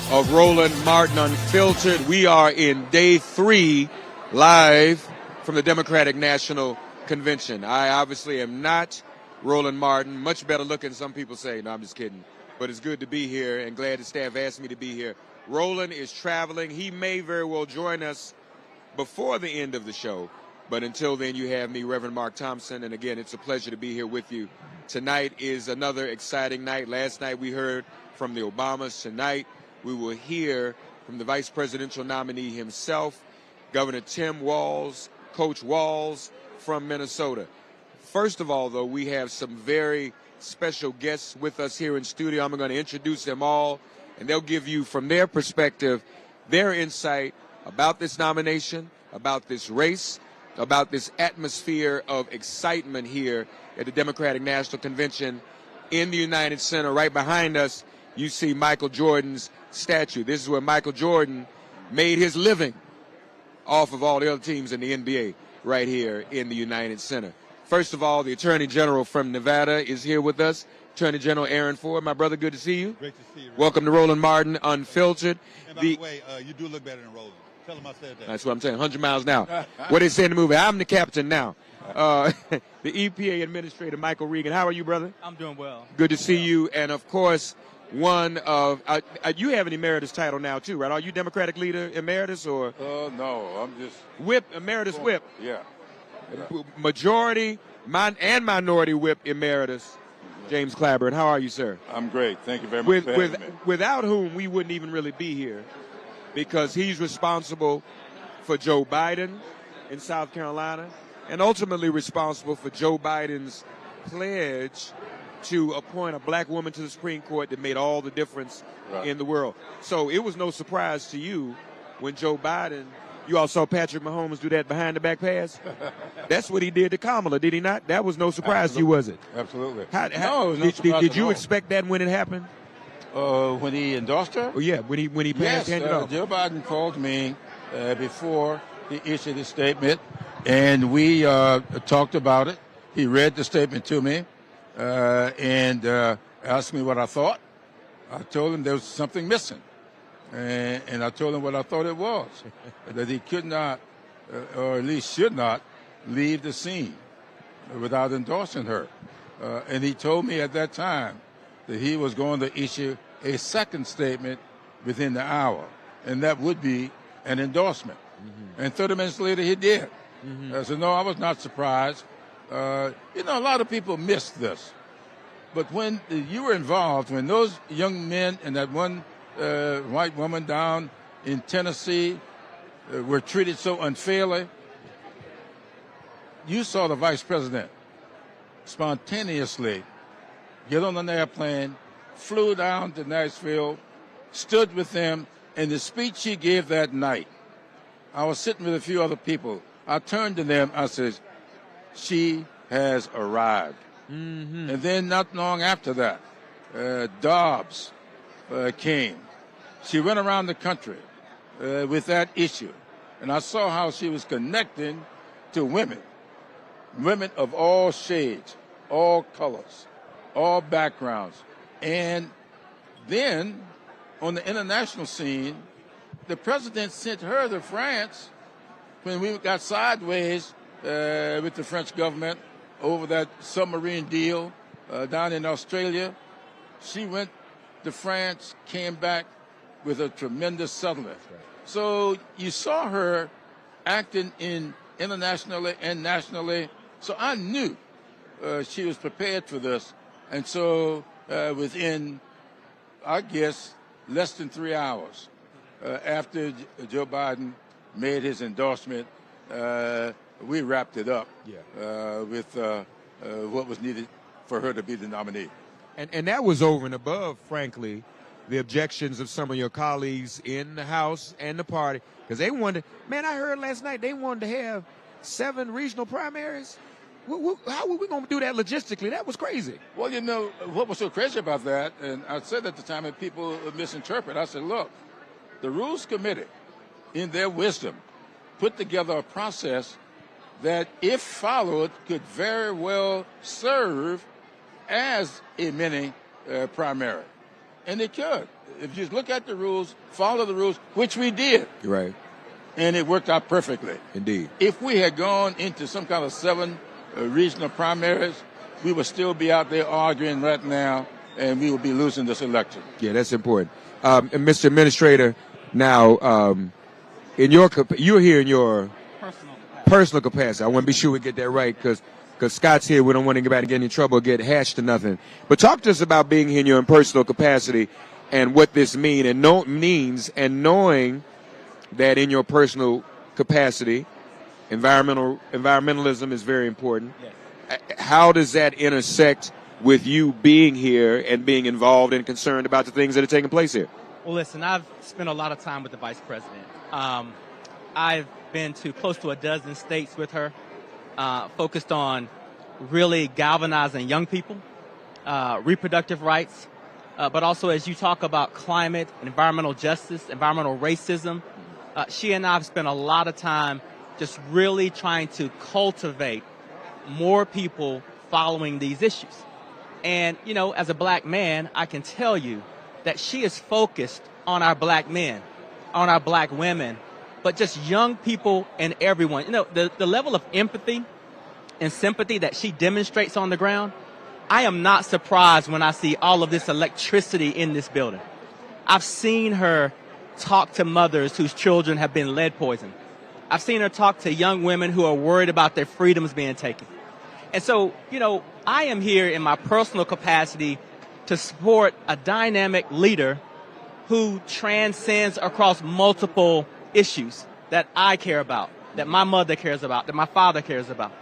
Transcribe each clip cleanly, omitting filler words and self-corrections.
of Roland Martin Unfiltered. We are in day 3 live from the Democratic National Convention. I obviously am not Roland Martin, much better looking, some people say. No, I'm just kidding. But it's good to be here and glad the staff asked me to be here. Roland is traveling. He may very well join us before the end of the show. But until then, you have me, Reverend Mark Thompson. And again, it's a pleasure to be here with you. Tonight is another exciting night. Last night we heard from the Obamas. Tonight we will hear from the vice presidential nominee himself, Governor Tim Walz, Coach Walz from Minnesota. First of all, though, we have some very special guests with us here in studio. I'm going to introduce them all, and they'll give you, from their perspective, their insight about this nomination, about this race, about this atmosphere of excitement here at the Democratic National Convention in the United Center. Right behind us, you see Michael Jordan's statue. This is where Michael Jordan made his living off of all the other teams in the NBA right here in the United Center. First of all, the Attorney General from Nevada is here with us. Attorney General Aaron Ford. My brother, good to see you. Great to see you. Welcome to Roland Martin Unfiltered. And by the way, you do look better than Roland. Tell him I said that. That's what I'm saying, 100 miles an hour. What they say in the movie, I'm the captain now. The EPA Administrator, Michael Regan. How are you, brother? I'm doing well. Good to see you. And, of course, one of you have an emeritus title now, too, right? Are you Democratic Leader Emeritus or? No, I'm just. Whip, Emeritus Whip. Yeah. Majority and Minority Whip Emeritus, James Claiborne. How are you, sir? I'm great. Thank you very much for having me. Without whom we wouldn't even really be here, because he's responsible for Joe Biden in South Carolina and ultimately responsible for Joe Biden's pledge to appoint a black woman to the Supreme Court that made all the difference in the world. So it was no surprise to you when Joe Biden, you all saw Patrick Mahomes do that behind-the-back pass? That's what he did to Kamala, did he not? That was no surprise to you, was it? Absolutely. No, it was no surprise did you expect that when it happened? When he endorsed her? Oh, yeah, when he passed handed off. Joe Biden called me before he issued his statement, and we talked about it. He read the statement to me and asked me what I thought. I told him there was something missing, and I told him what I thought it was, that he could not, or at least should not, leave the scene without endorsing her. And he told me at that time that he was going to issue a second statement within the hour, and that would be an endorsement. Mm-hmm. And 30 minutes later, he did. Mm-hmm. So, no, I was not surprised. A lot of people missed this. But when you were involved, when those young men and that one white woman down in Tennessee were treated so unfairly, you saw the vice president spontaneously get on an airplane, flew down to Nashville, stood with them, and the speech he gave that night, I was sitting with a few other people. I turned to them, I said, she has arrived. Mm-hmm. And then not long after that, Dobbs came. She went around the country with that issue. And I saw how she was connecting to women of all shades, all colors, all backgrounds. And then on the international scene, the president sent her to France when we got sideways with the French government over that submarine deal down in Australia. She went to France, came back with a tremendous settlement. Right. So you saw her acting internationally and nationally. So I knew she was prepared for this. And so within, I guess, less than 3 hours after Joe Biden made his endorsement, we wrapped it up with what was needed for her to be the nominee. And that was over and above, frankly, the objections of some of your colleagues in the House and the party. Because they wanted, man, I heard last night they wanted to have 7 regional primaries. How were we going to do that logistically? That was crazy. Well, what was so crazy about that, and I said at the time that people misinterpret, I said, look, the Rules Committee, in their wisdom, put together a process that, if followed, could very well serve as a mini primary. And they could. If you just look at the rules, follow the rules, which we did. Right. And it worked out perfectly. Indeed. If we had gone into some kind of 7 regional primaries, we would still be out there arguing right now, and we would be losing this election. Yeah, that's important. And Mr. Administrator, now, you're here in your personal capacity. I want to be sure we get that right because Scott's here. We don't want anybody to get in trouble or get hashed or nothing. But talk to us about being here in your personal capacity and what this means and knowing that in your personal capacity, environmentalism is very important. Yes. How does that intersect with you being here and being involved and concerned about the things that are taking place here? Well, listen, I've spent a lot of time with the Vice President. I've been to close to a dozen states with her, focused on really galvanizing young people, reproductive rights, but also as you talk about climate, environmental justice, environmental racism, she and I have spent a lot of time just really trying to cultivate more people following these issues. And, you know, as a black man, I can tell you that she is focused on our black men, on our black women, but just young people and everyone. You know, the level of empathy and sympathy that she demonstrates on the ground, I am not surprised when I see all of this electricity in this building. I've seen her talk to mothers whose children have been lead poisoned. I've seen her talk to young women who are worried about their freedoms being taken. And so, you know, I am here in my personal capacity to support a dynamic leader who transcends across multiple issues that I care about, that my mother cares about, that my father cares about.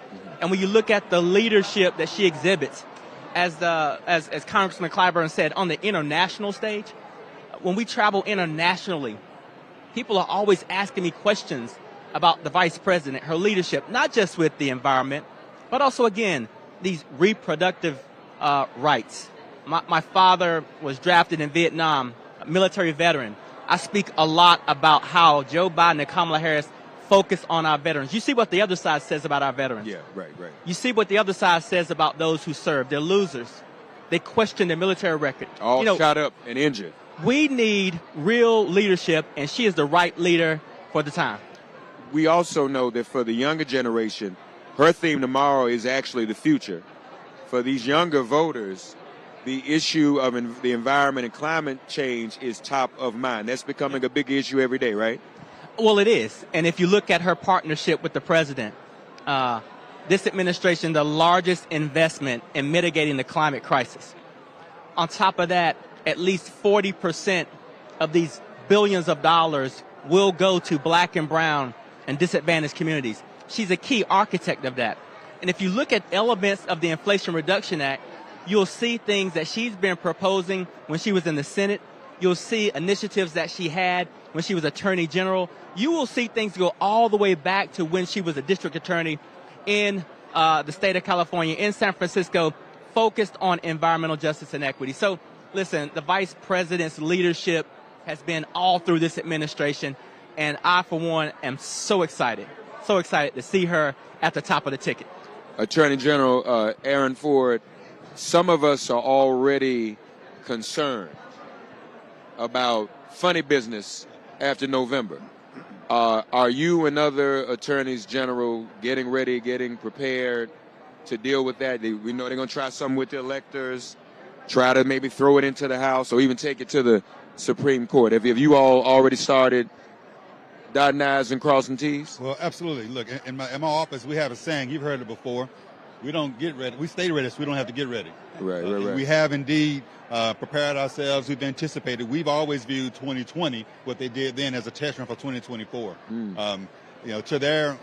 And when you look at the leadership that she exhibits, as Congressman Clyburn said, on the international stage, when we travel internationally, people are always asking me questions about the Vice President, her leadership, not just with the environment, but also, again, these reproductive rights. My father was drafted in Vietnam, a military veteran. I speak a lot about how Joe Biden and Kamala Harris focus on our veterans. You see what the other side says about our veterans. Yeah, right. You see what the other side says about those who serve. They're losers. They question their military record. All shot up and injured. We need real leadership, and she is the right leader for the time. We also know that for the younger generation, her theme tomorrow is actually the future. For these younger voters, the issue of the environment and climate change is top of mind. That's becoming a big issue every day, right? Well, it is. And if you look at her partnership with the president, this administration, the largest investment in mitigating the climate crisis. On top of that, at least 40% of these billions of dollars will go to black and brown and disadvantaged communities. She's a key architect of that. And if you look at elements of the Inflation Reduction Act, you'll see things that she's been proposing when she was in the Senate. You'll see initiatives that she had when she was Attorney General. You will see things go all the way back to when she was a district attorney in the state of California, in San Francisco, focused on environmental justice and equity. So, listen, the Vice President's leadership has been all through this administration, and I, for one, am so excited to see her at the top of the ticket. Attorney General Aaron Ford, some of us are already concerned about funny business after November. Are you and other attorneys general getting ready, getting prepared to deal with that? We know they're going to try something with the electors, try to maybe throw it into the House or even take it to the Supreme Court. Have you all already started dotting I's and crossing T's? Well, absolutely. Look, in my office, we have a saying. You've heard it before. We don't get ready. We stay ready so we don't have to get ready. Right. We have indeed prepared ourselves. We've anticipated. We've always viewed 2020, what they did then, as a test run for 2024. To their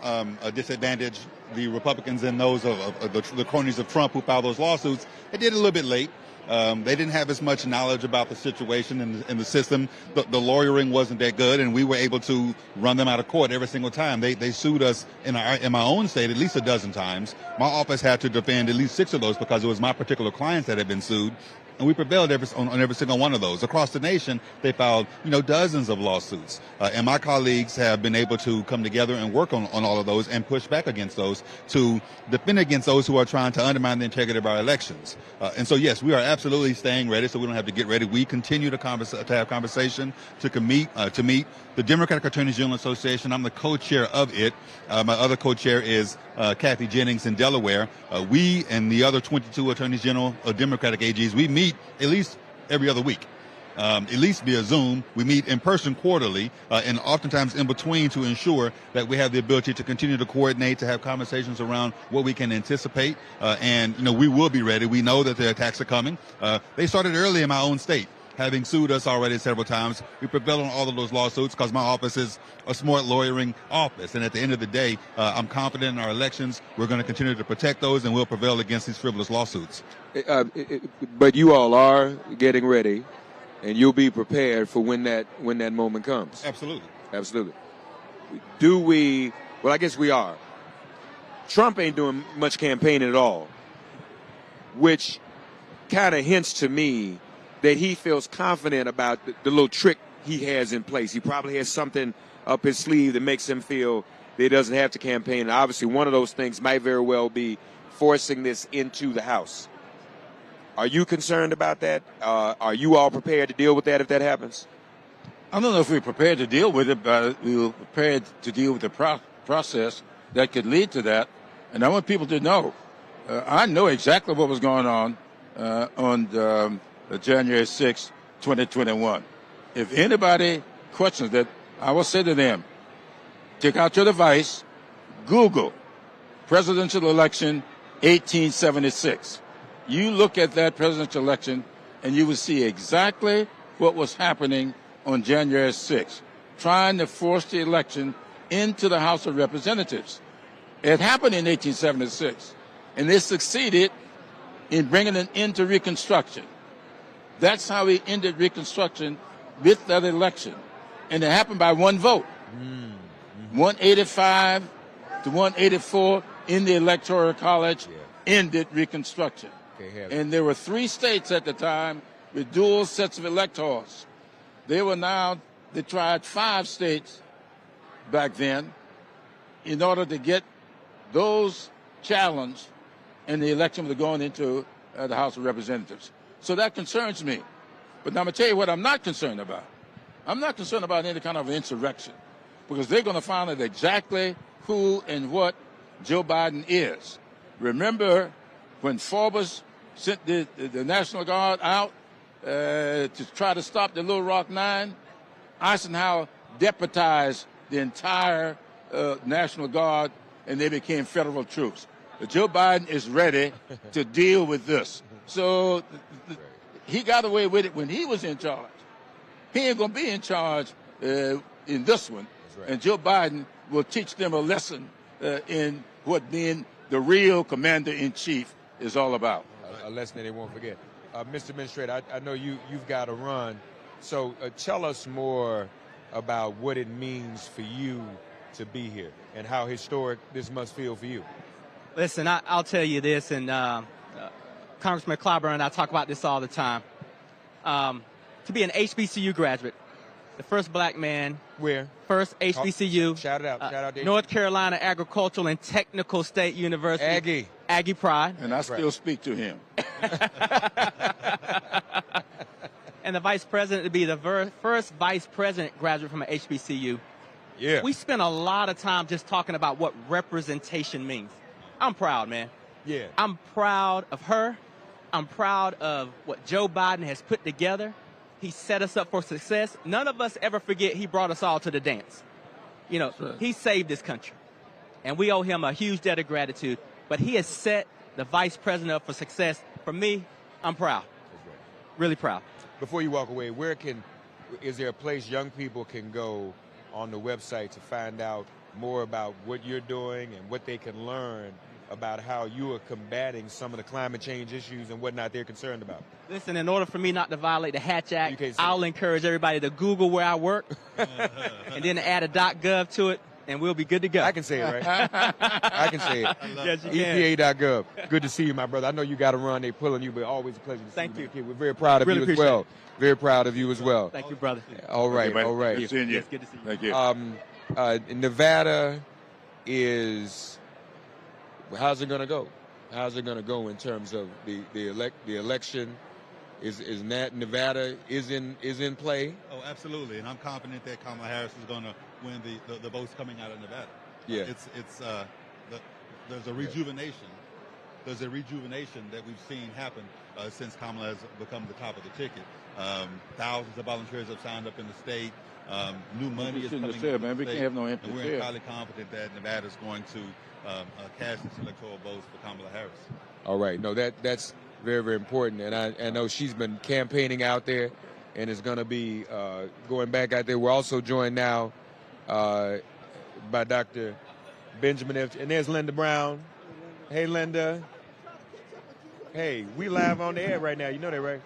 disadvantage, the Republicans and those of the cronies of Trump who filed those lawsuits, they did it a little bit late. They didn't have as much knowledge about the situation and the system. The lawyering wasn't that good, and we were able to run them out of court every single time. They sued us in my own state at least a dozen times. My office had to defend at least 6 of those because it was my particular clients that had been sued. And we prevailed on every single one of those. Across the nation, they filed, dozens of lawsuits. And my colleagues have been able to come together and work on all of those and push back against those to defend against those who are trying to undermine the integrity of our elections. And so, yes, we are absolutely staying ready, so we don't have to get ready. We continue to have conversation, to meet the Democratic Attorneys General Association. I'm the co-chair of it. My other co-chair is Kathy Jennings in Delaware. We and the other 22 Attorneys General of Democratic AGs, we meet at least every other week. At least via Zoom. We meet in person quarterly, and oftentimes in between to ensure that we have the ability to continue to coordinate, to have conversations around what we can anticipate. And we will be ready. We know that the attacks are coming. They started early in my own state, having sued us already several times. We prevailed on all of those lawsuits because my office is a smart lawyering office. And at the end of the day, I'm confident in our elections. We're going to continue to protect those, and we'll prevail against these frivolous lawsuits. But you all are getting ready, and you'll be prepared for when that moment comes. Absolutely. Well, I guess we are. Trump ain't doing much campaigning at all, which kind of hints to me that he feels confident about the little trick he has in place. He probably has something up his sleeve that makes him feel that he doesn't have to campaign. And obviously, one of those things might very well be forcing this into the House. Are you concerned about that? Are you all prepared to deal with that if that happens? I don't know if we're prepared to deal with it, but we're prepared to deal with the process that could lead to that. And I want people to know, I know exactly what was going on January 6, 2021. If anybody questions that, I will say to them, take out your device, Google presidential election 1876. You look at that presidential election, and you will see exactly what was happening on January 6th, trying to force the election into the House of Representatives. It happened in 1876, and they succeeded in bringing an end to Reconstruction. That's how we ended Reconstruction with that election. And it happened by one vote. 185 to 184 in the Electoral College ended Reconstruction. And there were 3 states at the time with dual sets of electors. They tried 5 states back then in order to get those challenged, and the election was going into the House of Representatives. So that concerns me. But now I'm going to tell you what I'm not concerned about. I'm not concerned about any kind of insurrection, because they're going to find out exactly who and what Joe Biden is. Remember when Forbes sent the National Guard out to try to stop the Little Rock Nine? Eisenhower deputized the entire National Guard, and they became federal troops. But Joe Biden is ready to deal with this. So he got away with it when he was in charge. He ain't going to be in charge in this one. Right. And Joe Biden will teach them a lesson in what being the real commander-in-chief is all about. A lesson that they won't forget. Mr. Administrator, I know you've got to run. So tell us more about what it means for you to be here and how historic this must feel for you. Listen, I'll tell you this, and Congressman Clyburn and I talk about this all the time. To be an HBCU graduate, the first black man. Where? First HBCU. Shout it out. Shout out to North Carolina Agricultural and Technical State University. Aggie pride. And I still speak to him. And the vice president to be the first vice president graduate from an HBCU. Yeah. We spent a lot of time just talking about what representation means. I'm proud, man. Yeah. I'm proud of her. I'm proud of what Joe Biden has put together. He set us up for success. None of us ever forget he brought us all to the dance. You know, right. He saved this country. And we owe him a huge debt of gratitude. But he has set the vice president up for success. For me, I'm proud. Really proud. Before you walk away, is there a place young people can go on the website to find out more about what you're doing and what they can learn about how you are combating some of the climate change issues and whatnot they're concerned about? Listen, in order for me not to violate the Hatch Act, I'll encourage everybody to Google where I work and then add a .gov to it. and we'll be good to go. I can say it, right? I can say it. Yes, you can. EPA.gov. Good to see you, my brother. I know you got to run. They're pulling you, but always a pleasure to see Thank you. you. Kid. We're very proud of Really you as appreciate well. it. Very proud of you as well. Thank you, brother. All right, Okay, man. all right. Good seeing you. Yes, good to see you. Thank you. Nevada is, how's it going to go? How's it going to go in terms of the election? Is Nevada is in play? Oh, absolutely, and I'm confident that Kamala Harris is going to win the votes coming out of Nevada. Yeah, there's a rejuvenation. There's a rejuvenation that we've seen happen since Kamala has become the top of the ticket. Thousands of volunteers have signed up in the state. New money is coming into man. We the can't state, have no empty and we're chair. entirely confident that Nevada is going to cast its electoral votes for Kamala Harris. all right. No, that's very, very important, and I know she's been campaigning out there, and is going to be going back out there. We're also joined now by Dr. Benjamin F. And there's Linda Brown. Hey, Linda. Hey, we live on the air right now. You know that, right?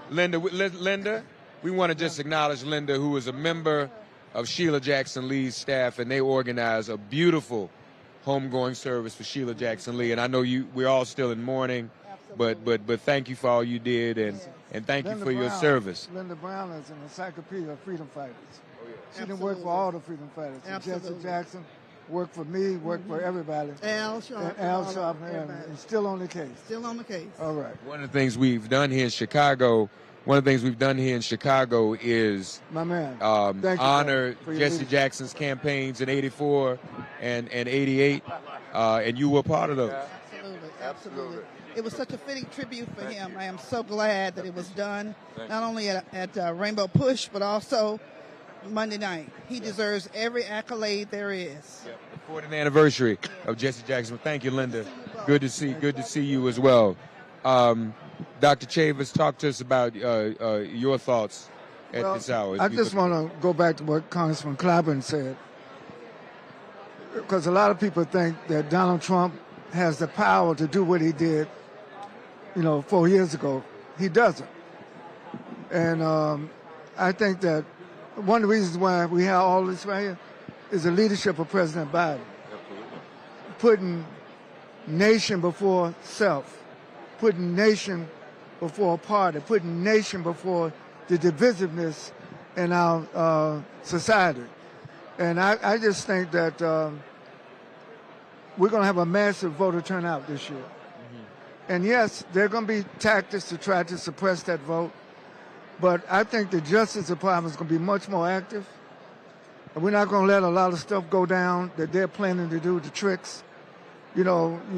Linda, we want to just acknowledge Linda, who is a member of Sheila Jackson Lee's staff, and they organize a beautiful homegoing service for Sheila Jackson Lee. And I know we're all still in mourning, but thank you for all you did, and thank you for your service. Linda Brown is an encyclopedia of freedom fighters. She didn't work for all the freedom fighters. Jesse Jackson worked for me, worked for everybody. Al Sharpton. Al Sharpton, and still on the case. Still on the case. All right. One of the things we've done here in Chicago is My man. Thank you, honor for your Jesse leadership. Jackson's campaigns in '84 and '88, and you were part of those. Absolutely. It was such a fitting tribute for him. I am so glad that it was done, not only at Rainbow Push, but also Monday night. He deserves every accolade there is. The 40th anniversary of Jesse Jackson. Thank you, Linda. Good to see you as well. Dr. Chavis, talk to us about your thoughts at this hour. I just want to go back to what Congressman Clyburn said, because a lot of people think that Donald Trump has the power to do what he did, 4 years ago. He doesn't. And I think that one of the reasons why we have all this right here is the leadership of President Biden. Absolutely. Putting nation before self, putting nation before party, putting nation before the divisiveness in our society. And I just think that we're going to have a massive voter turnout this year. Mm-hmm. And yes, there are going to be tactics to try to suppress that vote. But I think the Justice Department is going to be much more active. And we're not going to let a lot of stuff go down that they're planning to do, the tricks. You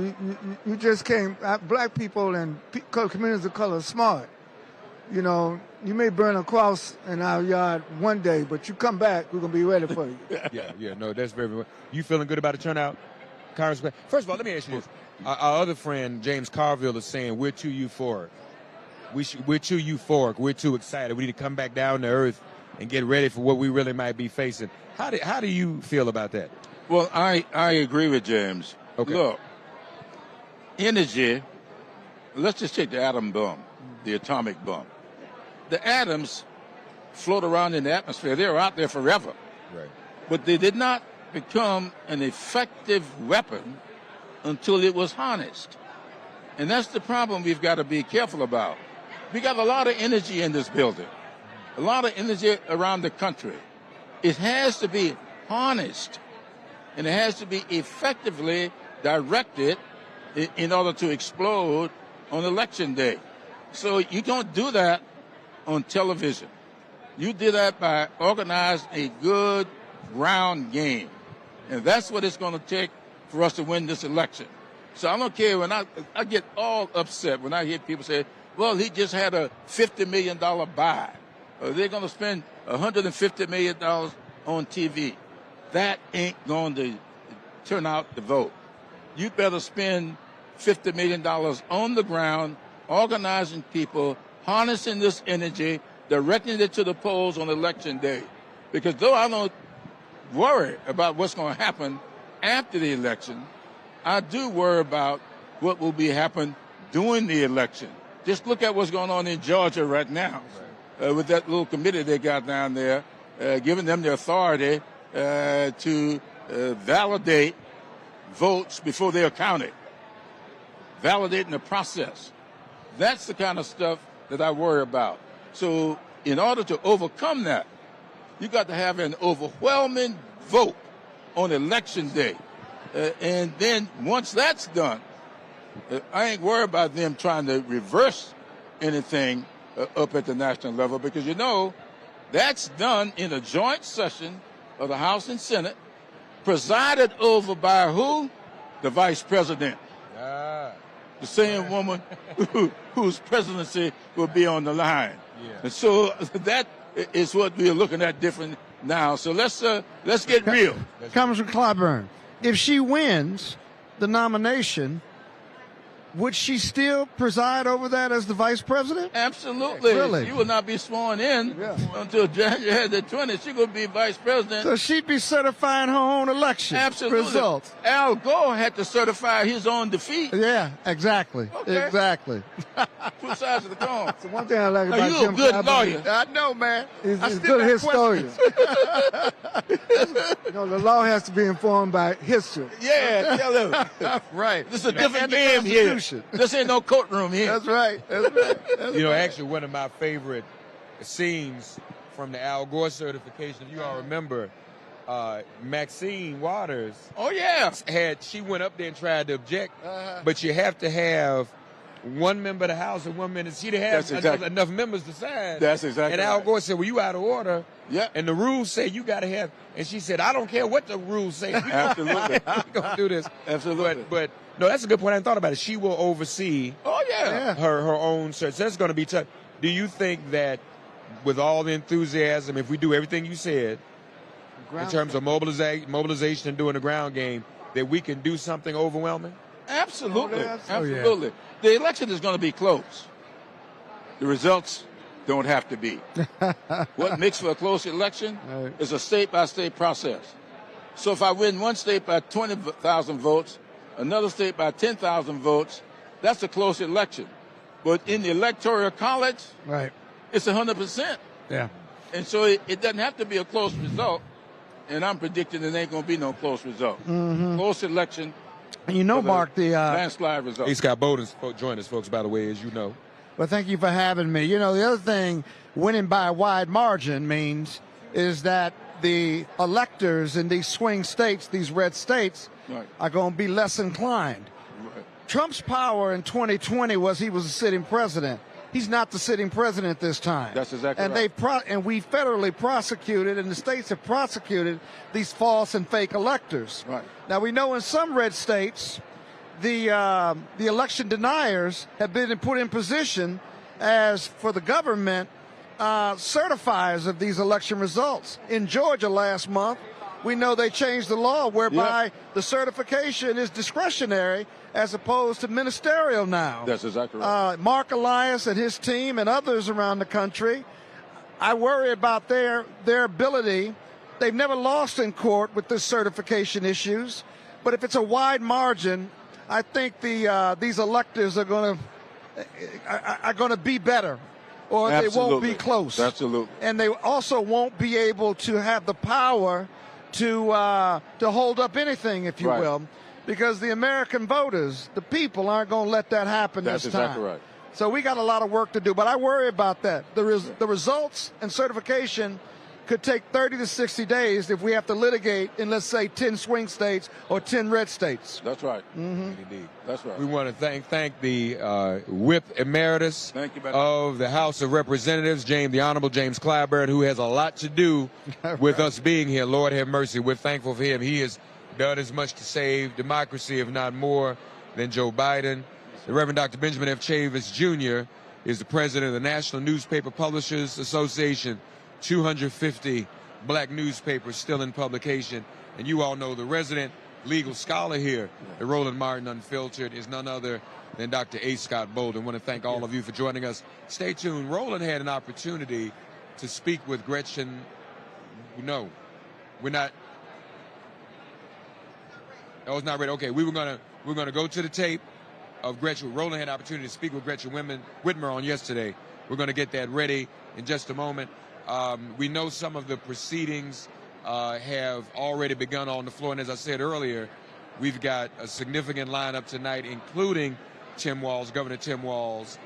just can't. Black people and communities of color are smart. You may burn a cross in our yard one day, but you come back, we're going to be ready for you. Yeah, no, that's very. You feeling good about the turnout, Congressman? First of all, let me ask you this. Our other friend, James Carville, is saying we're too euphoric. We're too euphoric. We're too excited. We need to come back down to earth and get ready for what we really might be facing. How do you feel about that? Well, I agree with James. Okay. Look, energy, let's just take the atom bomb, the atomic bomb. The atoms float around in the atmosphere. They're out there forever. Right. But they did not become an effective weapon until it was harnessed. And that's the problem we've got to be careful about. We got a lot of energy in this building, a lot of energy around the country. It has to be harnessed, and it has to be effectively directed in order to explode on election day. So you don't do that on television. You do that by organizing a good ground game. And that's what it's going to take for us to win this election. So I don't care when I get all upset when I hear people say, well, he just had a $50 million buy. Or they're going to spend $150 million on TV. That ain't going to turn out the vote. You better spend $50 million on the ground, organizing people, harnessing this energy, directing it to the polls on election day. Because though I don't worry about what's going to happen after the election, I do worry about what will be happen during the election. Just look at what's going on in Georgia right now with that little committee they got down there, giving them the authority to validate votes before they are counted, validating the process. That's the kind of stuff that I worry about. So in order to overcome that, you got to have an overwhelming vote on election day. And then once that's done, I ain't worried about them trying to reverse anything up at the national level, because, you know, that's done in a joint session of the House and Senate, presided over by who? The vice president. The same woman whose presidency will be on the line. Yeah. And so that is what we are looking at different now. So let's get real. Congressman Clyburn, if she wins the nomination, would she still preside over that as the vice president? Absolutely. Really? She will not be sworn in until January the 20th. She's going to be vice president. So she'd be certifying her own election results. Al Gore had to certify his own defeat. Yeah, exactly. Okay. Exactly. Two sides of the coin. So one thing I like about Jim, you're a good lawyer. I know, man. He's a good historian. You know, the law has to be informed by history. Yeah, tell him. Right. This is a different game here. This ain't no courtroom here. That's right. That's right. You know, actually, one of my favorite scenes from the Al Gore certification, if you all remember, Maxine Waters. Oh, yeah. She went up there and tried to object, but you have to have one member of the House and 1 minute. She didn't have enough members to sign. That's exactly And Al right. Gore said, well, you out of order. Yeah. And the rules say you got to have. And she said, I don't care what the rules say. Absolutely. We're going to do this. Absolutely. But no, that's a good point. I hadn't thought about it. She will oversee her own search. That's going to be tough. Do you think that with all the enthusiasm, if we do everything you said, in terms of mobilization and doing the ground game, that we can do something overwhelming? Absolutely. Absolutely. The election is going to be close. The results don't have to be. What makes for a close election is a state-by-state process. So if I win one state by 20,000 votes, another state by 10,000 votes, that's a close election. But in the Electoral College, it's 100%. Yeah. And so it doesn't have to be a close result. And I'm predicting there ain't going to be no close result. Close election. And you know, Mark, the landslide result. Hey, Scott Bowden's joined us, folks, by the way, as you know. Well, thank you for having me. You know, the other thing winning by a wide margin means is that the electors in these swing states, these red states, are going to be less inclined. Trump's power in 2020 was he was a sitting president. He's not the sitting president this time. That's exactly right. And we federally prosecuted, and the states have prosecuted these false and fake electors. Right. Now, we know in some red states, the election deniers have been put in position as, for the government, certifiers of these election results. In Georgia last month, we know they changed the law whereby the certification is discretionary as opposed to ministerial now. That's exactly right. Mark Elias and his team and others around the country, I worry about their ability. They've never lost in court with this certification issues, but if it's a wide margin, I think these electors are going to be better, or they won't be close. Absolutely. And they also won't be able to have the power to hold up anything, if you will, because the American voters, the people, aren't going to let that happen this time. That's exactly right. So we got a lot of work to do, but I worry about that. The results and certification could take 30 to 60 days if we have to litigate in, let's say, 10 swing states or 10 red states. That's right. Indeed. That's right. We want to thank the Whip Emeritus of the House of Representatives, the Honorable James Clyburn, who has a lot to do with us being here. Lord have mercy. We're thankful for him. He has done as much to save democracy, if not more, than Joe Biden. The Reverend Dr. Benjamin F. Chavis, Jr. is the president of the National Newspaper Publishers Association. 250 black newspapers still in publication. And you all know the resident legal scholar here at Roland Martin Unfiltered is none other than Dr. A. Scott Bolden. I want to thank all of you for joining us. Stay tuned. Roland had an opportunity to speak with Gretchen. No, we're not. Oh, it's not ready. Okay, we're gonna go to the tape of Gretchen. Roland had an opportunity to speak with Gretchen Whitmer on yesterday. We're going to get that ready in just a moment. We know some of the proceedings have already begun on the floor. And as I said earlier, we've got a significant lineup tonight, including Tim Walz, Governor Tim Walz.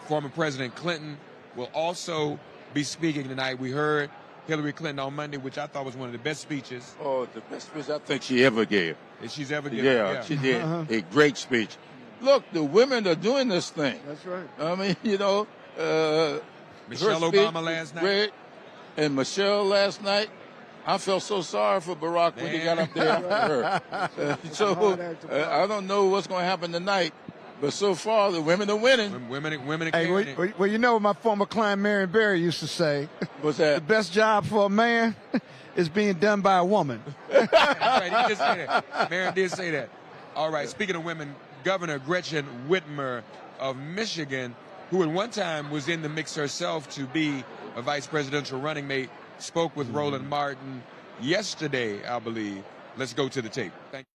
Former President Clinton will also be speaking tonight. We heard Hillary Clinton on Monday, which I thought was one of the best speeches. Oh, the best speech I think she ever gave. That she's ever given. Yeah, she did a great speech. Look, the women are doing this thing. That's right. I mean, you know, Michelle Obama last night. Great. And Michelle last night. I felt so sorry for Barack when he got up there after her. I don't know what's going to happen tonight, but so far the women are winning. Women are Hey, carrying it. well, you know what my former client Marion Barry used to say? What's The that? best job for a man is being done by a woman. That's right, he did say that. Marion did say that. All right, speaking of women, Governor Gretchen Whitmer of Michigan, who at one time was in the mix herself to be a vice presidential running mate, spoke with Roland Martin yesterday, I believe. Let's go to the tape. Thank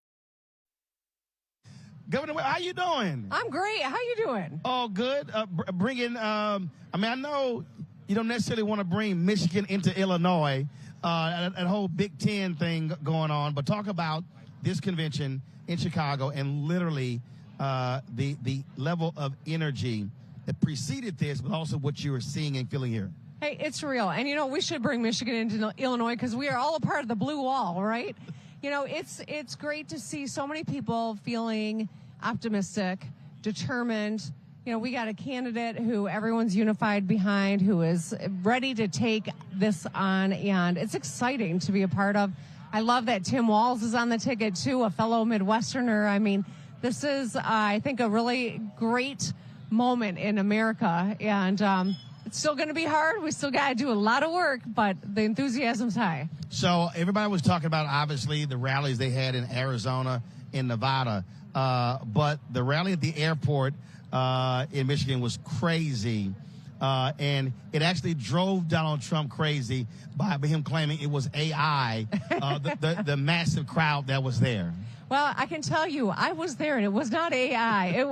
you. Governor, how you doing? I'm great. How you doing? Oh, good. Bringing, I know you don't necessarily want to bring Michigan into Illinois, that whole Big Ten thing going on, but talk about this convention in Chicago and literally the level of energy that preceded this, but also what you were seeing and feeling here. Hey, it's real. And, we should bring Michigan into Illinois because we are all a part of the blue wall, right? It's great to see so many people feeling optimistic, determined. We got a candidate who everyone's unified behind, who is ready to take this on, and it's exciting to be a part of. I love that Tim Walz is on the ticket, too, a fellow Midwesterner. I mean, this is, I think, a really great moment in America, and it's still going to be hard. We still got to do a lot of work, but the enthusiasm's high. So everybody was talking about, obviously, the rallies they had in Arizona and Nevada, but the rally at the airport in Michigan was crazy, and it actually drove Donald Trump crazy by him claiming it was AI, the massive crowd that was there. Well, I can tell you, I was there, and it was not AI. It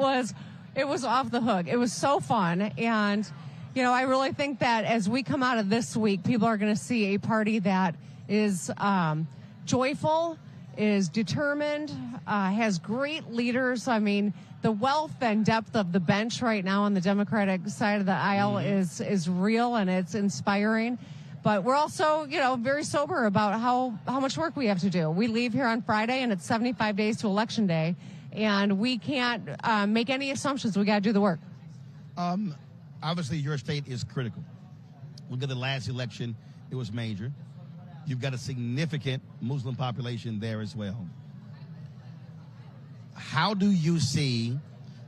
was off the hook. It was so fun, and I really think that as we come out of this week, people are going to see a party that is joyful, is determined, has great leaders. I mean, the wealth and depth of the bench right now on the Democratic side of the aisle is real, and it's inspiring. But we're also, very sober about how much work we have to do. We leave here on Friday, and it's 75 days to Election Day, and we can't make any assumptions. We got to do the work. Obviously, your state is critical. Look at the last election. It was major. You've got a significant Muslim population there as well. How do you see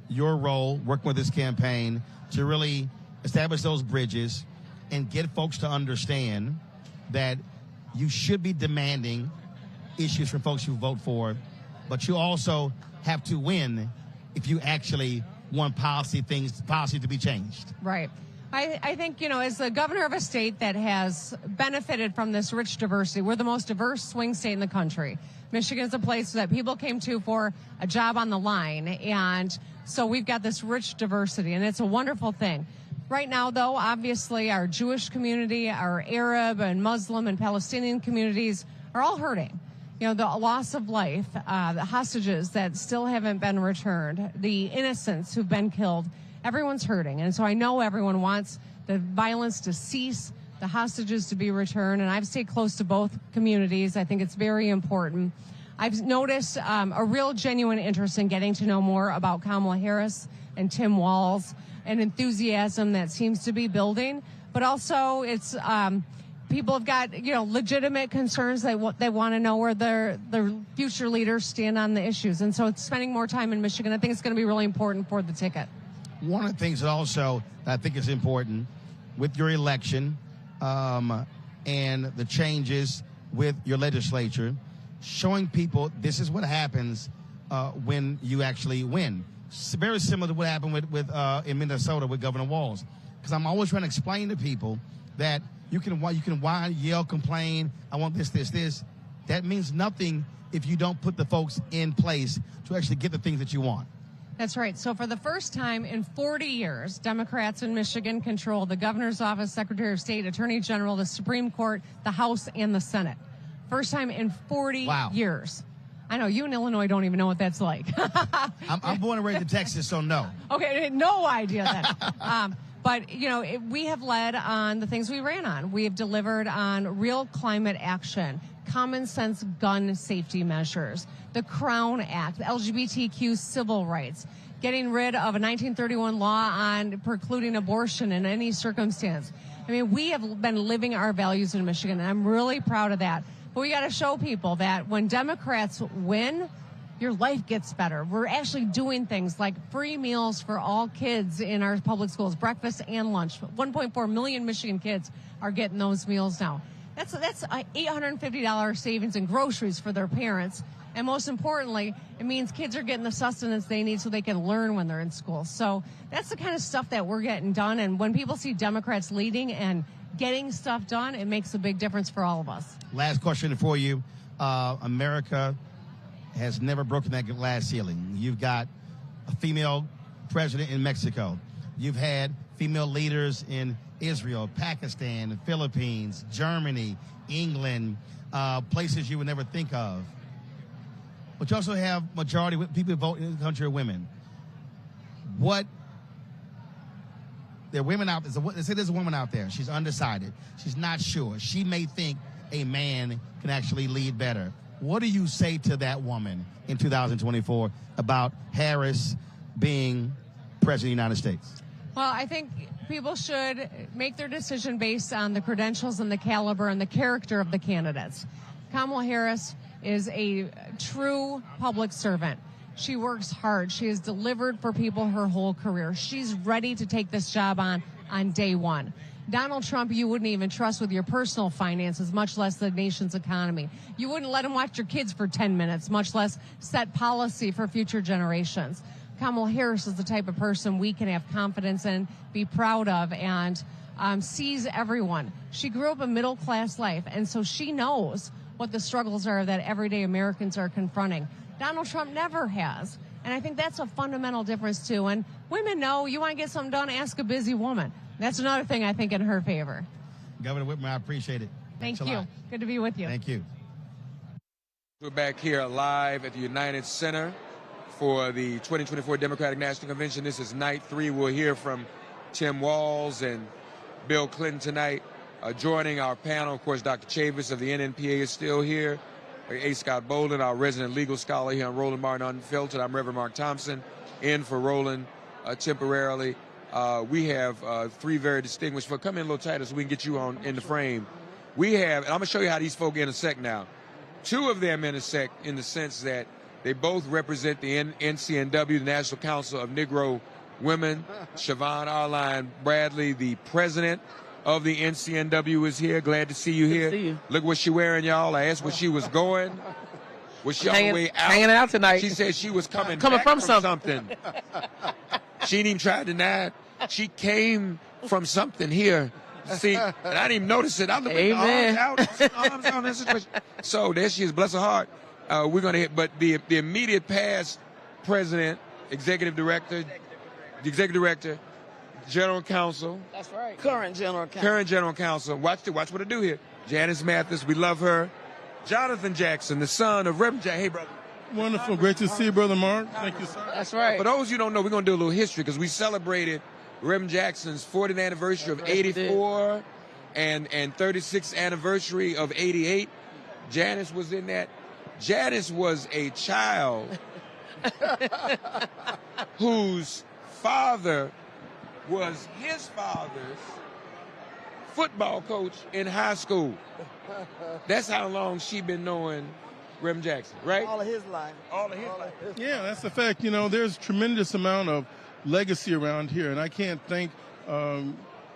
your role working with this campaign to really establish those bridges and get folks to understand that you should be demanding issues from folks you vote for, but you also have to win if you actually want policy to be changed? Right. I think, as the governor of a state that has benefited from this rich diversity, we're the most diverse swing state in the country. Michigan's a place that people came to for a job on the line. And so we've got this rich diversity, and it's a wonderful thing. Right now, though, obviously our Jewish community, our Arab and Muslim and Palestinian communities are all hurting. The loss of life, the hostages that still haven't been returned, the innocents who've been killed, everyone's hurting. And so I know everyone wants the violence to cease, the hostages to be returned, and I've stayed close to both communities. I think it's very important. I've noticed a real genuine interest in getting to know more about Kamala Harris and Tim Walz, an enthusiasm that seems to be building, but also it's people have got, legitimate concerns. They want to know where their future leaders stand on the issues. And so it's spending more time in Michigan. I think it's going to be really important for the ticket. One of the things that also I think is important with your election and the changes with your legislature, showing people this is what happens when you actually win. It's very similar to what happened with in Minnesota with Governor Walz. Because I'm always trying to explain to people that you can whine, yell, complain, I want this. That means nothing if you don't put the folks in place to actually get the things that you want. That's right. So for the first time in 40 years, Democrats in Michigan control the governor's office, Secretary of State, Attorney General, the Supreme Court, the House, and the Senate. First time in 40 years. I know you in Illinois don't even know what that's like. I'm born and raised in Texas, so no. Okay, no idea then. But, you know, we have led on the things we ran on. We have delivered on real climate action, common sense gun safety measures, the Crown Act, the LGBTQ civil rights, getting rid of a 1931 law on precluding abortion in any circumstance. I mean, we have been living our values in Michigan, and I'm really proud of that. But we got to show people that when Democrats win, your life gets better. We're actually doing things like free meals for all kids in our public schools, breakfast and lunch. 1.4 million Michigan kids are getting those meals now. That's a $850 savings in groceries for their parents. And most importantly, it means kids are getting the sustenance they need so they can learn when they're in school. So that's the kind of stuff that we're getting done. And when people see Democrats leading and getting stuff done, it makes a big difference for all of us. Last question for you. America has never broken that glass ceiling. You've got a female president in Mexico. You've had female leaders in Israel, Pakistan, the Philippines, Germany, England, places you would never think of. But you also have majority of people who vote in the country are women. There are women out there. Let's say there's a woman out there. She's undecided. She's not sure. She may think a man can actually lead better. What do you say to that woman in 2024 about Harris being president of the United States? Well, I think people should make their decision based on the credentials and the caliber and the character of the candidates. Kamala Harris is a true public servant. She works hard. She has delivered for people her whole career. She's ready to take this job on day one. Donald Trump, you wouldn't even trust with your personal finances, much less the nation's economy. You wouldn't let him watch your kids for 10 minutes, much less set policy for future generations. Kamala Harris is the type of person we can have confidence in, be proud of, and sees everyone. She grew up a middle-class life, and so she knows what the struggles are that everyday Americans are confronting. Donald Trump never has, and I think that's a fundamental difference, too. And women know you want to get something done, ask a busy woman. That's another thing I think in her favor. Governor Whitmer, I appreciate it. Thank you. Good to be with you. Thank you. We're back here live at the United Center for the 2024 Democratic National Convention. This is night 3. We'll hear from Tim Walz and Bill Clinton tonight. Joining our panel, of course, Dr. Chavis of the NNPA is still here. A. Scott Bolden, our resident legal scholar here on Roland Martin Unfiltered. I'm Reverend Mark Thompson, in for Roland temporarily. We have 3 very distinguished folks. Come in a little tighter so we can get you on in the frame. We have, and I'm going to show you how these folk intersect now. 2 of them intersect in the sense that they both represent the NCNW, the National Council of Negro Women. Siobhan Arline Bradley, the president of the NCNW, is here. Glad to see you here. See you. Look what she wearing, y'all. I asked where she was going. Was she on the way out? Hanging out tonight. She said she was coming back from something. She didn't even try to deny it. She came from something here. See, and I didn't even notice it. I looked at the arms out. This situation. So there she is. Bless her heart. We're going to hit, but the immediate past president, executive director, general counsel. That's right. Current general counsel. Watch what I do here. Janice Mathis, we love her. Jonathan Jackson, the son of Reverend Jackson. Hey, brother. Wonderful. Great to see you, Brother Mark. Thank you, sir. That's right. For those you don't know, we're going to do a little history because we celebrated Reverend Jackson's 40th anniversary of 84 and 36th anniversary of 88. Janice was in that. Janice was a child whose father was his father's football coach in high school. That's how long she been knowing Reverend Jackson, right? All of his life. Yeah, that's a fact. You know, there's tremendous amount of legacy around here, and I can't thank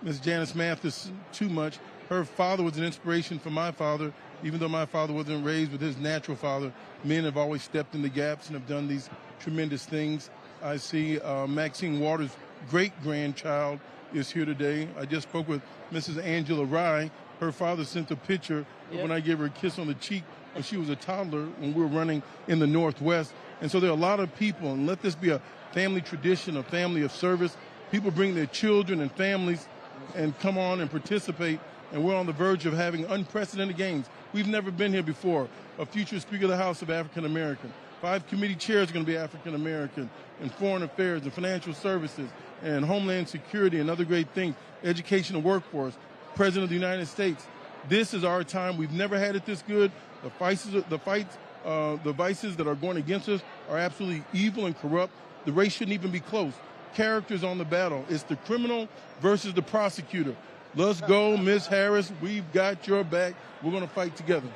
Ms. Janice Mathis too much. Her father was an inspiration for my father. Even though my father wasn't raised with his natural father, men have always stepped in the gaps and have done these tremendous things. I see Maxine Waters' great-grandchild is here today. I just spoke with Mrs. Angela Rye. Her father sent a picture when I gave her a kiss on the cheek when she was a toddler when we were running in the Northwest. And so there are a lot of people, and let this be a family tradition, a family of service. People bring their children and families and come on and participate, and we're on the verge of having unprecedented gains. We've never been here before. A future Speaker of the House of African American. 5 committee chairs are going to be African American, in foreign affairs and financial services and homeland security and other great things, education and workforce, President of the United States. This is our time. We've never had it this good. The vices that are going against us are absolutely evil and corrupt. The race shouldn't even be close. Characters on the battle. It's the criminal versus the prosecutor. Let's go, Miss Harris. We've got your back. We're going to fight together.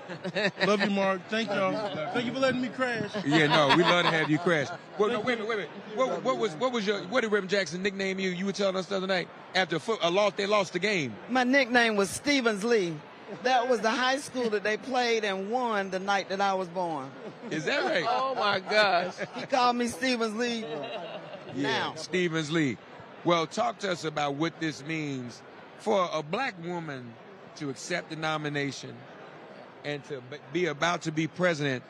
Love you, Mark. Thank y'all. Thank you for letting me crash. Yeah, no, we love to have you crash. Well, no, wait a minute. What did Reverend Jackson nickname you? You were telling us the other night after they lost the game. My nickname was Stevens Lee. That was the high school that they played and won the night that I was born. Is that right? Oh my gosh. He called me Stevens Lee. Yeah, Stevens Lee. Well, talk to us about what this means for a black woman to accept the nomination and to be about to be president.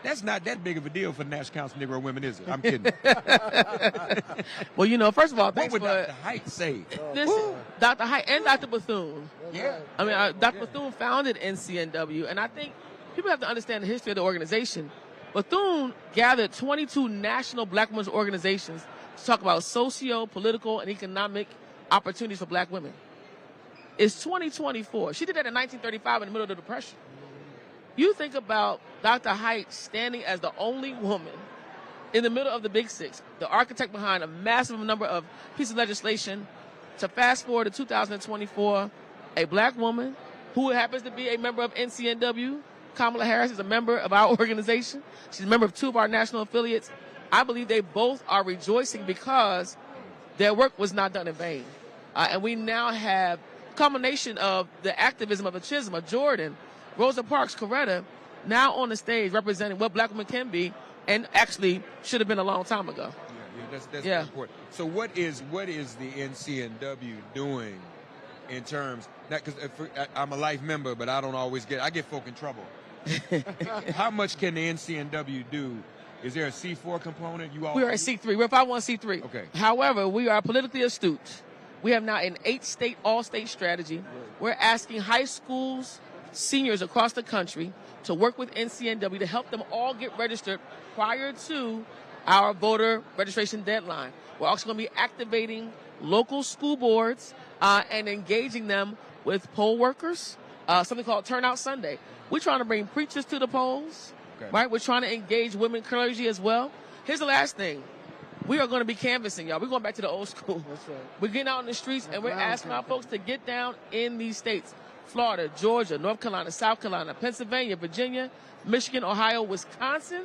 That's not that big of a deal for the National Council of Negro Women, is it? I'm kidding. Well, you know, first of all, what would Dr. Haidt say? Dr. Haidt and Dr. Bethune. Yeah. I mean, Dr. Bethune founded NCNW, and I think people have to understand the history of the organization. Bethune gathered 22 national black women's organizations to talk about socio, political, and economic opportunities for black women. It's 2024. She did that in 1935 in the middle of the Depression. You think about Dr. Haidt standing as the only woman in the middle of the Big Six, the architect behind a massive number of pieces of legislation, to fast forward to 2024, a black woman who happens to be a member of NCNW. Kamala Harris is a member of our organization. She's a member of 2 of our national affiliates. I believe they both are rejoicing because their work was not done in vain. And we now have a combination of the activism of a Chisholm, a Jordan, Rosa Parks, Coretta, now on the stage representing what black women can be, and actually should have been a long time ago. That's very important. So what is the NCNW doing in terms, because I'm a life member, but I don't always I get folk in trouble. How much can the NCNW do? Is there a C4 component? We are a C3. We're a 501c3. Okay. However, we are politically astute. We have now an 8-state, all-state strategy. We're asking high schools, seniors across the country to work with NCNW to help them all get registered prior to our voter registration deadline. We're also going to be activating local school boards and engaging them with poll workers, something called Turnout Sunday. We're trying to bring preachers to the polls, right? We're trying to engage women clergy as well. Here's the last thing. We are going to be canvassing, y'all. We're going back to the old school. That's right. We're getting out in the streets, and we're asking our folks to get down in these states. Florida, Georgia, North Carolina, South Carolina, Pennsylvania, Virginia, Michigan, Ohio, Wisconsin,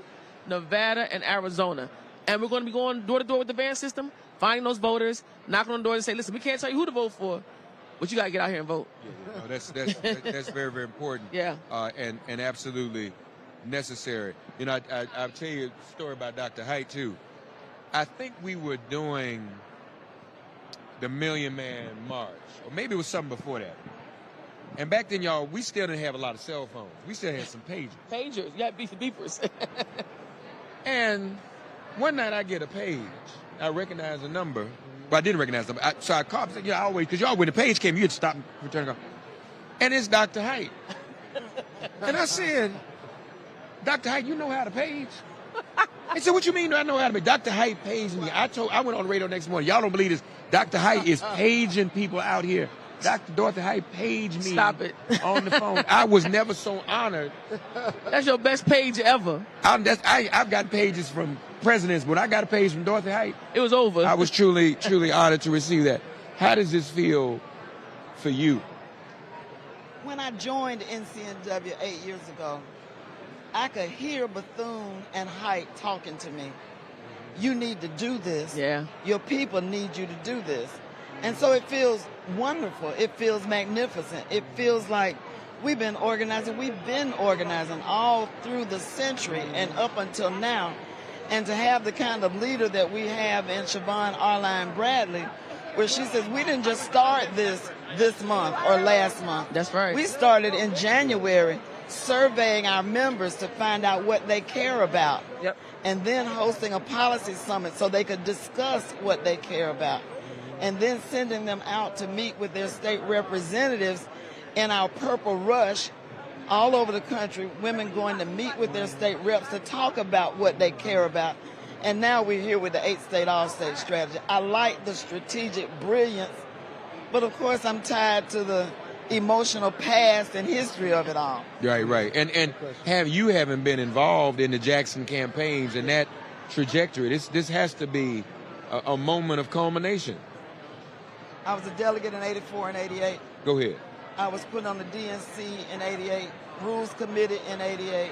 Nevada, and Arizona. And we're going to be going door to door with the van system, finding those voters, knocking on doors and say, listen, we can't tell you who to vote for, but you got to get out here and vote. Yeah, no, that's very, very important. Yeah. And absolutely necessary. You know, I'll tell you a story about Dr. Haidt, too. I think we were doing the Million Man March, or maybe it was something before that. And back then, y'all, we still didn't have a lot of cell phones. We still had some pagers. Pagers, you had beepers. And one night I get a page. I recognize the number. Well, I didn't recognize the number. So I called and said, yeah, always, because y'all, when the page came, you'd stop and return the call. And it's Dr. Haidt. And I said, Dr. Haidt, you know how to page? He said, what you mean do I know how to page? Dr. Haidt paged me. I went on the radio next morning. Y'all don't believe this. Dr. Haidt is paging people out here. Dr. Dorothy Haidt paged me. Stop it. On the phone. I was never so honored. That's your best page ever. I've got pages from presidents, but I got a page from Dorothy Haidt. It was over. I was truly honored to receive that. How does this feel for you? When I joined NCNW 8 years ago, I could hear Bethune and Haidt talking to me. You need to do this. Yeah. Your people need you to do this. And so it feels wonderful. It feels magnificent. It feels like we've been organizing all through the century and up until now. And to have the kind of leader that we have in Siobhan Arline Bradley, where she says, we didn't just start this month or last month. That's right. We started in January surveying our members to find out what they care about, and then hosting a policy summit so they could discuss what they care about, and then sending them out to meet with their state representatives in our Purple Rush all over the country, women going to meet with their state reps to talk about what they care about. And now we're here with the 8-state all-state strategy. I like the strategic brilliance, but of course I'm tied to the emotional past and history of it all. Right. And haven't been involved in the Jackson campaigns and that trajectory. This has to be a moment of culmination. I was a delegate in 84 and 88. Go ahead. I was put on the DNC in 88, Rules Committee in 88,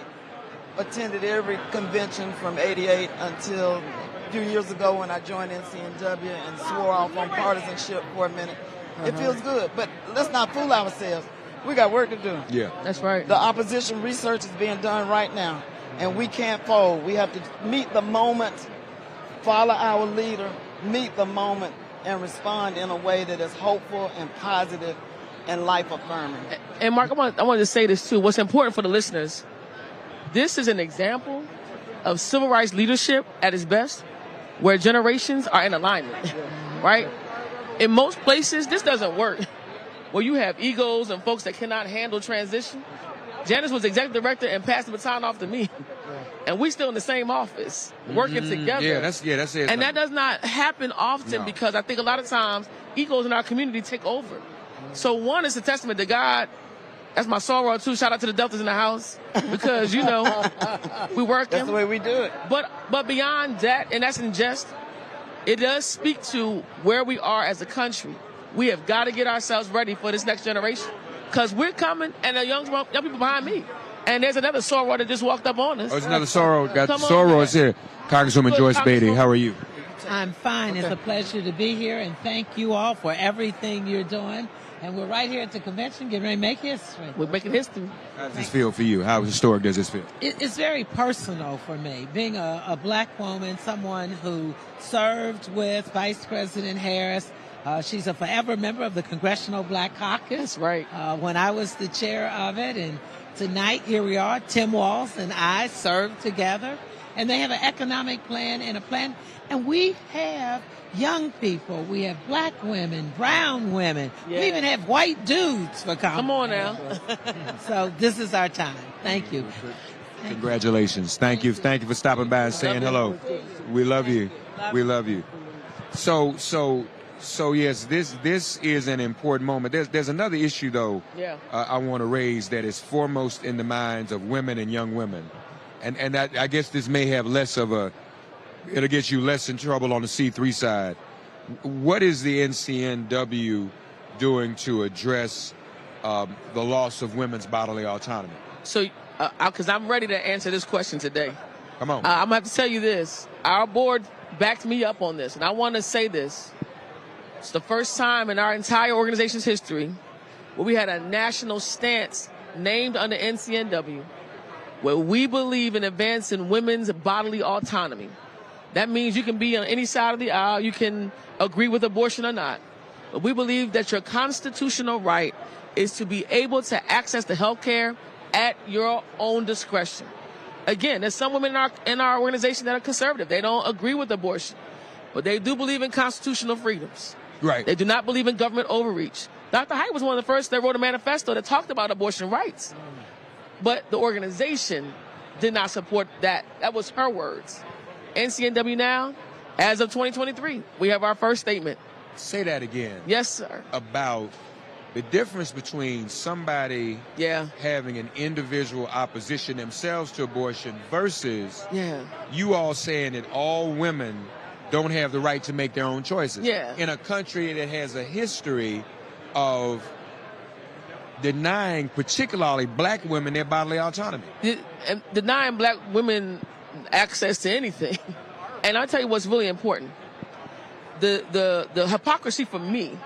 attended every convention from 88 until a few years ago when I joined NCNW and swore off on partisanship for a minute. It feels good, but let's not fool ourselves. We got work to do. Yeah, that's right. The opposition research is being done right now, and we can't fold. We have to meet the moment, follow our leader, meet the moment, and respond in a way that is hopeful and positive and life-affirming. And Mark, I wanted to say this too. What's important for the listeners, this is an example of civil rights leadership at its best, where generations are in alignment, right? In most places, this doesn't work. Where you have egos and folks that cannot handle transition. Janice was executive director and passed the baton off to me. And we still in the same office, working together. Yeah, that's it. And that does not happen often because I think a lot of times egos in our community take over. So one is a testament to God. That's my sorrow too. Shout out to the Deltas in the house because, you know, we working. That's the way we do it. But beyond that, and that's in jest, it does speak to where we are as a country. We have got to get ourselves ready for this next generation because we're coming, and the young people behind me. And there's another sorrow that just walked up on us. Oh, there's another sorrow. Sorrow is here. Congresswoman Joyce Beatty, how are you? I'm fine. Okay. It's a pleasure to be here, and thank you all for everything you're doing. And we're right here at the convention getting ready to make history. We're making history. How does this feel for you? How historic does this feel? It's very personal for me. Being a black woman, someone who served with Vice President Harris. She's a forever member of the Congressional Black Caucus. That's right. When I was the chair of it. And tonight, here we are, Tim Walz and I served together. And they have an economic plan and a plan. And we have young people. We have black women, brown women. Yeah. We even have white dudes for Congress. Come on now. So this is our time. Thank you. Congratulations. Thank you for stopping by and saying hello. We love you. We love you. So yes, this is an important moment. There's another issue though. Yeah. I want to raise that is foremost in the minds of women and young women, and I guess this may have less of a. It'll get you less in trouble on the C3 side. What is the NCNW doing to address the loss of women's bodily autonomy? So, because I'm ready to answer this question today. Come on. I'm going to have to tell you this. Our board backed me up on this, and I want to say this. It's the first time in our entire organization's history where we had a national stance named under NCNW where we believe in advancing women's bodily autonomy. That means you can be on any side of the aisle. You can agree with abortion or not. But we believe that your constitutional right is to be able to access the health care at your own discretion. Again, there's some women in our organization that are conservative. They don't agree with abortion, but they do believe in constitutional freedoms. Right. They do not believe in government overreach. Dr. Haidt was one of the first that wrote a manifesto that talked about abortion rights. But the organization did not support that. That was her words. NCNW now, as of 2023, we have our first statement. Say that again. Yes, sir. About the difference between somebody having an individual opposition themselves to abortion versus you all saying that all women don't have the right to make their own choices. Yeah. In a country that has a history of denying particularly black women their bodily autonomy. Denying black women access to anything. And I'll tell you what's really important. The hypocrisy for me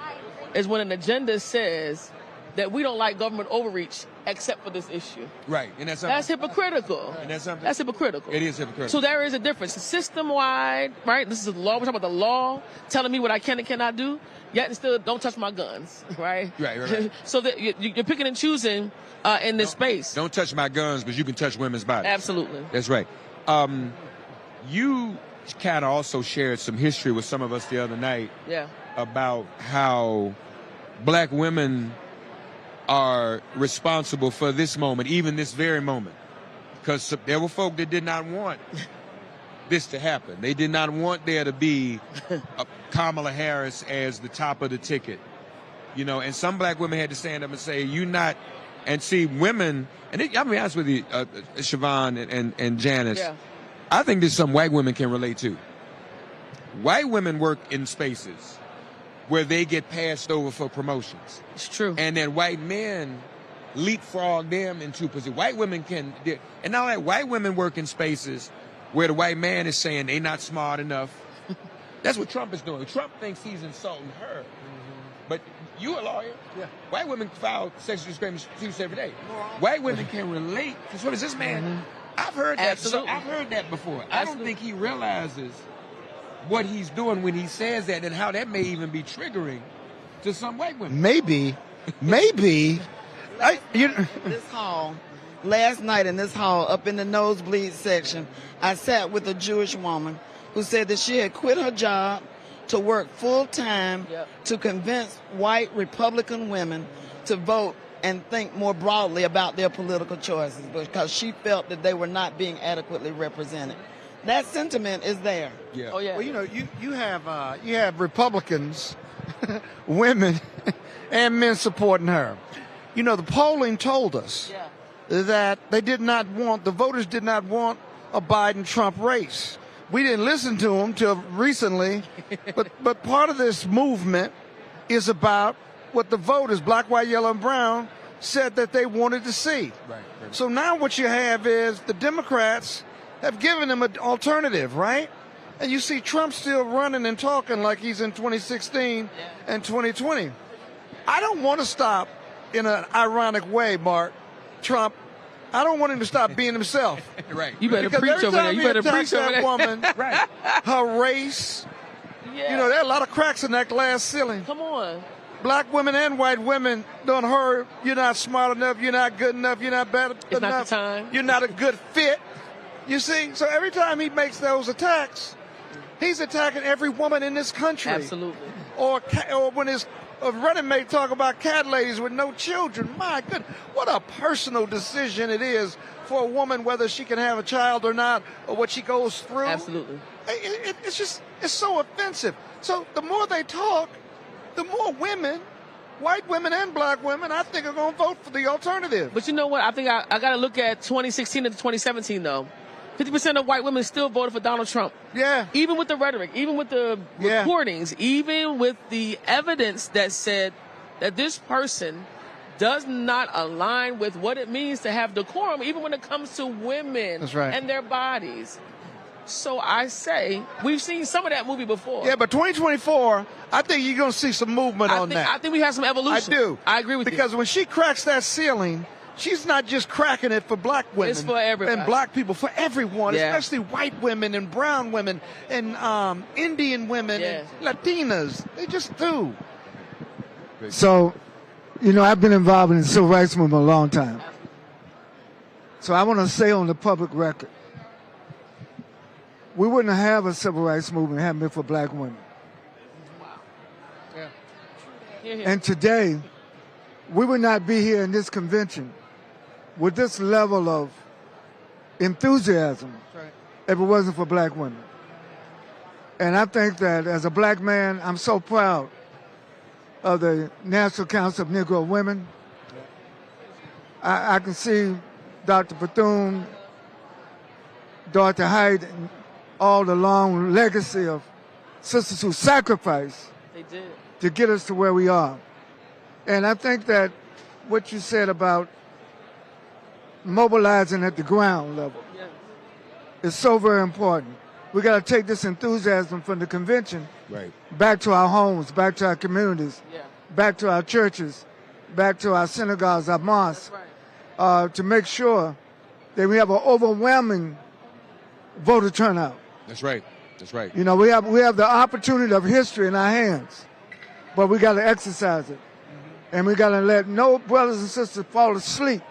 is when an agenda says that we don't like government overreach except for this issue. Right, and that's hypocritical. And that's hypocritical. It is hypocritical. So there is a difference. System-wide, right? This is the law. We're talking about the law telling me what I can and cannot do, yet and still don't touch my guns, right? Right. So that you're picking and choosing in this space. Don't touch my guns, but you can touch women's bodies. Absolutely. That's right. You kind of also shared some history with some of us the other night about how black women are responsible for this moment, even this very moment. Because there were folk that did not want this to happen. They did not want there to be Kamala Harris as the top of the ticket. You know, and some black women had to stand up and say, "You not," and see women, and I'll be honest with you, Siobhan and Janice, I think this is something white women can relate to. White women work in spaces where they get passed over for promotions. It's true. And then white men leapfrog them into position. White women can, and now that white women work in spaces where the white man is saying they're not smart enough. That's what Trump is doing. Trump thinks he's insulting her. But you a lawyer. Yeah. White women file sexual discrimination every day. White women can relate. Because what is this man? I've heard that. So I've heard that before. I don't think he realizes what he's doing when he says that, and how that may even be triggering to some white women. Maybe. This hall, last night in this hall, up in the nosebleed section, I sat with a Jewish woman who said that she had quit her job to work full time to convince white Republican women to vote and think more broadly about their political choices because she felt that they were not being adequately represented. That sentiment is there. Yeah. Oh yeah. Well, you know, you have Republicans, women, and men supporting her. You know, the polling told us that the voters did not want a Biden-Trump race. We didn't listen to them till recently, but part of this movement is about what the voters, black, white, yellow, and brown, said that they wanted to see. Right. So now what you have is the Democrats have given them an alternative, right? And you see Trump still running and talking like he's in 2016 and 2020. I don't want to stop in an ironic way, Mark, Trump. I don't want him to stop being himself. Right. You better preach over there. You better preach over there. Woman, right. Her race. Yeah. You know, there are a lot of cracks in that glass ceiling. Come on. Black women and white women done heard you're not smart enough, you're not good enough, you're not better enough. It's not the time. You're not a good fit. You see? So every time he makes those attacks, he's attacking every woman in this country. Absolutely. Or when his running mate talk about cat ladies with no children. My goodness, what a personal decision it is for a woman whether she can have a child or not, or what she goes through. Absolutely. It's so offensive. So the more they talk, the more women, white women and black women, I think are going to vote for the alternative. But you know what? I think I got to look at 2016 to 2017, though. 50% of white women still voted for Donald Trump. Yeah. Even with the rhetoric, even with the recordings, even with the evidence that said that this person does not align with what it means to have decorum, even when it comes to women and their bodies. So I say, we've seen some of that movie before. Yeah, but 2024, I think you're going to see some movement on that. I think we have some evolution. I do. I agree with you. Because when she cracks that ceiling, she's not just cracking it for black women. It's for everybody. And black people, for everyone, especially white women and brown women and Indian women and Latinas. They just do. So, you know, I've been involved in the civil rights movement a long time. So I want to say on the public record, we wouldn't have a civil rights movement had it been for black women. Wow. Yeah. And today, we would not be here in this convention with this level of enthusiasm if it wasn't for black women. And I think that as a black man, I'm so proud of the National Council of Negro Women. I can see Dr. Bethune, Dr. Hyde, and all the long legacy of sisters who sacrificed to get us to where we are. And I think that what you said about mobilizing at the ground level is so very important. We got to take this enthusiasm from the convention back to our homes, back to our communities, back to our churches, back to our synagogues, our mosques, to make sure that we have an overwhelming voter turnout. That's right. That's right. You know, we have the opportunity of history in our hands, but we got to exercise it. And we got to let no brothers and sisters fall asleep.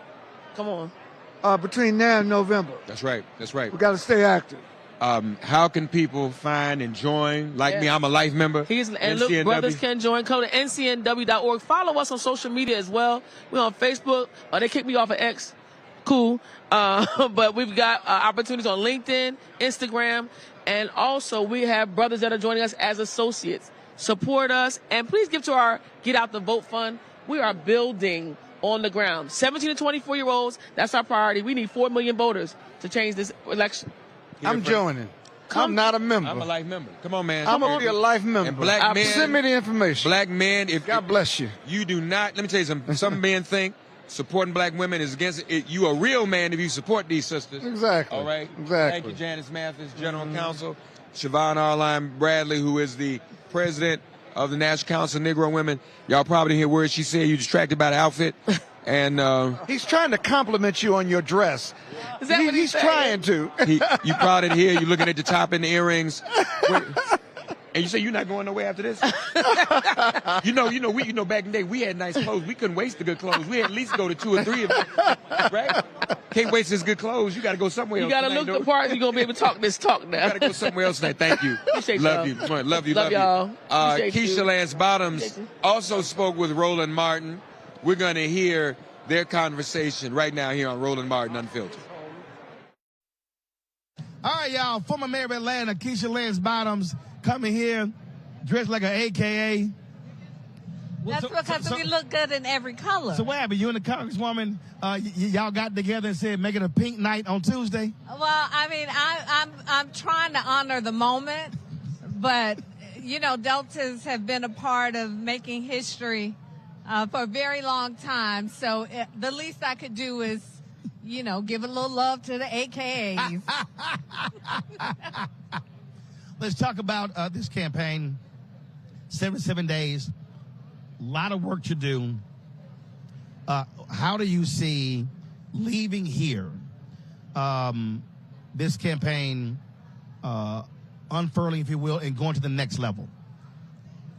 Come on. Between now and November. That's right. That's right. We got to stay active. How can people find and join? Like me, I'm a life member. And look, brothers can join. Come to ncnw.org. Follow us on social media as well. We're on Facebook. They kicked me off of X. Cool. But we've got opportunities on LinkedIn, Instagram, and also we have brothers that are joining us as associates. Support us, and please give to our Get Out the Vote Fund. We are building on the ground. 17 to 24-year-olds, that's our priority. We need 4 million voters to change this election. I'm joining. I'm not a member. I'm a life member. Come on, man. I'm going to be a life member. And black men, send me the information. Black men, God bless you. You do not, let me tell you something. Some men think supporting black women is against it. You a real man if you support these sisters. Exactly. All right? Exactly. Thank you, Janice Mathis, General Counsel. Siobhan Arline Bradley, who is the president of the National Council of Negro Women. Y'all probably hear words she said. You distracted by the outfit. And he's trying to compliment you on your dress. Is that what he's trying to. You probably hear you looking at the top and the earrings. And you say you're not going nowhere after this? you know, back in the day we had nice clothes. We couldn't waste the good clothes. We had at least go to 2 or 3 of them, right? Can't waste this good clothes. You got to go somewhere else. You got to look the part. You're gonna be able to talk this talk now. You got to go somewhere else tonight. Thank you. Love you. Love you. Love y'all. Keisha Lance Bottoms also spoke with Roland Martin. We're going to hear their conversation right now here on Roland Martin Unfiltered. All right, y'all. Former mayor of Atlanta, Keisha Lance Bottoms, coming here dressed like an AKA. That's because we look good in every color. So what happened? You and the congresswoman, y'all got together and said make it a pink night on Tuesday? Well, I mean, I'm trying to honor the moment, but you know, Deltas have been a part of making history for a very long time. So the least I could do is, you know, give a little love to the AKAs. Let's talk about this campaign. 77 days. A lot of work to do. How do you see leaving here this campaign unfurling, if you will, and going to the next level?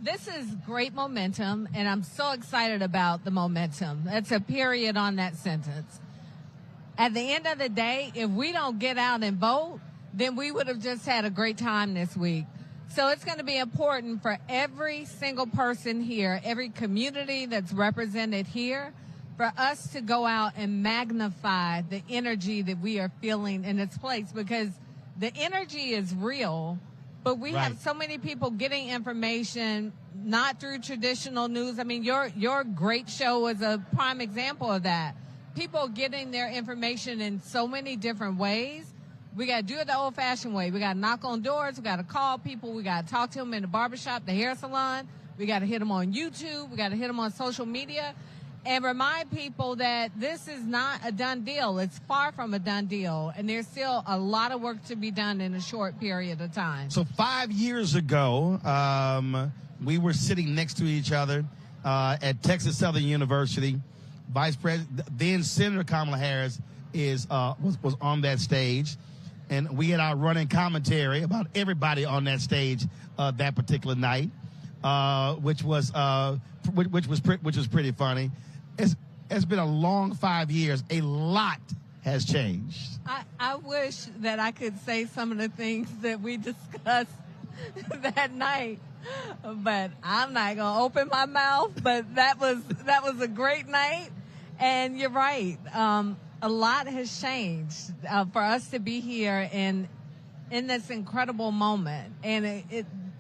This is great momentum, and I'm so excited about the momentum. That's a period on that sentence. At the end of the day, if we don't get out and vote, then we would have just had a great time this week. So it's going to be important for every single person here, every community that's represented here, for us to go out and magnify the energy that we are feeling in its place, because the energy is real, but we have so many people getting information not through traditional news. I mean, your great show is a prime example of that. People getting their information in so many different ways. We got to do it the old-fashioned way. We got to knock on doors. We got to call people. We got to talk to them in the barbershop, the hair salon. We got to hit them on YouTube. We got to hit them on social media and remind people that this is not a done deal. It's far from a done deal, and there's still a lot of work to be done in a short period of time. So 5 years ago, we were sitting next to each other at Texas Southern University. Vice President, then Senator Kamala Harris was on that stage, and we had our running commentary about everybody on that stage that particular night, which was pretty funny. It's been a long 5 years. A lot has changed. I wish that I could say some of the things that we discussed that night, but I'm not gonna open my mouth. But that was a great night, and you're right. A lot has changed for us to be here in this incredible moment, and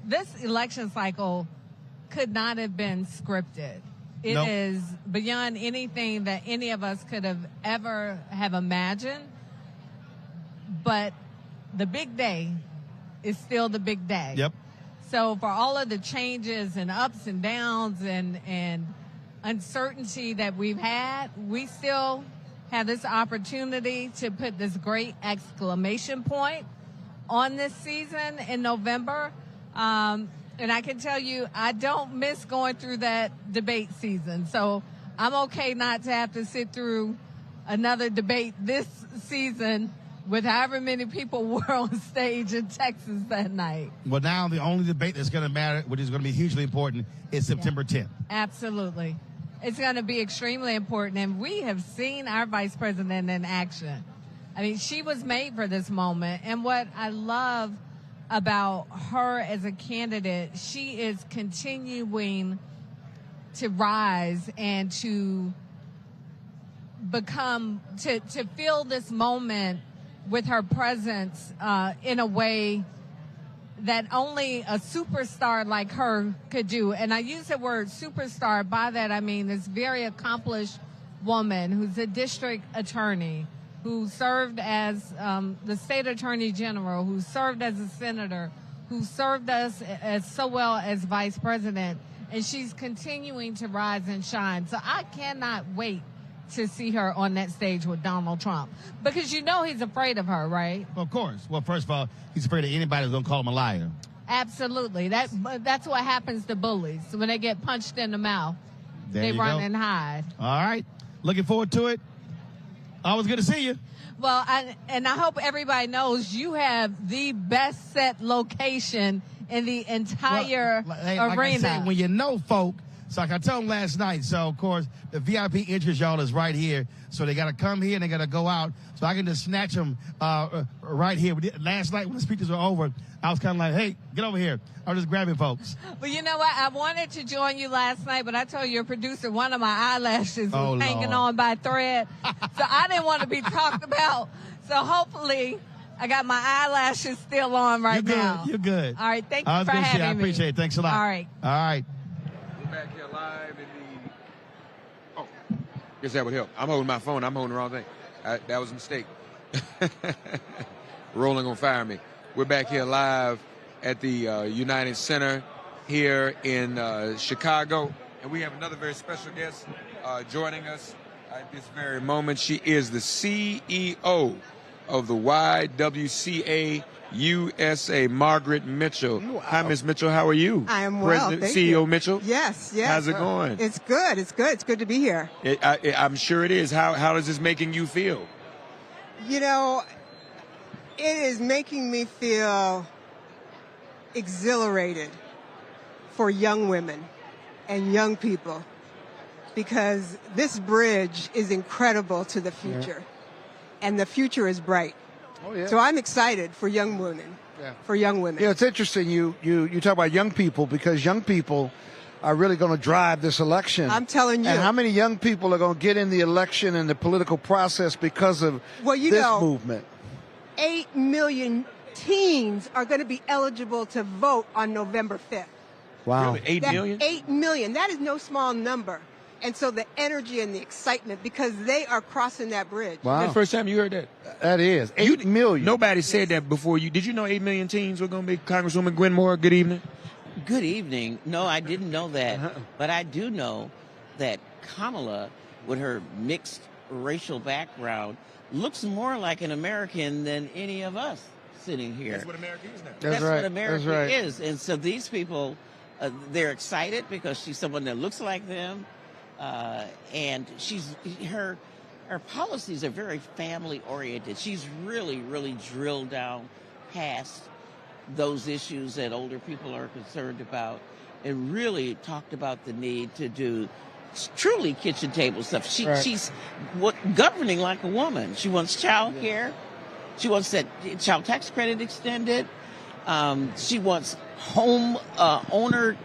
this election cycle could not have been scripted. It is beyond anything that any of us could have ever have imagined. But the big day is still the big day. Yep. So for all of the changes and ups and downs and uncertainty that we've had, we still have this opportunity to put this great exclamation point on this season in November. And I can tell you, I don't miss going through that debate season. So I'm okay not to have to sit through another debate this season with however many people were on stage in Texas that night. Well, now the only debate that's going to matter, which is going to be hugely important, is September 10th. Absolutely. It's going to be extremely important, and we have seen our vice president in action. I mean, she was made for this moment, and what I love about her as a candidate, she is continuing to rise and to become, to fill this moment with her presence in a way that only a superstar like her could do. And I use the word superstar. By that, I mean this very accomplished woman who's a district attorney, who served as the state attorney general, who served as a senator, who served us as so well as vice president. And she's continuing to rise and shine. So I cannot wait to see her on that stage with Donald Trump, because you know he's afraid of her, right? Well, of course. Well, first of all, he's afraid of anybody who's going to call him a liar. Absolutely. That's what happens to bullies. When they get punched in the mouth, they run and hide. All right. Looking forward to it. Always good to see you. Well, I hope everybody knows you have the best set location in the entire arena. Like I said, when you know folk, so like I told them last night, so of course the VIP entrance, y'all, is right here. So they got to come here and they got to go out. So I can just snatch them right here. Last night when the speeches were over, I was kind of like, hey, get over here. I was just grabbing folks. Well, you know what? I wanted to join you last night, but I told your producer one of my eyelashes was hanging on by a thread. So I didn't want to be talked about. So hopefully I got my eyelashes still on right now. You're good. All right. Thank you for having me. I appreciate it. Thanks a lot. All right. All right. We're back here live in the... Oh, guess that would help. I'm holding my phone. I'm holding the wrong thing. That was a mistake. Roland gonna fire me. We're back here live at the United Center here in Chicago. And we have another very special guest joining us at this very moment. She is the CEO of the YWCA USA, Margaret Mitchell. Wow. Hi, Ms. Mitchell. How are you? I am well, President, thank CEO you. Mitchell? Yes. How's it going? It's good. It's good. It's good to be here. I'm sure it is. How is this making you feel? You know, it is making me feel exhilarated for young women and young people, because this bridge is incredible to the future, and the future is bright. Oh, yeah. So I'm excited for young women. Yeah. For young women. Yeah, it's interesting you talk about young people, because young people are really going to drive this election. I'm telling you. And how many young people are going to get in the election and the political process because of this movement? 8 million teens are going to be eligible to vote on November 5th. Wow. Really? 8 million? 8 million. That is no small number. And so the energy and the excitement, because they are crossing that bridge. Wow. That's the first time you heard that? That is. 8 million. Nobody said that before you. Did you know 8 million teens were going to be Congresswoman Gwen Moore? Good evening. Good evening. No, I didn't know that. But I do know that Kamala, with her mixed racial background, looks more like an American than any of us sitting here. That's what America is now. That's right. what America That's right. is. And so these people, they're excited because she's someone that looks like them. And her policies are very family oriented. She's really, really drilled down past those issues that older people are concerned about, and really talked about the need to do truly kitchen table stuff. She's governing like a woman. She wants child care. She wants that child tax credit extended. She wants home owner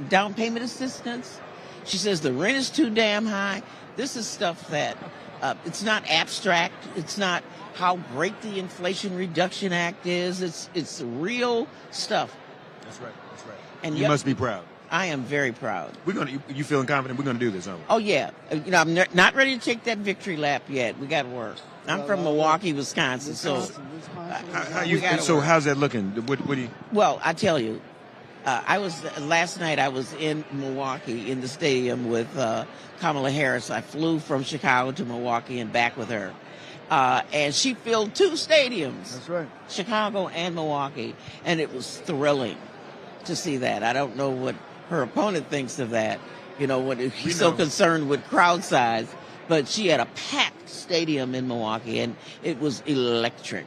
down payment assistance. She says the rent is too damn high. This is stuff that it's not abstract. It's not how great the Inflation Reduction Act is. It's real stuff. That's right. That's right. And you must be proud. I am very proud. You feeling confident? We're gonna do this, aren't we? Oh yeah. You know, I'm not ready to take that victory lap yet. We got to work. I'm from Milwaukee, Wisconsin, so how's that looking? What do you? Well, I tell you, last night I was in Milwaukee in the stadium with Kamala Harris. I flew from Chicago to Milwaukee and back with her. And she filled 2 stadiums. That's right. Chicago and Milwaukee. And it was thrilling to see that. I don't know what her opponent thinks of that. when he's so concerned with crowd size. But she had a packed stadium in Milwaukee, and it was electric.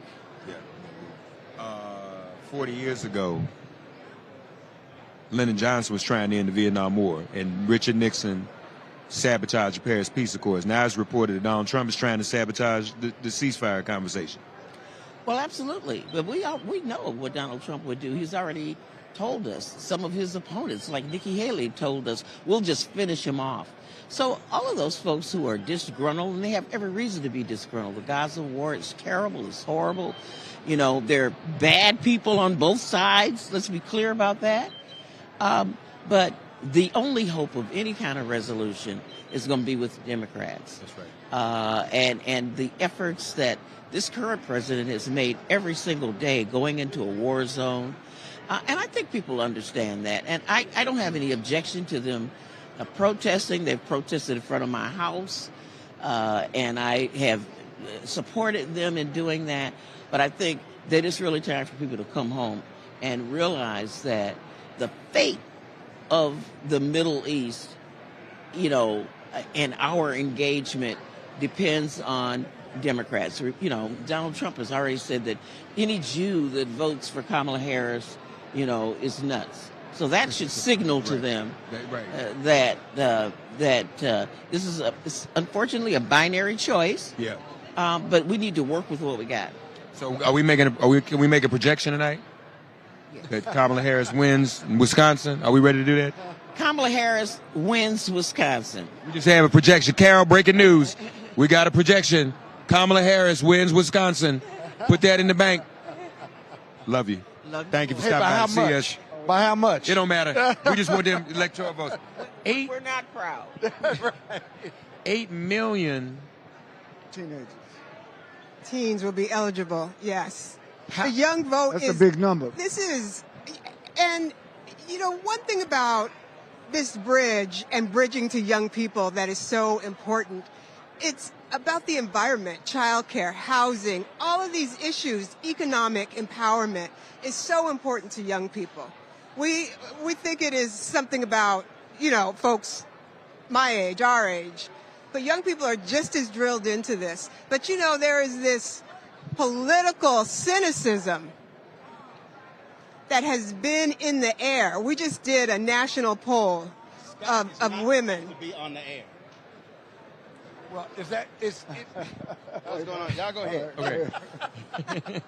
40 years ago, Lyndon Johnson was trying to end the Vietnam War, and Richard Nixon sabotaged the Paris Peace Accords. Now it's reported that Donald Trump is trying to sabotage the ceasefire conversation. Well, absolutely. But we know what Donald Trump would do. He's already told us. Some of his opponents, like Nikki Haley, told us, we'll just finish him off. So all of those folks who are disgruntled, and they have every reason to be disgruntled. The Gaza war is terrible. It's horrible. They're bad people on both sides. Let's be clear about that. But the only hope of any kind of resolution is going to be with Democrats. That's right. And the efforts that this current president has made every single day going into a war zone. And I think people understand that. And I don't have any objection to them protesting. They've protested in front of my house. And I have supported them in doing that. But I think that it's really time for people to come home and realize that the fate of the Middle East, and our engagement depends on Democrats. Donald Trump has already said that any Jew that votes for Kamala Harris, is nuts. So that should signal to them that this is it's unfortunately a binary choice. Yeah. But we need to work with what we got. So can we make a projection tonight? Yes. That Kamala Harris wins in Wisconsin? Are we ready to do that? Kamala Harris wins Wisconsin. We just have a projection. Carol, breaking news. We got a projection. Kamala Harris wins Wisconsin. Put that in the bank. Love you. Thank you for stopping by to see us. By how much? It don't matter. We just want them electoral votes. We're not proud. 8 million teenagers. Teens will be eligible, yes. The young vote That's a big number. And one thing about this bridge and bridging to young people that is so important, it's about the environment, childcare, housing, all of these issues. Economic empowerment is so important to young people. We think it is something about, folks my age, our age. But young people are just as drilled into this. But, there is this political cynicism that has been in the air. We just did a national poll of women. To be on the air. Well, what's going on? Y'all go ahead. Okay.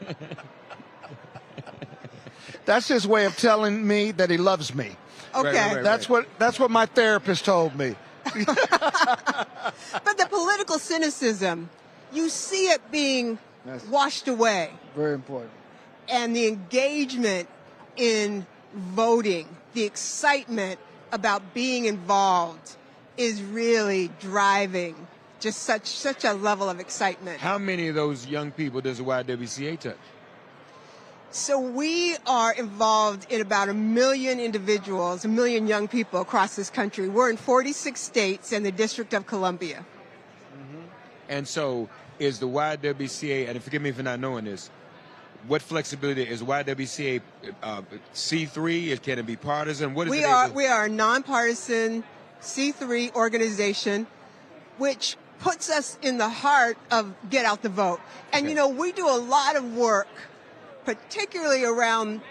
That's his way of telling me that he loves me. Okay. That's what my therapist told me. But the political cynicism, you see it being washed away. Very important. And the engagement in voting, the excitement about being involved is really driving just such a level of excitement. How many of those young people does the YWCA touch? So we are involved in about 1 million individuals, 1 million young people across this country. We're in 46 states and the District of Columbia. Mm-hmm. And so is the YWCA, and forgive me for not knowing this, what flexibility is YWCA C3? Can it be partisan? What is we are a nonpartisan C3 organization, which puts us in the heart of Get Out the Vote. And, we do a lot of work, particularly around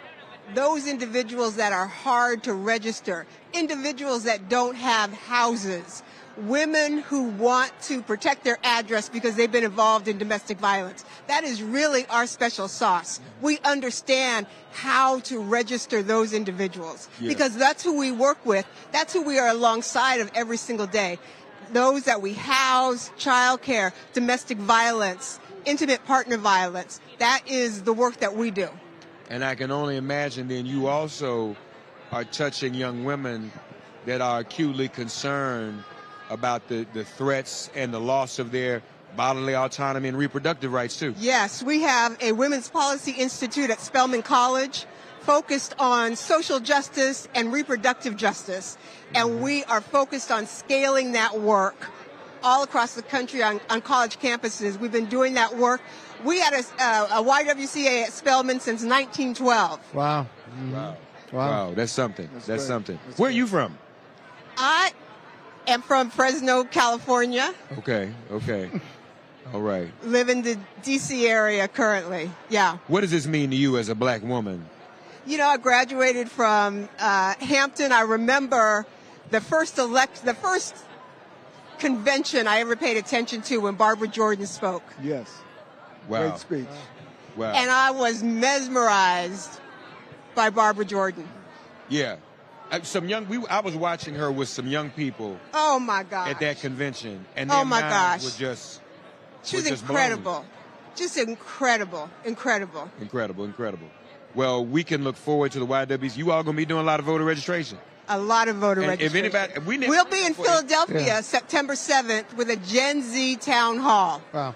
those individuals that are hard to register, individuals that don't have houses, women who want to protect their address because they've been involved in domestic violence. That is really our special sauce. We understand how to register those individuals because that's who we work with. That's who we are alongside of every single day. Those that we house, childcare, domestic violence, intimate partner violence. That is the work that we do. And I can only imagine then you also are touching young women that are acutely concerned about the threats and the loss of their bodily autonomy and reproductive rights too. Yes, we have a Women's Policy Institute at Spelman College focused on social justice and reproductive justice. And we are focused on scaling that work all across the country on college campuses. We've been doing that work. We had a YWCA at Spelman since 1912. Wow. Mm-hmm. Wow. That's something. That's something. Where are you from? am from Fresno, California. Okay. All right. Live in the D.C. area currently. Yeah. What does this mean to you as a black woman? You know, I graduated from Hampton. I remember the first convention I ever paid attention to when Barbara Jordan spoke. Yes. Wow. Great speech. Wow. And I was mesmerized by Barbara Jordan. Yeah. I was watching her with some young people. Oh my gosh. At that convention, and oh their my minds gosh. were just. She was incredible. Just incredible. Incredible. Well, we can look forward to the YWs. You all going to be doing a lot of voter registration. A lot of voter registration. If anybody, we'll be in Philadelphia September 7th with a Gen Z town hall. Wow.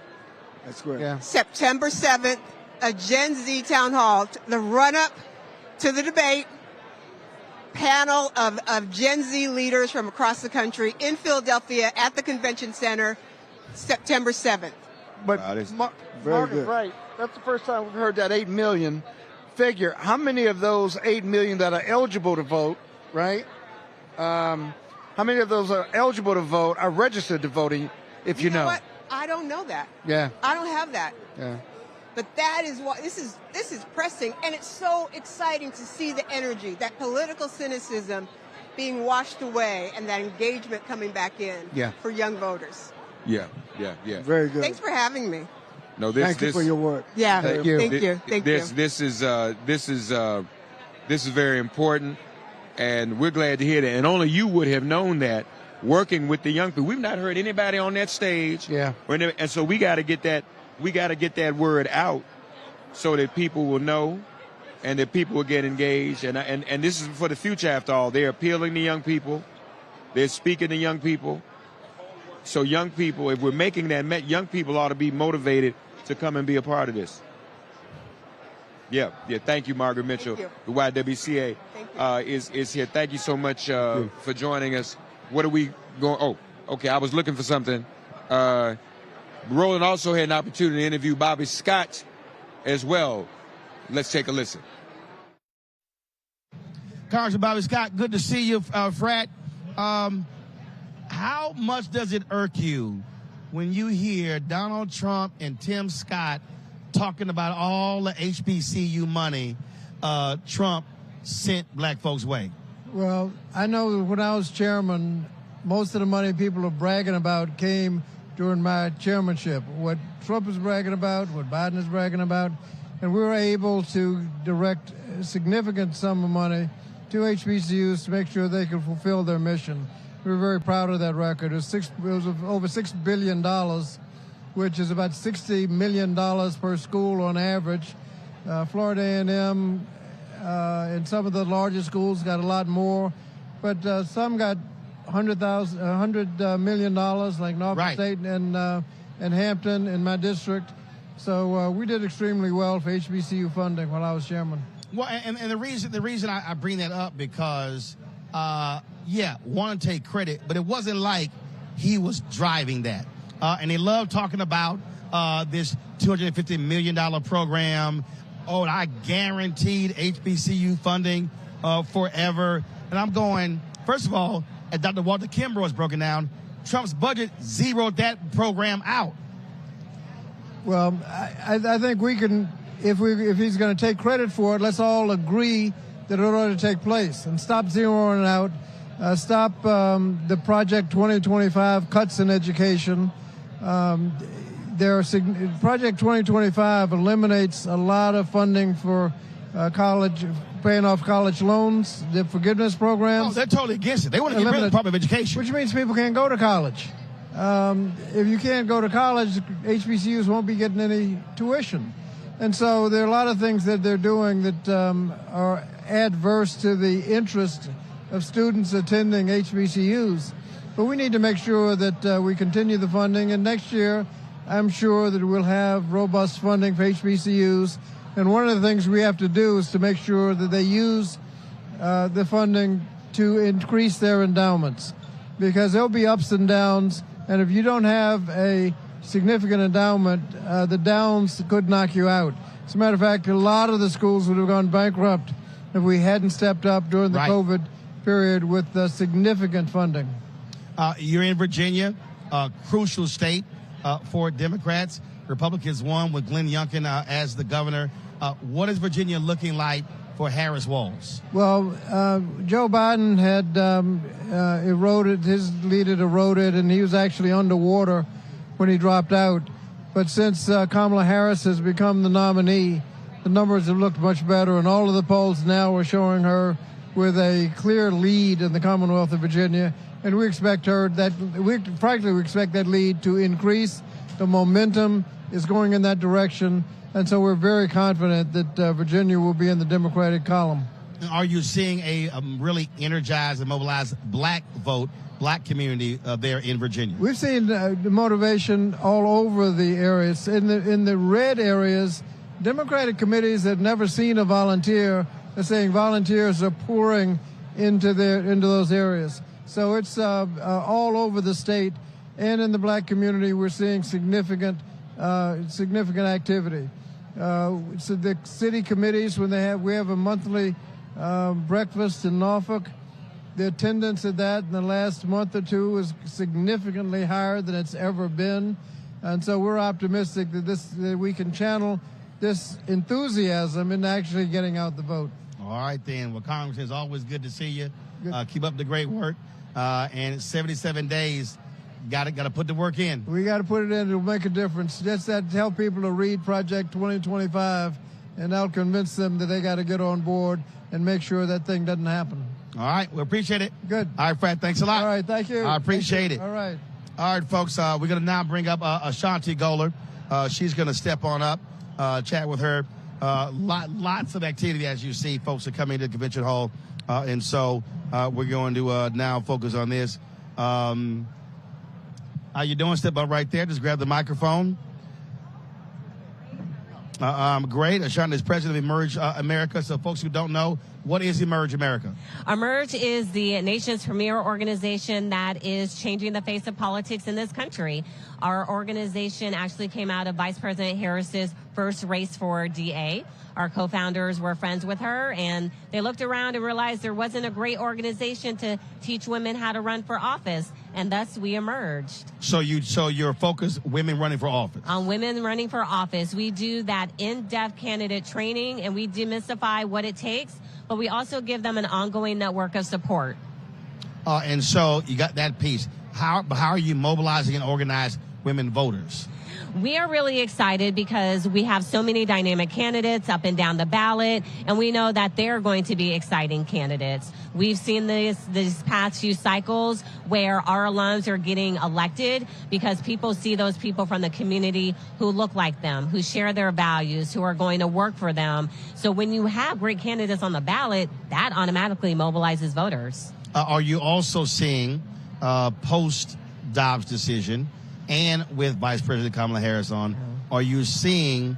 That's great. Yeah. September 7th, a Gen Z town hall. The run-up to the debate. Panel of Gen Z leaders from across the country in Philadelphia at the convention center, September 7th. But very Mark good. is right. That's the first time we've heard that 8 million figure. How many of those 8 million that are eligible to vote, right? How many of those are eligible to vote are registered to voting, if you know? What? I don't know that. Yeah. I don't have that. Yeah. But that is what this is pressing, and it's so exciting to see the energy, that political cynicism being washed away and that engagement coming back in for young voters. Yeah. Very good. Thanks for having me. No, Thank you for your work. Yeah. Thank you. Thank you. This is very important, and we're glad to hear that. And only you would have known that working with the young people. We've not heard anybody on that stage. Yeah. And so we got to get that. We got to get that word out so that people will know and that people will get engaged. And this is for the future, after all. They're appealing to young people. They're speaking to young people. So young people, if we're making that, young people ought to be motivated to come and be a part of this. Yeah. Thank you, Margaret Mitchell. You. The YWCA is here. Thank you so much for joining us. What are we going? Oh, okay. I was looking for something. Roland also had an opportunity to interview Bobby Scott as well. Let's take a listen. Congressman Bobby Scott, good to see you, Frat. How much does it irk you when you hear Donald Trump and Tim Scott talking about all the HBCU money Trump sent black folks' way? Well, I know when I was chairman, most of the money people are bragging about came during my chairmanship. What Trump is bragging about, what Biden is bragging about, and we were able to direct a significant sum of money to HBCUs to make sure they could fulfill their mission. We were very proud of that record. It was over $6 billion, which is about $60 million per school on average. Florida A&M and some of the larger schools got a lot more, but some got $100 million, like Norfolk State and Hampton in my district. So we did extremely well for HBCU funding while I was chairman. Well, and the reason I bring that up because, want to take credit, but it wasn't like he was driving that. And they love talking about this $250 million program. Oh, I guaranteed HBCU funding forever. And I'm going, first of all, as Dr. Walter Kimbrough has broken down, Trump's budget zeroed that program out. Well, I think we can, if he's going to take credit for it, let's all agree that it ought to take place and stop zeroing it out. Stop the Project 2025 cuts in education. Project 2025 eliminates a lot of funding for college, paying off college loans, the forgiveness programs. Oh, they're totally against it. They want to get rid of the Department of Education. Which means people can't go to college. If you can't go to college, HBCUs won't be getting any tuition. And so there are a lot of things that they're doing that are adverse to the interest of students attending HBCUs. But we need to make sure that we continue the funding. And next year, I'm sure that we'll have robust funding for HBCUs. And one of the things we have to do is to make sure that they use the funding to increase their endowments, because there'll be ups and downs. And if you don't have a significant endowment, the downs could knock you out. As a matter of fact, a lot of the schools would have gone bankrupt if we hadn't stepped up during the COVID period with significant funding. You're in Virginia, a crucial state for Democrats. Republicans won with Glenn Youngkin as the governor. What is Virginia looking like for Harris Walz? Well, Joe Biden had eroded, his lead had eroded, and he was actually underwater when he dropped out. But since Kamala Harris has become the nominee, the numbers have looked much better, and all of the polls now are showing her with a clear lead in the Commonwealth of Virginia. And we expect we expect that lead to increase. The momentum is going in that direction. And so we're very confident that Virginia will be in the Democratic column. Are you seeing a really energized and mobilized black vote, black community there in Virginia? We've seen the motivation all over the areas. In the red areas, Democratic committees have never seen a volunteer. They're saying volunteers are pouring into those areas. So it's all over the state, and in the black community, we're seeing significant activity. So the city committees, we have a monthly breakfast in Norfolk. The attendance at that in the last month or two is significantly higher than it's ever been, and so we're optimistic that we can channel this enthusiasm into actually getting out the vote. All right, then. Well, Congressman, it's always good to see you. Keep up the great work. And it's 77 days. Got to put the work in. We got to put it in. It'll make a difference. Just that, tell people to read Project 2025, and that'll convince them that they got to get on board and make sure that thing doesn't happen. All right. We appreciate it. Good. All right, Fred. Thanks a lot. All right. Thank you. I appreciate it. All right. All right, folks. We're going to now bring up Ashanti Goler. She's going to step on up, chat with her. Lots of activity, as you see. Folks are coming to the convention hall. And so we're going to now focus on this. How you doing? Step up right there. Just grab the microphone. Great. Ashanti is president of Emerge America. So folks who don't know, what is Emerge America? Emerge is the nation's premier organization that is changing the face of politics in this country. Our organization actually came out of Vice President Harris's first race for DA. Our co-founders were friends with her, and they looked around and realized there wasn't a great organization to teach women how to run for office, and thus we emerged. So you're focused women running for office? On women running for office. We do that in-depth candidate training, and we demystify what it takes, but we also give them an ongoing network of support. And so you got that piece. How are you mobilizing and organizing women voters? We are really excited because we have so many dynamic candidates up and down the ballot, and we know that they're going to be exciting candidates. We've seen these past few cycles where our alums are getting elected because people see those people from the community who look like them, who share their values, who are going to work for them. So when you have great candidates on the ballot, that automatically mobilizes voters. Are you also seeing post-Dobbs decision and with Vice President Kamala Harris on, are you seeing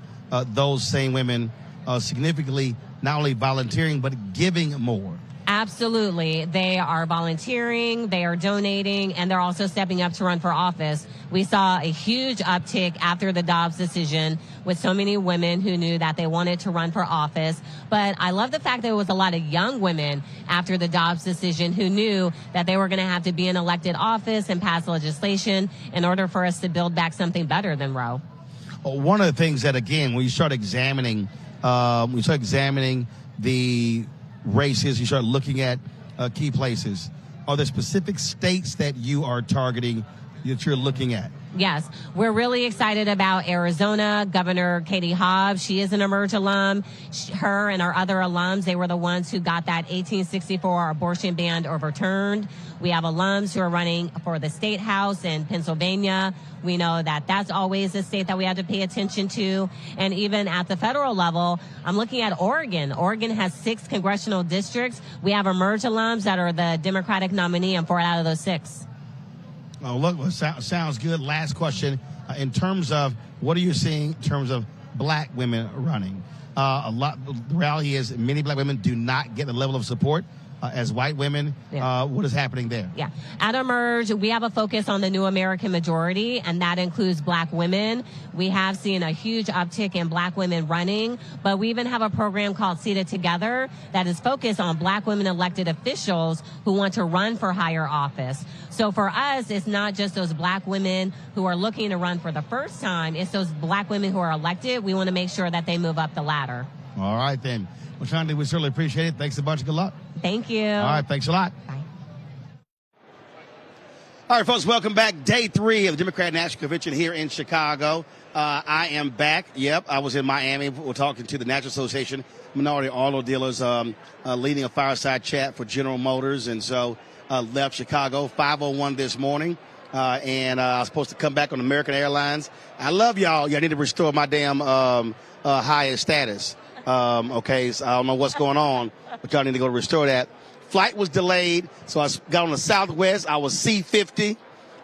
those same women significantly not only volunteering but giving more? Absolutely. They are volunteering, they are donating, and they're also stepping up to run for office. We saw a huge uptick after the Dobbs decision with so many women who knew that they wanted to run for office. But I love the fact that there was a lot of young women after the Dobbs decision who knew that they were going to have to be in elected office and pass legislation in order for us to build back something better than Roe. One of the things that, again, when you start examining the races, you start looking at key places. Are there specific states that you are targeting, that you're looking at? Yes, we're really excited about Arizona. Governor Katie Hobbs, she is an Emerge alum. Her and our other alums, they were the ones who got that 1864 abortion ban overturned. We have alums who are running for the state house in Pennsylvania. We know that that's always a state that we have to pay attention to. And even at the federal level, I'm looking at Oregon. Oregon has 6 congressional districts. We have Emerge alums that are the Democratic nominee in 4 out of those 6. Oh, look, sounds good. Last question. In terms of what are you seeing in terms of black women running? The reality is many black women do not get the level of support as white women, what is happening there? Yeah. At Emerge, we have a focus on the new American majority, and that includes black women. We have seen a huge uptick in black women running, but we even have a program called Seated Together that is focused on black women elected officials who want to run for higher office. So for us, it's not just those black women who are looking to run for the first time. It's those black women who are elected. We want to make sure that they move up the ladder. All right, then. Well, Shandi, we certainly appreciate it. Thanks a bunch. Good luck. Thank you. All right, thanks a lot. Bye. All right, folks, welcome back. Day 3 of the Democrat National Convention here in Chicago. I am back. Yep, I was in Miami. We're talking to the National Association Minority Auto Dealers, leading a fireside chat for General Motors, and so left Chicago 5:01 this morning. And I was supposed to come back on American Airlines. I love y'all. Y'all need to restore my damn highest status. Okay, so I don't know what's going on, but y'all need to go restore that. Flight was delayed, so I got on the Southwest. I was C50,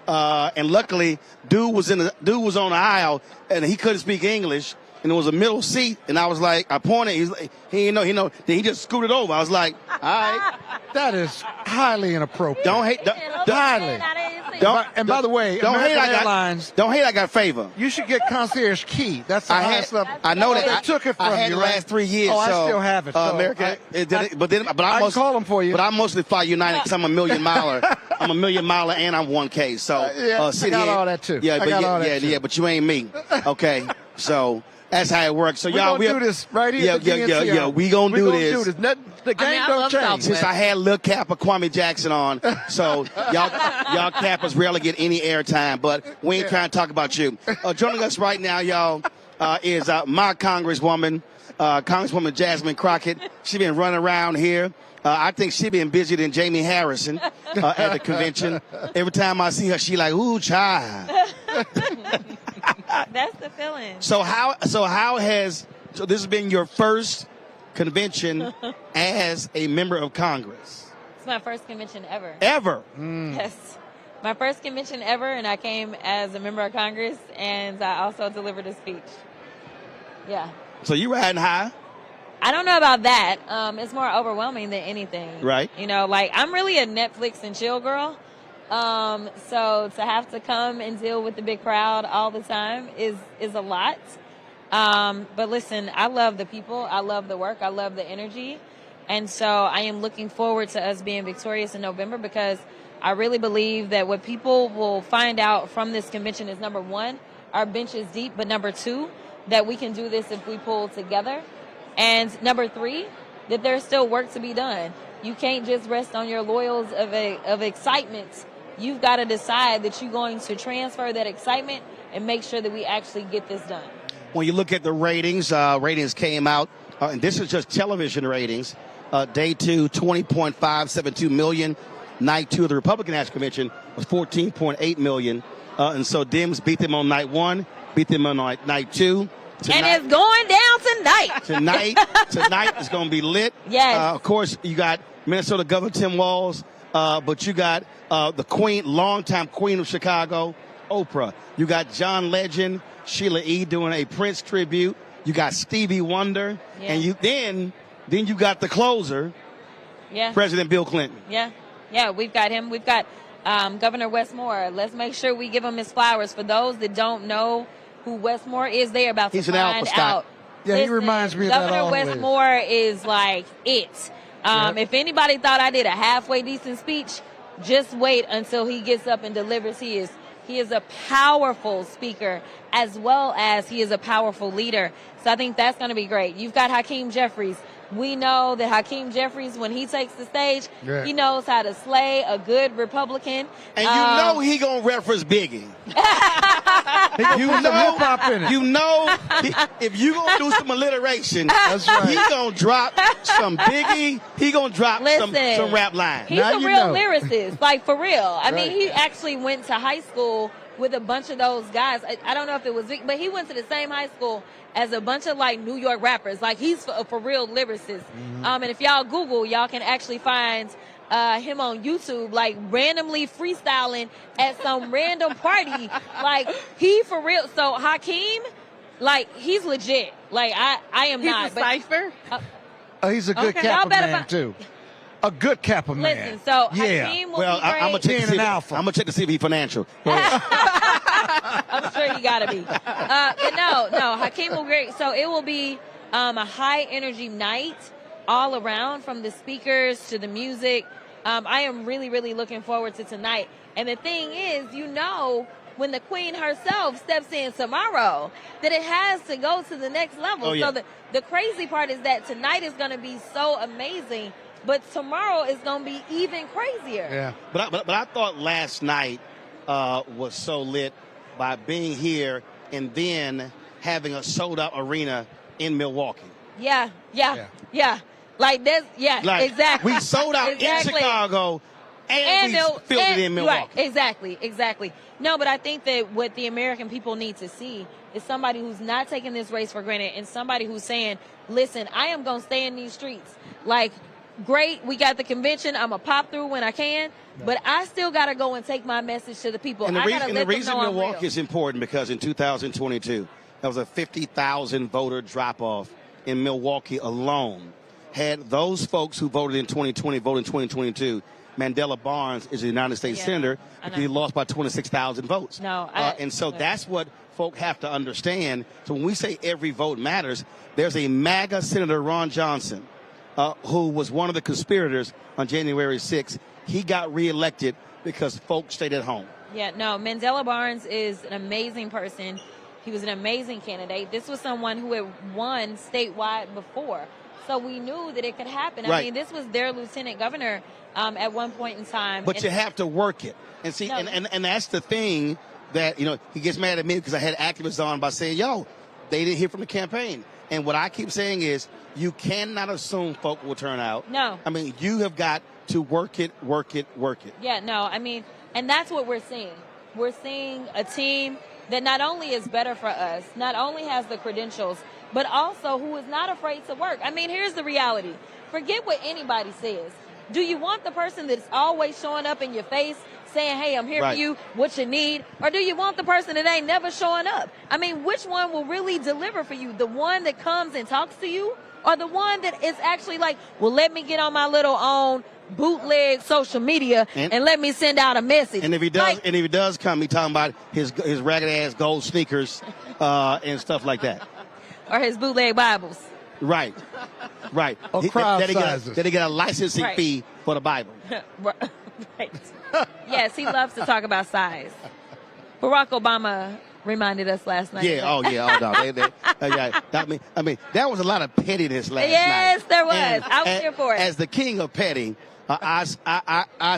and luckily, dude was on the aisle, and he couldn't speak English, and it was a middle seat, and I was like, I pointed, he didn't know, then he just scooted over. I was like, all right. That is highly inappropriate. Don't hate, highly. By the way, don't hate I got favor. You should get concierge key. That's the highest level. I know that. They took it from I had you the last 3 years. Oh, I so, still have it. So America, I can call them for you. But I mostly fly United because I'm a million miler. I'm a million miler and I'm 1K. So I got all that too. Yeah, but you ain't me. Okay, so. That's how it works. So y'all, we gonna do this right here. Yeah. We gonna do this. The game don't change. Since I had Lil Cap or Kwame Jackson on, so y'all cappers rarely get any airtime. But we ain't trying to talk about you. Joining us right now, y'all, is my Congresswoman, Congresswoman Jasmine Crockett. She been running around here. I think she been busier than Jamie Harrison at the convention. Every time I see her, she like, ooh, child. That's the feeling. So this has been your first convention as a member of Congress? It's my first convention ever. Ever? Yes. My first convention ever, and I came as a member of Congress, and I also delivered a speech. Yeah. So you riding high? I don't know about that. It's more overwhelming than anything. Right. You know, like, I'm really a Netflix and chill girl. So to have to come and deal with the big crowd all the time is a lot. But listen, I love the people. I love the work. I love the energy. And so I am looking forward to us being victorious in November, because I really believe that what people will find out from this convention is, number one, our bench is deep, but number two, that we can do this if we pull together. And number three, that there's still work to be done. You can't just rest on your laurels of excitement. You've got to decide that you're going to transfer that excitement and make sure that we actually get this done. When you look at the ratings, ratings came out, and this is just television ratings. Day 2, 20.572 million. Night 2 of the Republican National Convention was 14.8 million. And so Dems beat them on night 1, beat them on night 2. Tonight, and it's going down tonight. Tonight is going to be lit. Yes. Of course, you got Minnesota Governor Tim Walz, but you got the queen, longtime queen of Chicago, Oprah. You got John Legend, Sheila E. doing a Prince tribute. You got Stevie Wonder, and then you got the closer, President Bill Clinton. Yeah, we've got him. We've got Governor Wes Moore. Let's make sure we give him his flowers. For those that don't know who Wes Moore is, they're about to find out. Yeah, he reminds me of that Governor Wes Moore is like it. If anybody thought I did a halfway decent speech, just wait until he gets up and delivers. He is a powerful speaker, as well as he is a powerful leader. So I think that's going to be great. You've got Hakeem Jeffries. We know that Hakeem Jeffries, when he takes the stage, he knows how to slay a good Republican. And you know he going to reference Biggie. If you going to do some alliteration, he going to drop some Biggie. He going to drop some rap lines. He's a real lyricist, like, for real. I mean, he actually went to high school with a bunch of those guys. I don't know if it was Vic, but he went to the same high school as a bunch of, like, New York rappers. Like, he's for real lyricist. And if y'all Google, y'all can actually find him on YouTube, like, randomly freestyling at some random party. Like, he for real. So Hakeem, like, he's legit. Like, I am not. He's a cipher? He's a good Kappa man, too. a good Kappa man. Listen, so yeah. Hakeem will Well, be great. I'm gonna check to see. I'm gonna check to see if he's financial. Go ahead. I'm sure you gotta be. But no, Hakeem will be great. So it will be a high energy night all around, from the speakers to the music. I am really, really looking forward to tonight. And the thing is, when the queen herself steps in tomorrow, that it has to go to the next level. Oh, yeah. So the crazy part is that tonight is going to be so amazing, but tomorrow is going to be even crazier. Yeah. But I thought last night was so lit by being here and then having a sold-out arena in Milwaukee. Yeah. Like this, exactly. We sold out in Chicago, and we filled it in Milwaukee. Right, exactly. No, but I think that what the American people need to see is somebody who's not taking this race for granted, and somebody who's saying, listen, I am going to stay in these streets. Like, great, we got the convention, I'm going to pop through when I can, but I still got to go and take my message to the people. And the reason Milwaukee real. is important because in 2022, there was a 50,000 voter drop-off in Milwaukee alone. Had those folks who voted in 2020 voted in 2022, Mandela Barnes is a United States senator because he lost by 26,000 votes. And so that's what folk have to understand. So when we say every vote matters, there's a MAGA Senator Ron Johnson who was one of the conspirators on January 6th. He got reelected because folks stayed at home. Yeah, no, Mandela Barnes is an amazing person. He was an amazing candidate. This was someone who had won statewide before. So we knew that it could happen. Right. I mean, this was their lieutenant governor at one point in time. But you have to work it. And see, and that's the thing that, he gets mad at me because I had activists on by saying, they didn't hear from the campaign. And what I keep saying is, you cannot assume folk will turn out. No. I mean, you have got to work it. Yeah, no, I mean, and that's what we're seeing. We're seeing a team that not only is better for us, not only has the credentials, but also who is not afraid to work. I mean, here's the reality. Forget what anybody says. Do you want the person that's always showing up in your face saying, hey, I'm here for you, what you need? Or do you want the person that ain't never showing up? I mean, which one will really deliver for you? The one that comes and talks to you, or the one that is actually like, well, let me get on my little own bootleg social media and let me send out a message. And if he does come, he talking about his ragged ass gold sneakers and stuff like that. Or his bootleg Bibles. Right. Or crowd sizes. Did he get a licensing fee for the Bible? Right. Yes, he loves to talk about size. Barack Obama reminded us last night. Yeah. Oh, yeah. I mean, there was a lot of pettiness last night. Yes, there was. And I was here for it. As the king of petting, I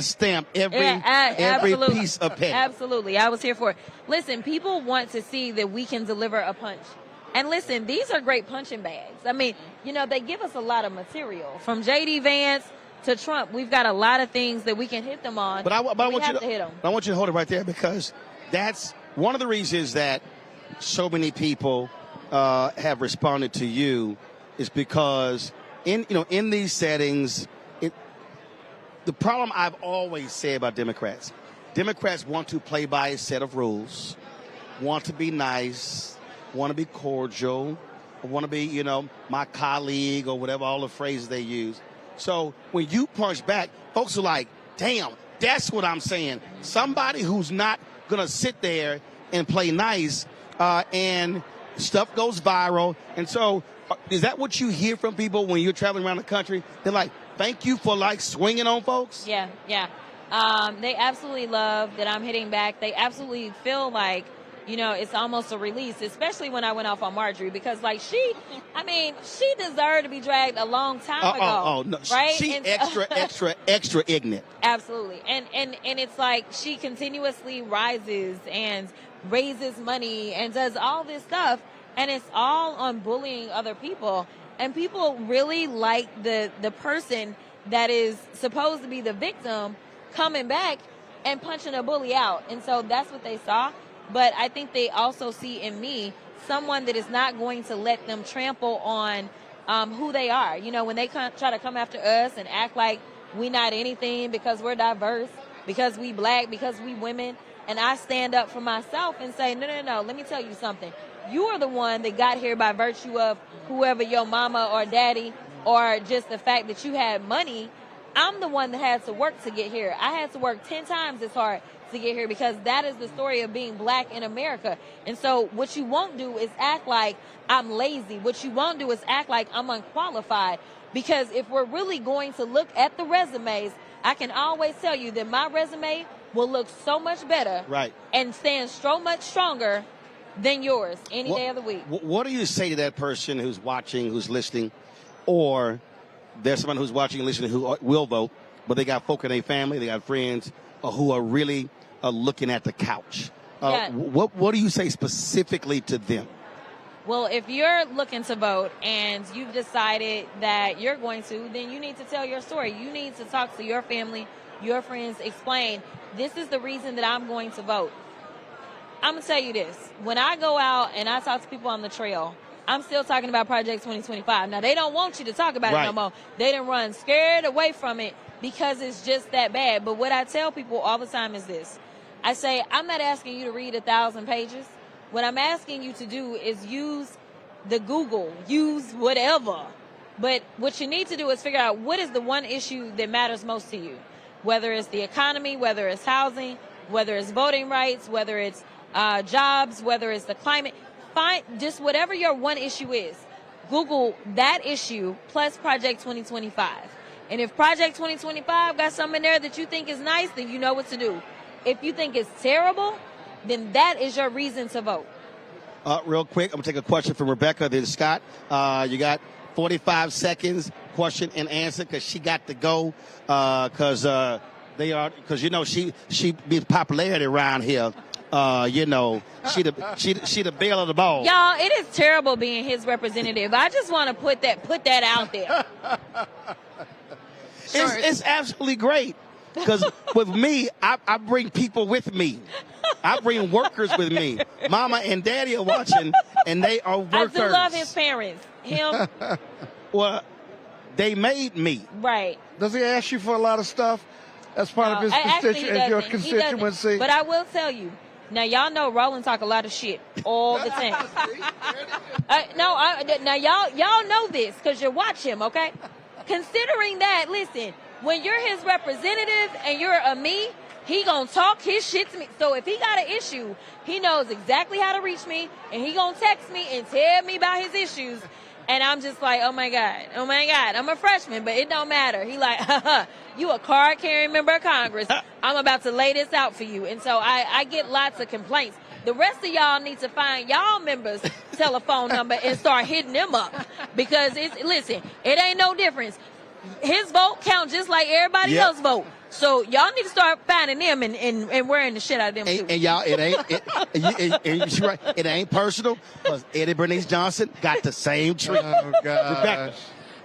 stamp every piece of petting. Absolutely. I was here for it. Listen, people want to see that we can deliver a punch. And listen, these are great punching bags. I mean, they give us a lot of material. From J.D. Vance to Trump, we've got a lot of things that we can hit them on. But I want you to hit them. I want you to hold it right there, because that's one of the reasons that so many people have responded to you, is because in these settings, the problem I've always said about Democrats want to play by a set of rules, want to be nice, want to be cordial, want to be, my colleague, or whatever, all the phrases they use. So when you punch back, folks are like, damn, that's what I'm saying. Somebody who's not going to sit there and play nice, and stuff goes viral. And so is that what you hear from people when you're traveling around the country? They're like, thank you for swinging on folks? Yeah. They absolutely love that I'm hitting back. They absolutely feel like, it's almost a release, especially when I went off on Marjorie, because she deserved to be dragged a long time ago. No. Right? She extra ignorant. Absolutely. And it's like she continuously rises and raises money and does all this stuff, and it's all on bullying other people. And people really like the person that is supposed to be the victim coming back and punching a bully out. And so that's what they saw. But I think they also see in me someone that is not going to let them trample on who they are. When they try to come after us and act like we not anything because we're diverse, because we black, because we women, and I stand up for myself and say, no, let me tell you something. You are the one that got here by virtue of whoever your mama or daddy, or just the fact that you had money. I'm the one that had to work to get here. I had to work 10 times as hard to get here because that is the story of being black in America. And so what you won't do is act like I'm lazy. What you won't do is act like I'm unqualified. Because if we're really going to look at the resumes, I can always tell you that my resume will look so much better and stand so much stronger than yours any day of the week. What do you say to that person who's watching, who's listening, or there's someone who's watching and listening who will vote, but they got folk in their family, they got friends who are really looking at the couch? What do you say specifically to them? Well, if you're looking to vote and you've decided that you're going to, then you need to tell your story. You need to talk to your family, your friends, explain, this is the reason that I'm going to vote. I'm going to tell you this. When I go out and I talk to people on the trail, I'm still talking about Project 2025. Now, they don't want you to talk about it no more. They done run scared away from it because it's just that bad. But what I tell people all the time is this. I say, I'm not asking you to read 1,000 pages. What I'm asking you to do is use the Google, use whatever. But what you need to do is figure out what is the one issue that matters most to you, whether it's the economy, whether it's housing, whether it's voting rights, whether it's jobs, whether it's the climate. Find just whatever your one issue is. Google that issue plus Project 2025. And if Project 2025 got something in there that you think is nice, then you know what to do. If you think it's terrible, then that is your reason to vote. Real quick, I'm going to take a question from Rebecca, then Scott. You got 45 seconds, question and answer, because she got to go, because you know, she be popularity around here. You know, she the belle of the ball. Y'all, it is terrible being his representative. I just want to put that out there. It's absolutely great. Because with me, I bring people with me. I bring workers with me. Mama and Daddy are watching, and they are workers. I do love his parents. Him. Well, they made me. Right. Does he ask you for a lot of stuff as part of his your constituency? But I will tell you. Now, y'all know Roland talk a lot of shit all the time. Now, y'all know this because you watch him, okay? Considering that, listen, when you're his representative and you're a me, he gonna talk his shit to me. So if he got an issue, he knows exactly how to reach me, and he gonna text me and tell me about his issues. And I'm just like, oh my God, I'm a freshman, but it don't matter. He like, you a card-carrying member of Congress. I'm about to lay this out for you. And so I get lots of complaints. The rest of y'all need to find y'all members' telephone number and start hitting them up. Because, listen, it ain't no difference. His vote count just like everybody else's vote. So y'all need to start finding them and wearing the shit out of them too. And y'all, it ain't personal. Because Eddie Bernice Johnson got the same treat. Oh, gosh.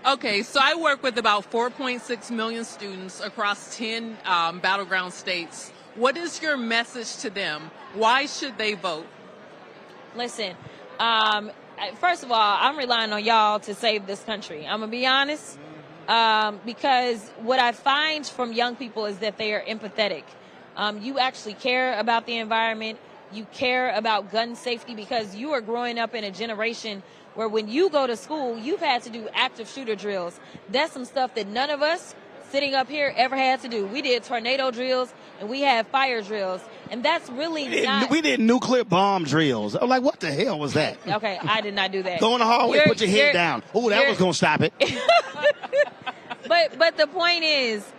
Okay, so I work with about 4.6 million students across 10 battleground states. What is your message to them? Why should they vote? Listen, first of all, I'm relying on y'all to save this country. I'm going to be honest. Because what I find from young people is that they are empathetic. You actually care about the environment. You care about gun safety because you are growing up in a generation where when you go to school, you've had to do active shooter drills. That's some stuff that none of us sitting up here ever had to do. We did tornado drills and we had fire drills. And that's really we did nuclear bomb drills. I'm like, what the hell was that? Okay, I did not do that. Go in the hallway, put your head down. Oh, that was going to stop it. But the point is,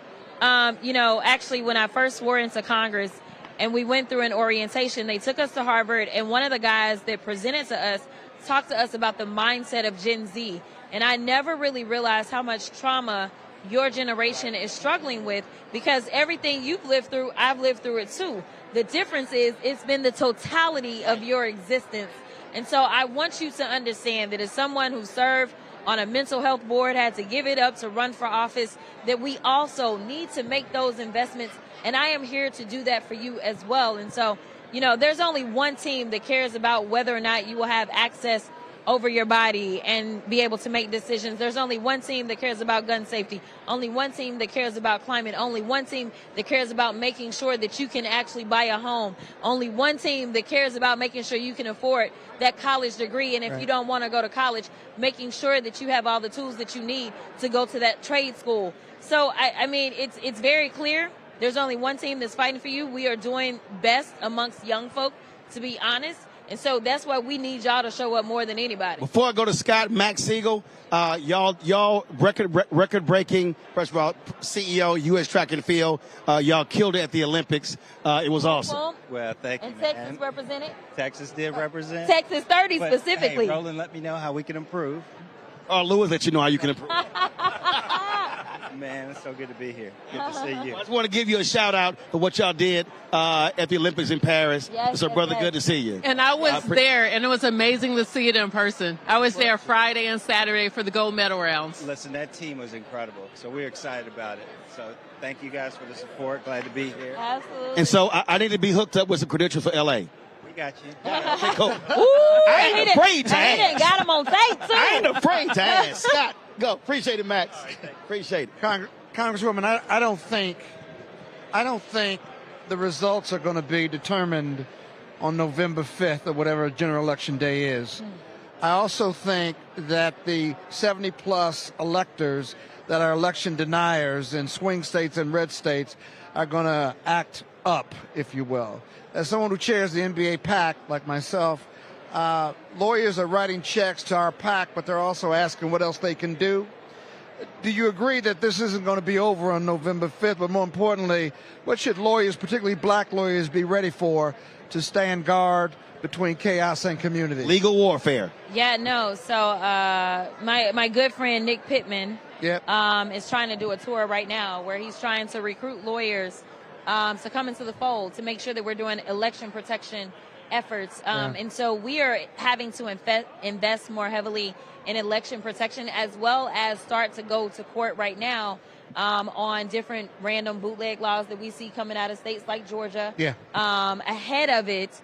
actually when I first swore into Congress and we went through an orientation, they took us to Harvard, and one of the guys that presented to us talked to us about the mindset of Gen Z. And I never really realized how much trauma your generation is struggling with, because everything you've lived through, I've lived through it too. The difference is it's been the totality of your existence. And so I want you to understand that as someone who served on a mental health board, had to give it up to run for office, that we also need to make those investments. And I am here to do that for you as well. And so, there's only one team that cares about whether or not you will have access over your body and be able to make decisions. There's only one team that cares about gun safety, only one team that cares about climate, only one team that cares about making sure that you can actually buy a home, only one team that cares about making sure you can afford that college degree, and if you don't want to go to college, making sure that you have all the tools that you need to go to that trade school. So, I mean, it's very clear. There's only one team that's fighting for you. We are doing best amongst young folk, to be honest. And so that's why we need y'all to show up more than anybody. Before I go to Scott, Max Siegel, y'all record breaking. First of all, CEO, U.S. Track and Field. Y'all killed it at the Olympics. It was awesome. Well, thank you. And Texas represented. Texas did represent. Texas 30 but, specifically. Hey, Roland, let me know how we can improve. Lewis, let you know how you can improve. Man, it's so good to be here. Good to see you. I just want to give you a shout out for what y'all did at the Olympics in Paris. Yes, so, brother, good to see you. And I was there, and it was amazing to see it in person. I was there Friday and Saturday for the gold medal rounds. Listen, that team was incredible. So we're excited about it. So thank you guys for the support. Glad to be here. Absolutely. And so I need to be hooked up with some credentials for L.A. We got you. Okay, cool. Ooh, I ain't afraid to he done ask. got him on tape, too. I ain't afraid to ask. Scott, go. Appreciate it, Max. Appreciate it. Congresswoman, I don't think the results are going to be determined on November 5th or whatever general election day is. I also think that the 70-plus electors that are election deniers in swing states and red states are going to act up, if you will. As someone who chairs the NBA PAC, like myself, lawyers are writing checks to our PAC, but they're also asking what else they can do. Do you agree that this isn't going to be over on November 5th? But more importantly, what should lawyers, particularly black lawyers, be ready for to stand guard between chaos and community? Legal warfare. Yeah, no. So my good friend Nick Pittman is trying to do a tour right now where he's trying to recruit lawyers to come into the fold to make sure that we're doing election protection efforts. And so we are having to invest more heavily in election protection, as well as start to go to court right now on different random bootleg laws that we see coming out of states like Georgia. Ahead of it,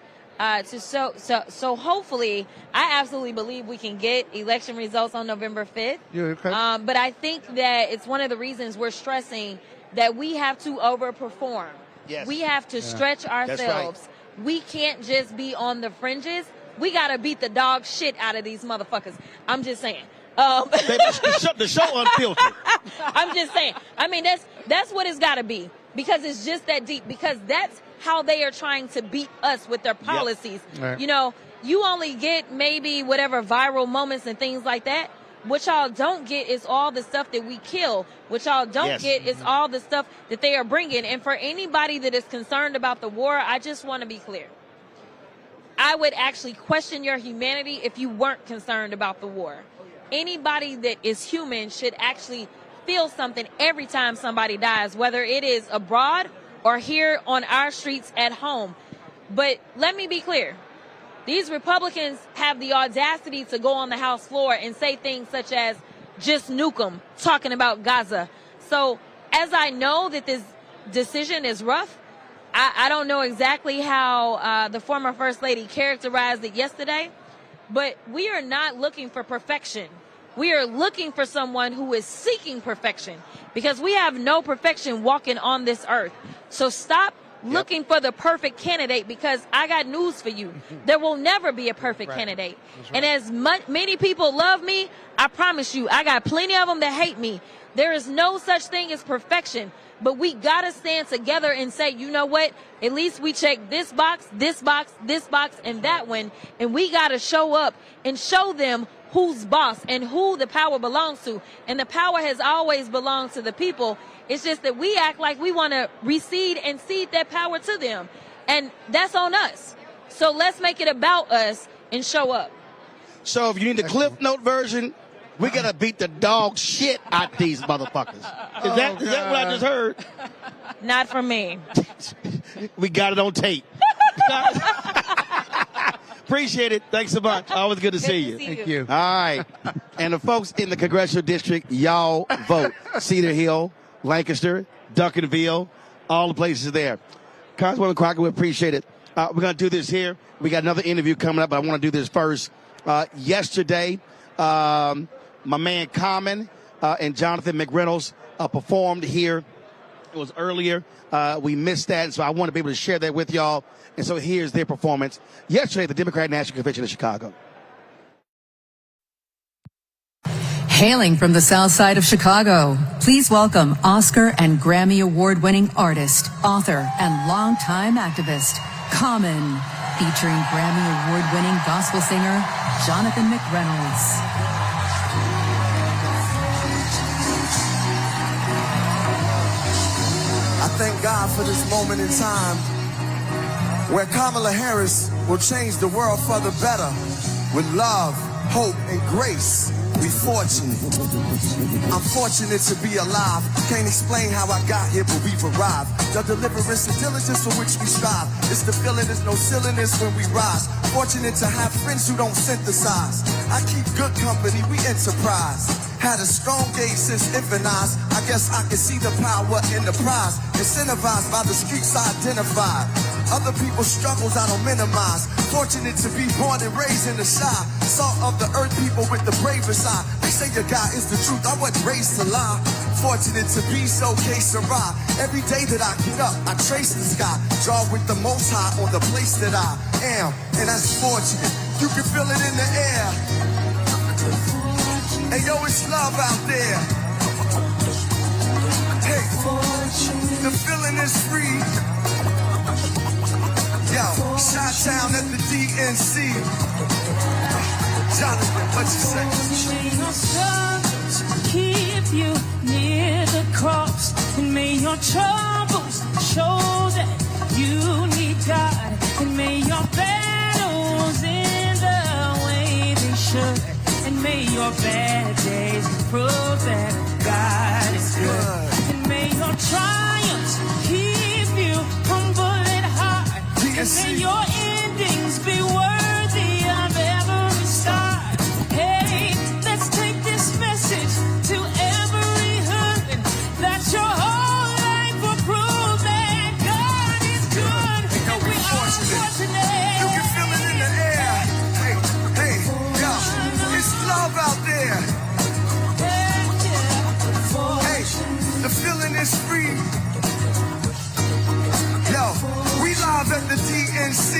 so hopefully, I absolutely believe we can get election results on November 5th. But I think that it's one of the reasons we're stressing that we have to overperform. We have to stretch ourselves. We can't just be on the fringes. We got to beat the dog shit out of these motherfuckers. I'm just saying. The show unfiltered. I'm just saying. I mean, that's what it's got to be, because it's just that deep, because that's how they are trying to beat us with their policies. You know, you only get maybe whatever viral moments and things like that. What y'all don't get is all the stuff that we kill. What y'all don't get is all the stuff that they are bringing. And for anybody that is concerned about the war, I just want to be clear. I would actually question your humanity if you weren't concerned about the war. Anybody that is human should actually feel something every time somebody dies, whether it is abroad or here on our streets at home. But let me be clear. These Republicans have the audacity to go on the House floor and say things such as, just nuke them, talking about Gaza. So as I know that this decision is rough, I don't know exactly how the former First Lady characterized it yesterday, but we are not looking for perfection. We are looking for someone who is seeking perfection, because we have no perfection walking on this earth. So stop looking for the perfect candidate, because I got news for you. There will never be a perfect candidate. And as many people love me, I promise you, I got plenty of them that hate me. There is no such thing as perfection. But we got to stand together and say, you know what? At least we check this box, this box, this box, and that one. And we got to show up and show them who's boss and who the power belongs to. And the power has always belonged to the people. It's just that we act like we want to recede and cede that power to them. And that's on us. So let's make it about us and show up. So if you need the Cliff Note version, we got to beat the dog shit out these motherfuckers. Is that what I just heard? Not from me. We got it on tape. Appreciate it. Thanks so much. Always good to see you. Thank you. All right. And the folks in the congressional district, y'all vote. Cedar Hill, Lancaster, Duncanville, all the places there. Congresswoman Crocker, we appreciate it. We're going to do this here. We got another interview coming up, but I want to do this first. Yesterday, my man Common and Jonathan McReynolds performed here. It was earlier. We missed that, so I want to be able to share that with y'all. And so here's their performance yesterday at the Democratic National Convention in Chicago. Hailing from the south side of Chicago, please welcome Oscar and Grammy Award-winning artist, author, and longtime activist, Common, featuring Grammy Award-winning gospel singer, Jonathan McReynolds. I thank God for this moment in time where Kamala Harris will change the world for the better with love, hope, and grace. We fortunate. I'm fortunate to be alive. Can't explain how I got here, but we've arrived. The deliverance and diligence for which we strive. It's the feeling, there's no silliness when we rise. Fortunate to have friends who don't synthesize. I keep good company, we enterprise. Had a strong gaze since infant eyes. I guess I can see the power in the prize. Incentivized by the streets I identified. Other people's struggles I don't minimize. Fortunate to be born and raised in the shy. Salt of the earth, people with the bravest eye. They say your God is the truth, I wasn't raised to lie. Fortunate to be so K-Sarah. Every day that I get up, I trace the sky. Draw with the most high on the place that I am. And that's fortunate, you can feel it in the air. Hey yo, it's love out there. Hey, the feeling is free. Yo, Chi-Town at the DNC. Jonathan, what you say? May your struggles keep you near the cross, and may your troubles show that you need God, and may your battles end the way they should, and may your bad days prove that God is good, and may your triumphs keep you humble and hard, and may your endings be worthy of every start. Hey, let's take this message to every hurting, that your whole life will prove that God is good, and we are fortunate. You can feel it in the air. Hey, hey, yo, it's love out there. Hey, the feeling is free. Yo, we live at the DNC.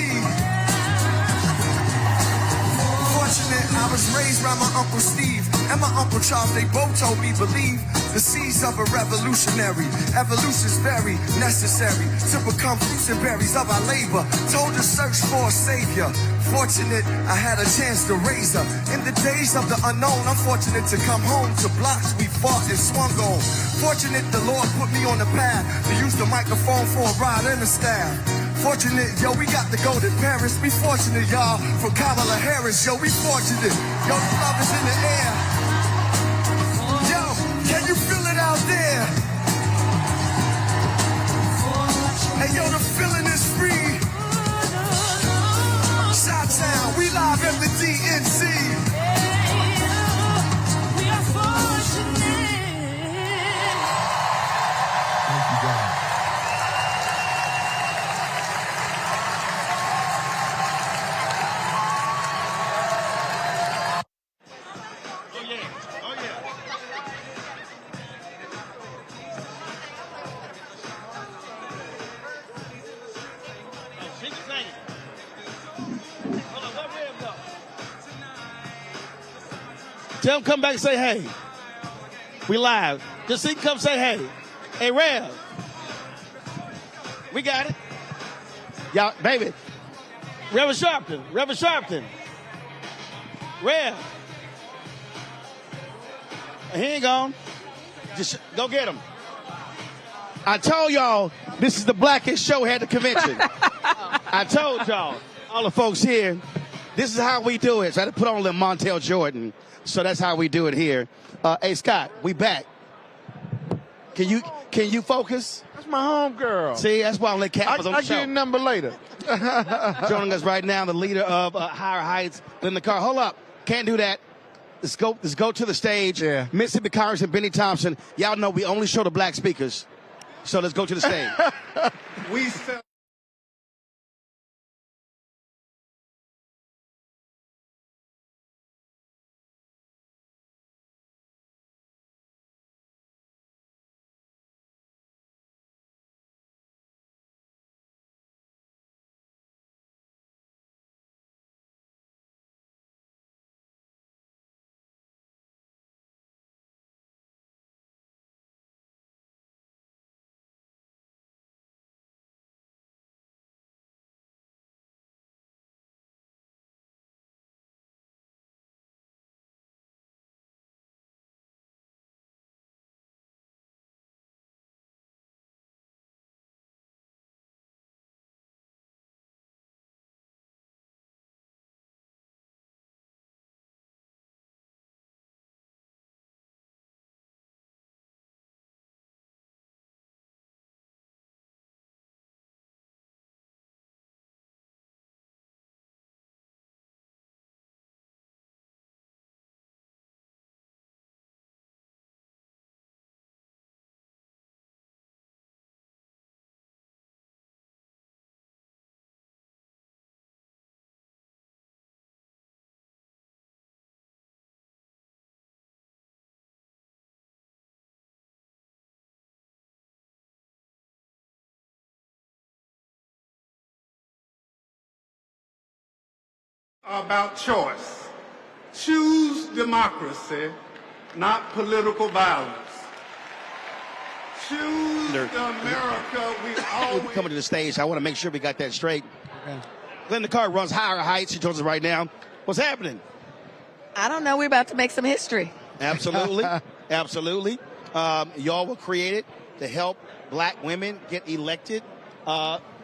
Fortunate, I was raised by my Uncle Steve and my Uncle Charles. They both told me believe the seeds of a revolutionary. Evolution's very necessary to become fruits and berries of our labor. Told to search for a savior. Fortunate, I had a chance to raise her. In the days of the unknown, I'm fortunate to come home to blocks we fought and swung on. Fortunate the Lord put me on the path to use the microphone for a ride and a staff. Fortunate, yo, we got the golden parents. We fortunate, y'all, from Kamala Harris. Yo, we fortunate. Yo, the love is in the air. Yo, can you feel it out there? Hey, yo, the feeling is free. Chi-Town, we live at the DNC. We are fortunate. Thank you, God. Tell him come back and say hey. We live. Just see come say hey. Hey, Rev. We got it. Y'all, baby. Reverend Sharpton. Reverend Sharpton. Rev. He ain't gone. Just go get him. I told y'all this is the blackest show at the convention. I told y'all, all the folks here, this is how we do it. So I had to put on a little Montel Jordan. So that's how we do it here. Hey, Scott, we back. Can you focus? That's my home girl. See, that's why I'm letting Cap on the show. I'll get your number later. Joining us right now, the leader of Higher Heights, Linda Carr. Hold up. Can't do that. Let's go to the stage. Yeah. Mississippi Congressman Benny Thompson. Y'all know we only show the black speakers. So let's go to the stage. We About choice. Choose democracy, not political violence. Choose the America we always... Coming to the stage, I want to make sure we got that straight. Okay. Glenda Carter runs Higher Heights. She joins us right now. What's happening? I don't know. We're about to make some history. Absolutely. Absolutely. Y'all were created to help black women get elected.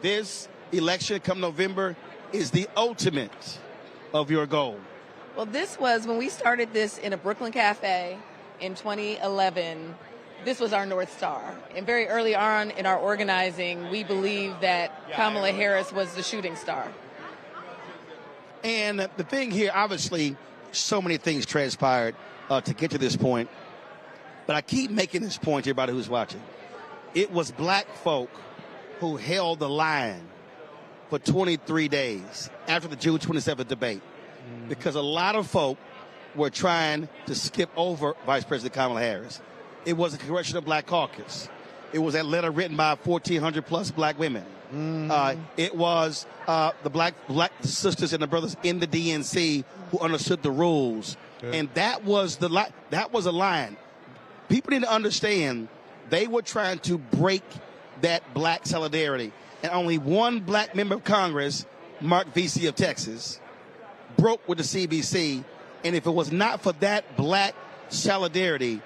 This election come November is the ultimate of your goal. Well, this was when we started this in a Brooklyn cafe in 2011. This was our North Star. And very early on in our organizing, we believed that Kamala Harris was the shooting star. And the thing here, obviously, so many things transpired to get to this point. But I keep making this point to everybody who's watching. It was black folk who held the line for 23 days after the June 27th debate. Because a lot of folk were trying to skip over Vice President Kamala Harris. It was a Congressional Black Caucus. It was that letter written by 1,400 plus black women. It was the black sisters and the brothers in the DNC who understood the rules. And that was a line. People need to understand they were trying to break that black solidarity. And only one black member of Congress, Mark Vesey of Texas, broke with the CBC. And if it was not for that black solidarity,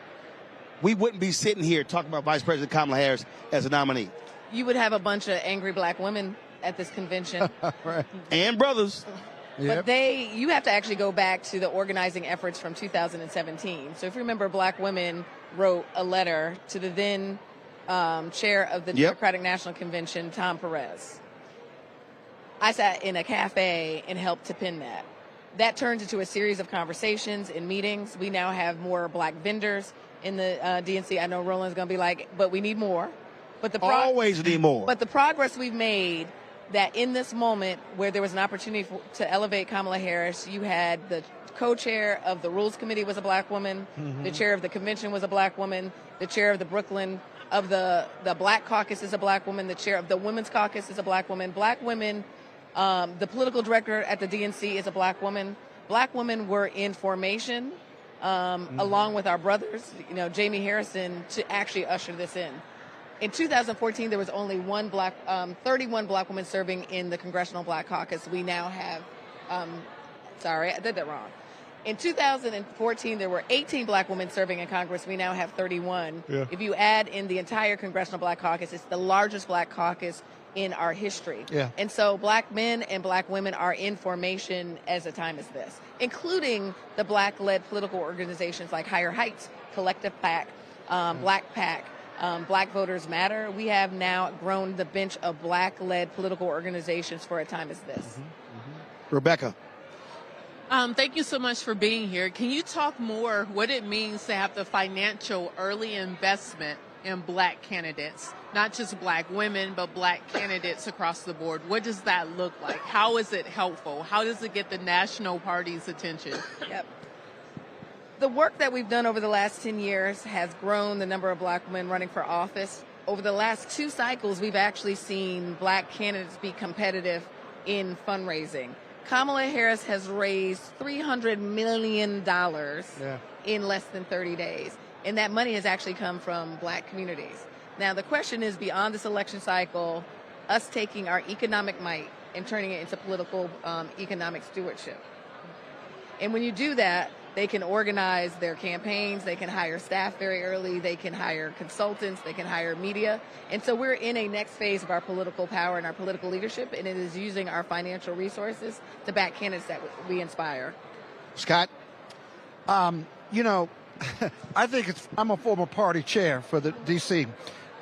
we wouldn't be sitting here talking about Vice President Kamala Harris as a nominee. You would have a bunch of angry black women at this convention. Right. And brothers. But you have to actually go back to the organizing efforts from 2017. So if you remember, black women wrote a letter to the then chair of the Democratic National Convention, Tom Perez. I sat in a cafe and helped to pin that. That turned into a series of conversations and meetings. We now have more black vendors in the DNC. I know Roland's going to be like, but we need more. But always need more. But the progress we've made, that in this moment where there was an opportunity to elevate Kamala Harris, you had the co-chair of the Rules Committee was a black woman, the chair of the convention was a black woman, the chair of the Brooklyn of the Black Caucus is a black woman, the chair of the Women's Caucus is a black woman. Black women, the political director at the DNC is a black woman. Black women were in formation along with our brothers, Jamie Harrison, to actually usher this in. In 2014, there was only 31 black women serving in the Congressional Black Caucus. We now have, sorry, I did that wrong. In 2014, there were 18 black women serving in Congress. We now have 31. Yeah. If you add in the entire Congressional Black Caucus, it's the largest black caucus in our history. Yeah. And so black men and black women are in formation as a time as this, including the black-led political organizations like Higher Heights, Collective PAC, Black PAC, Black Voters Matter. We have now grown the bench of black-led political organizations for a time as this. Rebecca. Thank you so much for being here. Can you talk more what it means to have the financial early investment in black candidates, not just black women, but black candidates across the board? What does that look like? How is it helpful? How does it get the national party's attention? Yep. The work that we've done over the last 10 years has grown the number of black women running for office. Over the last 2 cycles, we've actually seen black candidates be competitive in fundraising. Kamala Harris has raised $300 million in less than 30 days. And that money has actually come from black communities. Now, the question is, beyond this election cycle, us taking our economic might and turning it into political economic stewardship. And when you do that, they can organize their campaigns, they can hire staff very early, they can hire consultants, they can hire media. And so we're in a next phase of our political power and our political leadership, and it is using our financial resources to back candidates that we inspire. Scott? I think I'm a former party chair for the D.C.,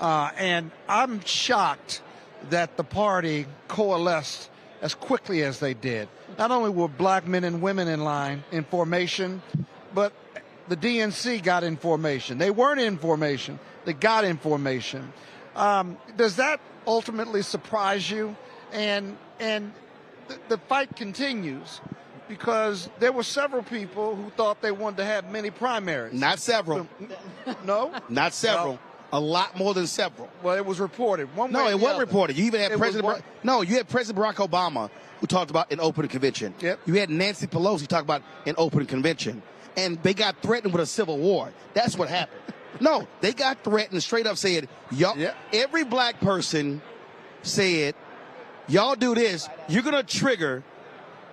and I'm shocked that the party coalesced as quickly as they did. Not only were black men and women in line in formation, but the DNC got in formation. They weren't in formation. They got in formation. Does that ultimately surprise you? And the fight continues because there were several people who thought they wanted to have many primaries. Not several. No? Not several. A lot more than several. Well, it was reported. One No, way or it the wasn't other. reported. You even had It was President. You had President Barack Obama who talked about an open convention. Yep. You had Nancy Pelosi talk about an open convention, and they got threatened with a civil war. That's what happened. No, they got threatened. Straight up said, y'all. Every black person said, y'all do this, you're gonna trigger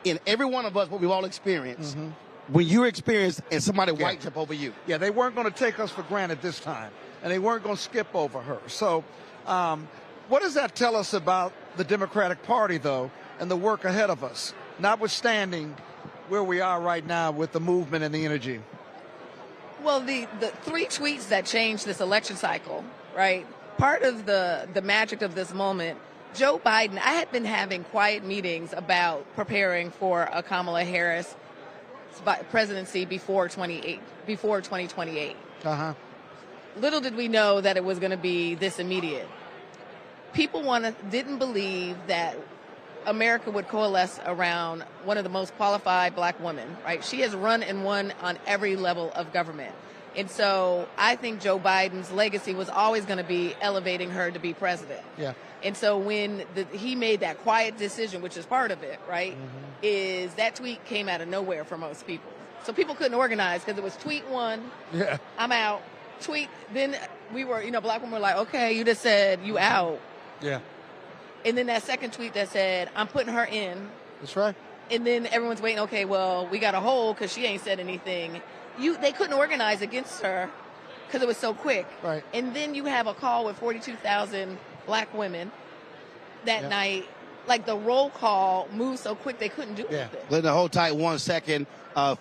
in every one of us what we've all experienced. When you experience and somebody white jump over you. Yeah, they weren't going to take us for granted this time, and they weren't going to skip over her. So what does that tell us about the Democratic Party, though, and the work ahead of us, notwithstanding where we are right now with the movement and the energy? Well, the 3 tweets that changed this election cycle, right? Part of the magic of this moment, Joe Biden, I had been having quiet meetings about preparing for a Kamala Harris presidency before 2028. Little did we know that it was going to be this immediate. People didn't believe that America would coalesce around one of the most qualified black women, right? She has run and won on every level of government. And so I think Joe Biden's legacy was always going to be elevating her to be president. Yeah. And so when he made that quiet decision, which is part of it, right, is that tweet came out of nowhere for most people. So people couldn't organize because it was tweet 1, I'm out. Tweet, then we were, black women were like, okay, you just said you out. Yeah. And then that second tweet that said, I'm putting her in. That's right. And then everyone's waiting, okay, well, we got a hold because she ain't said anything. They couldn't organize against her because it was so quick. Right. And then you have a call with 42,000 black women that night. Like the roll call moved so quick they couldn't do anything. Let me hold tight 1 second.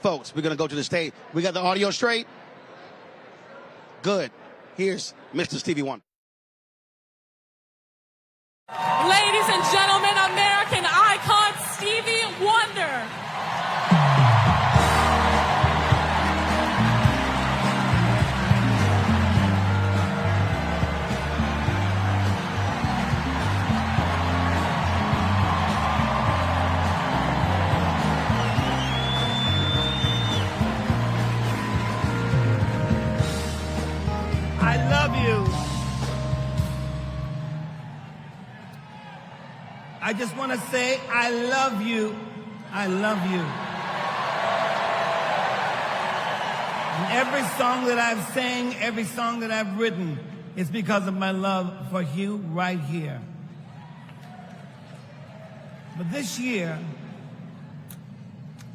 Folks, we're going to go to the stage. We got the audio straight? Good. Here's Mr. Stevie Wonder. Ladies and gentlemen, American icon Stevie Wonder. I love you. I just want to say I love you. I love you. And every song that I've sang, every song that I've written, is because of my love for you right here. But this year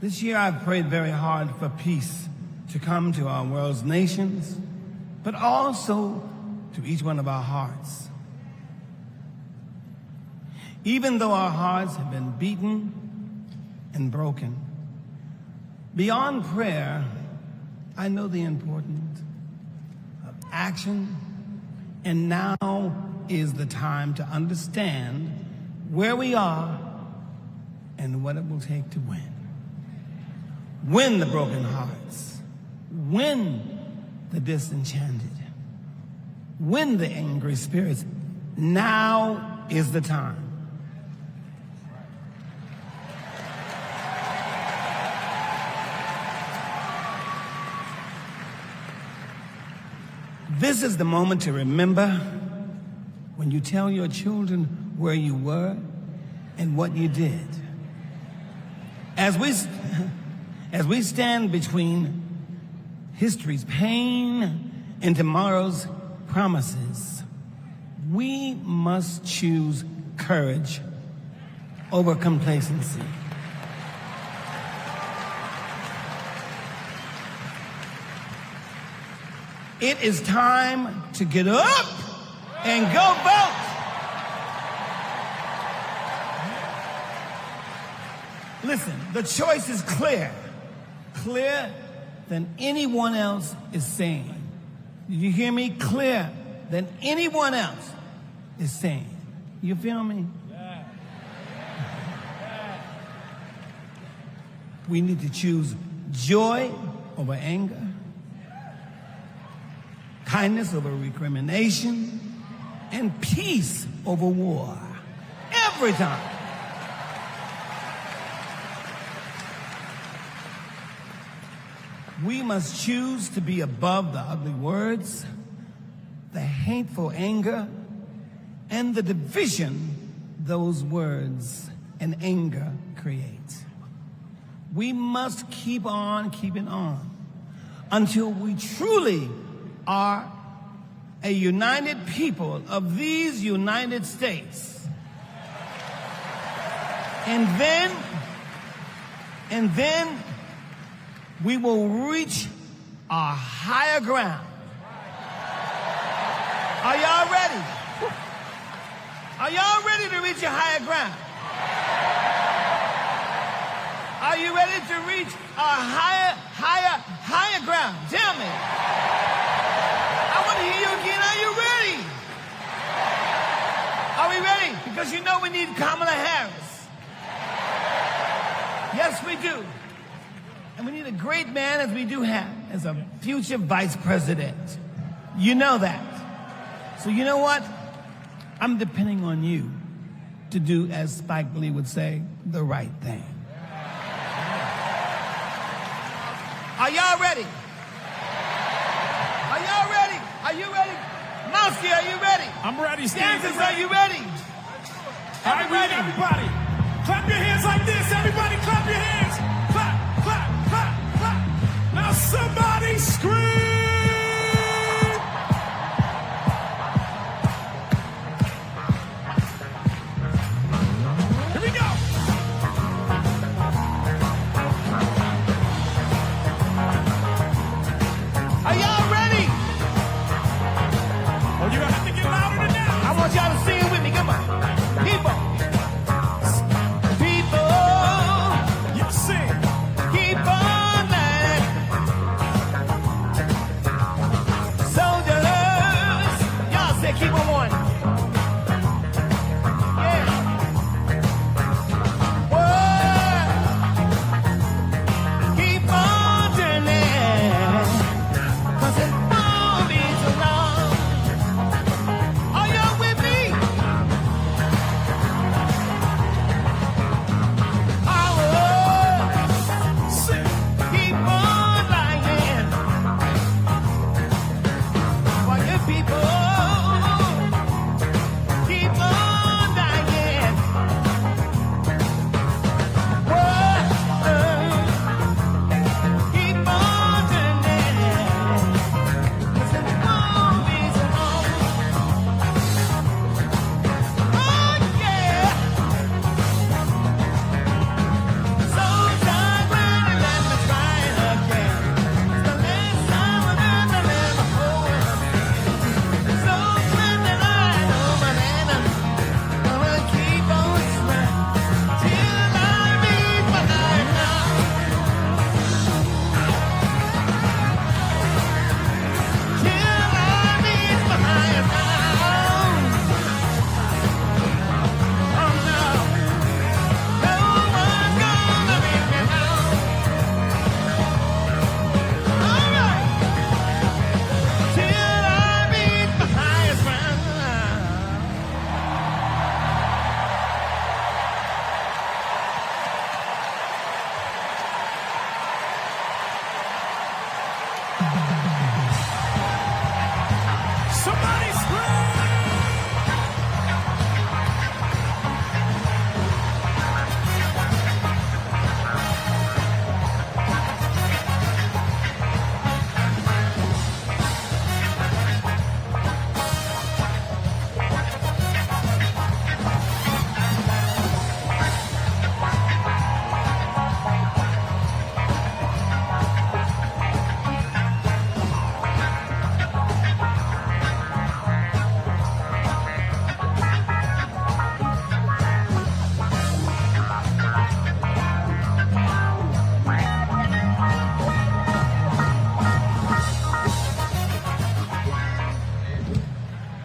I've prayed very hard for peace to come to our world's nations, but also to each one of our hearts. Even though our hearts have been beaten and broken, beyond prayer, I know the importance of action, and now is the time to understand where we are and what it will take to win. Win the broken hearts, win the disenchanted, win the angry spirits. Now is the time. This is the moment to remember when you tell your children where you were and what you did. As we stand between history's pain and tomorrow's promises, we must choose courage over complacency. It is time to get up and go vote. Listen, the choice is clear. Clearer than anyone else is saying. Did you hear me? Clearer than anyone else is saying. You feel me? We need to choose joy over anger, kindness over recrimination, and peace over war. Every time. We must choose to be above the ugly words, the hateful anger, and the division those words and anger create. We must keep on keeping on until we truly are a united people of these United States. And then we will reach our higher ground. Are y'all ready? Are y'all ready to reach a higher ground? Are you ready to reach a higher ground? Tell me. I want to hear you again. Are you ready? Are we ready? Because you know we need Kamala Harris. Yes, we do. And we need a great man, as we do have, as a future vice president. You know that. So you know what? I'm depending on you to do, as Spike Lee would say, the right thing. Are y'all ready? Are y'all ready? Are you ready? Mosky, are you ready? I'm ready, Steve. Dancers, are you ready? All right, everybody. Clap your hands like this. Everybody clap your hands. Clap, clap, clap, clap. Now somebody scream. Y'all to sing it with me, come on. People, you sing. Keep on learning. Soldiers, y'all say keep on one. Yeah. Whoa. Keep on turning. 'Cause it won't be so long. Are y'all with me? Keep on lying. While your people keep on dying. Whoa, keep on turning. 'Cause it won't be so long. Oh yeah. So tired running, let me try it again. It's the last time I've ever let my whole world. So glad that I know my man. I'm gonna keep on smiling till I meet my life now. Till I meet my life now. Oh no, no one's gonna beat me now. All right, till I meet my highest ground. Somebody scream.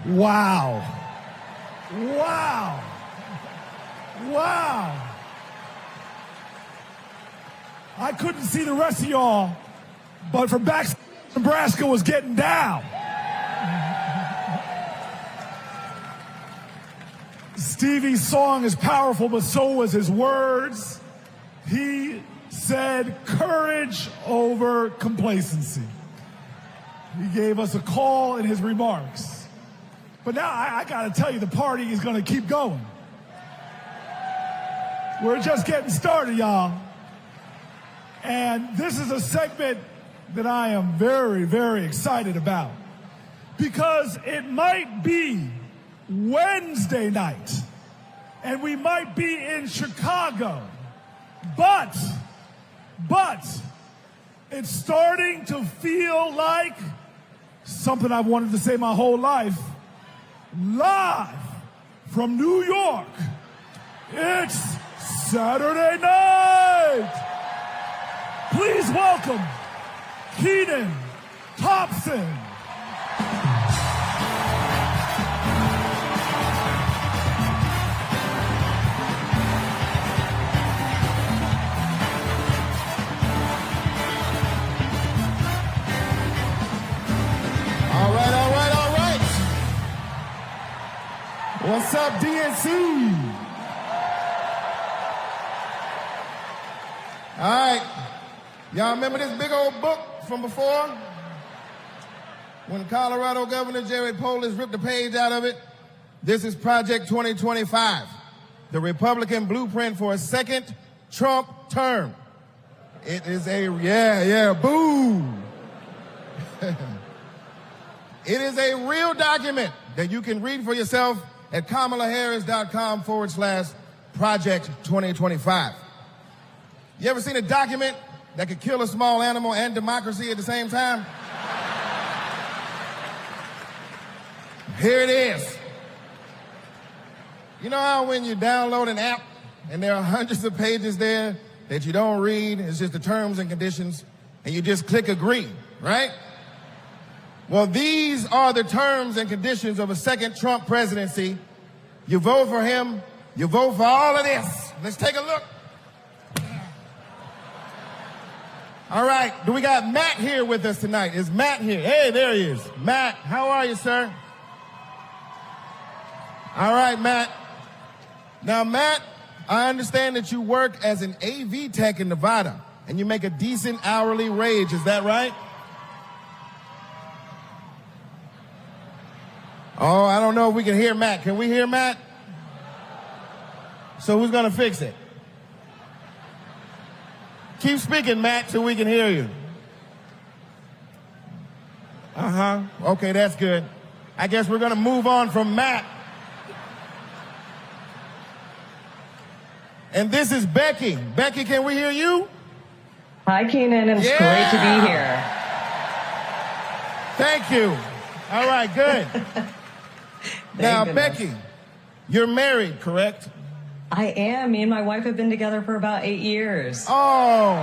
Wow. Wow. Wow. I couldn't see the rest of y'all, but from back, Nebraska was getting down. Stevie's song is powerful, but so was his words. He said courage over complacency. He gave us a call in his remarks. But now I got to tell you, the party is going to keep going. We're just getting started, y'all. And this is a segment that I am very, very excited about, because it might be Wednesday night and we might be in Chicago, but it's starting to feel like something I've wanted to say my whole life. Live from New York, it's Saturday night. Please welcome Kenan Thompson. All right. What's up, DNC? All right. Y'all remember this big old book from before? When Colorado Governor Jerry Polis ripped a page out of it? This is Project 2025, the Republican blueprint for a second Trump term. It is boo. It is a real document that you can read for yourself at KamalaHarris.com/Project 2025. You ever seen a document that could kill a small animal and democracy at the same time? Here it is. You know how when you download an app and there are hundreds of pages there that you don't read, it's just the terms and conditions, and you just click agree, right? Well, these are the terms and conditions of a second Trump presidency. You vote for him, you vote for all of this. Let's take a look. All right, do we got Matt here with us tonight? Is Matt here? Hey, there he is. Matt, how are you, sir? All right, Matt. Now, Matt, I understand that you work as an AV tech in Nevada, and you make a decent hourly wage. Is that right? Oh, I don't know if we can hear Matt. Can we hear Matt? So who's going to fix it? Keep speaking, Matt, so we can hear you. Okay, that's good. I guess we're going to move on from Matt. And this is Becky. Becky, can we hear you? Hi, Kenan. It's great to be here. Thank you. All right, good. Now, Becky, you're married, correct? I am. Me and my wife have been together for about 8 years. Oh,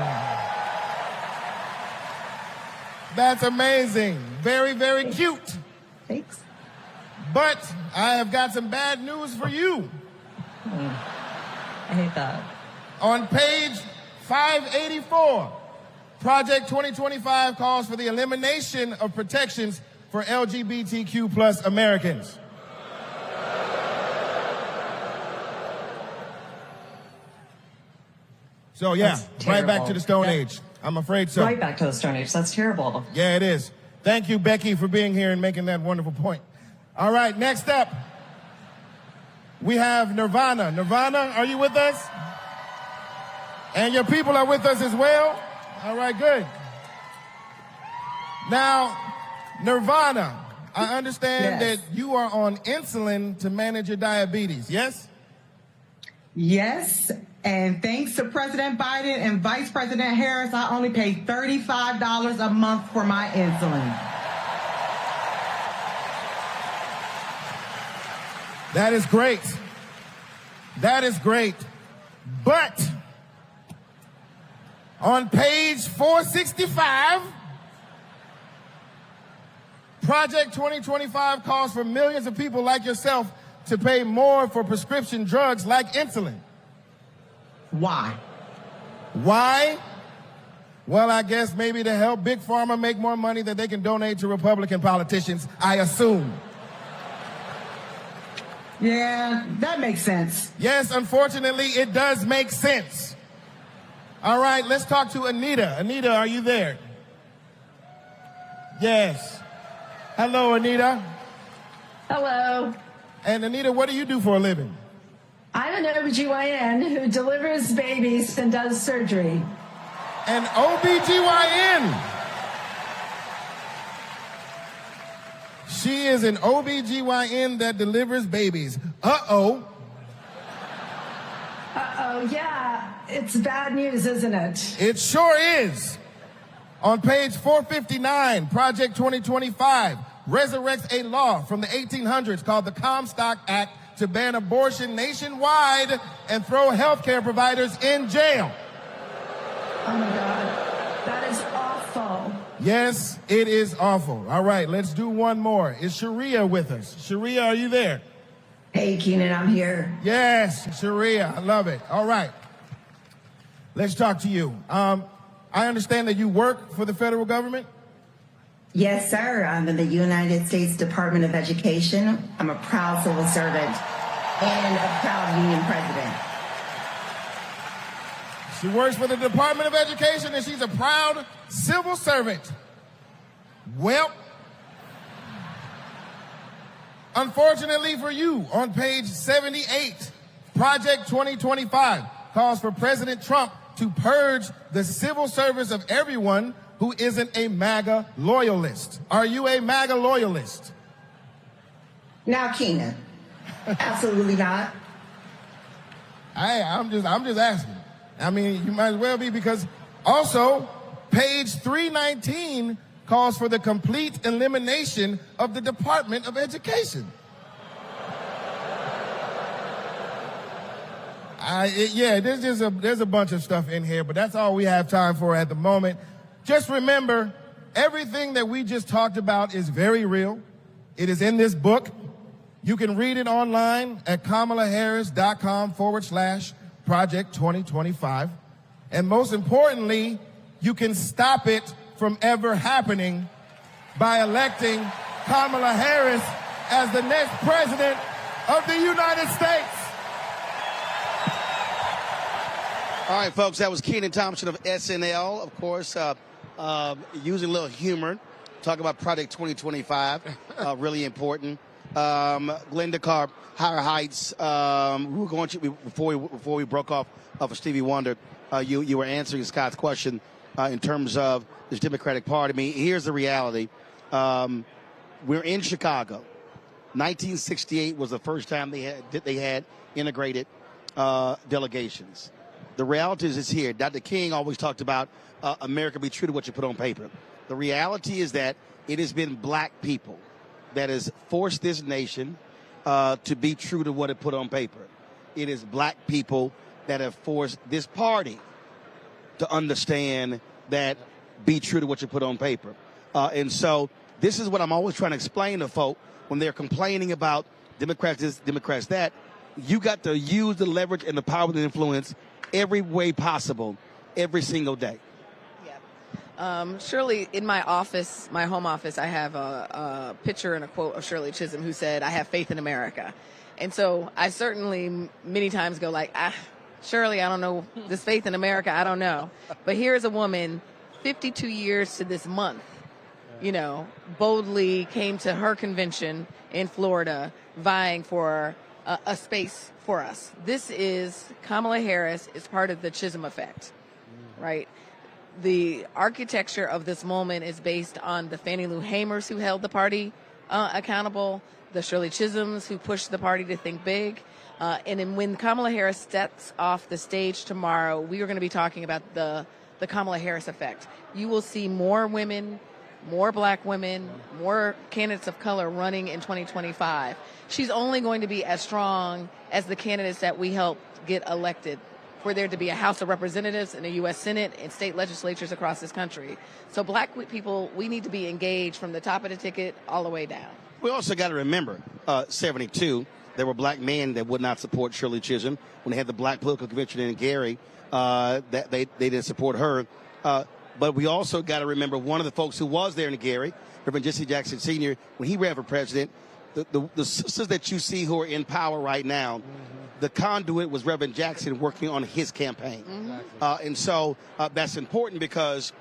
that's amazing. Very, very cute. Thanks. But I have got some bad news for you. I hate that. On page 584, Project 2025 calls for the elimination of protections for LGBTQ plus Americans. So, yeah, right back to the Stone Age. I'm afraid so. Right back to the Stone Age. That's terrible. Yeah, it is. Thank you, Becky, for being here and making that wonderful point. All right, next up, we have Nirvana. Nirvana, are you with us? And your people are with us as well? All right, good. Now, Nirvana, I understand that you are on insulin to manage your diabetes, yes? Yes, and thanks to President Biden and Vice President Harris, I only pay $35 a month for my insulin. That is great. That is great. But on page 465, Project 2025 calls for millions of people like yourself to pay more for prescription drugs like insulin. Why? Why? Well, I guess maybe to help Big Pharma make more money that they can donate to Republican politicians, I assume. Yeah, that makes sense. Yes, unfortunately, it does make sense. All right, let's talk to Anita. Anita, are you there? Yes. Hello, Anita. Hello. And Anita, what do you do for a living? I'm an OBGYN who delivers babies and does surgery. An OBGYN. She is an OBGYN that delivers babies. Uh-oh. Uh-oh, yeah. It's bad news, isn't it? It sure is. On page 459, Project 2025 resurrects a law from the 1800s called the Comstock Act to ban abortion nationwide and throw healthcare providers in jail. Oh my God, that is awful. Yes, it is awful. All right, let's do one more. Is Sharia with us? Sharia, are you there? Hey, Keenan, I'm here. Yes, Sharia, I love it. All right, let's talk to you. I understand that you work for the federal government? Yes, sir. I'm in the United States Department of Education. I'm a proud civil servant and a proud union president. She works for the Department of Education and she's a proud civil servant. Well, unfortunately for you, on page 78, Project 2025 calls for President Trump to purge the civil service of everyone who isn't a MAGA loyalist. Are you a MAGA loyalist? Now, Keenan, absolutely not. I'm just asking. I mean, you might as well be, because also page 319 calls for the complete elimination of the Department of Education. There's a bunch of stuff in here, but that's all we have time for at the moment. Just remember, everything that we just talked about is very real. It is in this book. You can read it online at kamalaharris.com/Project 2025. And most importantly, you can stop it from ever happening by electing Kamala Harris as the next president of the United States. All right, folks, that was Kenan Thompson of SNL, of course, using a little humor, talking about Project 2025, really important. Glenda Carr, Higher Heights, we were going to, before we broke off of Stevie Wonder, you were answering Scott's question in terms of this Democratic Party. I mean, here's the reality. We're in Chicago. 1968 was the first time they had integrated delegations. The reality is it's here. Dr. King always talked about America be true to what you put on paper. The reality is that it has been black people that has forced this nation to be true to what it put on paper. It is black people that have forced this party to understand that be true to what you put on paper. And so this is what I'm always trying to explain to folk when they're complaining about Democrats this, Democrats that. You got to use the leverage and the power and influence every way possible, every single day. Shirley, in my office, my home office, I have a picture and a quote of Shirley Chisholm who said, "I have faith in America." And so I certainly many times go like, Shirley, I don't know, this faith in America, I don't know. But here's a woman, 52 years to this month, boldly came to her convention in Florida, vying for a space for us. This is Kamala Harris is part of the Chisholm effect, right? The architecture of this moment is based on the Fannie Lou Hamers who held the party accountable, the Shirley Chisholms who pushed the party to think big. And then when Kamala Harris steps off the stage tomorrow, we are going to be talking about the Kamala Harris effect. You will see more women, more black women, more candidates of color running in 2025. She's only going to be as strong as the candidates that we helped get elected for there to be a House of Representatives and a U.S. Senate and state legislatures across this country. So black people, we need to be engaged from the top of the ticket all the way down. We also got to remember, 72, there were black men that would not support Shirley Chisholm. When they had the black political convention in Gary, that they didn't support her. But we also got to remember one of the folks who was there in Gary, Reverend Jesse Jackson Sr., when he ran for president, the sisters that you see who are in power right now, the conduit was Reverend Jackson working on his campaign. And so that's important because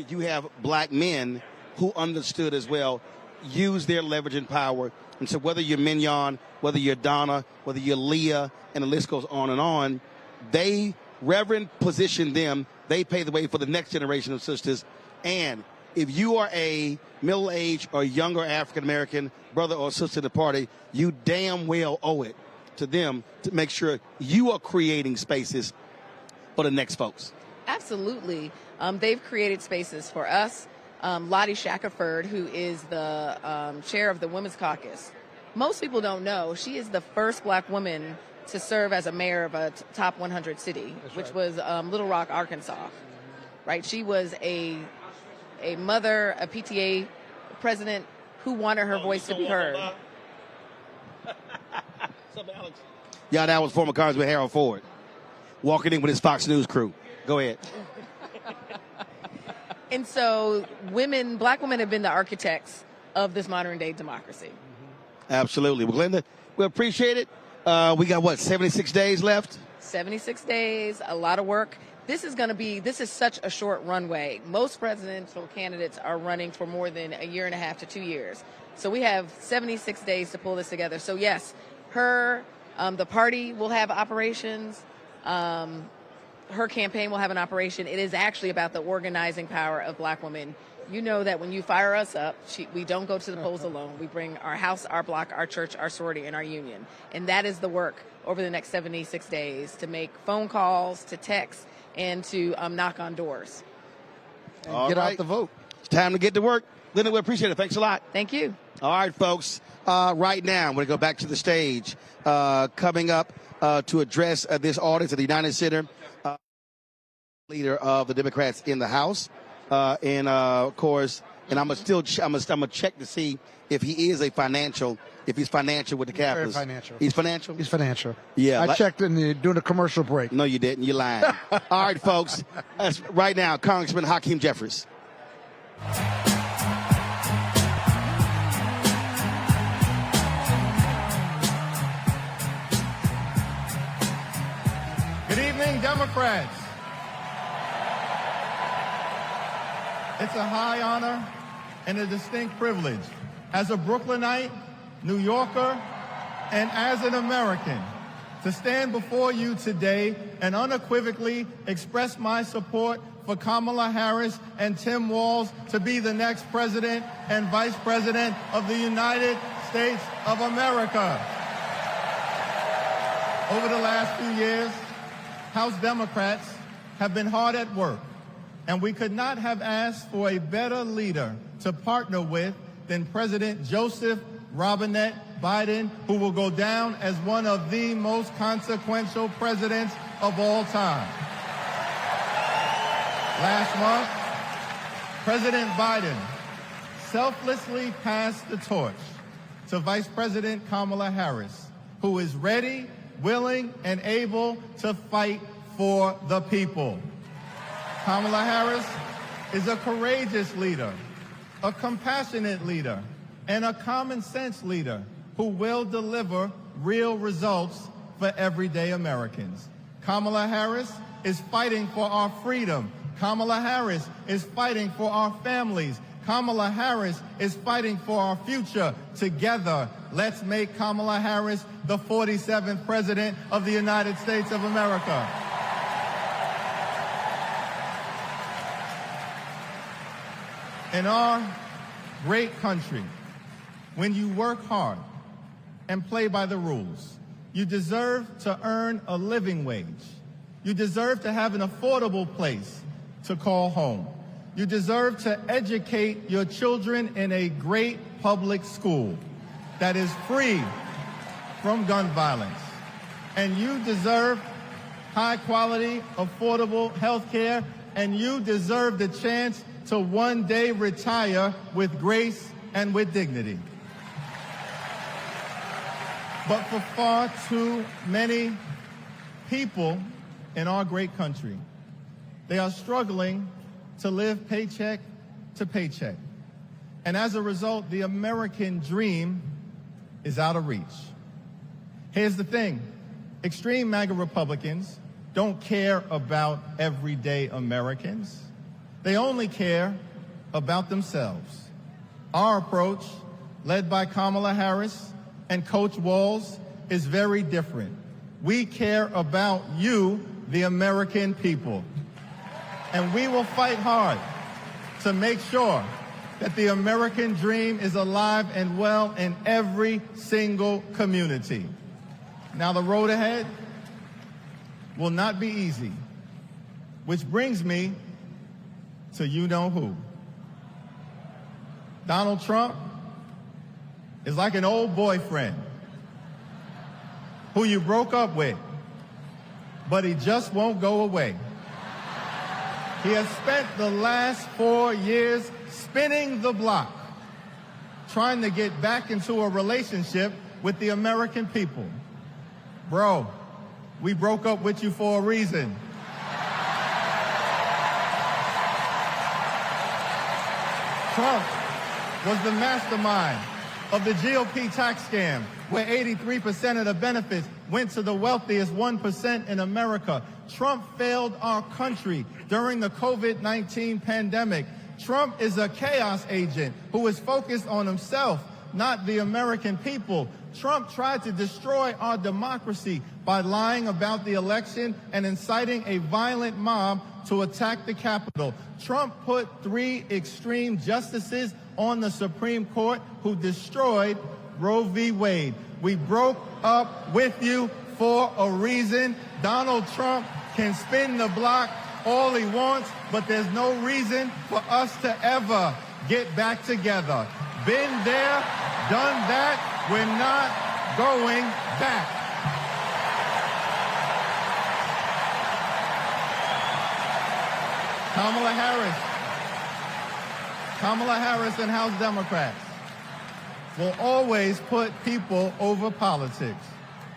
you have black men who understood as well use their leverage and power. And so whether you're Mignon, whether you're Donna, whether you're Leah, and the list goes on, they reverend position them. They pay the way for the next generation of sisters. And if you are a middle-aged or younger African-American brother or sister in the party, you damn well owe it to them to make sure you are creating spaces for the next folks. Absolutely. They've created spaces for us. Lottie Shackelford, who is the chair of the Women's Caucus. Most people don't know she is the first black woman to serve as a mayor of a top 100 city, which was Little Rock, Arkansas. Right? She was a mother, a PTA president who wanted her voice to be heard. Yeah, that was former Congressman Harold Ford walking in with his Fox News crew. Go ahead. And so black women have been the architects of this modern day democracy. Absolutely. Well, Glenda, we appreciate it. We got 76 days left? 76 days, a lot of work. This is such a short runway. Most presidential candidates are running for more than a year and a half to 2 years. So we have 76 days to pull this together. So yes, the party will have operations. Her campaign will have an operation. It is actually about the organizing power of black women. You know that when you fire us up, we don't go to the polls alone. We bring our house, our block, our church, our sorority, and our union. And that is the work over the next 76 days to make phone calls, to text, and to knock on doors. And get out the vote. It's time to get to work. Linda, we appreciate it. Thanks a lot. Thank you. All right, folks. Right now, I'm going to go back to the stage. Coming up to address this audience at the United Center, leader of the Democrats in the House. Of course, and I'm gonna check to see if he is if he's financial with the Capitals. Very financial. He's financial? He's financial. Yeah. I checked during the commercial break. No, you didn't. You're lying. All right, folks. Right now, Congressman Hakeem Jeffries. Good evening, Democrats. It's a high honor and a distinct privilege as a Brooklynite, New Yorker, and as an American to stand before you today and unequivocally express my support for Kamala Harris and Tim Walz to be the next president and vice president of the United States of America. Over the last few years, House Democrats have been hard at work, and we could not have asked for a better leader to partner with than President Joseph Robinette Biden, who will go down as one of the most consequential presidents of all time. Last month, President Biden selflessly passed the torch to Vice President Kamala Harris, who is ready, willing, and able to fight for the people. Kamala Harris is a courageous leader, a compassionate leader, and a common sense leader who will deliver real results for everyday Americans. Kamala Harris is fighting for our freedom. Kamala Harris is fighting for our families. Kamala Harris is fighting for our future. Together, let's make Kamala Harris the 47th President of the United States of America. In our great country, when you work hard and play by the rules, you deserve to earn a living wage. You deserve to have an affordable place to call home. You deserve to educate your children in a great public school that is free from gun violence. And you deserve high-quality, affordable health care, and you deserve the chance to one day retire with grace and with dignity. But for far too many people in our great country, they are struggling to live paycheck to paycheck. And as a result, the American dream is out of reach. Here's the thing. Extreme MAGA Republicans don't care about everyday Americans. They only care about themselves. Our approach led by Kamala Harris and Coach Walz, is very different. We care about you, the American people. And we will fight hard to make sure that the American dream is alive and well in every single community. Now, the road ahead will not be easy, which brings me to you-know-who. Donald Trump is like an old boyfriend who you broke up with, but he just won't go away. He has spent the last 4 years spinning the block, trying to get back into a relationship with the American people. Bro, we broke up with you for a reason. Trump was the mastermind of the GOP tax scam, where 83% of the benefits went to the wealthiest 1% in America. Trump failed our country during the COVID-19 pandemic. Trump is a chaos agent who is focused on himself, not the American people. Trump tried to destroy our democracy by lying about the election and inciting a violent mob to attack the Capitol. Trump put 3 extreme justices on the Supreme Court who destroyed Roe v. Wade. We broke up with you for a reason. Donald Trump can spin the block all he wants, but there's no reason for us to ever get back together. Been there, done that. We're not going back. Kamala Harris and House Democrats will always put people over politics.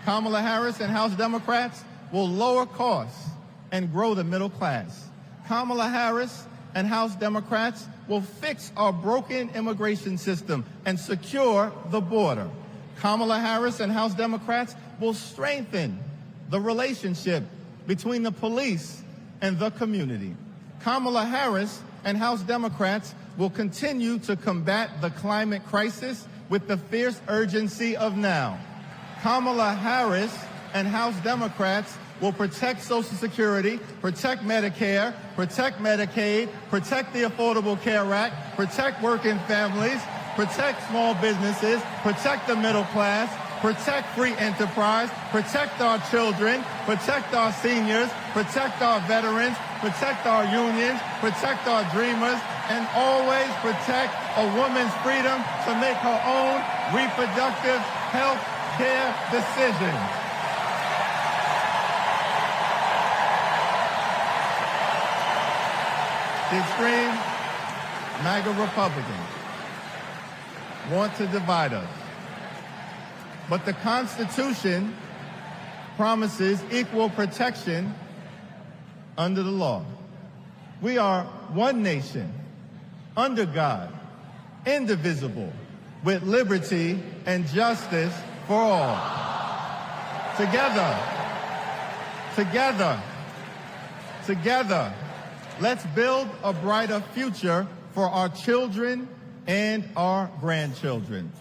Kamala Harris and House Democrats will lower costs and grow the middle class. Kamala Harris and House Democrats will fix our broken immigration system and secure the border. Kamala Harris and House Democrats will strengthen the relationship between the police and the community. Kamala Harris and House Democrats will continue to combat the climate crisis with the fierce urgency of now. Kamala Harris and House Democrats will protect Social Security, protect Medicare, protect Medicaid, protect the Affordable Care Act, protect working families, protect small businesses, protect the middle class, protect free enterprise, protect our children, protect our seniors, protect our veterans, protect our unions, protect our dreamers, and always protect a woman's freedom to make her own reproductive health care decisions. The extreme MAGA Republicans want to divide us. But the Constitution promises equal protection under the law. We are one nation, under God, indivisible, with liberty and justice for all. Together, let's build a brighter future for our children and our grandchildren.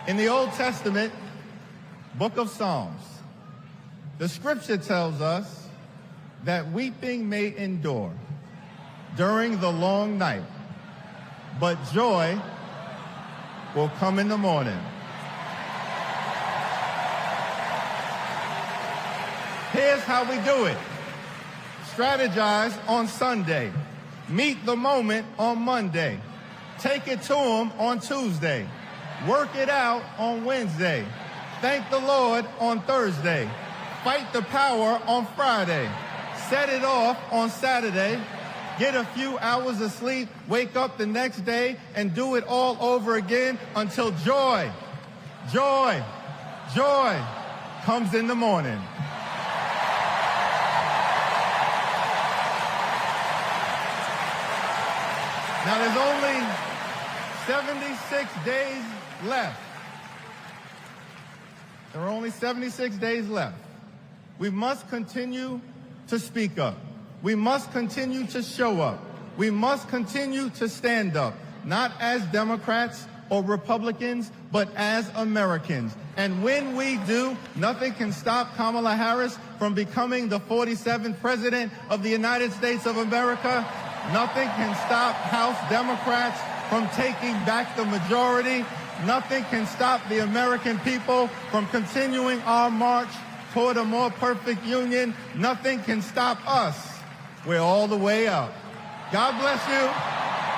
In the Old Testament, book of Psalms, the scripture tells us that weeping may endure during the long night, but joy will come in the morning. Here's how we do it. Strategize on Sunday. Meet the moment on Monday. Take it to them on Tuesday. Work it out on Wednesday. Thank the Lord on Thursday. Fight the power on Friday. Set it off on Saturday. Get a few hours of sleep, wake up the next day, and do it all over again until joy comes in the morning. Now, there's only 76 days left. There are only 76 days left. We must continue to speak up. We must continue to show up. We must continue to stand up, not as Democrats, or Republicans, but as Americans. And when we do, nothing can stop Kamala Harris from becoming the 47th President of the United States of America. Nothing can stop House Democrats from taking back the majority. Nothing can stop the American people from continuing our march toward a more perfect union. Nothing can stop us. We're all the way up. God bless you.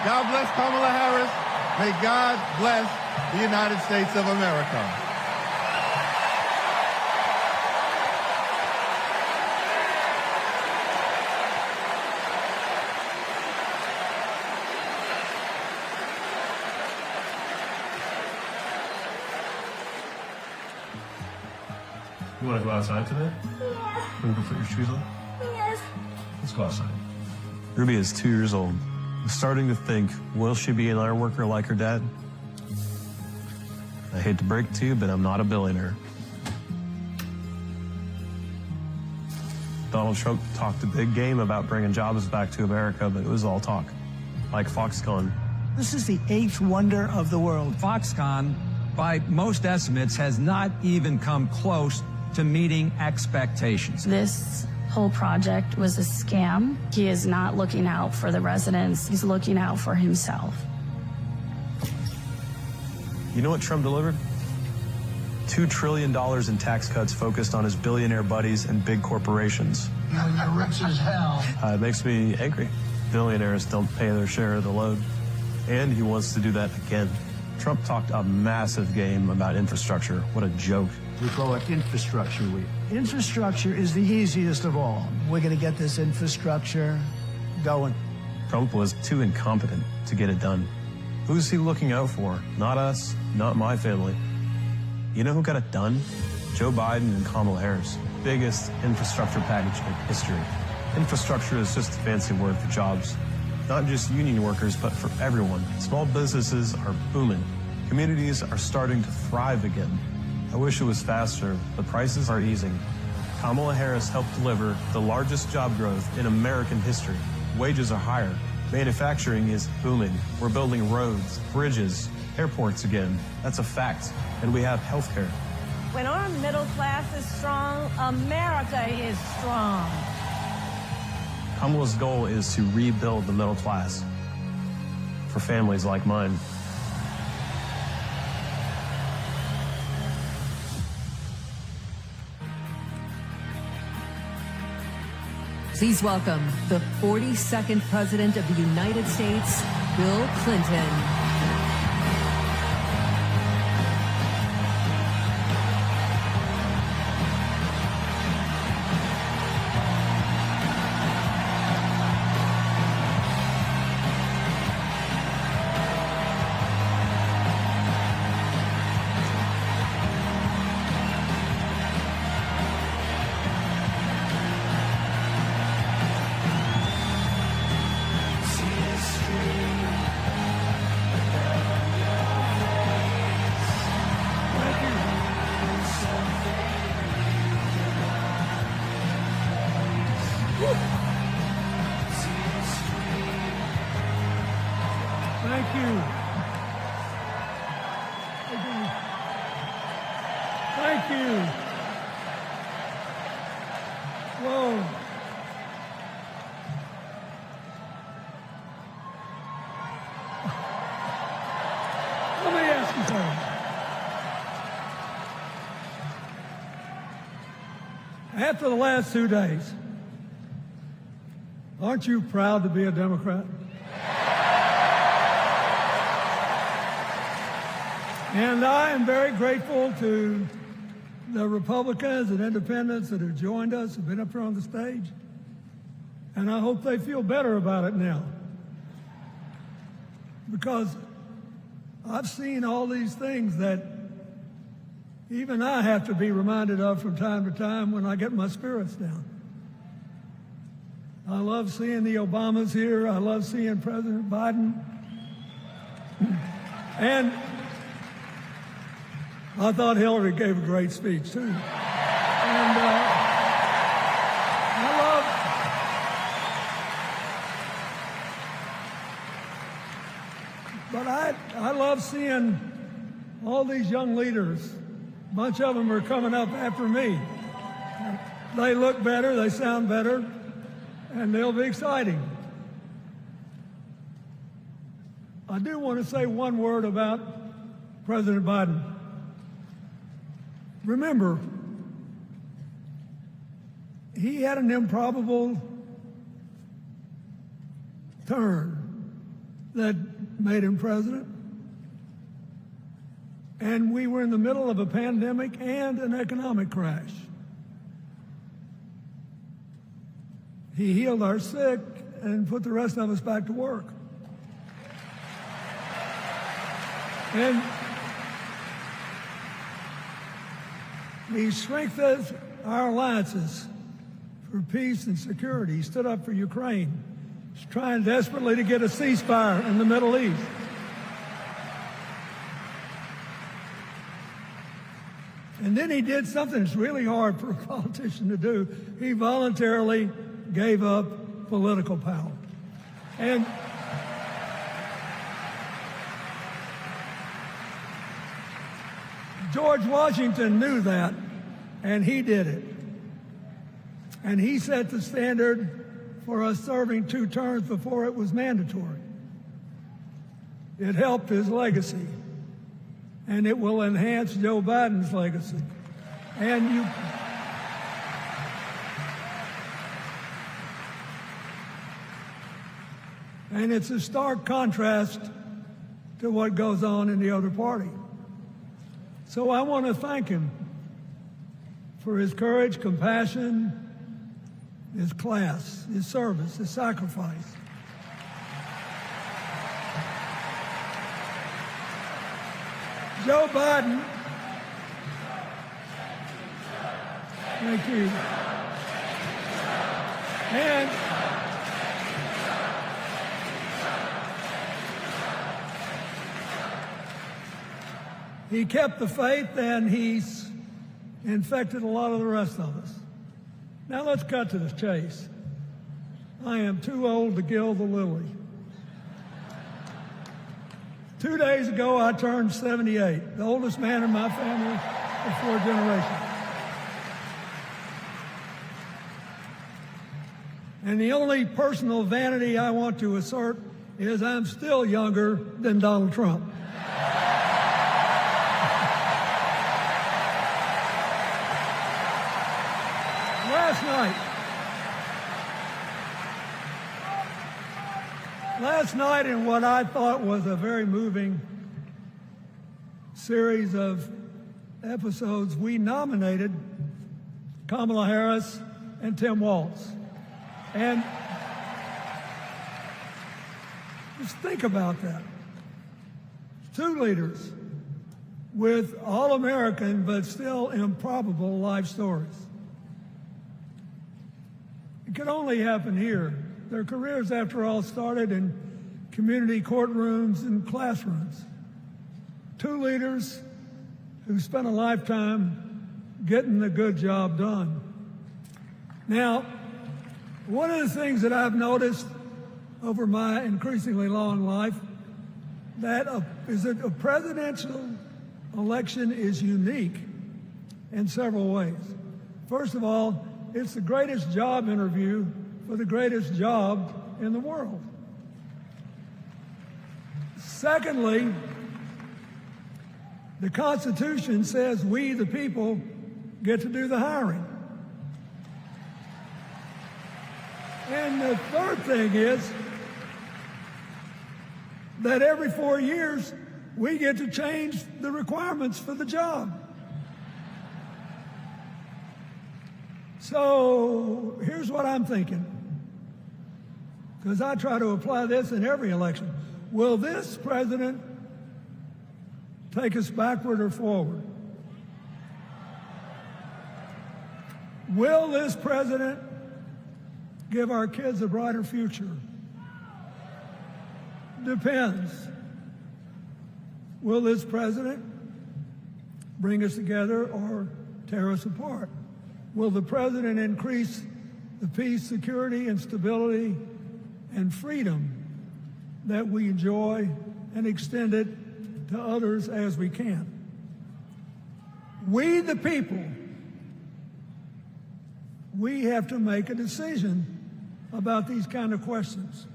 God bless Kamala Harris. May God bless the United States of America. You want to go outside today? Yeah. Want to go put your shoes on? Yes. Let's go outside. Ruby is 2 years old. I'm starting to think, will she be an iron worker like her dad? I hate to break it to you, but I'm not a billionaire. Donald Trump talked a big game about bringing jobs back to America, but it was all talk, like Foxconn. This is the 8th wonder of the world. Foxconn, by most estimates, has not even come close to meeting expectations. This whole project was a scam. He is not looking out for the residents. He's looking out for himself. You know what Trump delivered? $2 trillion in tax cuts focused on his billionaire buddies and big corporations. You're rich as hell. It makes me angry. Billionaires don't pay their share of the load. And he wants to do that again. Trump talked a massive game about infrastructure. What a joke. We call it Infrastructure Week. Infrastructure is the easiest of all. We're going to get this infrastructure going. Trump was too incompetent to get it done. Who's he looking out for? Not us, not my family. You know who got it done? Joe Biden and Kamala Harris. Biggest infrastructure package in history. Infrastructure is just a fancy word for jobs. Not just union workers, but for everyone. Small businesses are booming. Communities are starting to thrive again. I wish it was faster. The prices are easing. Kamala Harris helped deliver the largest job growth in American history. Wages are higher. Manufacturing is booming. We're building roads, bridges, airports again. That's a fact. And we have health care. When our middle class is strong, America is strong. Kamala's goal is to rebuild the middle class for families like mine. Please welcome the 42nd President of the United States, Bill Clinton. Thank you. Thank you. Whoa. Let me ask you something. After the last 2 days, aren't you proud to be a Democrat? And I am very grateful to the Republicans and independents that have joined us, have been up here on the stage. And I hope they feel better about it now. Because I've seen all these things that even I have to be reminded of from time to time when I get my spirits down. I love seeing the Obamas here. I love seeing President Biden. And I thought Hillary gave a great speech, too. And But I love seeing all these young leaders. A bunch of them are coming up after me. They look better, they sound better, and they'll be exciting. I do want to say one word about President Biden. Remember, he had an improbable turn that made him president. And we were in the middle of a pandemic and an economic crash. He healed our sick and put the rest of us back to work. And he strengthened our alliances for peace and security. He stood up for Ukraine. He's trying desperately to get a ceasefire in the Middle East. And then he did something that's really hard for a politician to do. He voluntarily gave up political power. And George Washington knew that, and he did it. And he set the standard for us serving 2 terms before it was mandatory. It helped his legacy, and it will enhance Joe Biden's legacy. And it's a stark contrast to what goes on in the other party. So I want to thank him for his courage, compassion, his class, his service, his sacrifice. Joe Biden, thank you. And he kept the faith, and he's infected a lot of the rest of us. Now let's cut to the chase. I am too old to gild the lily. 2 days ago, I turned 78, the oldest man in my family of 4 generations. And the only personal vanity I want to assert is I'm still younger than Donald Trump. Last night, in what I thought was a very moving series of episodes, we nominated Kamala Harris and Tim Walz. And just think about that. 2 leaders with all-American but still improbable life stories. It could only happen here. Their careers, after all, started in community courtrooms and classrooms. 2 leaders who spent a lifetime getting the good job done. Now, one of the things that I've noticed over my increasingly long life is that a presidential election is unique in several ways. First of all, it's the greatest job interview for the greatest job in the world. Secondly, the Constitution says we, the people, get to do the hiring. And the third thing is that every 4 years, we get to change the requirements for the job. So here's what I'm thinking, because I try to apply this in every election. Will this president take us backward or forward? Will this president give our kids a brighter future? Depends. Will this president bring us together or tear us apart? Will the president increase the peace, security, and stability and freedom that we enjoy and extend it to others as we can. We, the people, we have to make a decision about these kind of questions.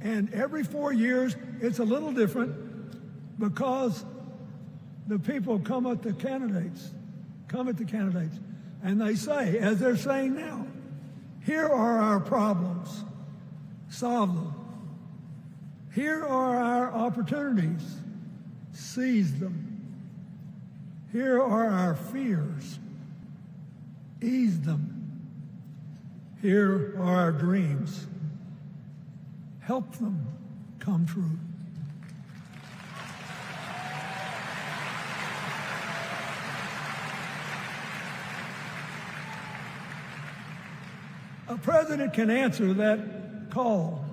And every 4 years, it's a little different because the people come at the candidates, and they say, as they're saying now, here are our problems, solve them. Here are our opportunities, seize them. Here are our fears, ease them. Here are our dreams, help them come true. A president can answer that call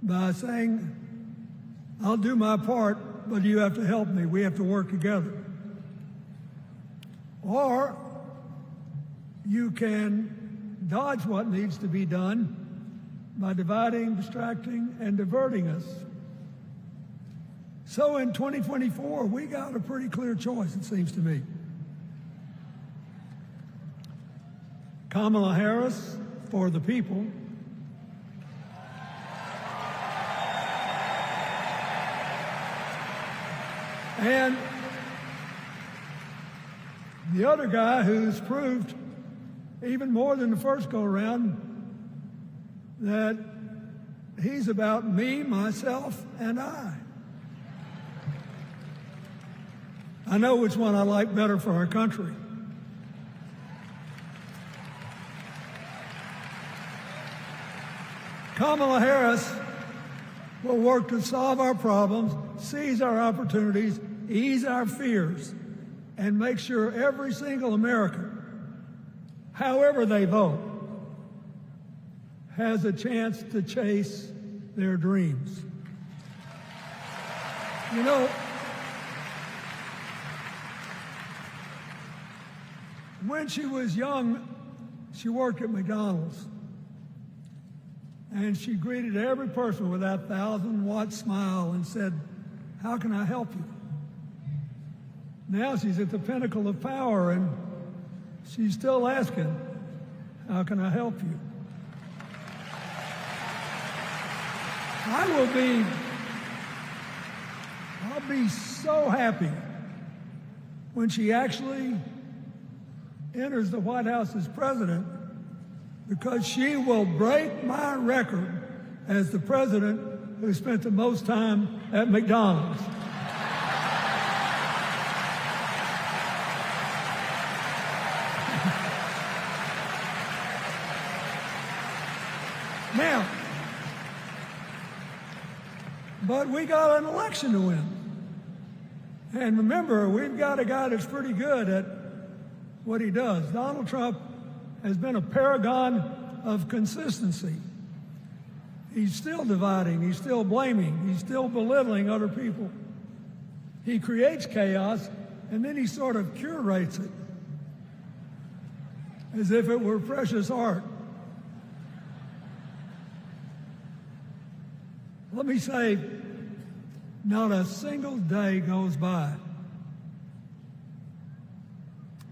by saying, I'll do my part, but you have to help me. We have to work together. Or you can dodge what needs to be done by dividing, distracting, and diverting us. So in 2024, we got a pretty clear choice, it seems to me. Kamala Harris for the people, and the other guy who's proved even more than the first go-around that he's about me, myself, and I. I know which one I like better for our country. Kamala Harris will work to solve our problems, seize our opportunities, ease our fears, and make sure every single American, however they vote, has a chance to chase their dreams. You know, when she was young, she worked at McDonald's. And she greeted every person with that 1,000-watt smile and said, how can I help you? Now she's at the pinnacle of power and she's still asking, how can I help you? I'll be so happy when she actually enters the White House as president, because she will break my record as the president who spent the most time at McDonald's. Now, but we got an election to win. And remember, we've got a guy that's pretty good at what he does. Donald Trump has been a paragon of consistency. He's still dividing, he's still blaming, he's still belittling other people. He creates chaos, and then he sort of curates it as if it were precious art. Let me say, not a single day goes by,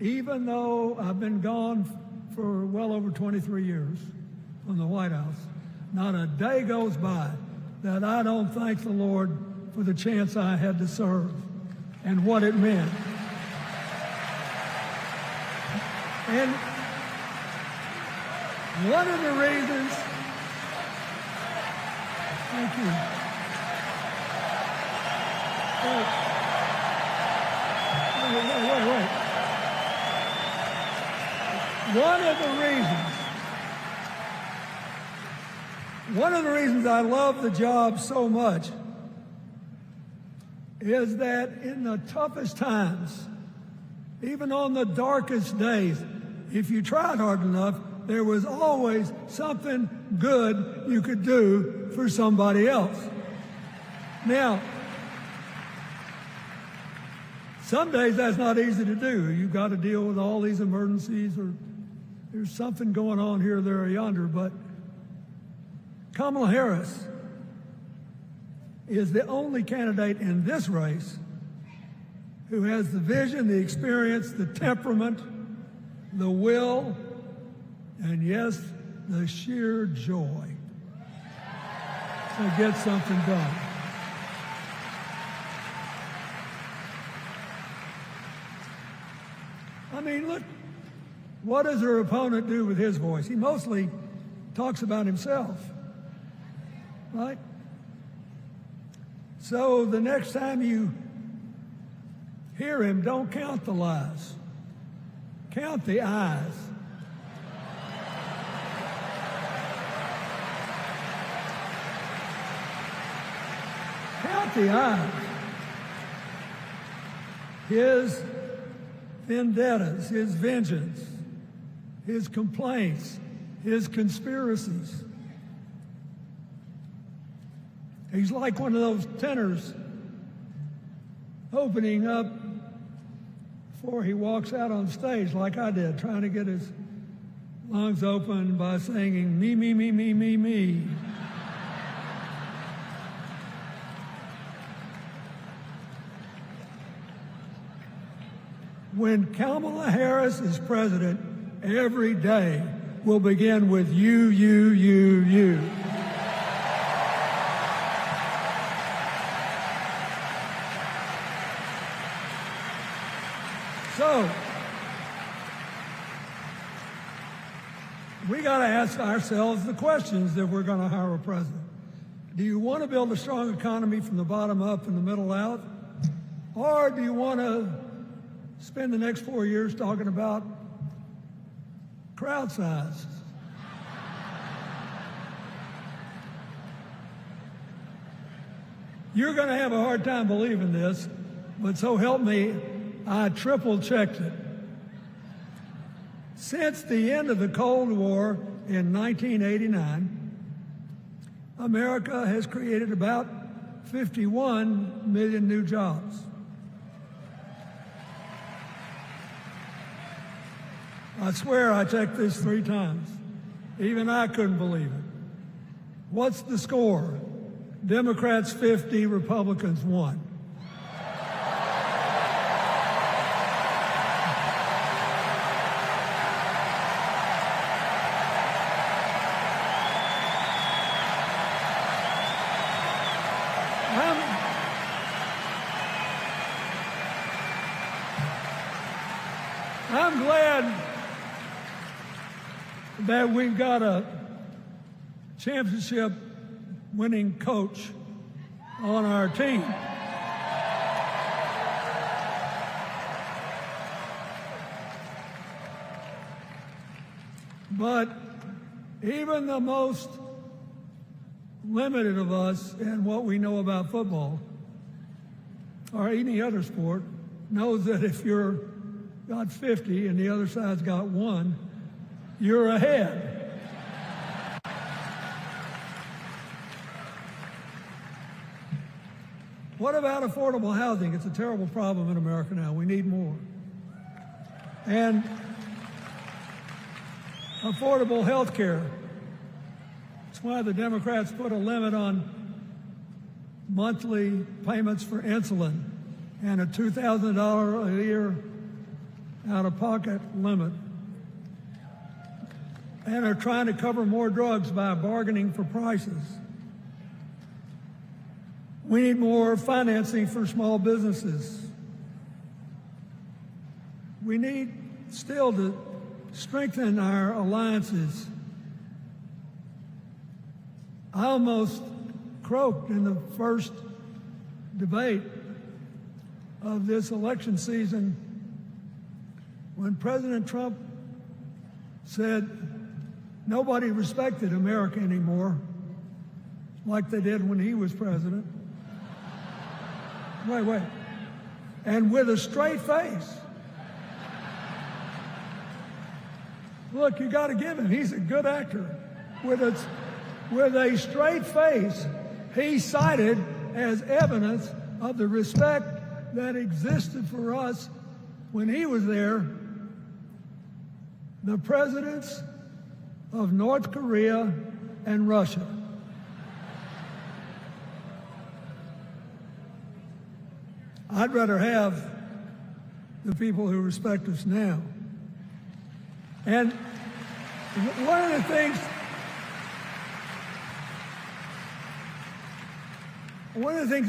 even though I've been gone for well over 23 years from the White House, not a day goes by that I don't thank the Lord for the chance I had to serve and what it meant. And one of the reasons, thank you. Wait. One of the reasons I love the job so much is that in the toughest times, even on the darkest days, if you tried hard enough, there was always something good you could do for somebody else. Now, some days that's not easy to do. You've got to deal with all these emergencies, or there's something going on here, there, or yonder. But Kamala Harris is the only candidate in this race who has the vision, the experience, the temperament, the will, and yes, the sheer joy to get something done. I mean, look, what does her opponent do with his voice? He mostly talks about himself, right? So the next time you hear him, don't count the lies. Count the eyes. Count the eyes. His vendettas, his vengeance, his complaints, his conspiracies. He's like one of those tenors opening up before he walks out on stage, like I did, trying to get his lungs open by singing me, me, me, me, me, me. When Kamala Harris is president, every day will begin with you, you, you, you. So, we got to ask ourselves the questions if we're going to hire a president. Do you want to build a strong economy from the bottom up and the middle out? Or do you want to spend the next 4 years talking about crowd size? You're going to have a hard time believing this, but so help me, I triple-checked it. Since the end of the Cold War in 1989, America has created about 51 million new jobs. I swear I checked this 3 times. Even I couldn't believe it. What's the score? Democrats 50, Republicans 1. I'm glad that we've got a championship-winning coach on our team. But even the most limited of us in what we know about football or any other sport knows that if you're got 50 and the other side's got 1, you're ahead. What about affordable housing? It's a terrible problem in America now. We need more. And affordable health care. That's why the Democrats put a limit on monthly payments for insulin and a $2,000 a year out-of-pocket limit, and are trying to cover more drugs by bargaining for prices. We need more financing for small businesses. We need still to strengthen our alliances. I almost croaked in the first debate of this election season when President Trump said nobody respected America anymore like they did when he was president. Wait. And with a straight face. Look, you got to give him. He's a good actor. With a straight face, he cited as evidence of the respect that existed for us when he was there the presidents of North Korea and Russia. I'd rather have the people who respect us now. And one of the things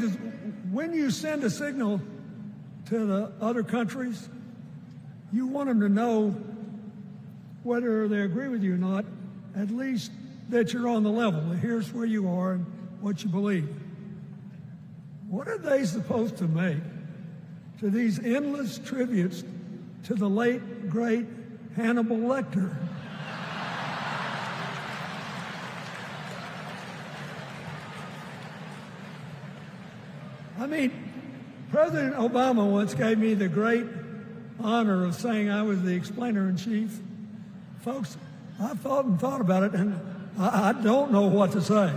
is when you send a signal to the other countries, you want them to know whether they agree with you or not, at least that you're on the level. Here's where you are and what you believe. What are they supposed to make to these endless tributes to the late, great Hannibal Lecter? I mean, President Obama once gave me the great honor of saying I was the explainer-in-chief. Folks, I've thought about it, and I don't know what to say.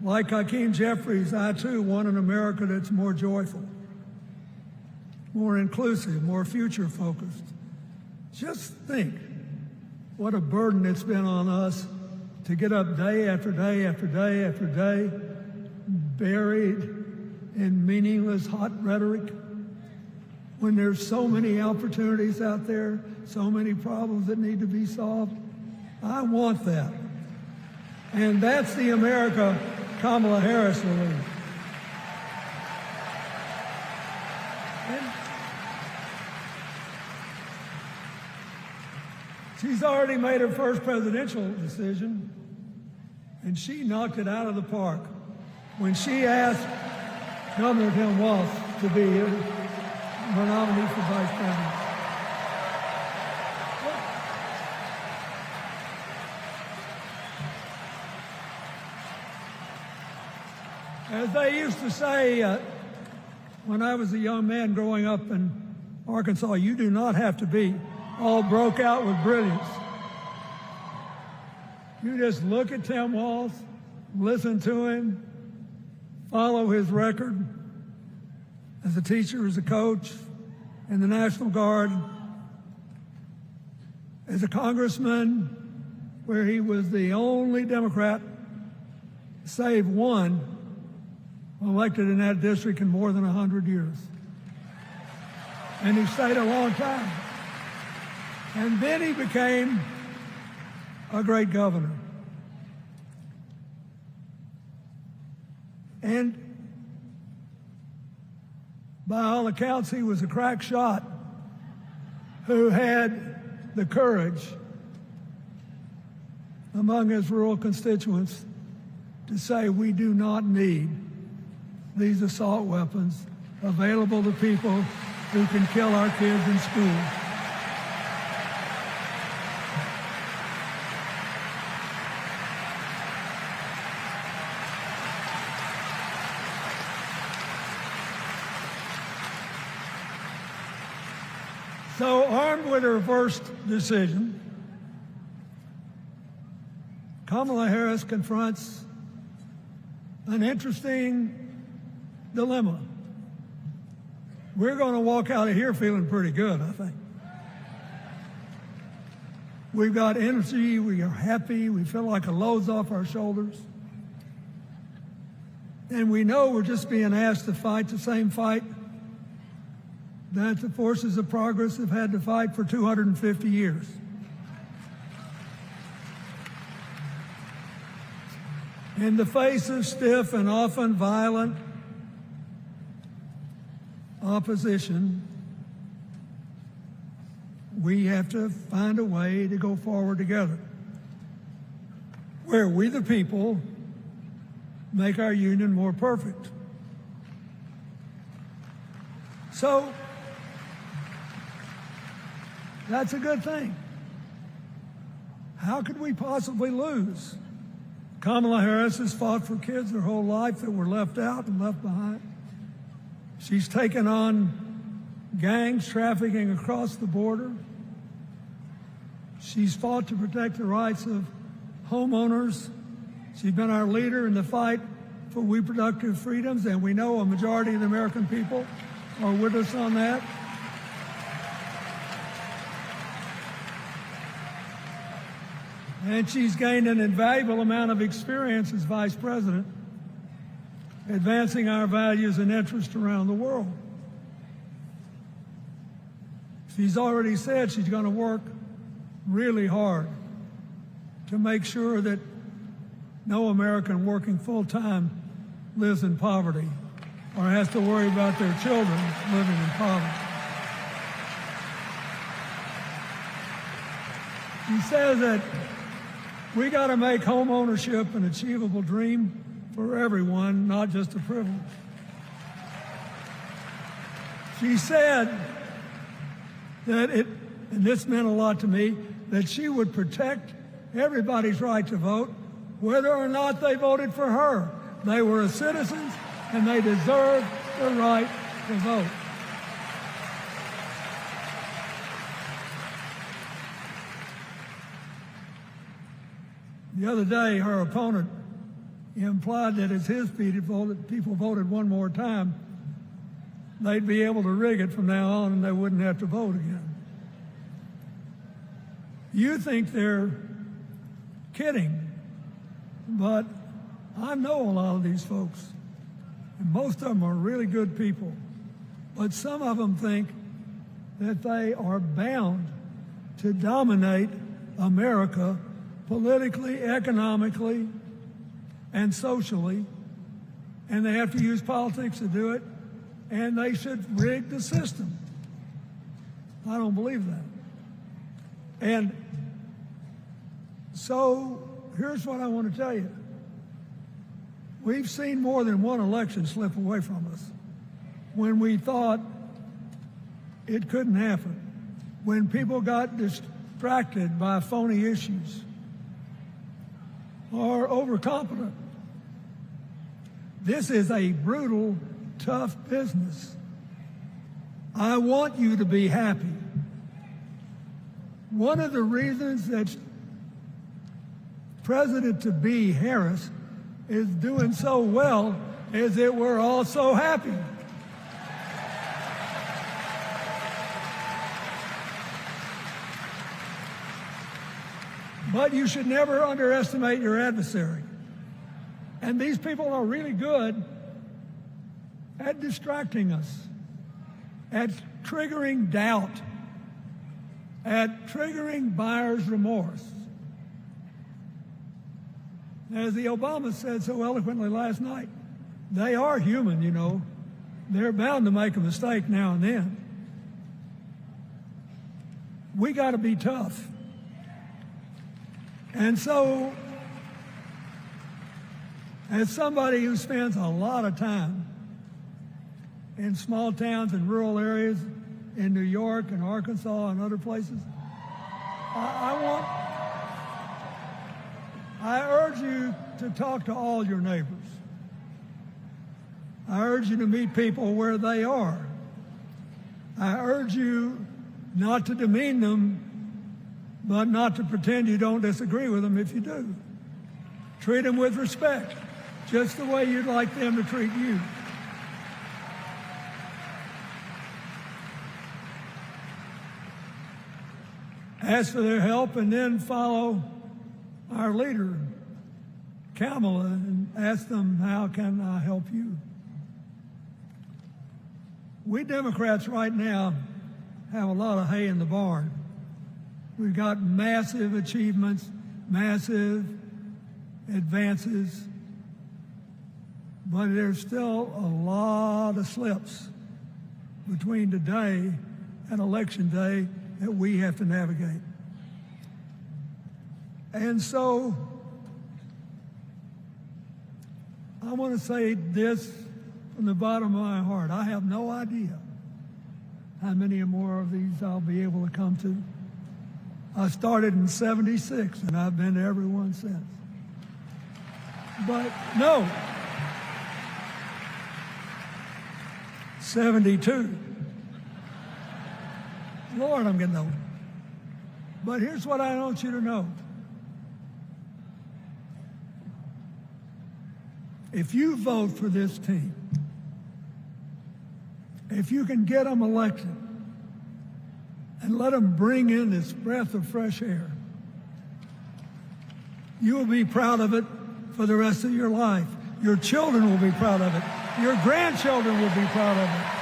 Like Hakeem Jeffries, I too want an America that's more joyful, more inclusive, more future-focused. Just think what a burden it's been on us to get up day after day after day after day, buried in meaningless hot rhetoric, when there's so many opportunities out there, so many problems that need to be solved. I want that. And that's the America Kamala Harris will lead. She's already made her first presidential decision, and she knocked it out of the park when she asked Governor Tim Walz to be her nominee for vice president. As they used to say when I was a young man growing up in Arkansas, you do not have to be all broke out with brilliance. You just look at Tim Walz, listen to him, follow his record as a teacher, as a coach in the National Guard, as a congressman, where he was the only Democrat, save one, elected in that district in more than 100 years. And he stayed a long time. And then he became a great governor. And by all accounts, he was a crack shot who had the courage among his rural constituents to say, we do not need these assault weapons available to people who can kill our kids in school. So, armed with her first decision, Kamala Harris confronts an interesting dilemma. We're going to walk out of here feeling pretty good, I think. We've got energy, we are happy, we feel like a load's off our shoulders. And we know we're just being asked to fight the same fight that the forces of progress have had to fight for 250 years. In the face of stiff and often violent opposition, we have to find a way to go forward together, where we the people make our union more perfect. So, that's a good thing. How could we possibly lose? Kamala Harris has fought for kids her whole life that were left out and left behind. She's taken on gangs trafficking across the border. She's fought to protect the rights of homeowners. She's been our leader in the fight for reproductive freedoms, and we know a majority of the American people are with us on that. And she's gained an invaluable amount of experience as vice president, advancing our values and interests around the world. She's already said she's going to work really hard to make sure that no American working full-time lives in poverty or has to worry about their children living in poverty. He says that we got to make home ownership an achievable dream for everyone, not just a privilege. She said that and this meant a lot to me, that she would protect everybody's right to vote, whether or not they voted for her. They were citizens and they deserved the right to vote. The other day, her opponent implied that as his people voted one more time, they'd be able to rig it from now on and they wouldn't have to vote again. You think they're kidding, but I know a lot of these folks, and most of them are really good people, but some of them think that they are bound to dominate America politically, economically, and socially, and they have to use politics to do it, and they should rig the system. I don't believe that. And so here's what I want to tell you. We've seen more than one election slip away from us when we thought it couldn't happen, when people got distracted by phony issues or overconfident. This is a brutal, tough business. I want you to be happy. One of the reasons that President-to-be Harris is doing so well is that we're all so happy. But you should never underestimate your adversary. And these people are really good at distracting us, at triggering doubt, at triggering buyer's remorse. As the Obama said so eloquently last night, they are human, you know. They're bound to make a mistake now and then. We got to be tough. And so, as somebody who spends a lot of time in small towns and rural areas in New York and Arkansas and other places, I urge you to talk to all your neighbors. I urge you to meet people where they are. I urge you not to demean them, but not to pretend you don't disagree with them if you do. Treat them with respect, just the way you'd like them to treat you. Ask for their help and then follow our leader, Kamala, and ask them, how can I help you? We Democrats right now have a lot of hay in the barn. We've got massive achievements, massive advances, but there's still a lot of slips between today and Election Day that we have to navigate. And so I want to say this from the bottom of my heart. I have no idea how many more of these I'll be able to come to. I started in '76, and I've been to every one since. But no, 72. Lord, I'm getting old. But here's what I want you to know. If you vote for this team, if you can get them elected and let them bring in this breath of fresh air, You will be proud of it for the rest of your life. Your children will be proud of it. Your grandchildren will be proud of it.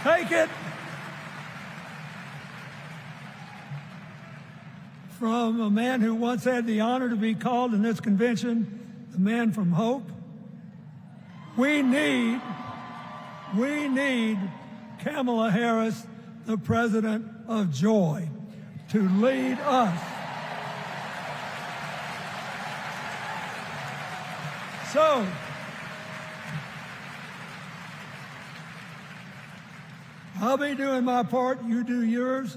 Take it from a man who once had the honor to be called in this convention the man from hope. We need Kamala Harris, the president of joy, to lead us. So, I'll be doing my part, you do yours.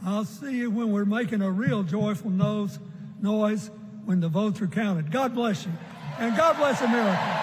I'll see you when we're making a real joyful noise when the votes are counted. God bless you, and God bless America.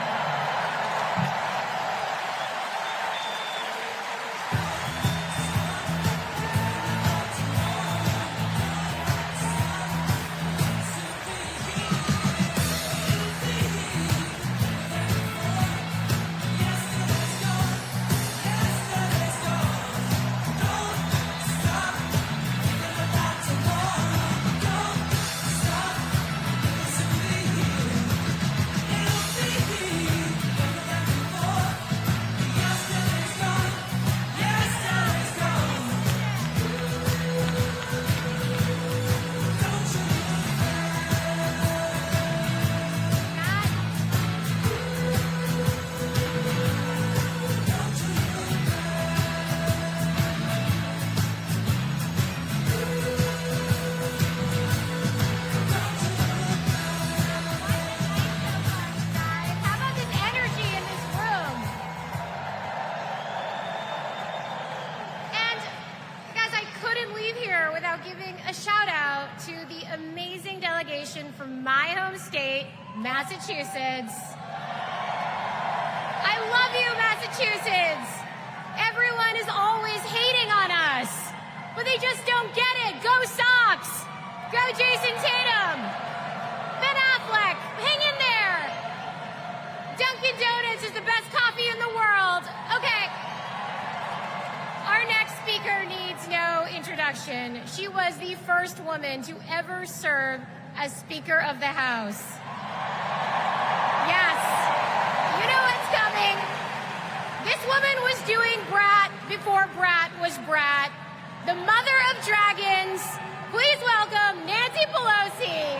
From my home state, Massachusetts. I love you, Massachusetts. Everyone is always hating on us, but they just don't get it. Go Sox. Go Jason Tatum. Ben Affleck, hang in there. Dunkin' Donuts is the best coffee in the world. Okay. Our next speaker needs no introduction. She was the first woman to ever serve as Speaker of the House. Yes, you know what's coming. This woman was doing Brat before Brat was Brat. The mother of dragons. Please welcome Nancy Pelosi.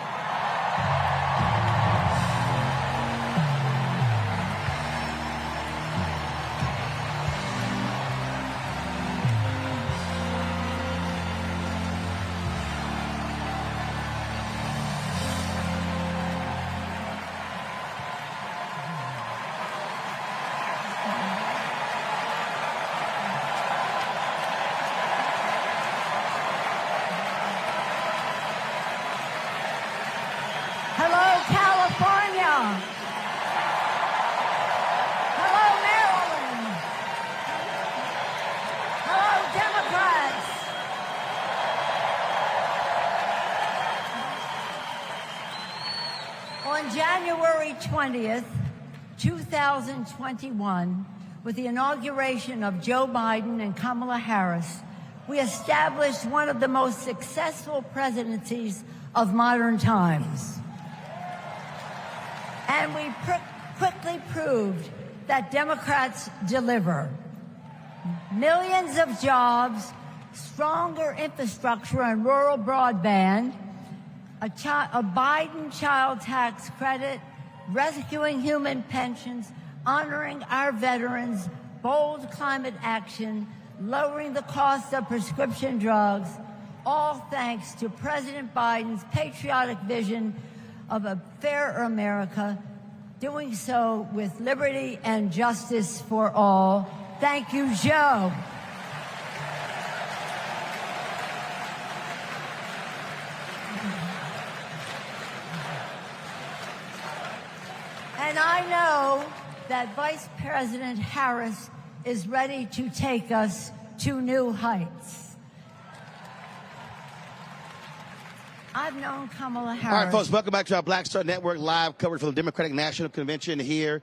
January 20th, 2021, with the inauguration of Joe Biden and Kamala Harris, we established one of the most successful presidencies of modern times. And we quickly proved that Democrats deliver. Millions of jobs, stronger infrastructure and rural broadband, a Biden child tax credit, rescuing human pensions, honoring our veterans, bold climate action, lowering the cost of prescription drugs, all thanks to President Biden's patriotic vision of a fairer America, doing so with liberty and justice for all. Thank you, Joe. And I know that Vice President Harris is ready to take us to new heights. I've known Kamala Harris. All right, folks, welcome back to our Black Star Network live coverage from the Democratic National Convention here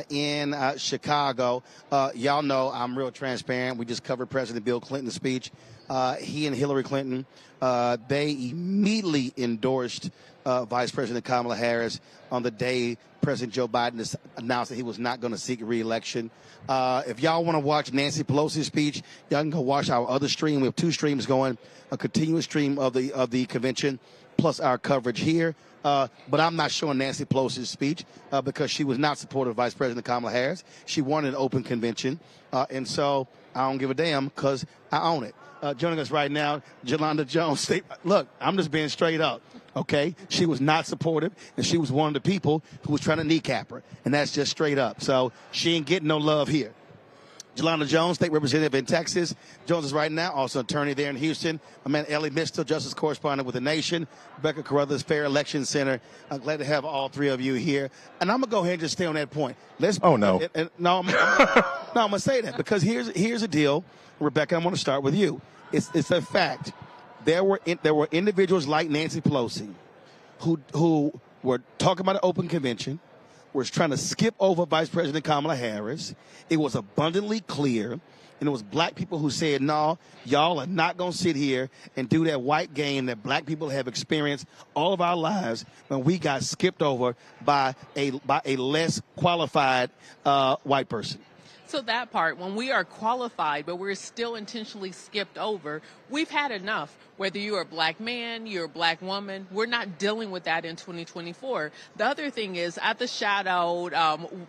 in Chicago. Y'all know I'm real transparent. We just covered President Bill Clinton's speech. He and Hillary Clinton, they immediately endorsed Vice President Kamala Harris on the day President Joe Biden announced that he was not going to seek re-election. If y'all want to watch Nancy Pelosi's speech, y'all can go watch our other stream. We have 2 streams going, a continuous stream of the convention, plus our coverage here. But I'm not showing Nancy Pelosi's speech because she was not supportive of Vice President Kamala Harris. She wanted an open convention, and so I don't give a damn because I own it. Joining us right now, Jolanda Jones. Look, I'm just being straight up, okay? She was not supportive, and she was one of the people who was trying to kneecap her, and that's just straight up. So she ain't getting no love here. Jolanda Jones, state representative in Texas. Jones is right now also attorney there in Houston. My man Ellie Mistel, justice correspondent with The Nation. Rebecca Carruthers, Fair Election Center. I'm glad to have all 3 of you here. And I'm going to go ahead and just stay on that point. Oh, no. No, I'm going to say that because here's the deal. Rebecca, I'm going to start with you. It's a fact. There were individuals like Nancy Pelosi who were talking about an open convention, was trying to skip over Vice President Kamala Harris. It was abundantly clear, and it was black people who said, no, y'all are not going to sit here and do that white game that black people have experienced all of our lives when we got skipped over by a less qualified white person. So that part, when we are qualified, but we're still intentionally skipped over, we've had enough. Whether you're a black man, you're a black woman, we're not dealing with that in 2024. The other thing is, at the shadowed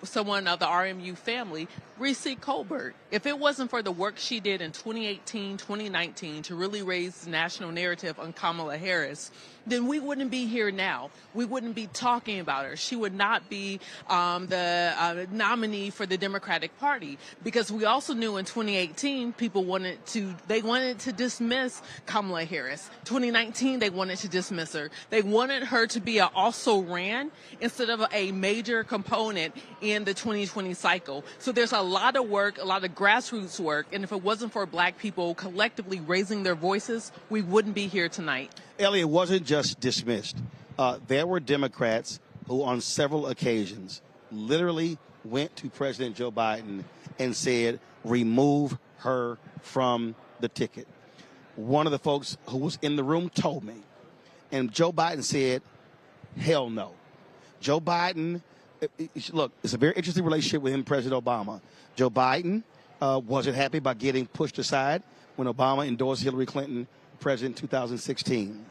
someone of the RMU family, Reese Colbert. If it wasn't for the work she did in 2018, 2019 to really raise the national narrative on Kamala Harris, then we wouldn't be here now. We wouldn't be talking about her. She would not be the nominee for the Democratic Party, because we also knew in 2018 people wanted to dismiss Kamala Harris. 2019 they wanted to dismiss her. They wanted her to be an also ran instead of a major component in the 2020 cycle. So there's a lot of work, a lot of grassroots work, and if it wasn't for black people collectively raising their voices, we wouldn't be here tonight. Elliot, wasn't just dismissed. There were Democrats who on several occasions literally went to President Joe Biden and said, remove her from the ticket. One of the folks who was in the room told me, and Joe Biden said, hell no. Joe Biden, look, it's a very interesting relationship with him and President Obama. Joe Biden wasn't happy about getting pushed aside when Obama endorsed Hillary Clinton president in 2016.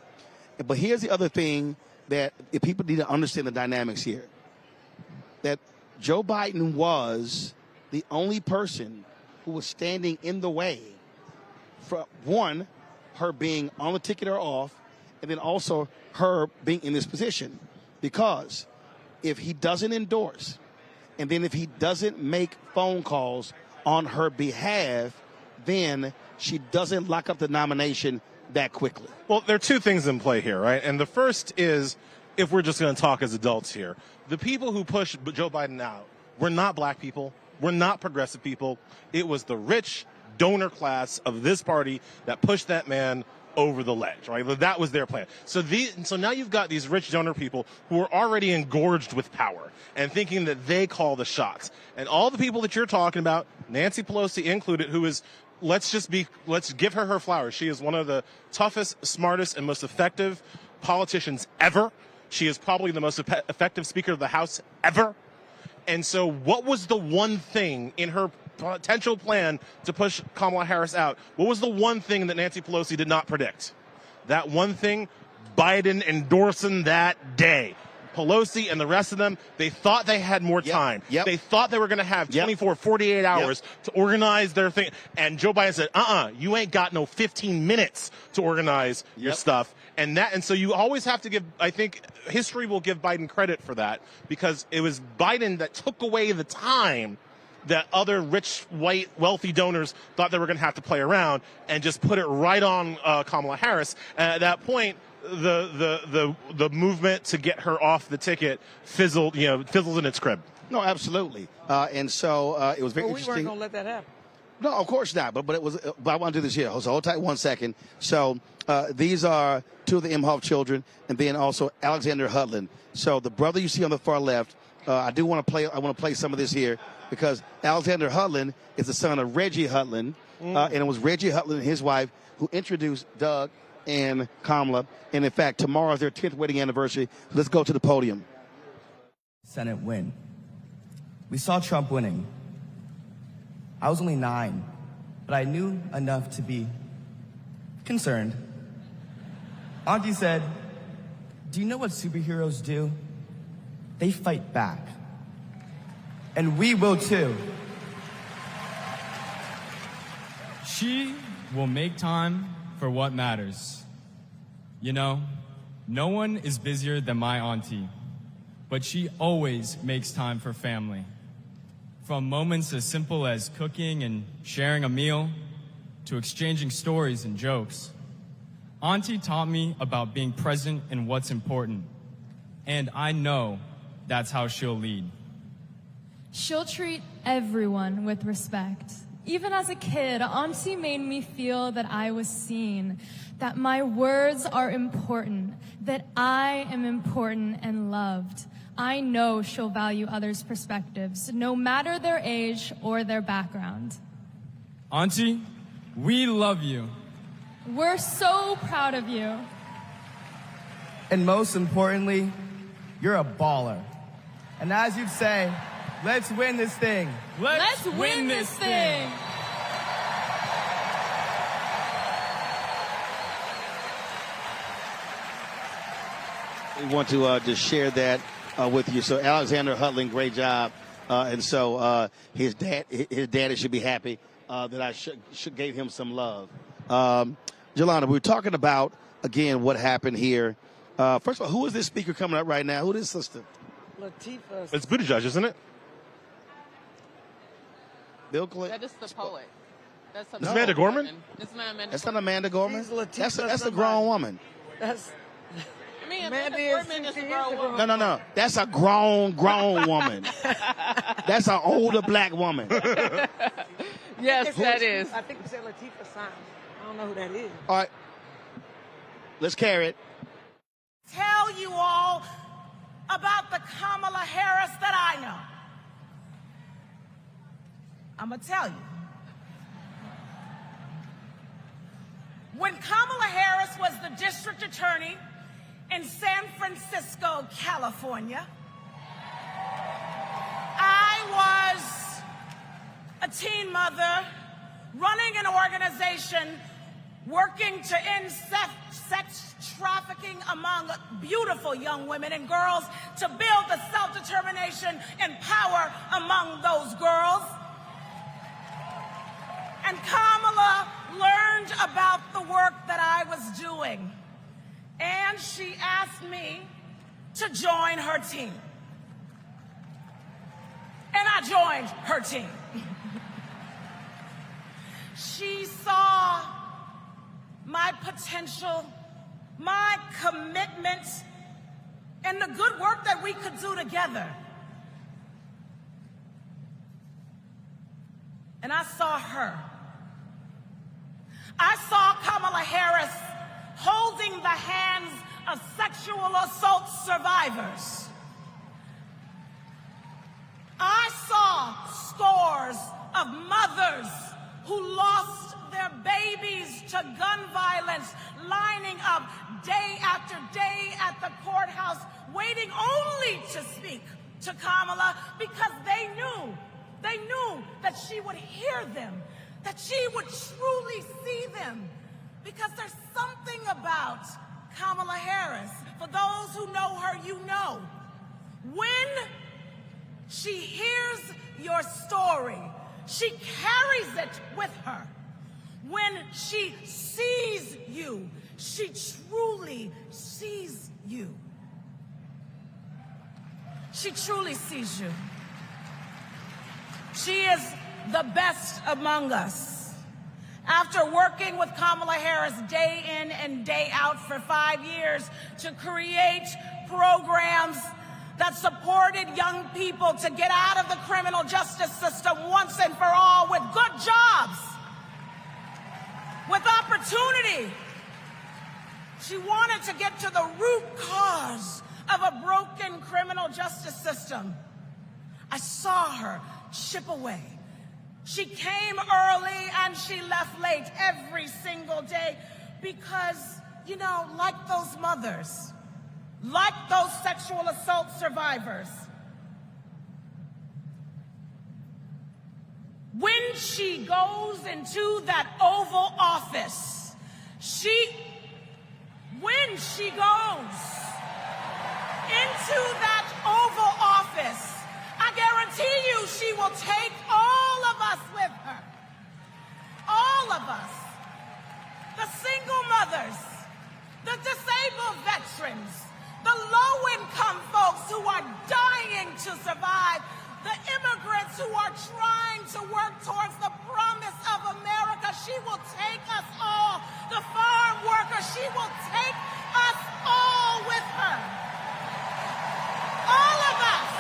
But here's the other thing that if people need to understand the dynamics here, that Joe Biden was the only person who was standing in the way for, one, her being on the ticket or off, and then also her being in this position. Because if he doesn't endorse, and then if he doesn't make phone calls on her behalf, then she doesn't lock up the nomination that quickly. Well, there are 2 things in play here, right? And the first is, if we're just going to talk as adults here, the people who pushed Joe Biden out were not black people, were not progressive people. It was the rich donor class of this party that pushed that man over the ledge, right? That was their plan. So now you've got these rich donor people who are already engorged with power and thinking that they call the shots. And all the people that you're talking about, Nancy Pelosi included, who is, let's give her flowers. She is one of the toughest, smartest, and most effective politicians ever. She is probably the most effective Speaker of the House ever. And so what was the one thing in her potential plan to push Kamala Harris out? What was the one thing that Nancy Pelosi did not predict? That one thing, Biden endorsing that day. Pelosi and the rest of them, they thought they had more time. They thought they were going to have 24, 48 hours to organize their thing. And Joe Biden said, you ain't got no 15 minutes to organize your stuff. And so you always have to give, I think history will give Biden credit for that, because it was Biden that took away the time that other rich, white, wealthy donors thought they were going to have to play around, and just put it right on Kamala Harris. And at that point, the movement to get her off the ticket fizzled in its crib. No, absolutely. And so it was very interesting. We weren't going to let that happen. No, of course not. But it was. But I want to do this here. So hold tight 1 second. So these are two of the Imhoff children, and then also Alexander Hudlin. So the brother you see on the far left. I do want to play. I want to play some of this here because Alexander Hudlin is the son of Reggie Hudlin, and it was Reggie Hudlin and his wife who introduced Doug and Kamala. And in fact, tomorrow is their 10th wedding anniversary. Let's go to the podium. Senate win. We saw Trump winning. I was only 9, but I knew enough to be concerned. Auntie said, "Do you know what superheroes do? They fight back. And we will too." She will make time for what matters. You know, no one is busier than my auntie, but she always makes time for family. From moments as simple as cooking and sharing a meal to exchanging stories and jokes. Auntie taught me about being present in what's important, and I know that's how she'll lead. She'll treat everyone with respect. Even as a kid, Auntie made me feel that I was seen, that my words are important, that I am important and loved. I know she'll value others' perspectives, no matter their age or their background. Auntie, we love you. We're so proud of you. And most importantly, you're a baller. And as you'd say, let's win this thing. Let's win this thing. We want to just share that with you. So Alexander Hudlin, great job. And so his daddy should be happy that I should gave him some love. Jelana, we were talking about, again, what happened here. First of all, who is this speaker coming up right now? Who is this sister? Latifah. It's Buttigieg, isn't it? Bill Clinton. That is the poet. That's It's Amanda Gorman? It's not Amanda That's not Amanda Gorman? She's That's a grown woman. That's I mean, Amanda Gorman is a grown woman. No. That's a grown woman. That's an older black woman. Yes, that is. I think we said Latifah Simon. I don't know who that is. All right. Let's carry it. Tell you all about the Kamala Harris that I know. I'm going to tell you. When Kamala Harris was the district attorney in San Francisco, California, I was a teen mother running an organization working to end sex trafficking among beautiful young women and girls, to build the self-determination and power among those girls. And Kamala learned about the work that I was doing, and she asked me to join her team. And I joined her team. She saw my potential, my commitment, and the good work that we could do together. And I saw her. I saw Kamala Harris holding the hands of sexual assault survivors. I saw scores of mothers who lost their babies to gun violence, lining up day after day at the courthouse, waiting only to speak to Kamala because they knew that she would hear them, that she would truly see them, because there's something about Kamala Harris. For those who know her, you know. When she hears your story, she carries it with her. When she sees you, she truly sees you. She truly sees you. She is the best among us. After working with Kamala Harris day in and day out for 5 years to create programs that supported young people to get out of the criminal justice system once and for all with good jobs, with opportunity. She wanted to get to the root cause of a broken criminal justice system. I saw her chip away. She came early and she left late every single day because, you know, like those mothers, like those sexual assault survivors, when she goes into that Oval Office, when she goes into that Oval Office, I guarantee you she will take all of us with her. All of us. The single mothers, the disabled veterans, the low-income folks who are dying to survive, the immigrants who are trying to work towards the promise of America. She will take us all. The farm workers, she will take us all with her. All of us.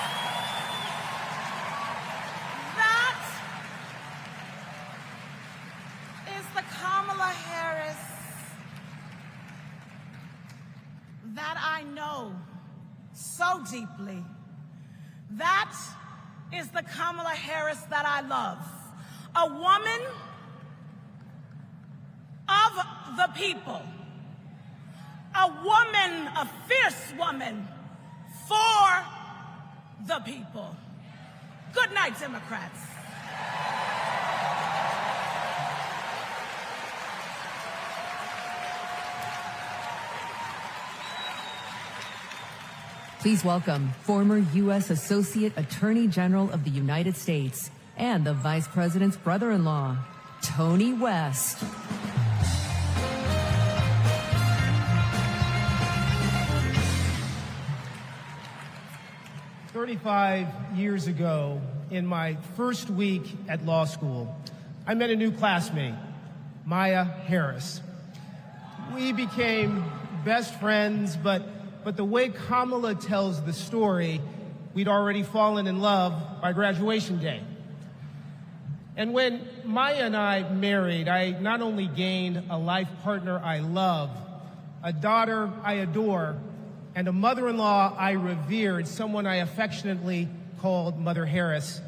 That is the Kamala Harris that I know so deeply. That is the Kamala Harris that I love. A woman of the people. A woman, a fierce woman for the people. Good night, Democrats. Please welcome former U.S. Associate Attorney General of the United States and the Vice President's brother-in-law, Tony West. "35 years ago, in my first week at law school, I met a new classmate, Maya Harris. We became best friends, but the way Kamala tells the story, we'd already fallen in love by graduation day. And when Maya and I married, I not only gained a life partner I love, a daughter I adore, and a mother-in-law I revered, someone I affectionately called Mother Harris,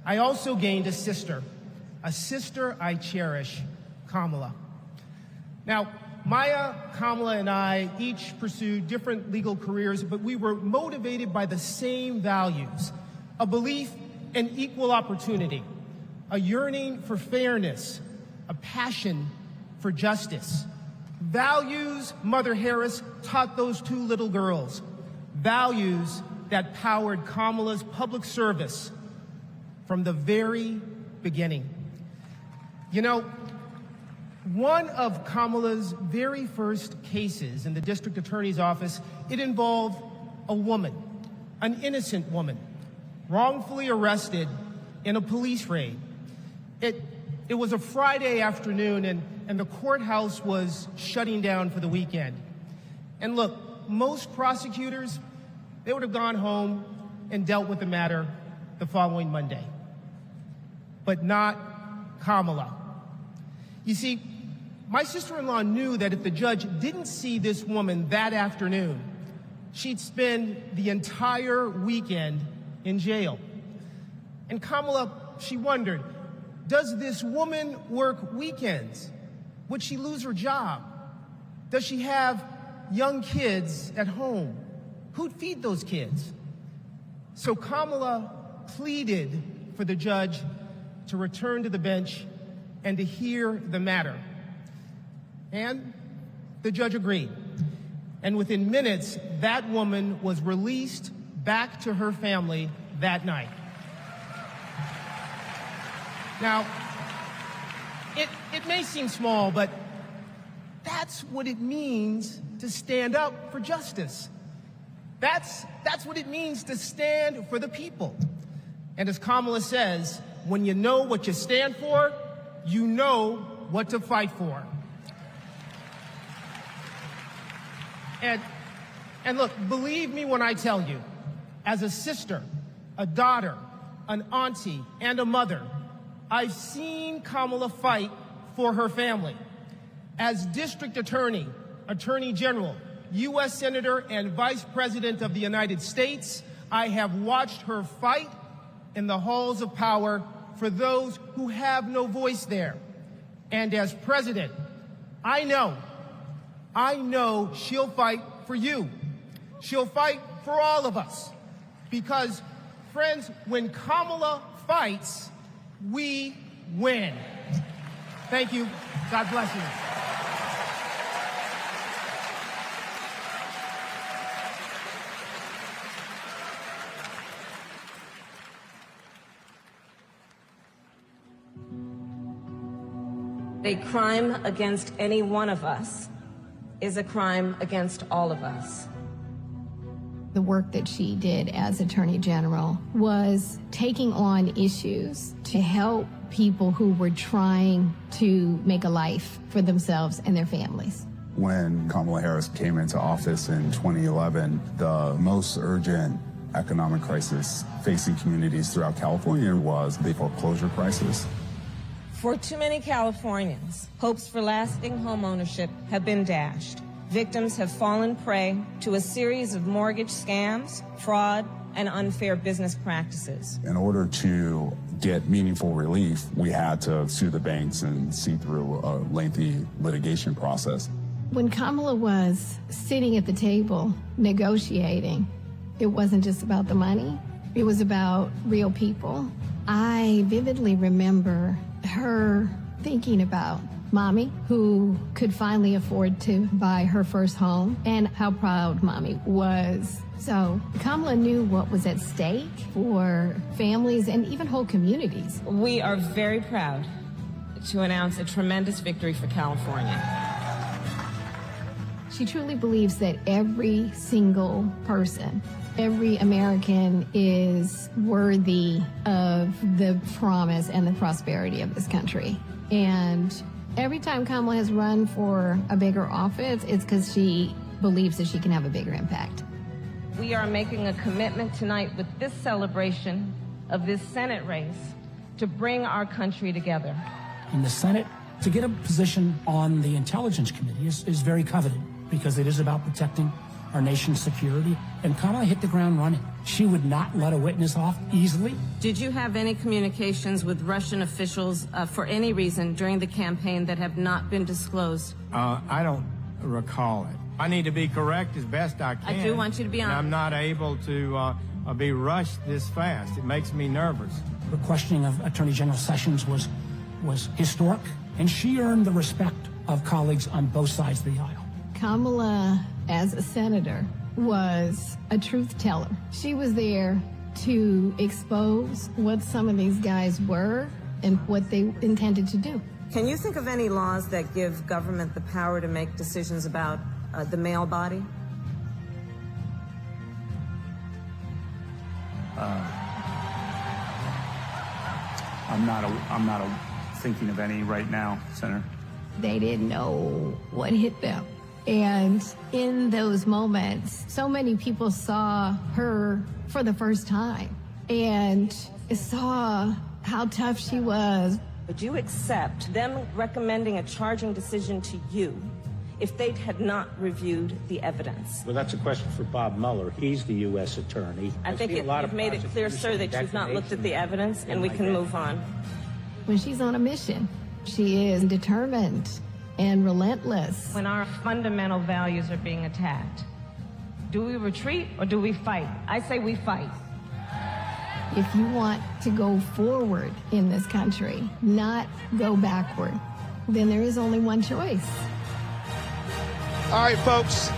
I also gained a sister I cherish, Kamala. Now, Maya, Kamala, and I each pursued different legal careers, but we were motivated by the same values: a belief in equal opportunity, a yearning for fairness, a passion for justice. Values Mother Harris taught those two little girls, values that powered Kamala's public service from the very beginning. You know, one of Kamala's very first cases in the district attorney's office, it involved a woman, an innocent woman, wrongfully arrested in a police raid. It was a Friday afternoon, and the courthouse was shutting down for the weekend. And look, most prosecutors, they would have gone home and dealt with the matter the following Monday. But not Kamala. You see, my sister-in-law knew that if the judge didn't see this woman that afternoon, she'd spend the entire weekend in jail. And Kamala, she wondered, does this woman work weekends? Would she lose her job? Does she have young kids at home? Who'd feed those kids? So Kamala pleaded for the judge to return to the bench and to hear the matter. And the judge agreed. And within minutes, that woman was released back to her family that night. Now, it may seem small, but that's what it means to stand up for justice. That's what it means to stand for the people. And as Kamala says, when you know what you stand for, you know what to fight for. And look, believe me when I tell you, As a sister, a daughter, an auntie, and a mother, I've seen Kamala fight for her family. As District Attorney, Attorney General, U.S. Senator, and Vice President of the United States, I have watched her fight in the halls of power for those who have no voice there. And as President, I know she'll fight for you. She'll fight for all of us. Because, friends, when Kamala fights, we win. Thank you. God bless you. A crime against any one of us is a crime against all of us. The work that she did as Attorney General was taking on issues to help people who were trying to make a life for themselves and their families. When Kamala Harris came into office in 2011, the most urgent economic crisis facing communities throughout California was the foreclosure crisis. For too many Californians, hopes for lasting homeownership have been dashed. Victims have fallen prey to a series of mortgage scams, fraud, and unfair business practices. In order to get meaningful relief, we had to sue the banks and see through a lengthy litigation process. When Kamala was sitting at the table negotiating, it wasn't just about the money, it was about real people. I vividly remember her thinking about Mommy, who could finally afford to buy her first home, and how proud Mommy was. So Kamala knew what was at stake for families and even whole communities. We are very proud to announce a tremendous victory for California. She truly believes that every single person, every American is worthy of the promise and the prosperity of this country. And every time Kamala has run for a bigger office, it's because she believes that she can have a bigger impact. We are making a commitment tonight with this celebration of this Senate race to bring our country together. In the Senate, to get a position on the Intelligence Committee is very coveted because it is about protecting our nation's security. And Kamala hit the ground running. She would not let a witness off easily. Did you have any communications with Russian officials for any reason during the campaign that have not been disclosed? I don't recall it. I need to be correct as best I can. I do want you to be honest. I'm not able to be rushed this fast. It makes me nervous. The questioning of Attorney General Sessions was historic, and she earned the respect of colleagues on both sides of the aisle. Kamala, as a senator, was a truth teller. She was there to expose what some of these guys were and what they intended to do. Can you think of any laws that give government the power to make decisions about the male body? I'm not thinking of any right now, Senator. They didn't know what hit them. And in those moments, so many people saw her for the first time and saw how tough she was. Would you accept them recommending a charging decision to you if they had not reviewed the evidence? Well, that's a question for Bob Mueller. He's the U.S. attorney. I think you've made it clear, sir, that you've not looked at the evidence, and we can move on. When she's on a mission, she is determined and relentless. When our fundamental values are being attacked, do we retreat or do we fight? I say we fight. If you want to go forward in this country, not go backward, then there is only one choice. All right, folks.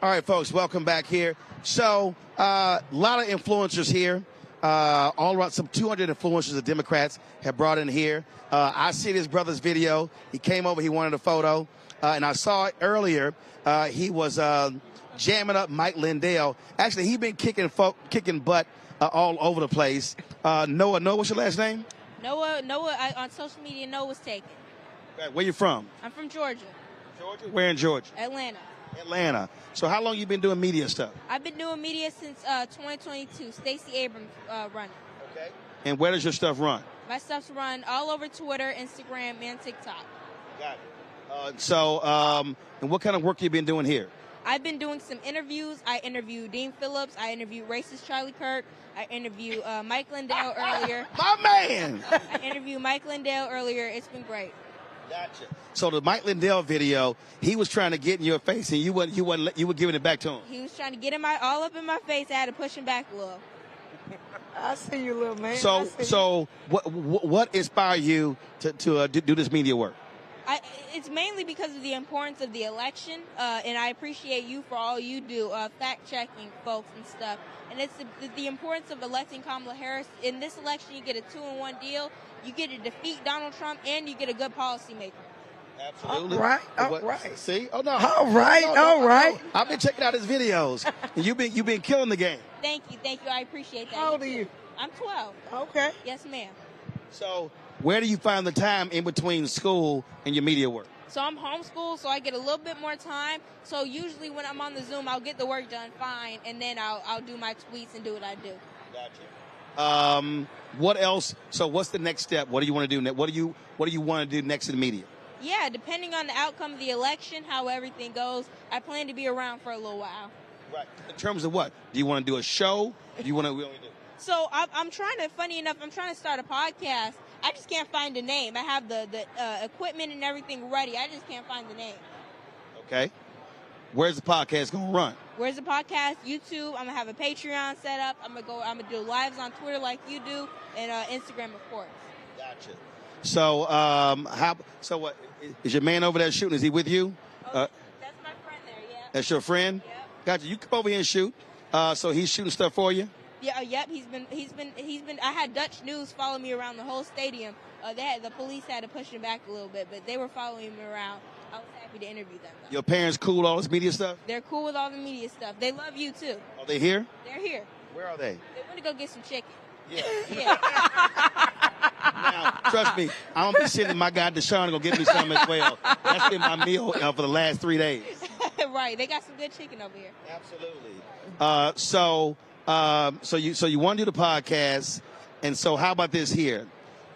All right, folks, welcome back here. So, a lot of influencers here. All around, some 200 influencers the Democrats have brought in here. I see this brother's video. He came over, he wanted a photo. And I saw it earlier. He was jamming up Mike Lindell. Actually, he's been kicking butt all over the place. Noah, what's your last name? Noah, on social media, Noah's taken. Where you from? I'm from Georgia. Where in Georgia? Atlanta. Atlanta. So how long you been doing media stuff? I've been doing media since 2022. Stacey Abrams running. Okay. And where does your stuff run? My stuff's run all over Twitter, Instagram, and TikTok. Got it. And what kind of work you been doing here? I've been doing some interviews. I interviewed Dean Phillips. I interviewed racist Charlie Kirk. I interviewed Mike Lindell earlier. My man! I interviewed Mike Lindell earlier. It's been great. Gotcha. So the Mike Lindell video, he was trying to get in your face, and you were giving it back to him. He was trying to get all up in my face. I had to push him back a little. I see you, little man. So what inspired you to do this media work? It's mainly because of the importance of the election, and I appreciate you for all you do, fact-checking folks and stuff. And it's the importance of electing Kamala Harris. In this election, you get a 2-in-1 deal. You get to defeat Donald Trump, and you get a good policymaker. Absolutely. All right. See? Oh, no. All right. I've been checking out his videos, and you've been killing the game. Thank you. I appreciate that. How old are you? I'm 12. Okay. Yes, ma'am. So where do you find the time in between school and your media work? So I'm homeschooled, so I get a little bit more time. So usually when I'm on the Zoom, I'll get the work done fine, and then I'll do my tweets and do what I do. Gotcha. What else? So what's the next step? What do you want to do? What do you want to do next in the media? Yeah, depending on the outcome of the election, how everything goes, I plan to be around for a little while. Right. In terms of what? Do you want to do a show? Do you want to really do? So I'm trying to start a podcast. I just can't find a name. I have the equipment and everything ready. I just can't find the name. Okay. Where's the podcast going to run? Where's the podcast? YouTube. I'm going to have a Patreon set up. I'm going to do lives on Twitter like you do, and Instagram, of course. Gotcha. So, so what, is your man over there shooting? Is he with you? That's my friend there, yeah. That's your friend? Yep. Gotcha. You come over here and shoot. So he's shooting stuff for you? Yeah, yep. He's been. I had Dutch News follow me around the whole stadium. The police had to push him back a little bit, but they were following me around. I was happy to interview them, though. Your parents cool with all this media stuff? They're cool with all the media stuff. They love you, too. Are they here? They're here. Where are they? They want to go get some chicken. Yeah. Now, trust me, I'm going to be sending my guy Deshaun to go get me some as well. That's been my meal for the last 3 days. Right. They got some good chicken over here. Absolutely. So you want to do the podcast, and so how about this here?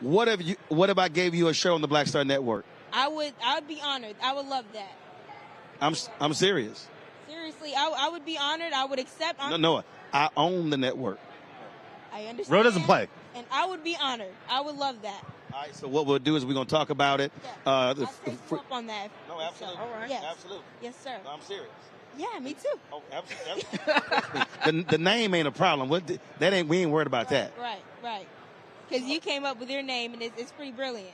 What if I gave you a show on the Black Star Network? I would be honored. I would love that. I'm serious. Seriously, I would be honored. I would accept. No, I own the network. I understand. Ro doesn't play. And I would be honored. I would love that. All right, so what we'll do is we're going to talk about it. Yeah. I'll take you up on that. No, absolutely. All right. Yes. Absolutely. Yes, sir. No, I'm serious. Yeah, me too. Oh, absolutely. the name ain't a problem. We ain't worried about that. Right. Because you came up with your name, and it's pretty brilliant.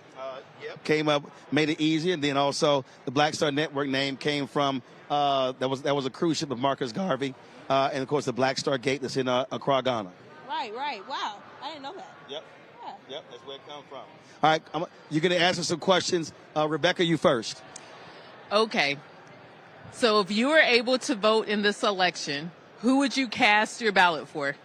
Yep. Came up, made it easier, and then also the Black Star Network name came from that was a cruise ship of Marcus Garvey, and of course the Black Star Gate that's in Accra, Ghana. Right. Wow, I didn't know that. Yep. Yeah. Yep, that's where it comes from. All right, you're going to answer some questions. Rebecca, you first. Okay. So if you were able to vote in this election, who would you cast your ballot for?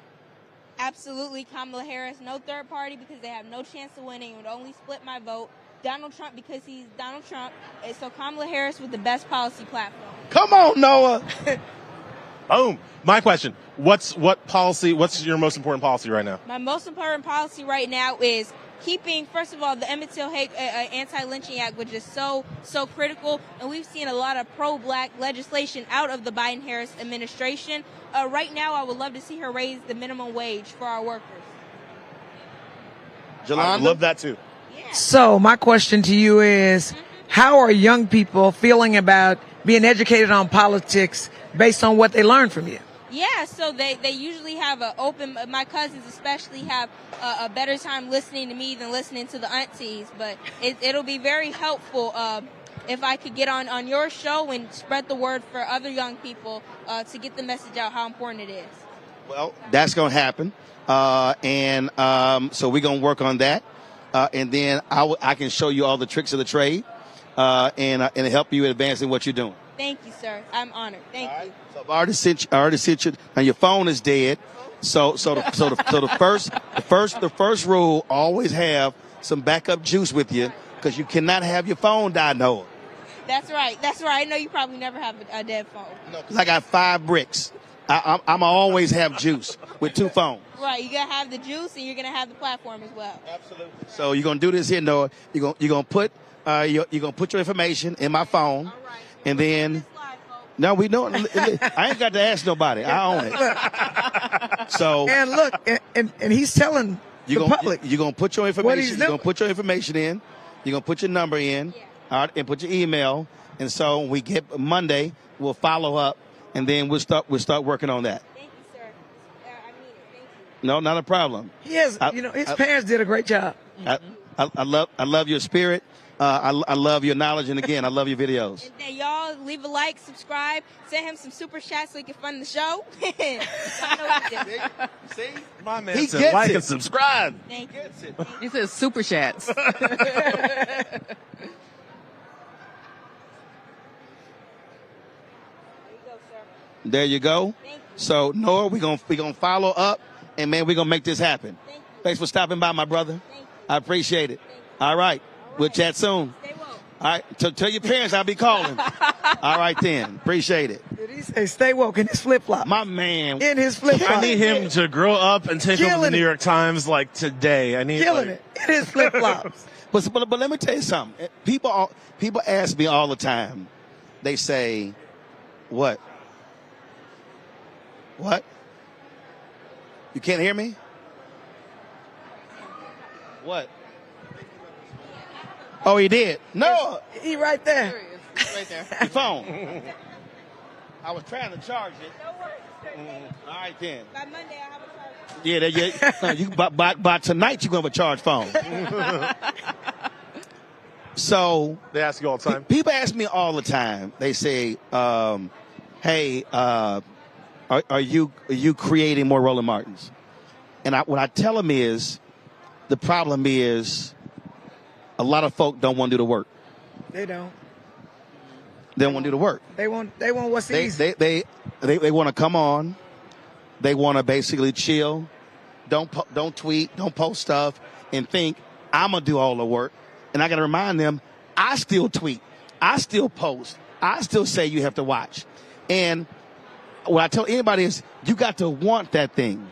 Absolutely Kamala Harris. No third party because they have no chance of winning. It would only split my vote. Donald Trump because he's Donald Trump. And so Kamala Harris with the best policy platform. Come on, Noah. Boom. My question. What's your most important policy right now? My most important policy right now is keeping, first of all, the Emmett Till Anti-Lynching Act, which is so critical. And we've seen a lot of pro-black legislation out of the Biden-Harris administration. Right now, I would love to see her raise the minimum wage for our workers. I love that, too. Yeah. So my question to you is, how are young people feeling about being educated on politics based on what they learned from you? Yeah, so they usually have my cousins especially have a better time listening to me than listening to the aunties. But it'll be very helpful if I could get on your show and spread the word for other young people to get the message out how important it is. Well, that's going to happen. So we're going to work on that. And then I can show you all the tricks of the trade and help you advance in what you're doing. Thank you, sir. I'm honored. Thank you. So I've already sent you. Now your phone is dead. So the first rule, always have some backup juice with you because you cannot have your phone die, Noah. That's right. That's right. I know you probably never have a dead phone. No, because I got 5 bricks. I'm always have juice with 2 phones. Right. You're going to have the juice and you're going to have the platform as well. Absolutely. So you're going to do this here, Noah. You're going to put your information in my phone. All right. And then... No, we don't. I ain't got to ask nobody. I own it. So and look, and he's telling the public. You're gonna put your information. You're gonna put your information in. You're gonna put your number in, all right, and put your email. And so when we get Monday, we'll follow up, and then we'll start working on that. Thank you, sir. I mean it. Thank you. No, not a problem. He has, his parents did a great job. I love your spirit. I love your knowledge, and again, I love your videos. And y'all leave a like, subscribe, send him some super chats so he can fund the show. See? My man said like and subscribe. Thank you. He says super chats. There you go. So Noah, we're gonna follow up, and man, we're gonna make this happen. Thanks for stopping by, my brother. I appreciate it. All right. We'll chat soon. All right. Tell your parents I'll be calling. All right, then. Appreciate it. Did he say stay woke in his flip-flop? My man. In his flip-flop. I need him to grow up and take over the New York Times like today. I need Killing it. In his flip-flops. But let me tell you something. People ask me all the time. They say, what? What? You can't hear me? What? Oh, he did? No. He right there. Right there. Your phone. I was trying to charge it. All right, then. By Monday, I'll have a charge. Yeah, by tonight, you're going to have a charge phone. So. They ask you all the time? People ask me all the time. They say, hey, are you creating more Roland Martins? And what I tell them is, the problem is, a lot of folk don't want to do the work. They don't. They don't want to do the work. They want what's easy. They want to come on. They want to basically chill. Don't tweet. Don't post stuff and think I'm gonna do all the work. And I got to remind them, I still tweet. I still post. I still say you have to watch. And what I tell anybody is, you got to want that thing.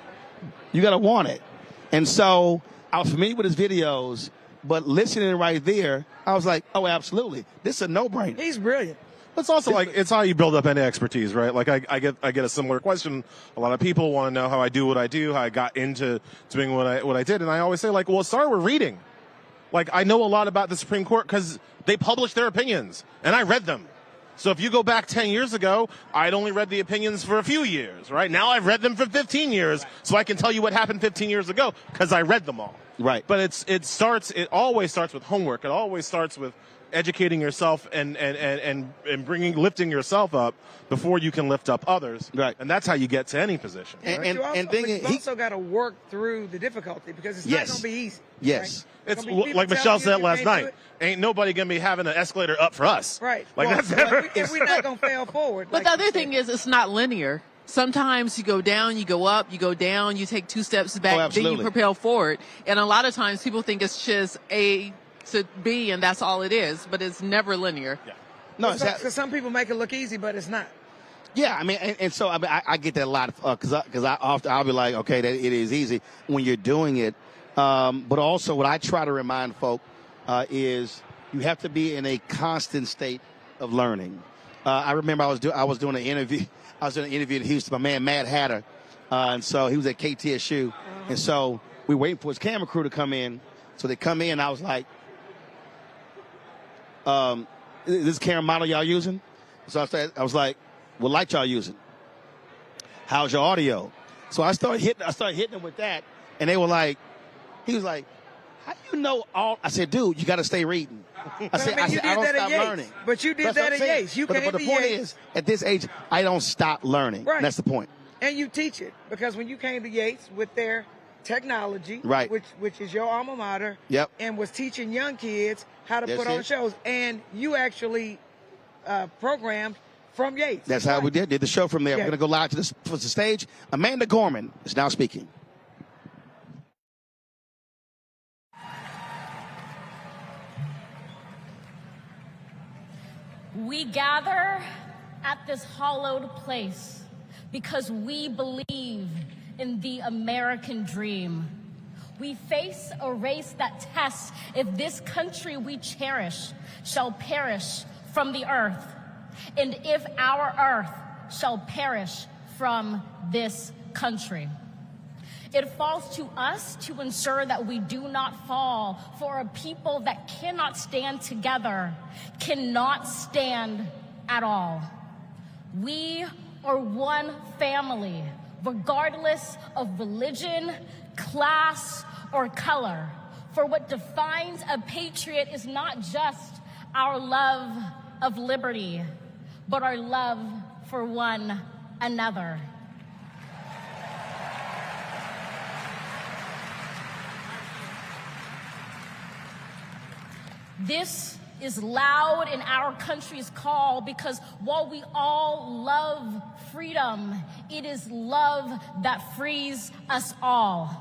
You got to want it. And so I was familiar with his videos. But listening right there, I was like, oh, absolutely. This is a no-brainer. He's brilliant. It's also like, it's how you build up any expertise, right? Like I get a similar question. A lot of people want to know how I do what I do, how I got into doing what I did. And I always say, like, well, start with reading. Like, I know a lot about the Supreme Court because they published their opinions and I read them. So if you go back 10 years ago, I'd only read the opinions for a few years, right? Now I've read them for 15 years, so I can tell you what happened 15 years ago because I read them all. Right. But it always starts with homework. It always starts with educating yourself and lifting yourself up before you can lift up others. Right. And that's how you get to any position. Right? You also got to work through the difficulty because it's not going to be easy. Yes. Right? It's like Michelle said last night. Ain't nobody going to be having an escalator up for us. Right. Like if we're not going to fail forward. But the other thing is, it's not linear. Sometimes you go down, you go up, you go down, you take 2 steps back, then you propel forward. And a lot of times people think it's just A to B and that's all it is, but it's never linear. Yeah. No, because some people make it look easy, but it's not. Yeah, I mean, and so I get that a lot because I'll be like, okay, that it is easy when you're doing it. But also what I try to remind folk is you have to be in a constant state of learning. I remember I was doing an interview. I was doing an interview in Houston. My man Mad Hatter, and so he was at KTSU, and so we were waiting for his camera crew to come in. So they come in. I was like, "This camera model y'all using?" So I was like, "What light y'all using? How's your audio?" So I started hitting them with that, and they were like, he was like, "How do you know all?" I said, "Dude, you got to stay reading." I said, I don't stop learning. But you did that at Yates. But the point is, at this age, I don't stop learning. Right. That's the point. And you teach it because when you came to Yates with their technology, right, which is your alma mater, yep, and was teaching young kids how to put on shows, and you actually programmed from Yates. That's how we did the show from there. Yeah. We're going to go live to the stage. Amanda Gorman is now speaking. We gather at this hallowed place because we believe in the American dream. We face a race that tests if this country we cherish shall perish from the earth, and if our earth shall perish from this country. It falls to us to ensure that we do not fall, for a people that cannot stand together cannot stand at all. We are one family, regardless of religion, class, or color. For what defines a patriot is not just our love of liberty, but our love for one another. This is loud in our country's call because while we all love freedom, it is love that frees us all.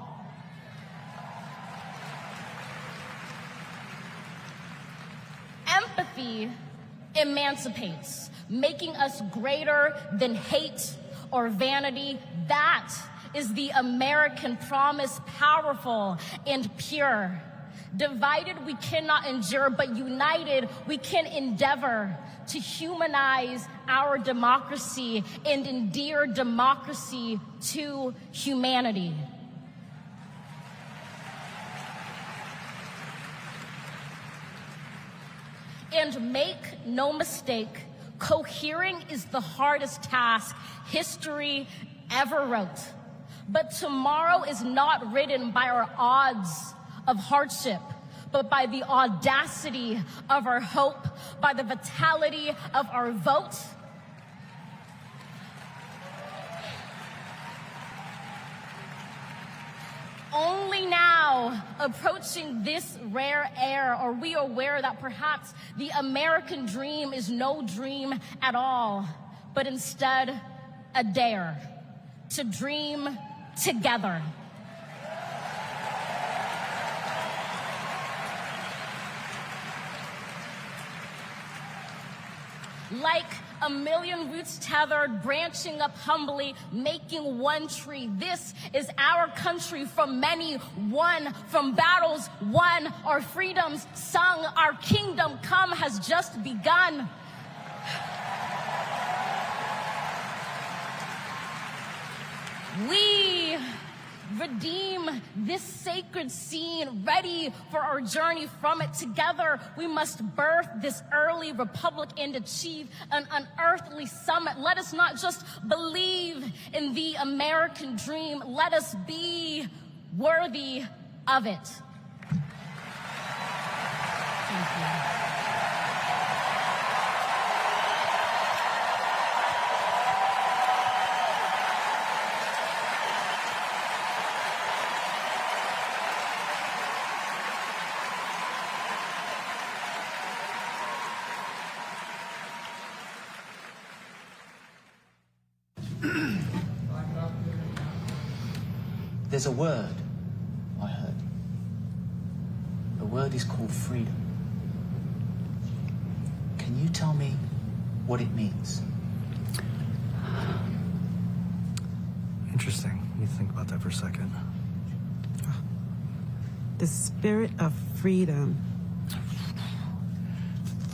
Empathy emancipates, making us greater than hate or vanity. That is the American promise, powerful and pure. Divided, we cannot endure, but united, we can endeavor to humanize our democracy and endear democracy to humanity. And make no mistake, cohering is the hardest task history ever wrote. But tomorrow is not written by our odds of hardship, but by the audacity of our hope, by the vitality of our vote. Only now, approaching this rare air, are we aware that perhaps the American dream is no dream at all, but instead a dare to dream together. Like a million roots tethered, branching up humbly, making one tree. This is our country from many, one, from battles won, our freedoms sung, our kingdom come has just begun. We redeem this sacred scene, ready for our journey from it. Together, we must birth this early republic and achieve an unearthly summit. Let us not just believe in the American dream. Let us be worthy of it. Thank you. There's a word I heard. The word is called freedom. Can you tell me what it means? Interesting. Let me think about that for a second. The spirit of freedom.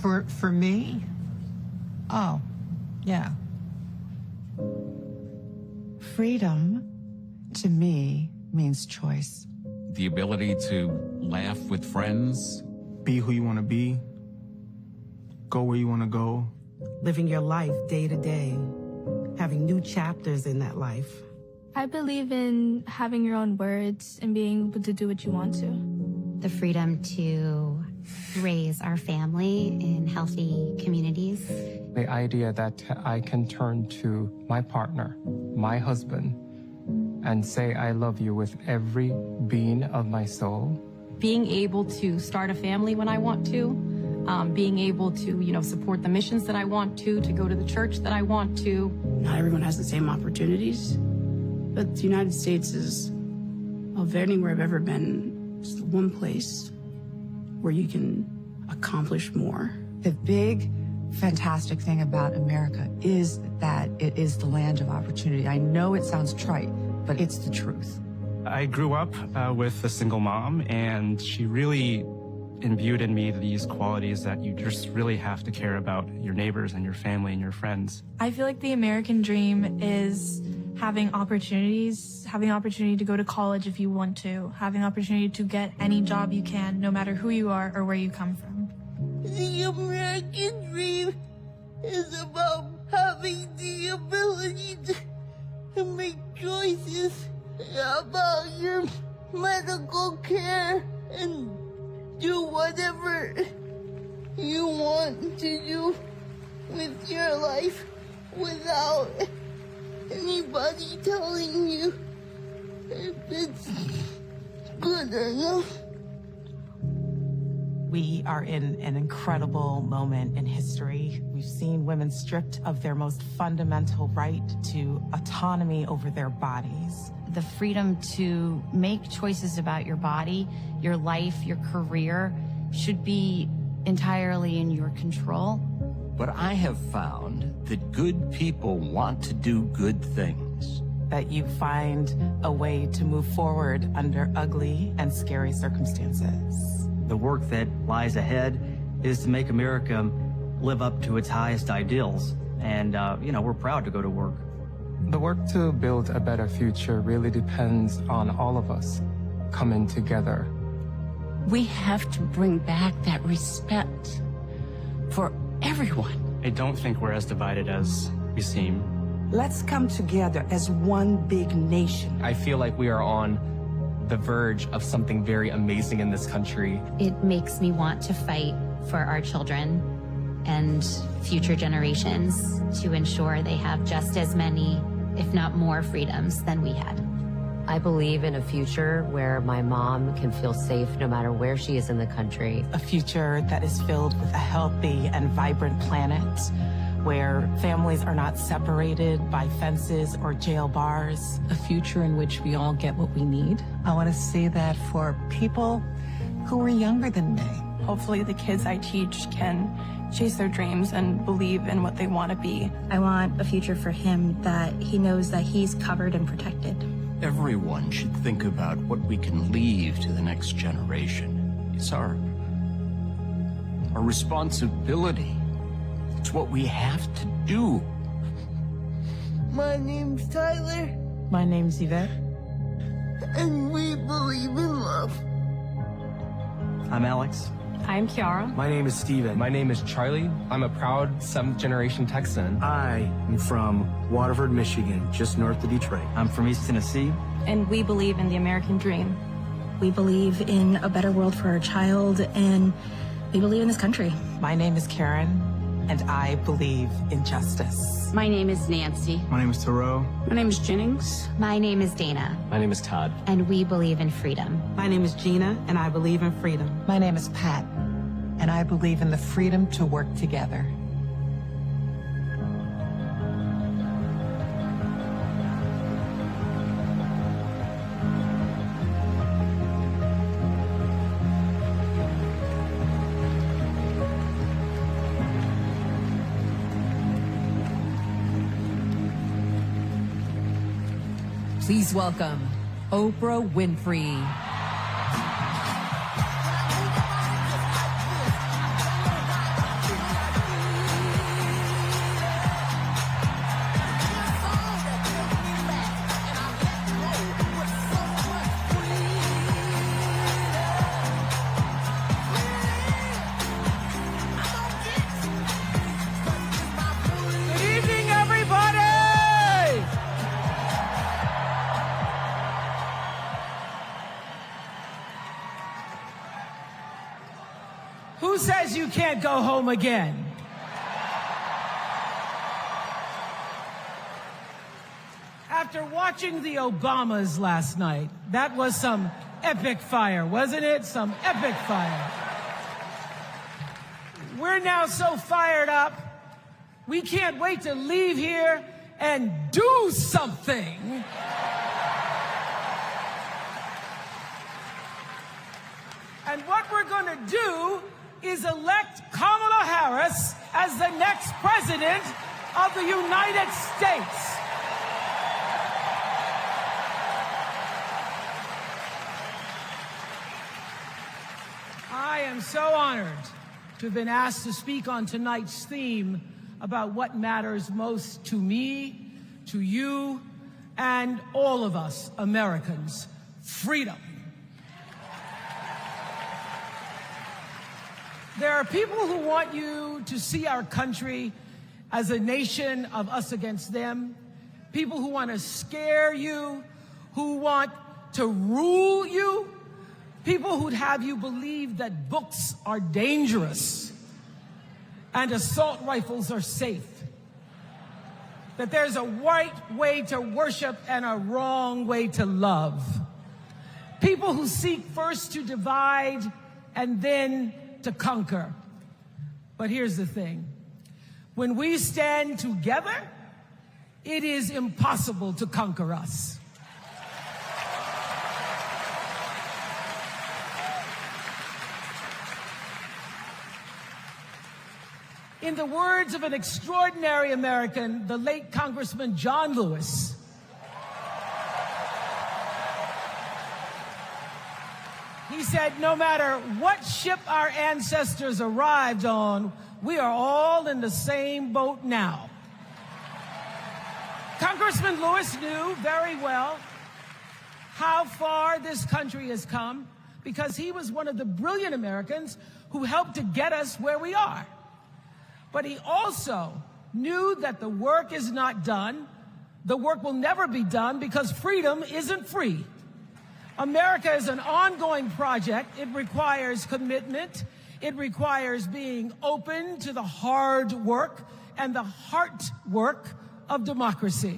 For me? Oh, yeah. Freedom, to me, means choice. The ability to laugh with friends. Be who you want to be. Go where you want to go. Living your life day to day. Having new chapters in that life. I believe in having your own words and being able to do what you want to. The freedom to raise our family in healthy communities. The idea that I can turn to my partner, my husband, and say I love you with every being of my soul. Being able to start a family when I want to, being able to, support the missions that I want to go to the church that I want to. Not everyone has the same opportunities, but the United States is, of anywhere I've ever been, it's the one place where you can accomplish more. The big fantastic thing about America is that it is the land of opportunity. I know it sounds trite, but it's the truth. I grew up with a single mom, and she really imbued in me these qualities that you just really have to care about your neighbors and your family and your friends. I feel like the American dream is having opportunities, having opportunity to go to college if you want to, having opportunity to get any job you can, no matter who you are or where you come from. The American dream is about having the ability to make choices about your medical care and do whatever you want to do with your life without anybody telling you if it's good or not. We are in an incredible moment in history. We've seen women stripped of their most fundamental right to autonomy over their bodies. The freedom to make choices about your body, your life, your career should be entirely in your control. But I have found that good people want to do good things. That you find a way to move forward under ugly and scary circumstances. The work that lies ahead is to make America live up to its highest ideals. And, we're proud to go to work. The work to build a better future really depends on all of us coming together. We have to bring back that respect for everyone. I don't think we're as divided as we seem. Let's come together as one big nation. I feel like we are on the verge of something very amazing in this country. It makes me want to fight for our children and future generations to ensure they have just as many, if not more, freedoms than we had. I believe in a future where my mom can feel safe no matter where she is in the country. A future that is filled with a healthy and vibrant planet, where families are not separated by fences or jail bars. A future in which we all get what we need. I want to say that for people who are younger than me. Hopefully the kids I teach can chase their dreams and believe in what they want to be. I want a future for him that he knows that he's covered and protected. Everyone should think about what we can leave to the next generation. It's our responsibility. It's what we have to do. My name's Tyler. My name's Yvette. And we believe in love. I'm Alex. I'm Kiara. My name is Steven. My name is Charlie. I'm a proud 7th-generation Texan. I am from Waterford, Michigan, just north of Detroit. I'm from East Tennessee. And we believe in the American dream. We believe in a better world for our child, and we believe in this country. My name is Karen, and I believe in justice. My name is Nancy. My name is Thoreau. My name is Jennings. My name is Dana. My name is Todd. And we believe in freedom. My name is Gina, and I believe in freedom. My name is Pat, and I believe in the freedom to work together. Please welcome Oprah Winfrey. Who says you can't go home again? After watching the Obamas last night, that was some epic fire, wasn't it? Some epic fire. We're now so fired up, we can't wait to leave here and do something. And what we're going to do is elect Kamala Harris as the next president of the United States. I am so honored to have been asked to speak on tonight's theme about what matters most to me, to you, and all of us Americans: freedom. There are people who want you to see our country as a nation of us against them, people who want to scare you, who want to rule you, people who'd have you believe that books are dangerous and assault rifles are safe, that there's a right way to worship and a wrong way to love, people who seek first to divide and then to conquer. But here's the thing. When we stand together, it is impossible to conquer us. In the words of an extraordinary American, the late Congressman John Lewis, he said, no matter what ship our ancestors arrived on, we are all in the same boat now. Congressman Lewis knew very well how far this country has come because he was one of the brilliant Americans who helped to get us where we are. But he also knew that the work is not done. The work will never be done because freedom isn't free. America is an ongoing project. It requires commitment. It requires being open to the hard work and the heart work of democracy.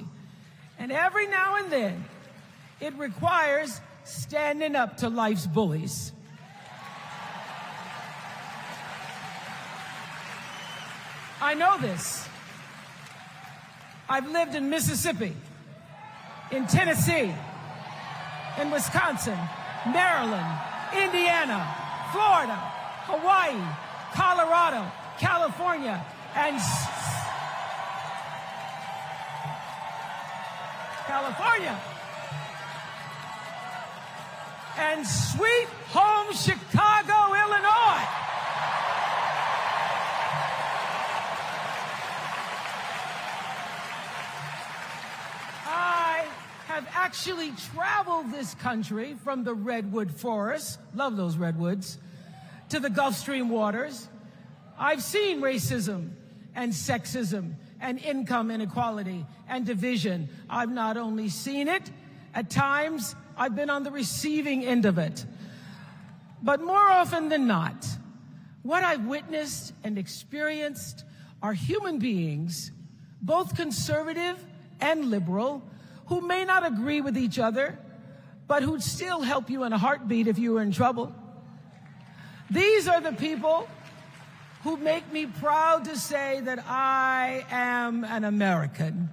And every now and then, it requires standing up to life's bullies. I know this. I've lived in Mississippi, in Tennessee, in Wisconsin, Maryland, Indiana, Florida, Hawaii, Colorado, California, and sweet home Chicago, Illinois. I've actually traveled this country from the redwood forests, love those redwoods, to the Gulf Stream waters. I've seen racism and sexism and income inequality and division. I've not only seen it, at times I've been on the receiving end of it. But more often than not, what I've witnessed and experienced are human beings, both conservative and liberal, who may not agree with each other, but who'd still help you in a heartbeat if you were in trouble. These are the people who make me proud to say that I am an American.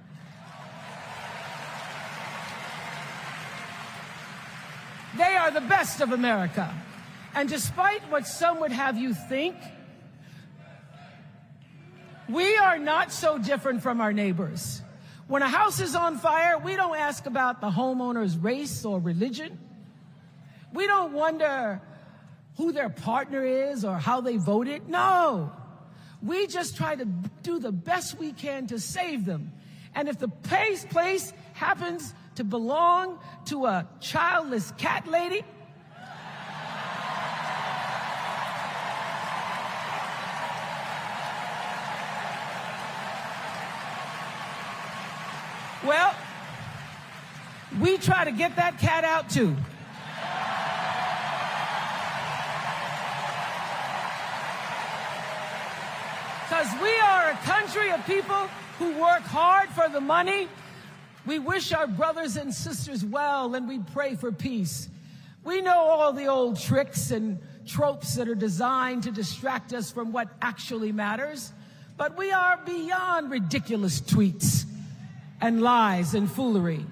They are the best of America. And despite what some would have you think, we are not so different from our neighbors. When a house is on fire, we don't ask about the homeowner's race or religion. We don't wonder who their partner is or how they voted. No. We just try to do the best we can to save them. And if the place happens to belong to a childless cat lady, well, we try to get that cat out too. Because we are a country of people who work hard for the money. We wish our brothers and sisters well, and we pray for peace. We know all the old tricks and tropes that are designed to distract us from what actually matters, but we are beyond ridiculous tweets and lies and foolery.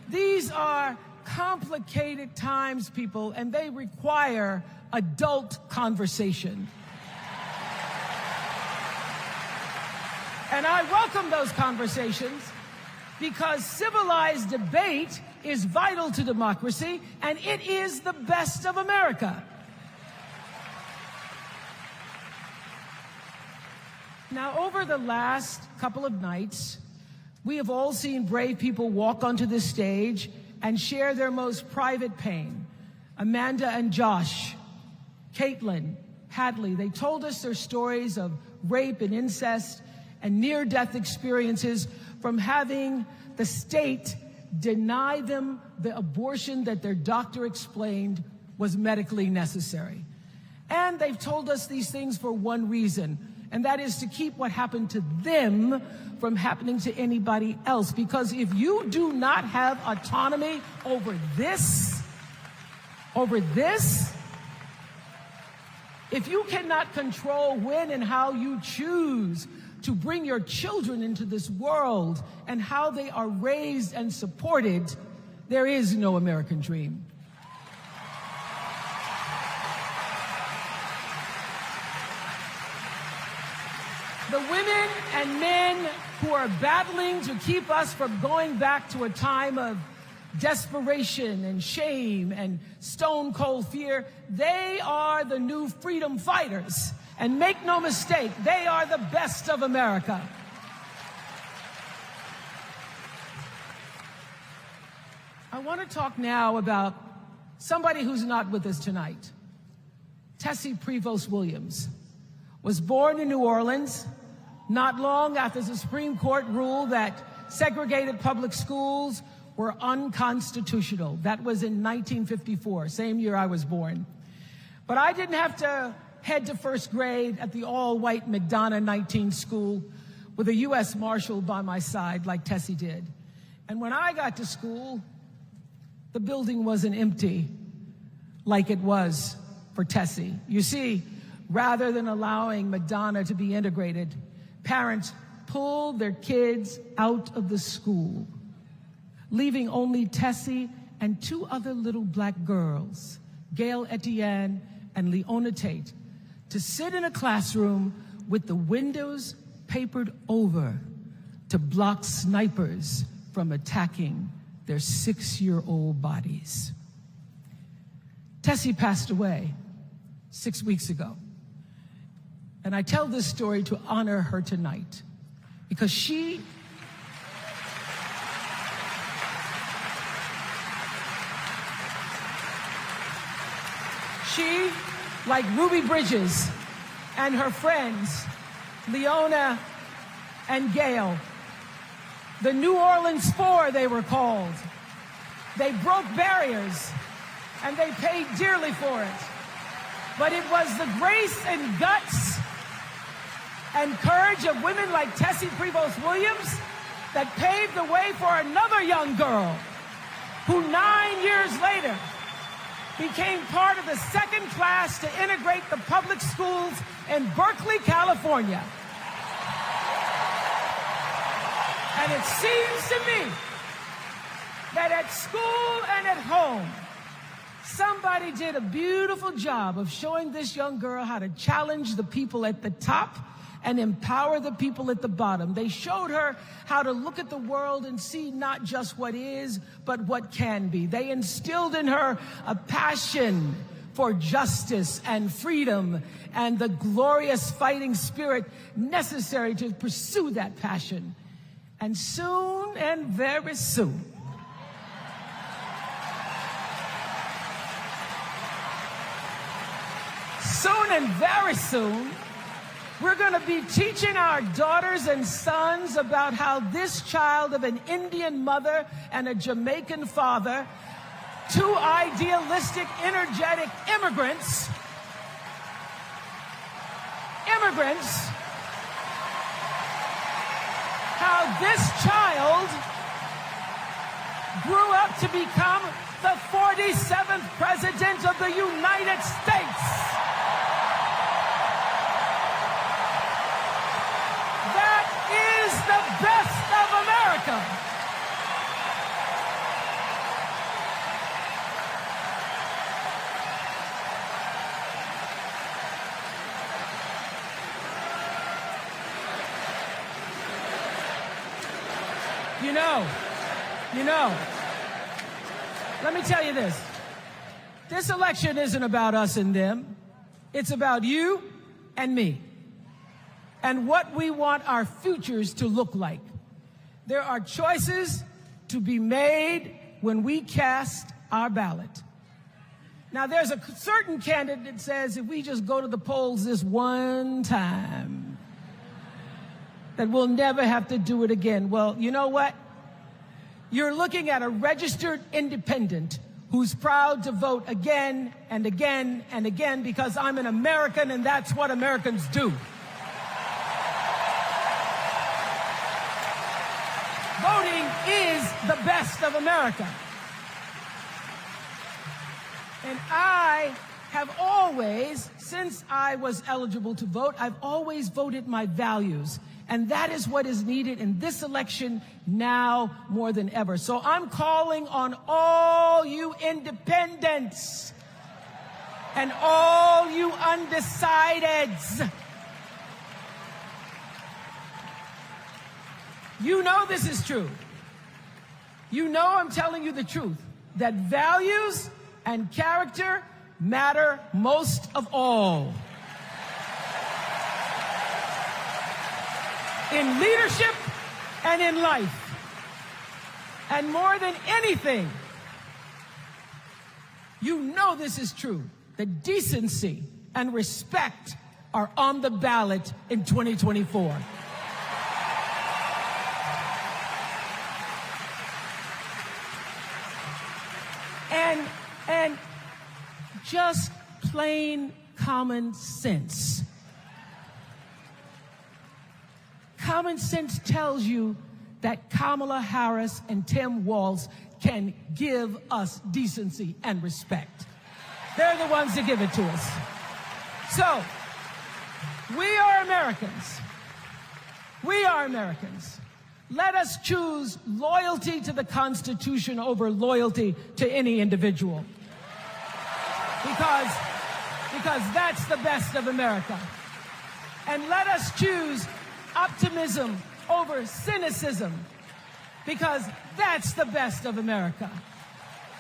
These are complicated times, people, and they require adult conversation. And I welcome those conversations because civilized debate is vital to democracy, and it is the best of America. Now, over the last couple of nights, we have all seen brave people walk onto this stage and share their most private pain. Amanda and Josh, Caitlin, Hadley, they told us their stories of rape and incest and near-death experiences from having the state deny them the abortion that their doctor explained was medically necessary. And they've told us these things for one reason, and that is to keep what happened to them from happening to anybody else. Because if you do not have autonomy over this, if you cannot control when and how you choose to bring your children into this world and how they are raised and supported, there is no American dream. The women and men who are battling to keep us from going back to a time of desperation and shame and stone cold fear, they are the new freedom fighters. And make no mistake, they are the best of America. I want to talk now about somebody who's not with us tonight. Tessy Pros Williams was born in New Orleans not long after the Supreme Court ruled that segregated public schools were unconstitutional. That was in 1954, same year I was born. But I didn't have to head to first grade at the all-white McDonough 19 school with a U.S. Marshal by my side like Tessy did. And when I got to school, the building wasn't empty like it was for Tessy. You see, rather than allowing McDonough to be integrated, parents pulled their kids out of the school, leaving only Tessy and two other little black girls, Gail Etienne and Leona Tate, to sit in a classroom with the windows papered over to block snipers from attacking their 6-year-old bodies. Tessy passed away 6 weeks ago. And I tell this story to honor her tonight because she like Ruby Bridges and her friends, Leona and Gail, the New Orleans Four, they were called. They broke barriers, and they paid dearly for it. But it was the grace and guts and courage of women like Tessy Pros Williams that paved the way for another young girl who 9 years later became part of the second class to integrate the public schools in Berkeley, California. And it seems to me that at school and at home, somebody did a beautiful job of showing this young girl how to challenge the people at the top and empower the people at the bottom. They showed her how to look at the world and see not just what is, but what can be. They instilled in her a passion for justice and freedom and the glorious fighting spirit necessary to pursue that passion. And soon, and very soon, we're going to be teaching our daughters and sons about how this child of an Indian mother and a Jamaican father, two idealistic, energetic immigrants, how this child grew up to become the 47th president of the United States. Is the best of America. You know, let me tell you this. This election isn't about us and them. It's about you and me and what we want our futures to look like. There are choices to be made when we cast our ballot. Now, there's a certain candidate that says if we just go to the polls this one time, that we'll never have to do it again. Well, you know what? You're looking at a registered independent who's proud to vote again and again and again because I'm an American and that's what Americans do. Voting is the best of America. And I have always, since I was eligible to vote, I've always voted my values. And that is what is needed in this election now more than ever. So I'm calling on all you independents and all you undecideds. You know this is true. You know I'm telling you the truth, that values and character matter most of all. In leadership and in life. And more than anything, you know this is true, that decency and respect are on the ballot in 2024. And just plain common sense. Common sense tells you that Kamala Harris and Tim Walz can give us decency and respect. They're the ones that give it to us. So, we are Americans. We are Americans. Let us choose loyalty to the Constitution over loyalty to any individual. Because that's the best of America. And let us choose optimism over cynicism, because that's the best of America.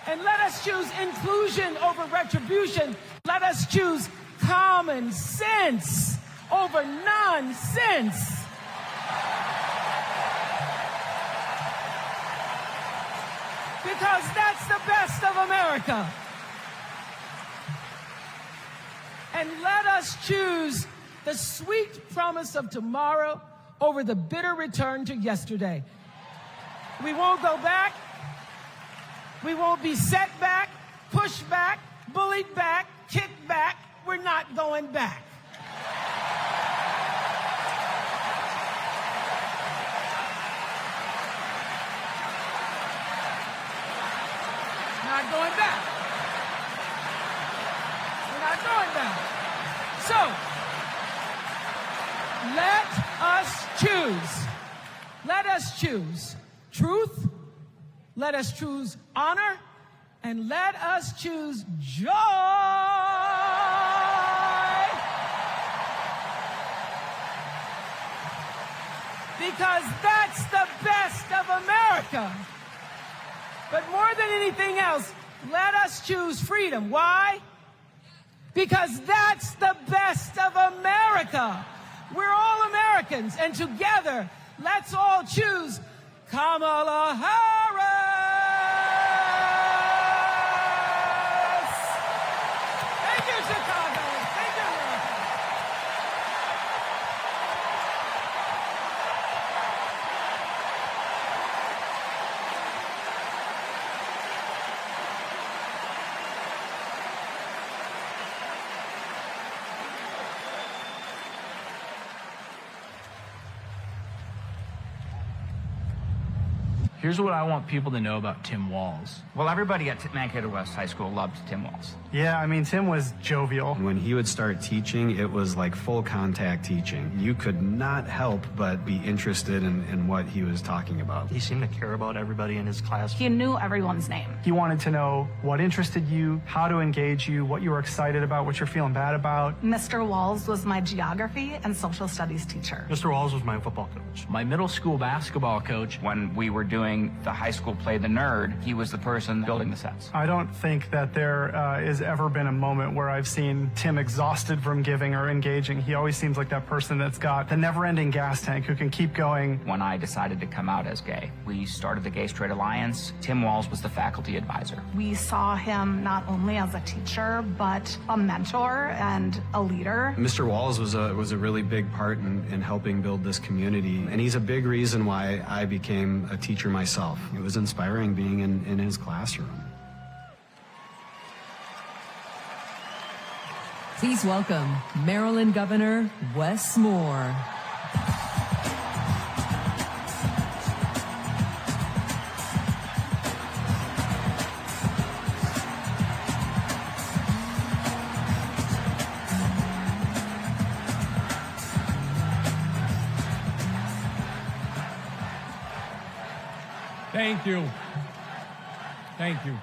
And let us choose inclusion over retribution. Let us choose common sense over nonsense. Because that's the best of America. And let us choose the sweet promise of tomorrow over the bitter return to yesterday. We won't go back. We won't be set back, pushed back, bullied back, kicked back. We're not going back. Not going back. We're not going back. So, let us choose. Let us choose truth. Let us choose honor. And let us choose joy. Because that's the best of America. But more than anything else, let us choose freedom. Why? Because that's the best of America. We're all Americans, and together, let's all choose Kamala Harris. Thank you, Chicago. Thank you, America. Here's what I want people to know about Tim Walz. Well, everybody at Mankato West High School loved Tim Walz. Yeah, I mean, Tim was jovial. When he would start teaching, it was like full contact teaching. You could not help but be interested in what he was talking about. He seemed to care about everybody in his class. He knew everyone's name. He wanted to know what interested you, how to engage you, what you were excited about, what you're feeling bad about. Mr. Walz was my geography and social studies teacher. Mr. Walz was my football coach. My middle school basketball coach, when we were doing the high school play The Nerd, he was the person building the sets. I don't think that there is ever been a moment where I've seen Tim exhausted from giving or engaging. He always seems like that person that's got the never-ending gas tank who can keep going. When I decided to come out as gay, we started the Gay Straight Alliance. Tim Walz was the faculty advisor. We saw him not only as a teacher, but a mentor and a leader. Mr. Walz was a really big part in helping build this community, and he's a big reason why I became a teacher myself. It was inspiring being in his classroom. Please welcome Maryland Governor Wes Moore. Thank you. Thank you.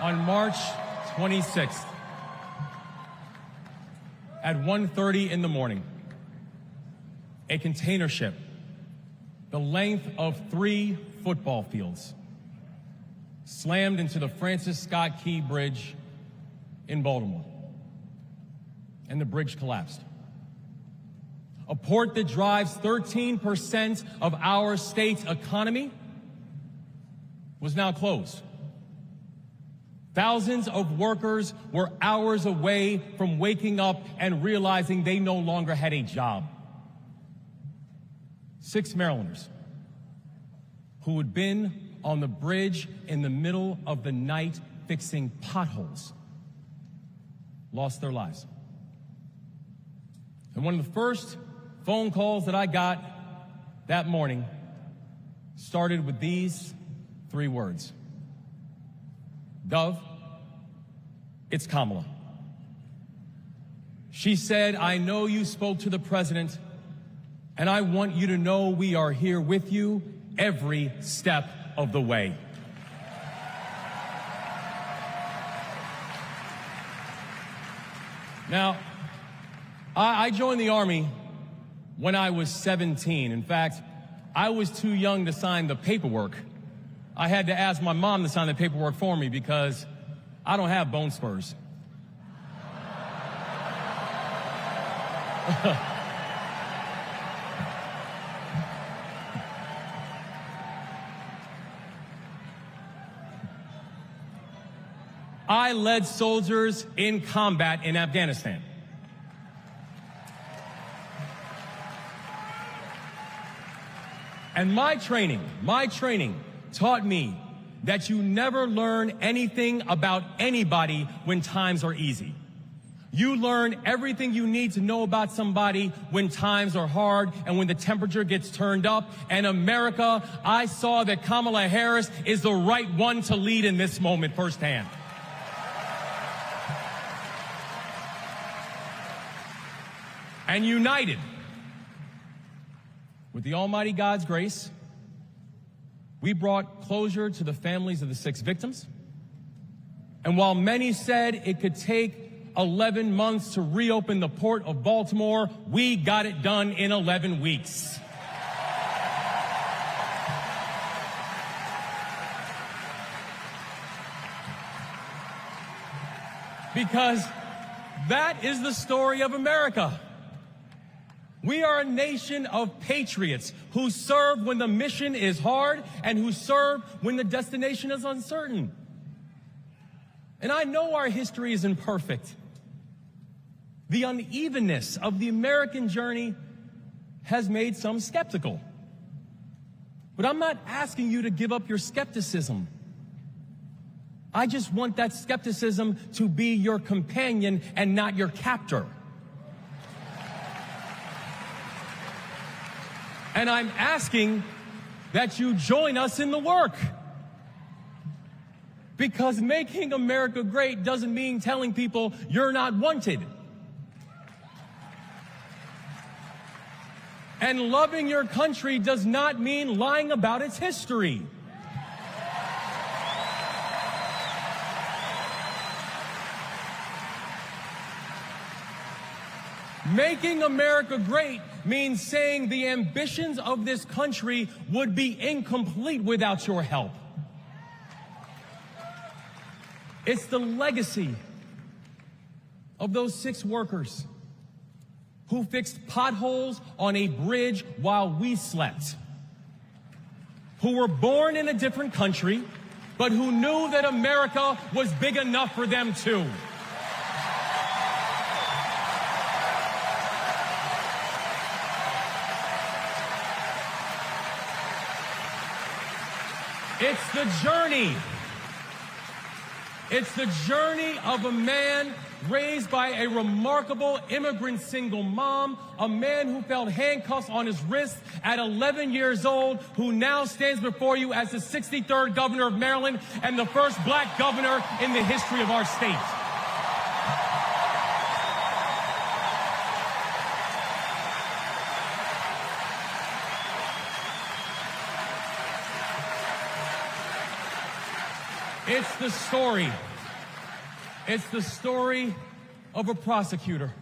On March 26th, at 1:30 in the morning, a container ship the length of 3 football fields slammed into the Francis Scott Key Bridge in Baltimore, and the bridge collapsed. A port that drives 13% of our state's economy was now closed. Thousands of workers were hours away from waking up and realizing they no longer had a job. 6 Marylanders who had been on the bridge in the middle of the night fixing potholes lost their lives. And one of the first phone calls that I got that morning started with these 3 words. Dove, it's Kamala. She said, I know you spoke to the president, and I want you to know we are here with you every step of the way. Now, I joined the Army when I was 17. In fact, I was too young to sign the paperwork. I had to ask my mom to sign the paperwork for me because I don't have bone spurs. I led soldiers in combat in Afghanistan. And my training taught me that you never learn anything about anybody when times are easy. You learn everything you need to know about somebody when times are hard and when the temperature gets turned up. And America, I saw that Kamala Harris is the right one to lead in this moment firsthand. And united with the Almighty God's grace, we brought closure to the families of the 6 victims. And while many said it could take 11 months to reopen the port of Baltimore, we got it done in 11 weeks. Because that is the story of America. We are a nation of patriots who serve when the mission is hard and who serve when the destination is uncertain. And I know our history is imperfect. The unevenness of the American journey has made some skeptical. But I'm not asking you to give up your skepticism. I just want that skepticism to be your companion and not your captor. And I'm asking that you join us in the work. Because making America great doesn't mean telling people you're not wanted. And loving your country does not mean lying about its history. Making America great means saying the ambitions of this country would be incomplete without your help. It's the legacy of those 6 workers who fixed potholes on a bridge while we slept, who were born in a different country, but who knew that America was big enough for them too. It's the journey. It's the journey of a man raised by a remarkable immigrant single mom, a man who felt handcuffs on his wrists at 11 years old, who now stands before you as the 63rd governor of Maryland and the first black governor in the history of our state. It's the story. It's the story of a prosecutor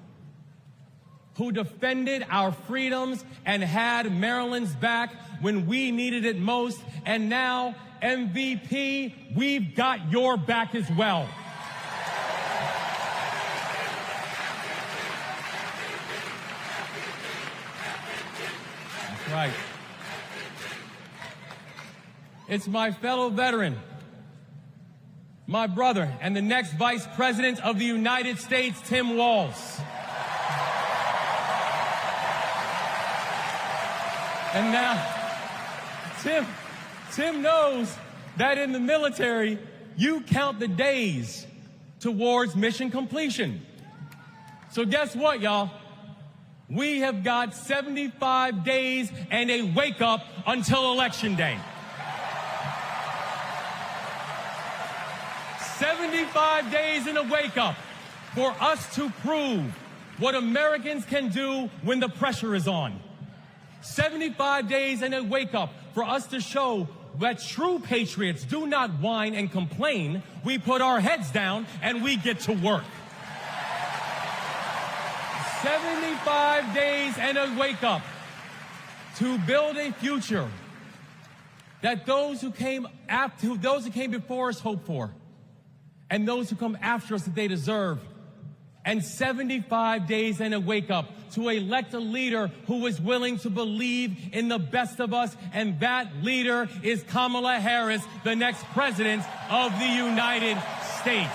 who defended our freedoms and had Maryland's back when we needed it most. And now, MVP, we've got your back as well. That's right. It's my fellow veteran, my brother, and the next Vice President of the United States, Tim Walz. And now, Tim knows that in the military, you count the days towards mission completion. So guess what, y'all? We have got 75 days and a wake-up until Election Day. 75 days in a wake-up for us to prove what Americans can do when the pressure is on. 75 days in a wake-up for us to show that true patriots do not whine and complain. We put our heads down and we get to work. 75 days and a wake-up to build a future that those who came before us hoped for, and those who come after us that they deserve. And 75 days and a wake-up to elect a leader who is willing to believe in the best of us, and that leader is Kamala Harris, the next president of the United States.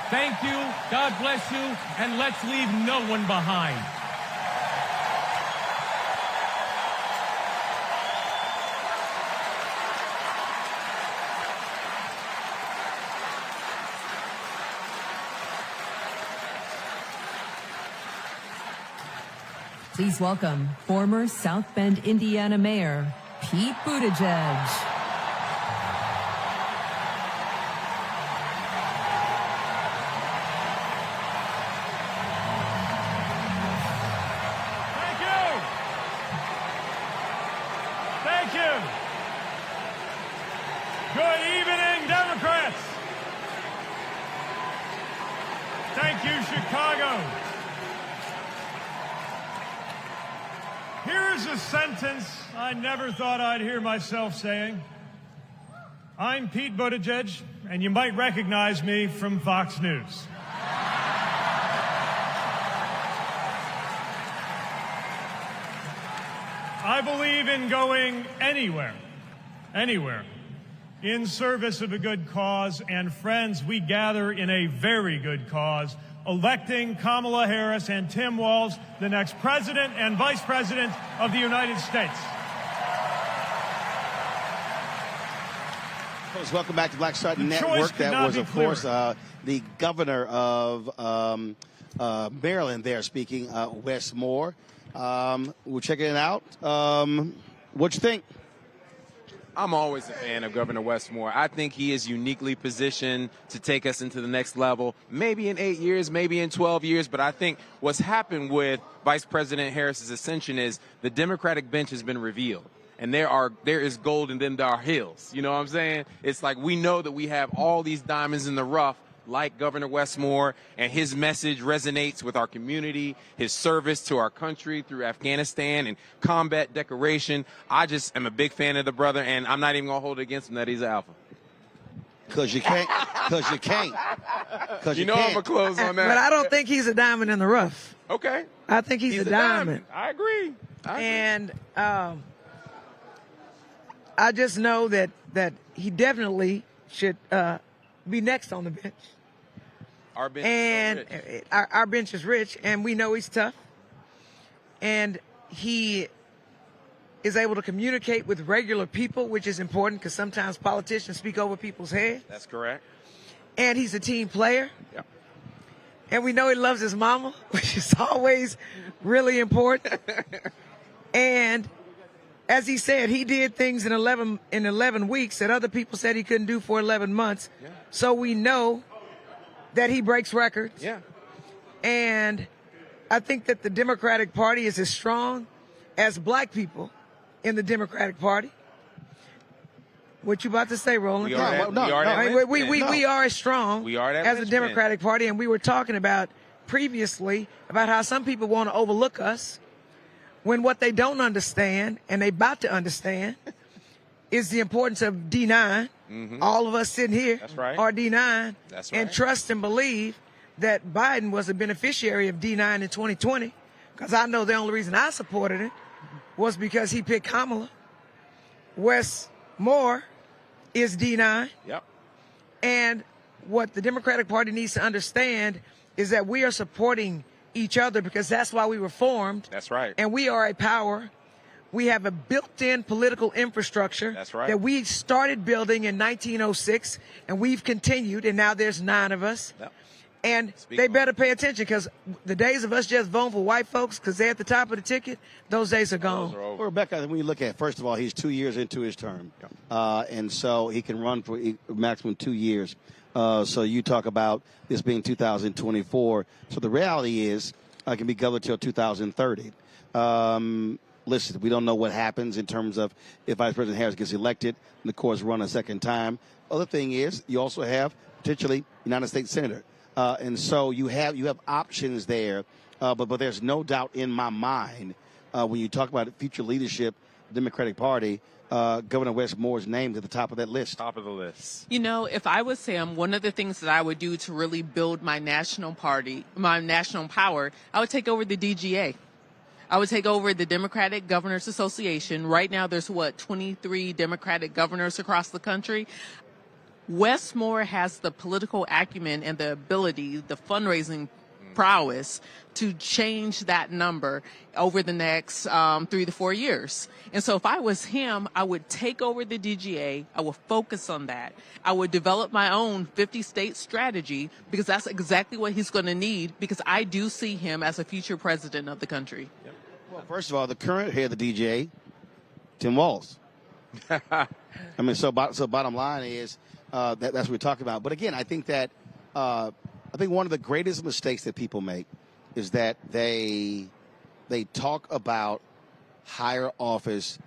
Thank you, God bless you, and let's leave no one behind. Please welcome former South Bend, Indiana Mayor Pete Buttigieg. Thank you. Good evening, Democrats. Thank you, Chicago. Here's a sentence I never thought I'd hear myself saying. I'm Pete Buttigieg, and you might recognize me from Fox News. I believe in going anywhere, in service of a good cause, and friends, we gather in a very good cause, electing Kamala Harris and Tim Walz, the next president and vice president of the United States. Folks, welcome back to Black Star Network. That was, of course, the governor of Maryland there speaking, Wes Moore. We're checking it out. What you think? I'm always a fan of Governor Wes Moore. I think he is uniquely positioned to take us into the next level, maybe in 8 years, maybe in 12 years. But I think what's happened with Vice President Harris's ascension is the Democratic bench has been revealed. And there is gold and then there are hills. You know what I'm saying? It's like we know that we have all these diamonds in the rough, like Governor Wes Moore, and his message resonates with our community, his service to our country through Afghanistan and combat decoration. I just am a big fan of the brother, and I'm not even going to hold it against him that he's an alpha. Because you can't. Because you can't. Because you know I'm going to close on that. But I don't think he's a diamond in the rough. Okay. I think he's a diamond. I agree. And I just know that he definitely should be next on the bench. Our bench and is so rich. Our bench is rich, and we know he's tough. And he is able to communicate with regular people, which is important because sometimes politicians speak over people's head. That's correct. And he's a team player. Yep. And we know he loves his mama, which is always really important. And as he said, he did things in 11 weeks that other people said he couldn't do for 11 months. Yeah. So we know that he breaks records. Yeah. And I think that the Democratic Party is as strong as black people in the Democratic Party. What you about to say, Roland? We are as strong We are that as the linchpin. Democratic Party, and we were talking about previously about how some people want to overlook us when what they don't understand, and they about to understand, is the importance of D9. Mm-hmm. All of us sitting here That's right. are D9. That's right. And trust and believe that Biden was a beneficiary of D9 in 2020, because I know the only reason I supported it was because he picked Kamala. Wes Moore is D9. Yep. And what the Democratic Party needs to understand is that we are supporting each other because that's why we were formed. That's right. And we are a power. We have a built-in political infrastructure That's right. that we started building in 1906, and we've continued, and now there's 9 of us. Yep. And they better pay attention because the days of us just voting for white folks because they're at the top of the ticket, those days are gone. Well, Rebecca, when you look at, first of all, he's 2 years into his term. And so he can run for maximum 2 years. So you talk about this being 2024. So the reality is I can be governor till 2030. Listen, we don't know what happens in terms of if Vice President Harris gets elected and, of course, run a second time. Other thing is you also have potentially United States Senator. And so you have options there. But there's no doubt in my mind when you talk about future leadership, Democratic Party, Governor Wes Moore's name to the top of that list. Top of the list. You know, if I was Sam, one of the things that I would do to really build my national party, my national power, I would take over the DGA. I would take over the Democratic Governors Association. Right now, there's 23 Democratic governors across the country. Wes Moore has the political acumen and the ability, the fundraising prowess to change that number over the next 3 to 4 years. And so if I was him, I would take over the DGA. I would focus on that. I would develop my own 50-state strategy because that's exactly what he's going to need because I do see him as a future president of the country. Yep. Well, first of all, the current head of the DGA, Tim Walz. I mean, so bottom line is that's what we're talking about. But again, I think that I think one of the greatest mistakes that people make is that they talk about higher office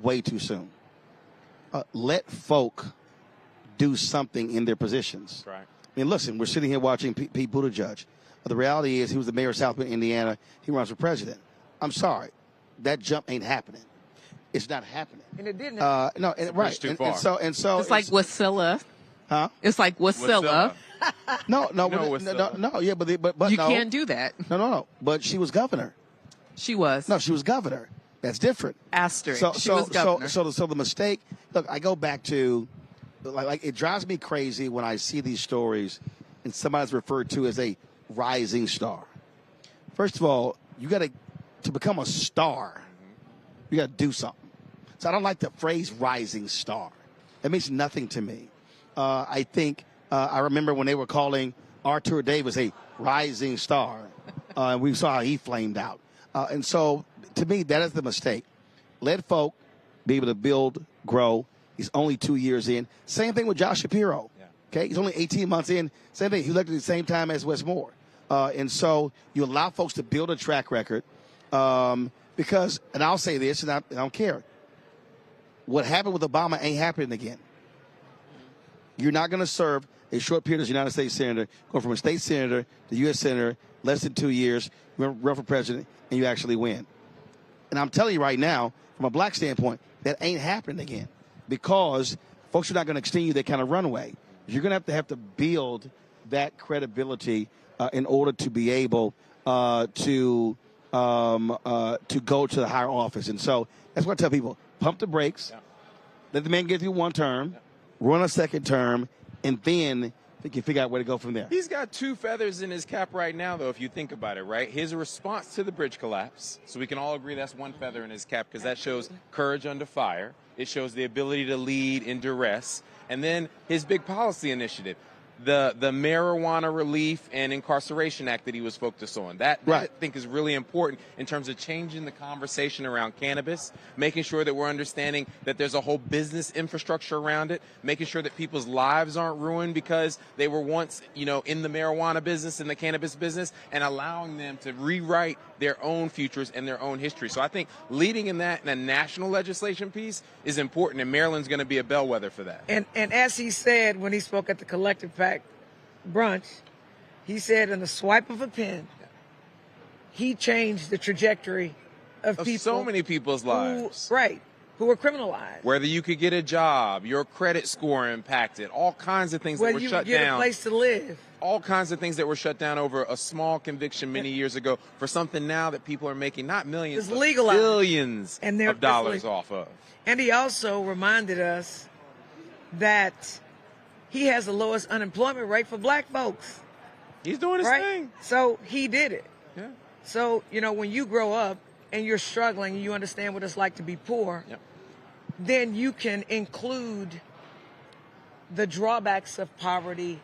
way too soon. Let folk do something in their positions. Right. I mean, listen, we're sitting here watching Pete Buttigieg. The reality is he was the mayor of South Bend, Indiana. He runs for president. I'm sorry. That jump ain't happening. It's not happening. And it didn't. No, right. Too far. And so it's like Wasilla. Huh? It's like Wasilla. No, yeah, but you no. can't do that. No. But she was governor. She was. No, she was governor. That's different. Asterisk. She was governor. So the mistake. Look, I go back to like it drives me crazy when I see these stories and somebody's referred to as a rising star. First of all, you got to become a star. You got to do something. So I don't like the phrase rising star. That means nothing to me. I think I remember when they were calling Arthur Davis a rising star. And we saw how he flamed out. And so to me, that is the mistake. Let folk be able to build, grow. He's only 2 years in. Same thing with Josh Shapiro. Okay, he's only 18 months in. Same thing. He elected at the same time as Wes Moore. And so you allow folks to build a track record because, and I'll say this, and I don't care, what happened with Obama ain't happening again. You're not going to serve a short period as United States Senator, go from a state senator to U.S. Senator, less than 2 years, run for president, and you actually win. And I'm telling you right now, from a black standpoint, that ain't happening again because folks are not going to extend you that kind of runway. You're going to have to build that credibility in order to be able to go to the higher office. And so that's what I tell people. Pump the brakes. Let the man get through one term, run a second term, and then they can figure out where to go from there. He's got 2 feathers in his cap right now, though, if you think about it, right? His response to the bridge collapse. So we can all agree that's 1 feather in his cap because that shows courage under fire. It shows the ability to lead in duress. And then his big policy initiative, the Marijuana Relief and Incarceration Act that he was focused on. That I think is really important in terms of changing the conversation around cannabis, making sure that we're understanding that there's a whole business infrastructure around it, making sure that people's lives aren't ruined because they were once, in the marijuana business and the cannabis business, and allowing them to rewrite their own futures and their own history. So I think leading in that in a national legislation piece is important, and Maryland's going to be a bellwether for that. And as he said when he spoke at the Collective Pact brunch, he said in the swipe of a pen, he changed the trajectory of people. So many people's lives. Who were criminalized. Whether you could get a job, your credit score impacted, all kinds of things that were shut down. Whether you get a place to live. All kinds of things that were shut down over a small conviction many years ago for something now that people are making not millions, but billions of dollars off of. And he also reminded us that he has the lowest unemployment rate for black folks. He's doing his thing. So he did it. Yeah. So, when you grow up and you're struggling and you understand what it's like to be poor, then you can include the drawbacks of poverty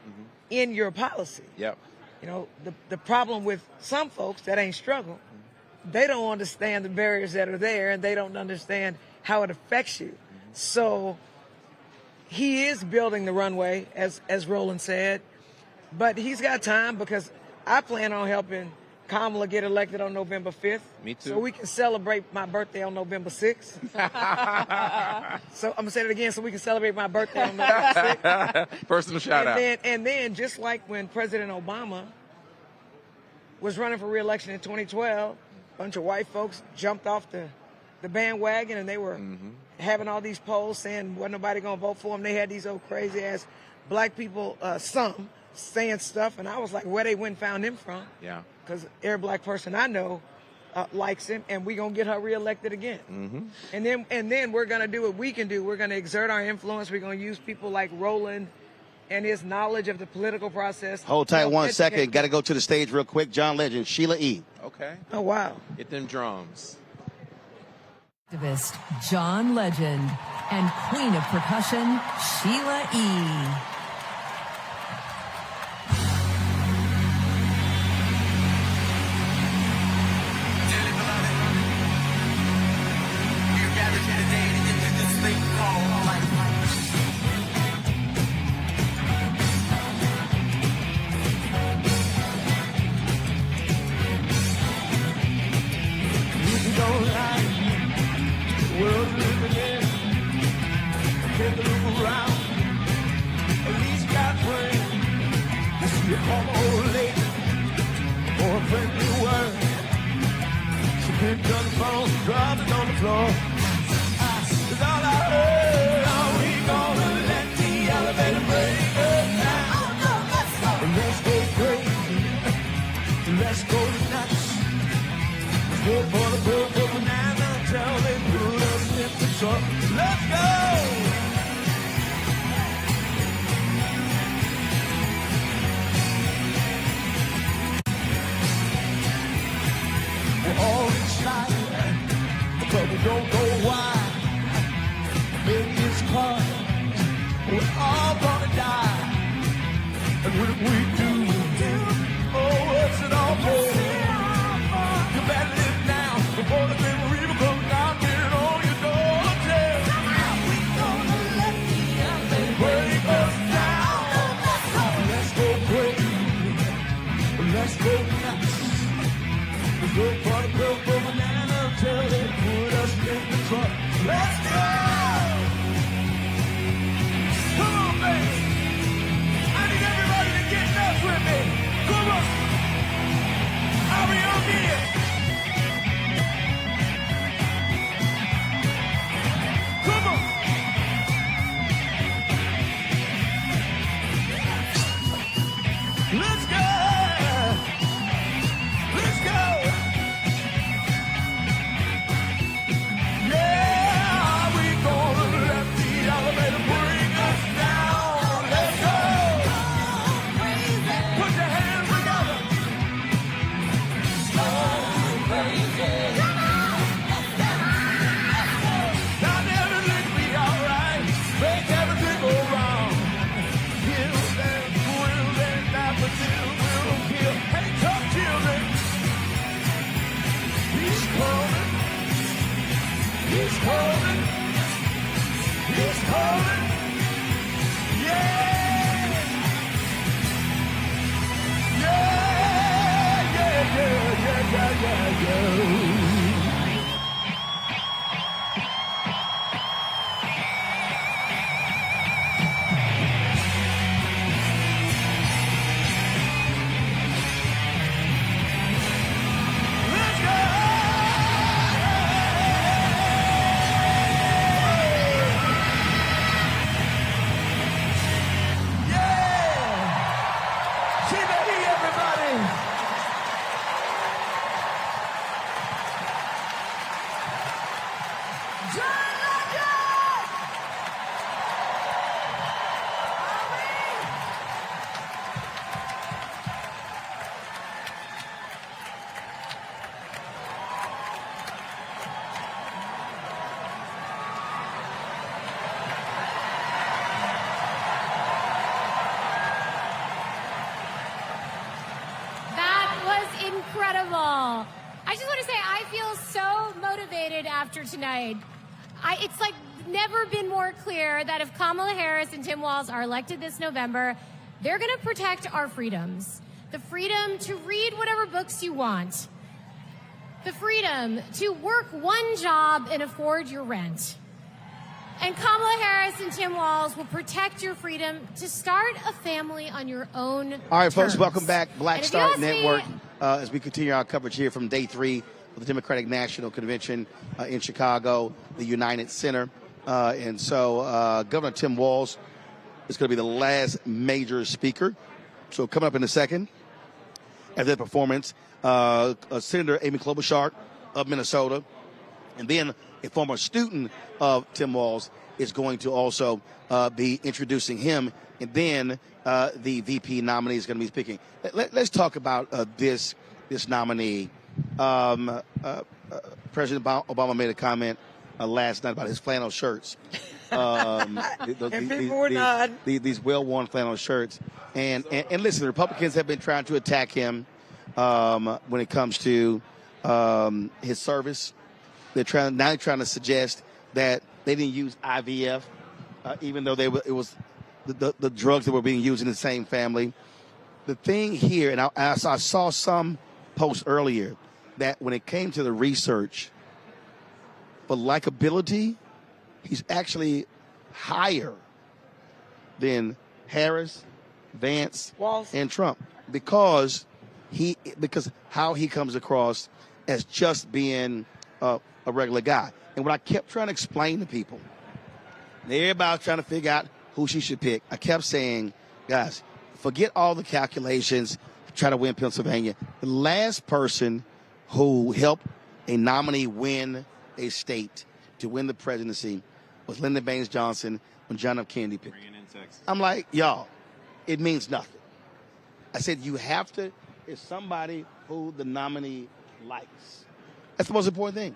in your policy. The problem with some folks that ain't struggle, they don't understand the barriers that are there and they don't understand how it affects you. So he is building the runway, as Roland said, but he's got time because I plan on helping Kamala get elected on November 5th. Me too. So we can celebrate my birthday on November 6th. So I'm going to say it again so we can celebrate my birthday on November 6th. Personal shout out. And then just like when President Obama was running for re-election in 2012, a bunch of white folks jumped off the bandwagon and they were having all these polls saying wasn't nobody going to vote for them. They had these old crazy-ass black people, some, saying stuff. And I was like, where they went and found him from? Yeah. Because every black person I know likes him, and we're going to get her reelected again. And then we're going to do what we can do. We're going to exert our influence. We're going to use people like Roland and his knowledge of the political process. Hold tight 1 second. Got to go to the stage real quick. Legend and Sheila E. Okay. Oh, wow. Get them drums. Activist John Legend and Queen of Percussion Sheila E. You better live now before the memory comes knocking on your door. let's go nuts. Go for the girl, go banana, till they put us in the truck. Let's go! Come on, baby. I need everybody to get nuts with me. Come on. I'll be on here. Come on. Let's go. Let's go. Yeah, we gonna let the elevator bring us down. Let's go. Put your hands together. Go crazy. Now everything be alright. Make everything go wrong. Kill them, will them, not the deal, will kill. Hey, tough children. He's coming. He's coming. He's coming. Yeah. Yeah, yeah, yeah, yeah, yeah, yeah. Incredible. I just want to say I feel so motivated after tonight. It's like never been more clear that if Kamala Harris and Tim Walz are elected this November, they're going to protect our freedoms. The freedom to read whatever books you want. The freedom to work one job and afford your rent. And Kamala Harris and Tim Walz will protect your freedom to start a family on your own All right, folks, terms. welcome back. Black And if Star you ask me, Network, as we continue our coverage here from day 3 of the Democratic National Convention in Chicago, the United Center. And so Governor Tim Walz is going to be the last major speaker. So coming up in a second, after that performance, Senator Amy Klobuchar of Minnesota, and then a former student of Tim Walz is going to also be introducing him, and then the VP nominee is going to be speaking. Let's talk about this nominee. President Obama made a comment last night about his flannel shirts. These well-worn flannel shirts. And listen, the Republicans have been trying to attack him when it comes to his service. They're trying to suggest that they didn't use IVF, even though it was the drugs that were being used in the same family. The thing here, and I saw some posts earlier, that when it came to the research for likability, he's actually higher than Harris, Vance, Walz, and Trump because how he comes across as just being a regular guy. And what I kept trying to explain to people, everybody trying to figure out who she should pick, I kept saying, guys, forget all the calculations, try to win Pennsylvania. The last person who helped a nominee win a state to win the presidency was Lyndon Baines Johnson when John F. Kennedy picked him. I'm like, y'all, it means nothing. I said, you have to, it's somebody who the nominee likes. That's the most important thing.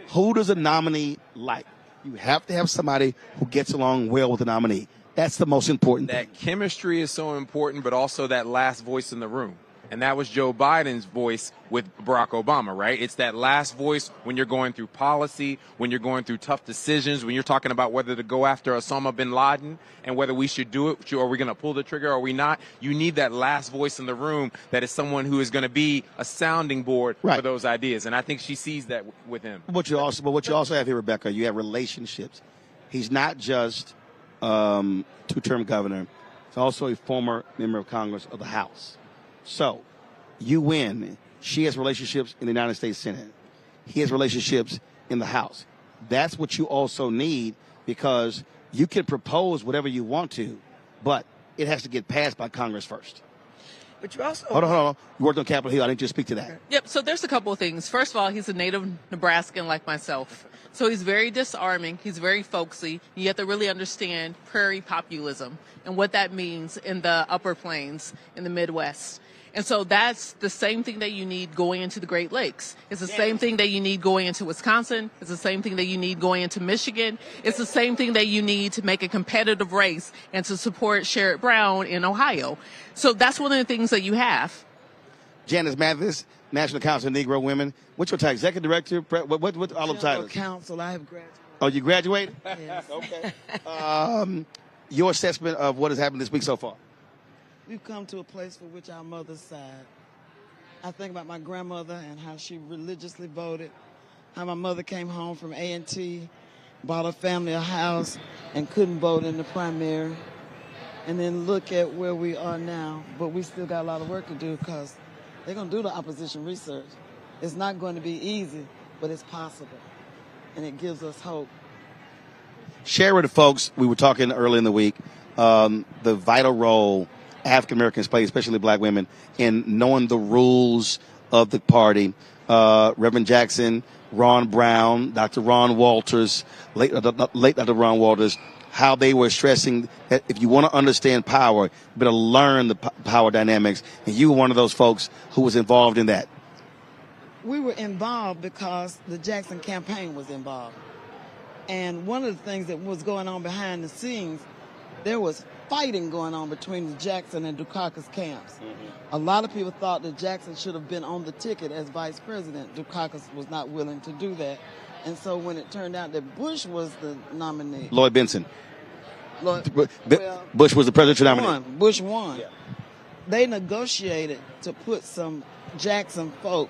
Who does a nominee like? You have to have somebody who gets along well with the nominee. That's the most important thing. That chemistry is so important, but also that last voice in the room. And that was Joe Biden's voice with Barack Obama, right? It's that last voice when you're going through policy, when you're going through tough decisions, when you're talking about whether to go after Osama bin Laden and whether we should do it, are we going to pull the trigger, or are we not? You need that last voice in the room that is someone who is going to be a sounding board for those ideas. And I think she sees that with him. But what you also have here, Rebecca, you have relationships. He's not just two-term governor. He's also a former member of Congress of the House. So you win. She has relationships in the United States Senate. He has relationships in the House. That's what you also need, because you can propose whatever you want to, but it has to get passed by Congress first. But you also... Hold on. You worked on Capitol Hill. I didn't just speak to that. Yep, so there's a couple of things. First of all, he's a native Nebraskan like myself. So he's very disarming. He's very folksy. You have to really understand prairie populism and what that means in the upper plains in the Midwest. And so that's the same thing that you need going into the Great Lakes. It's the same thing that you need going into Wisconsin. It's the same thing that you need going into Michigan. It's the same thing that you need to make a competitive race and to support Sherrod Brown in Ohio. So that's one of the things that you have. Janice Mathis, National Council of Negro Women. What's your title? Executive Director? What all of titles? Council. I have graduated. Oh, you graduated? Yes. Okay. Your assessment of what has happened this week so far? We've come to a place for which our mothers sighed. I think about my grandmother and how she religiously voted, how my mother came home from A&T, bought her family a house, and couldn't vote in the primary. And then look at where we are now. But we still got a lot of work to do, because they're going to do the opposition research. It's not going to be easy, but it's possible. And it gives us hope. Share with the folks, we were talking early in the week, the vital role African Americans play, especially black women, in knowing the rules of the party. Reverend Jackson, Ron Brown, Dr. Ron Walters, late Dr. Ron Walters, how they were stressing that if you want to understand power, you better learn the power dynamics. And you were one of those folks who was involved in that. We were involved because the Jackson campaign was involved. And one of the things that was going on behind the scenes, there was fighting going on between the Jackson and Dukakis camps. Mm-hmm. A lot of people thought that Jackson should have been on the ticket as vice president. Dukakis was not willing to do that. And so when it turned out that Bush was the nominee. Lloyd Benson. Bush was the presidential nominee. Bush won. Yeah. They negotiated to put some Jackson folk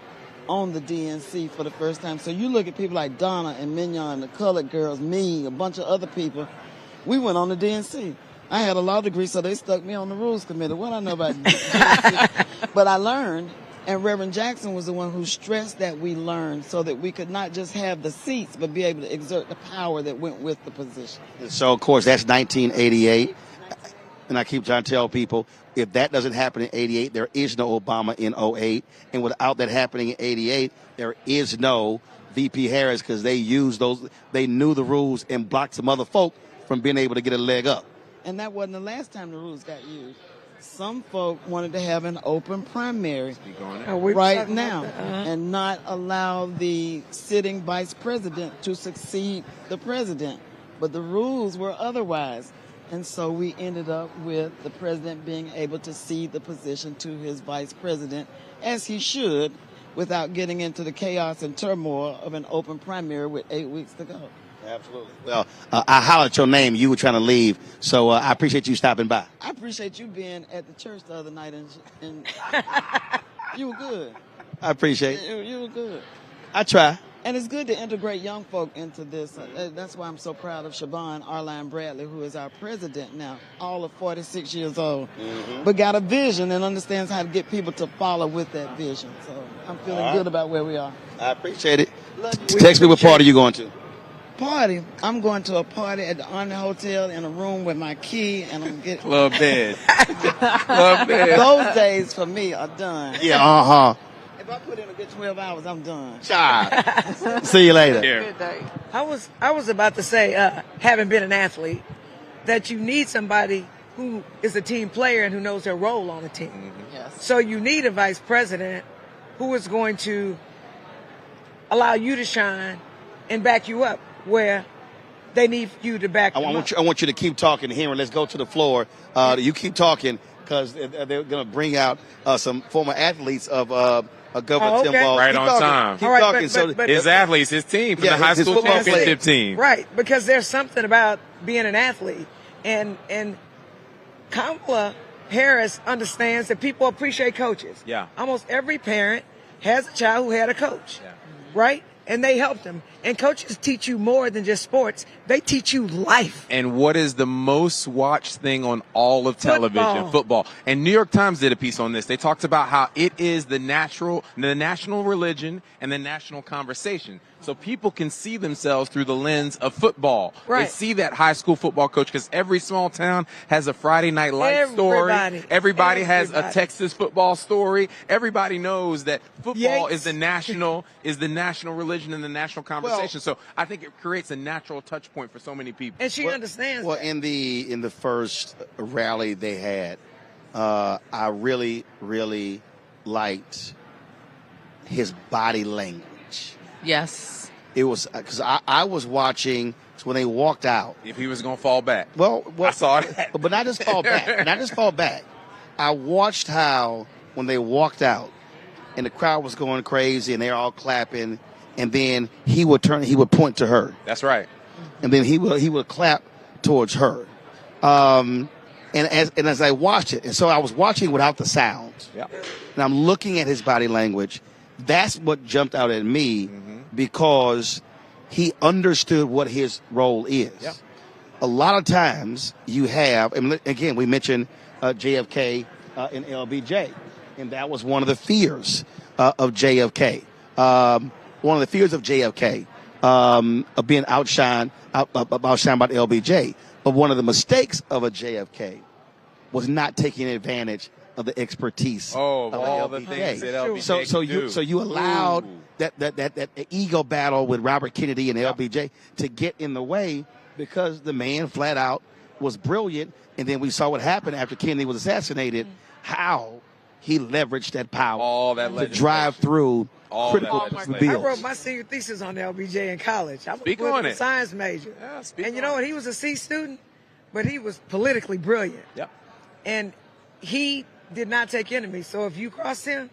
on the DNC for the first time. So you look at people like Donna and Mignon, the colored girls, me, a bunch of other people. We went on the DNC. I had a law degree, so they stuck me on the rules committee. What I know about DNC? But I learned, and Reverend Jackson was the one who stressed that we learned so that we could not just have the seats, but be able to exert the power that went with the position. So, of course, that's 1988. And I keep trying to tell people, if that doesn't happen in 88, there is no Obama in 08. And without that happening in 88, there is no VP Harris, because they knew the rules and blocked some other folk from being able to get a leg up. And that wasn't the last time the rules got used. Some folk wanted to have an open primary right now and not allow the sitting vice president to succeed the president. But the rules were otherwise. And so we ended up with the president being able to cede the position to his vice president, as he should, without getting into the chaos and turmoil of an open primary with 8 weeks to go. Absolutely. Well, I hollered your name. You were trying to leave, so I appreciate you stopping by. I appreciate you being at the church the other night, and you were good. I appreciate it. You were good. I try. And it's good to integrate young folk into this. That's why I'm so proud of Siobhan Arline Bradley, who is our president now, all of 46 years old, but got a vision and understands how to get people to follow with that vision. So I'm feeling good about where we are. I appreciate it. Text me what party you going to. Party. I'm going to a party at the Army Hotel in a room with my key, and I'm getting club bed. Club bed. Those days for me are done. Yeah. If I put in a good 12 hours, I'm done. See you later. Good day. I was about to say, having been an athlete, that you need somebody who is a team player and who knows their role on the team. Yes. So you need a vice president who is going to allow you to shine and back you up where they need you to back them up. I want you to keep talking here, and let's go to the floor. You keep talking, because they're going to bring out some former athletes of Governor Tim Walz. Right on time. Keep All right, talking. but His athletes, his team, from the high school championship team. Right, because there's something about being an athlete. And Kamala Harris understands that people appreciate coaches. Yeah. Almost every parent has a child who had a coach, right? And they helped them. And coaches teach you more than just sports. They teach you life. And what is the most watched thing on all of television? Football. And New York Times did a piece on this. They talked about how it is the national religion and the national conversation. So people can see themselves through the lens of football. Right. They see that high school football coach, because every small town has a Friday Night Lights story. Everybody has a Texas football story. Everybody knows that football is the national religion and the national conversation. So I think it creates a natural touch point for so many people. And she understands. Well, in the first rally they had, I really liked his body language. Yes. It was because I was watching when they walked out. If he was going to fall back. Well, I saw that. But not just fall back. I watched how when they walked out and the crowd was going crazy and they're all clapping, and then he would point to her. That's right. And then he would clap towards her. And as I watched it, and so I was watching without the sound. Yeah. And I'm looking at his body language. That's what jumped out at me, because he understood what his role is. Yeah. A lot of times you have, and again, we mentioned JFK and LBJ, and that was one of the fears of JFK. One of the fears of JFK of being outshined by LBJ. But one of the mistakes of a JFK was not taking advantage of the expertise of all LBJ. the things that LBJ So you allowed that ego battle with Robert Kennedy and LBJ to get in the way, because the man flat out was brilliant. And then we saw what happened after Kennedy was assassinated, how he leveraged that power to drive through critical bills. I wrote my senior thesis on LBJ in college. I was a science major. And you know what? He was a C student, but he was politically brilliant. Yep. And he did not take enemies. So if you crossed him,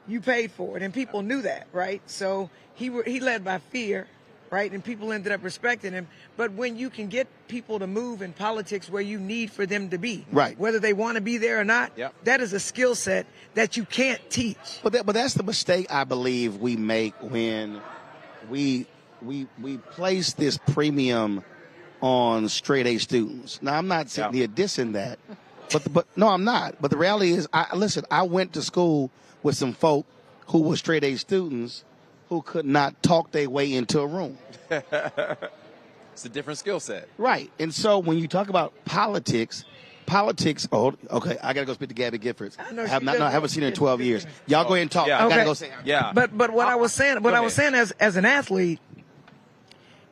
you paid for it. And people knew that, right? So he led by fear, right? And people ended up respecting him. But when you can get people to move in politics where you need for them to be, right, whether they want to be there or not, that is a skill set that you can't teach. But that's the mistake I believe we make when we place this premium on straight A students. Now, I'm not sitting here dissing that, but no, I'm not. But the reality is, I went to school with some folk who were straight A students who could not talk their way into a room. It's a different skill set. Right. And so when you talk about politics, oh, okay, I got to go speak to Gabby Giffords. I haven't seen her in 12 years. Y'all go ahead and talk. I got to go say. Yeah. But what I was saying as an athlete,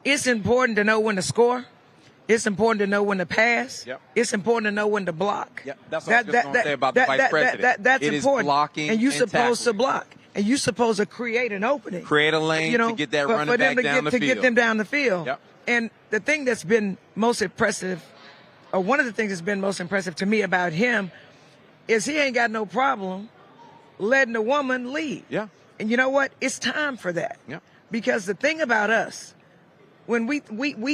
it's important to know when to score. It's important to know when to pass. Yep. It's important to know when to block. Yep. That's what I was going to say about the vice president. That's it important. Is blocking and you're and supposed tackling. to block. And you're supposed to create an opening. Create a lane to get that running back down the field. To get them down the field. Yep. And the thing that's been most impressive, or one of the things that's been most impressive to me about him, is he ain't got no problem letting a woman lead. Yeah. And you know what? It's time for that. Yeah. Because the thing about us, when we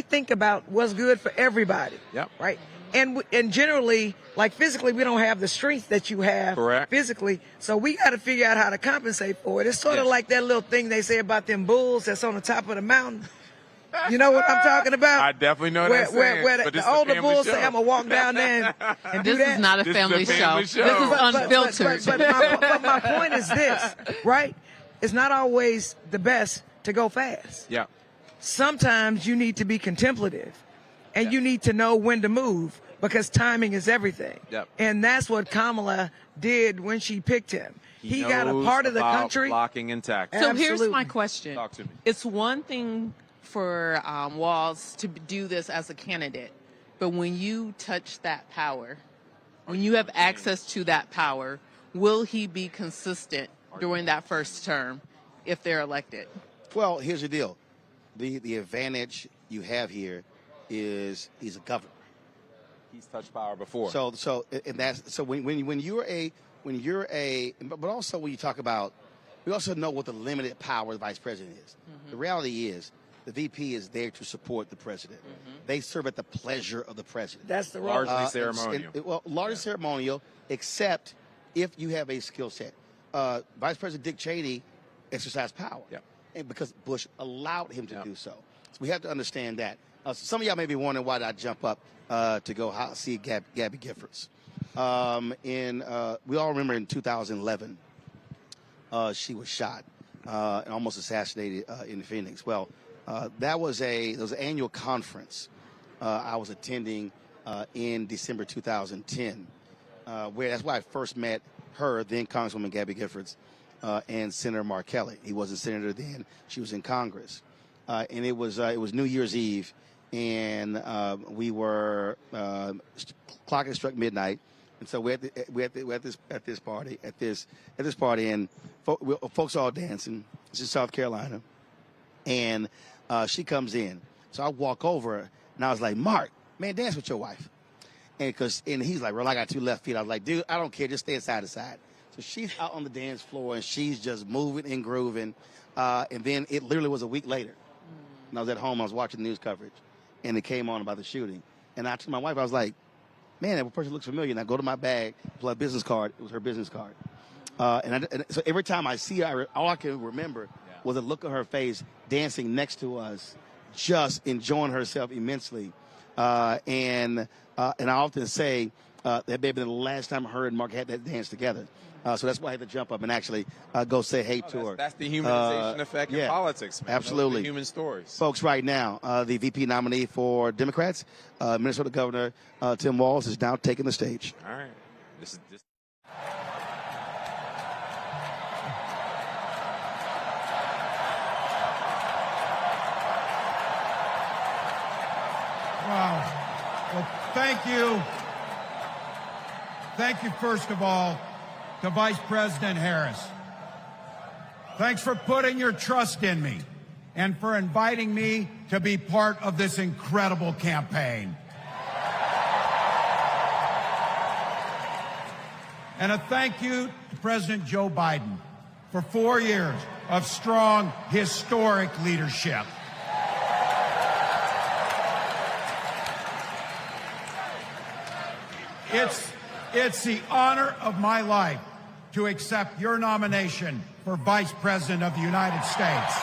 think about what's good for everybody, Yep. right? And generally, like physically, we don't have the strength that you have physically. So we got to figure out how to compensate for it. It's sort of like that little thing they say about them bulls that's on the top of the mountain. You know what I'm talking about? I definitely know that saying. Where the older bulls say, I'm going to walk down there and do This that. is not a family show. This is unfiltered. But my point is this, right? It's not always the best to go fast. Yeah. Sometimes you need to be contemplative, and you need to know when to move, because timing is everything. Yep. And that's what Kamala did when she picked him. He got a part of the country. Blocking and tackling. So here's my question. Talk to me. It's one thing for Walz to do this as a candidate, but when you touch that power, when you have access to that power, will he be consistent during that first term if they're elected? Well, here's the deal. The advantage you have here is he's a governor. he's touched power before. So when you're a, but also when you talk about, we also know what the limited power the vice president is. The reality is, the VP is there to support the president. They serve at the pleasure of the president. That's the role. Largely ceremonial. Largely ceremonial, except if you have a skill set. Vice President Dick Cheney exercised power, and because Bush allowed him to do so. So we have to understand that. Some of y'all may be wondering why did I jump up to go see Gabby Giffords. We all remember in 2011, she was shot and almost assassinated in Phoenix. Well, there was an annual conference I was attending in December 2010, where that's where I first met her, then Congresswoman Gabby Giffords, and Senator Mark Kelly. He wasn't senator then; she was in Congress, and it was New Year's Eve, and we were clock had struck midnight, and so we're at this party, and folks all dancing. This is South Carolina, and she comes in. So I walk over, and I was like, Mark, man, dance with your wife. And he's like, well, I got 2 left feet. I was like, dude, I don't care. Just stay side to side. So she's out on the dance floor, and she's just moving and grooving. And then it literally was a week later. And I was at home. I was watching news coverage, and it came on about the shooting. And I told my wife, I was like, man, that person looks familiar. And I go to my bag, pull out a business card. It was her business card. And so every time I see her, all I can remember was a look on her face dancing next to us, just enjoying herself immensely. And I often say that may have been the last time her and Mark had that dance together. So that's why I had to jump up and actually go say hey to her. That's the humanization effect in politics, man. Absolutely. The human stories. Folks, right now, the VP nominee for Democrats, Minnesota Governor Tim Walz, is now taking the stage. All right. This Wow. Well, thank you. Thank you, first of all, to Vice President Harris. Thanks for putting your trust in me and for inviting me to be part of this incredible campaign. And a thank you to President Joe Biden for 4 years of strong, historic leadership. It's the honor of my life to accept your nomination for Vice President of the United States.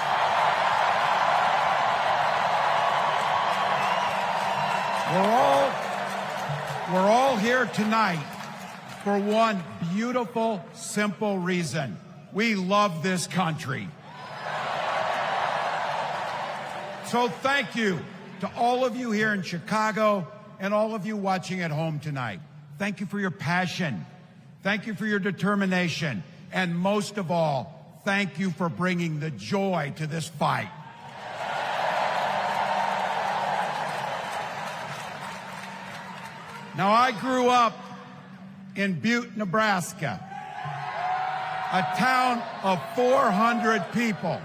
We're all here tonight for one beautiful, simple reason. We love this country. So thank you to all of you here in Chicago and all of you watching at home tonight. Thank you for your passion. Thank you for your determination. And most of all, thank you for bringing the joy to this fight. Now, I grew up in Butte, Nebraska, a town of 400 people.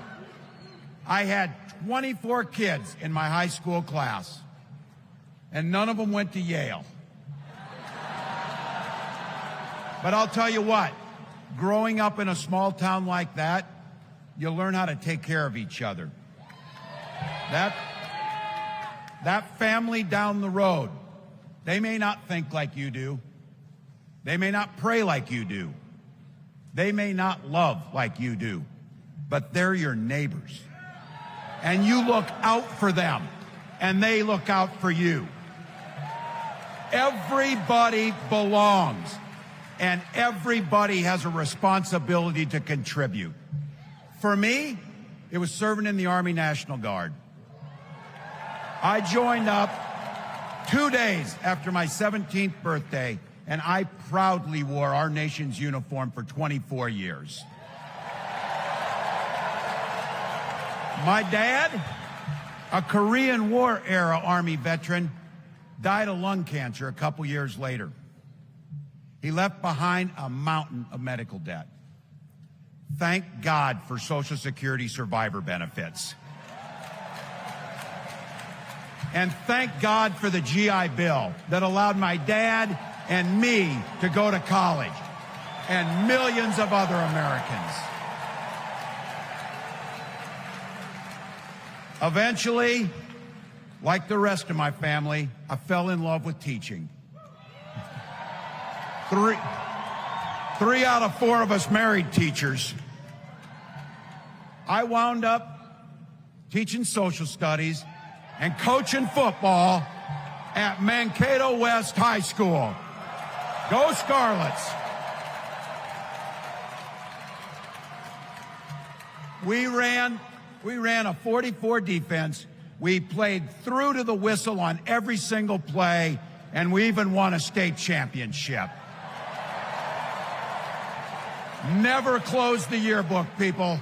I had 24 kids in my high school class, and none of them went to Yale. But I'll tell you what, growing up in a small town like that, you learn how to take care of each other. That family down the road, they may not think like you do. They may not pray like you do. They may not love like you do. But they're your neighbors. And you look out for them, and they look out for you. Everybody belongs. And everybody has a responsibility to contribute. For me, it was serving in the Army National Guard. I joined up 2 days after my 17th birthday, and I proudly wore our nation's uniform for 24 years. My dad, a Korean War era Army veteran, died of lung cancer a couple years later. He left behind a mountain of medical debt. Thank God for Social Security survivor benefits. And thank God for the GI Bill that allowed my dad and me to go to college, and millions of other Americans. Eventually, like the rest of my family, I fell in love with teaching. Three out of 4 of us married teachers. I wound up teaching social studies and coaching football at Mankato West High School. Go Scarlets! We ran a 44 defense. We played through to the whistle on every single play, and we even won a state championship. Never closed the yearbook, people.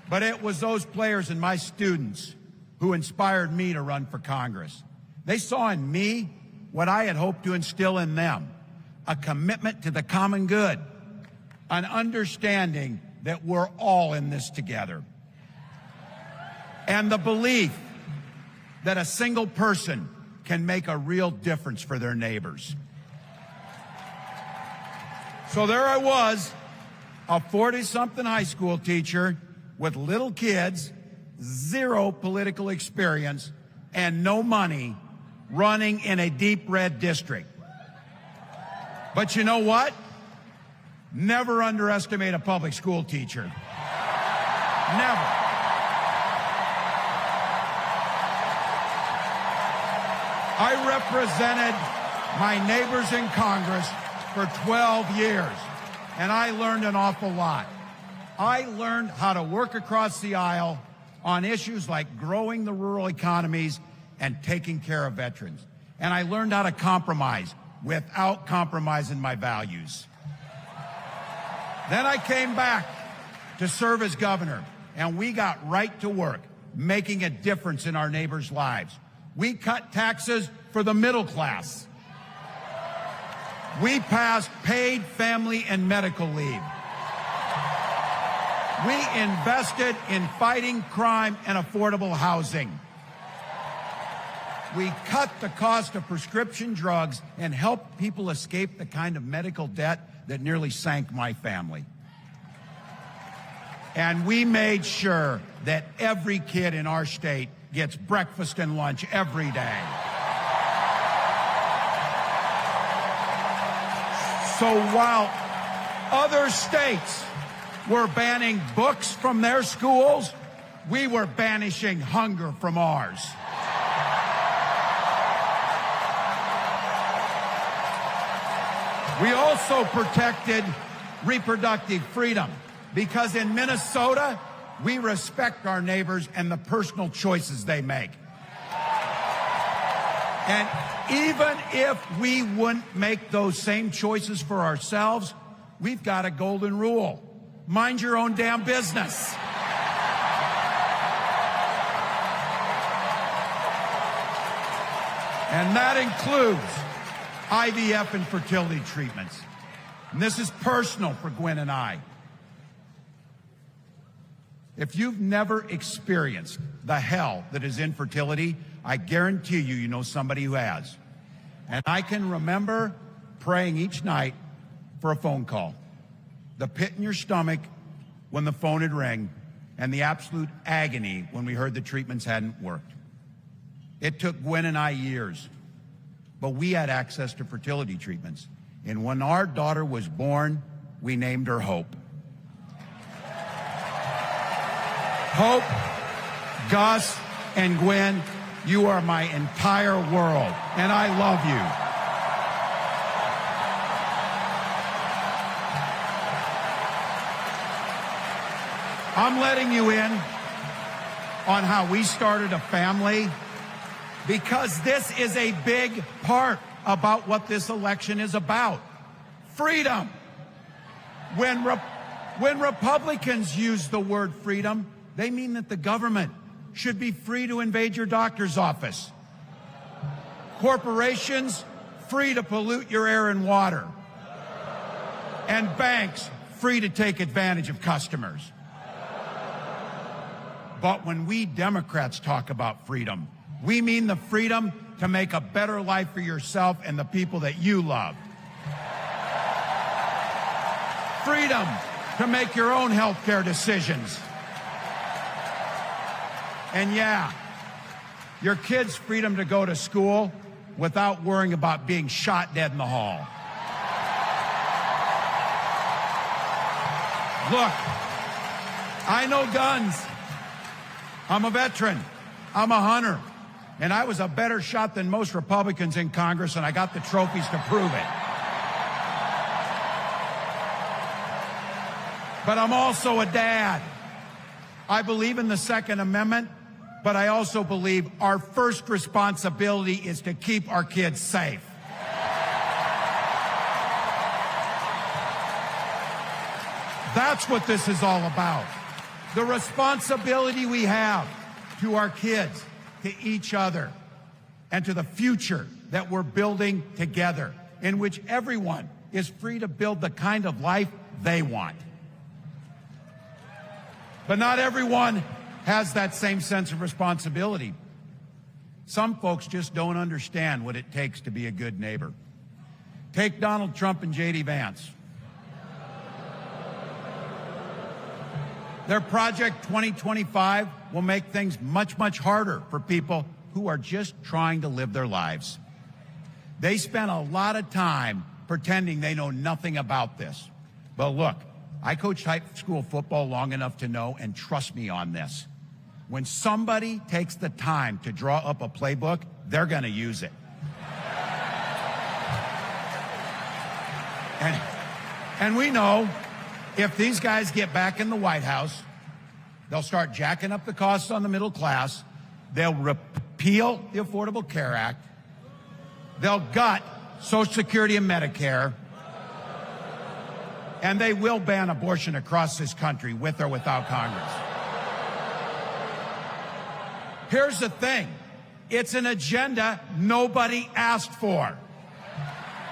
But it was those players and my students who inspired me to run for Congress. They saw in me what I had hoped to instill in them, a commitment to the common good, an understanding that we're all in this together, and the belief that a single person can make a real difference for their neighbors. So there I was, a 40-something high school teacher with little kids, 0 political experience, and no money, running in a deep red district. But you know what? Never underestimate a public school teacher. Never. I represented my neighbors in Congress for 12 years, and I learned an awful lot. I learned how to work across the aisle on issues like growing the rural economies and taking care of veterans. And I learned how to compromise without compromising my values. Then I came back to serve as governor, and we got right to work making a difference in our neighbors' lives. We cut taxes for the middle class. We passed paid family and medical leave. We invested in fighting crime and affordable housing. We cut the cost of prescription drugs and helped people escape the kind of medical debt that nearly sank my family. And we made sure that every kid in our state gets breakfast and lunch every day. So while other states were banning books from their schools, we were banishing hunger from ours. We also protected reproductive freedom because in Minnesota, we respect our neighbors and the personal choices they make. And even if we wouldn't make those same choices for ourselves, we've got a golden rule. Mind your own damn business. And that includes IVF and fertility treatments. And this is personal for Gwen and I. If you've never experienced the hell that is infertility, I guarantee you know somebody who has. And I can remember praying each night for a phone call. The pit in your stomach when the phone had rang, and the absolute agony when we heard the treatments hadn't worked. It took Gwen and I years, but we had access to fertility treatments. And when our daughter was born, we named her Hope. Hope, Gus, and Gwen, you are my entire world, and I love you. I'm letting you in on how we started a family because this is a big part about what this election is about. Freedom. When Republicans use the word freedom, they mean that the government should be free to invade your doctor's office. Corporations free to pollute your air and water. And banks free to take advantage of customers. But when we Democrats talk about freedom, We mean the freedom to make a better life for yourself and the people that you love. Freedom to make your own health care decisions. And yeah, your kids' freedom to go to school without worrying about being shot dead in the hall. Look, I know guns. I'm a veteran. I'm a hunter. And I was a better shot than most Republicans in Congress, and I got the trophies to prove it. But I'm also a dad. I believe in the Second Amendment, but I also believe our first responsibility is to keep our kids safe. That's what this is all about. The responsibility we have to our kids, to each other, and to the future that we're building together, in which everyone is free to build the kind of life they want. But not everyone has that same sense of responsibility. Some folks just don't understand what it takes to be a good neighbor. Take Donald Trump and J.D. Vance. Their Project 2025 will make things much, much harder for people who are just trying to live their lives. They spent a lot of time pretending they know nothing about this. But look, I coached high school football long enough to know, and trust me on this, when somebody takes the time to draw up a playbook, they're going to use it. And we know if these guys get back in the White House, they'll start jacking up the costs on the middle class. They'll repeal the Affordable Care Act. They'll gut Social Security and Medicare. And they will ban abortion across this country, with or without Congress. Here's the thing. It's an agenda nobody asked for.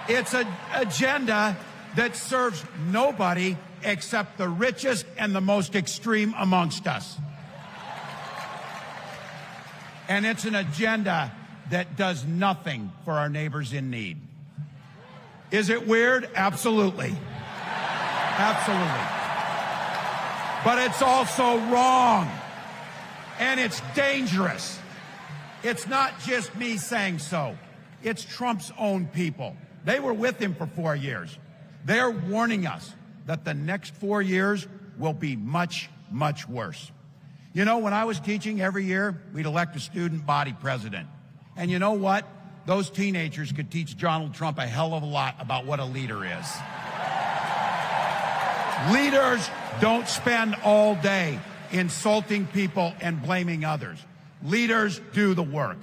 It's an agenda that serves nobody except the richest and the most extreme amongst us. And it's an agenda that does nothing for our neighbors in need. Is it weird? Absolutely. Absolutely. But it's also wrong. And it's dangerous. It's not just me saying so. It's Trump's own people. They were with him for 4 years. They're warning us that the next 4 years will be much, much worse. You know, when I was teaching every year, we'd elect a student body president. And you know what? Those teenagers could teach Donald Trump a hell of a lot about what a leader is. Leaders don't spend all day insulting people and blaming others. Leaders do the work.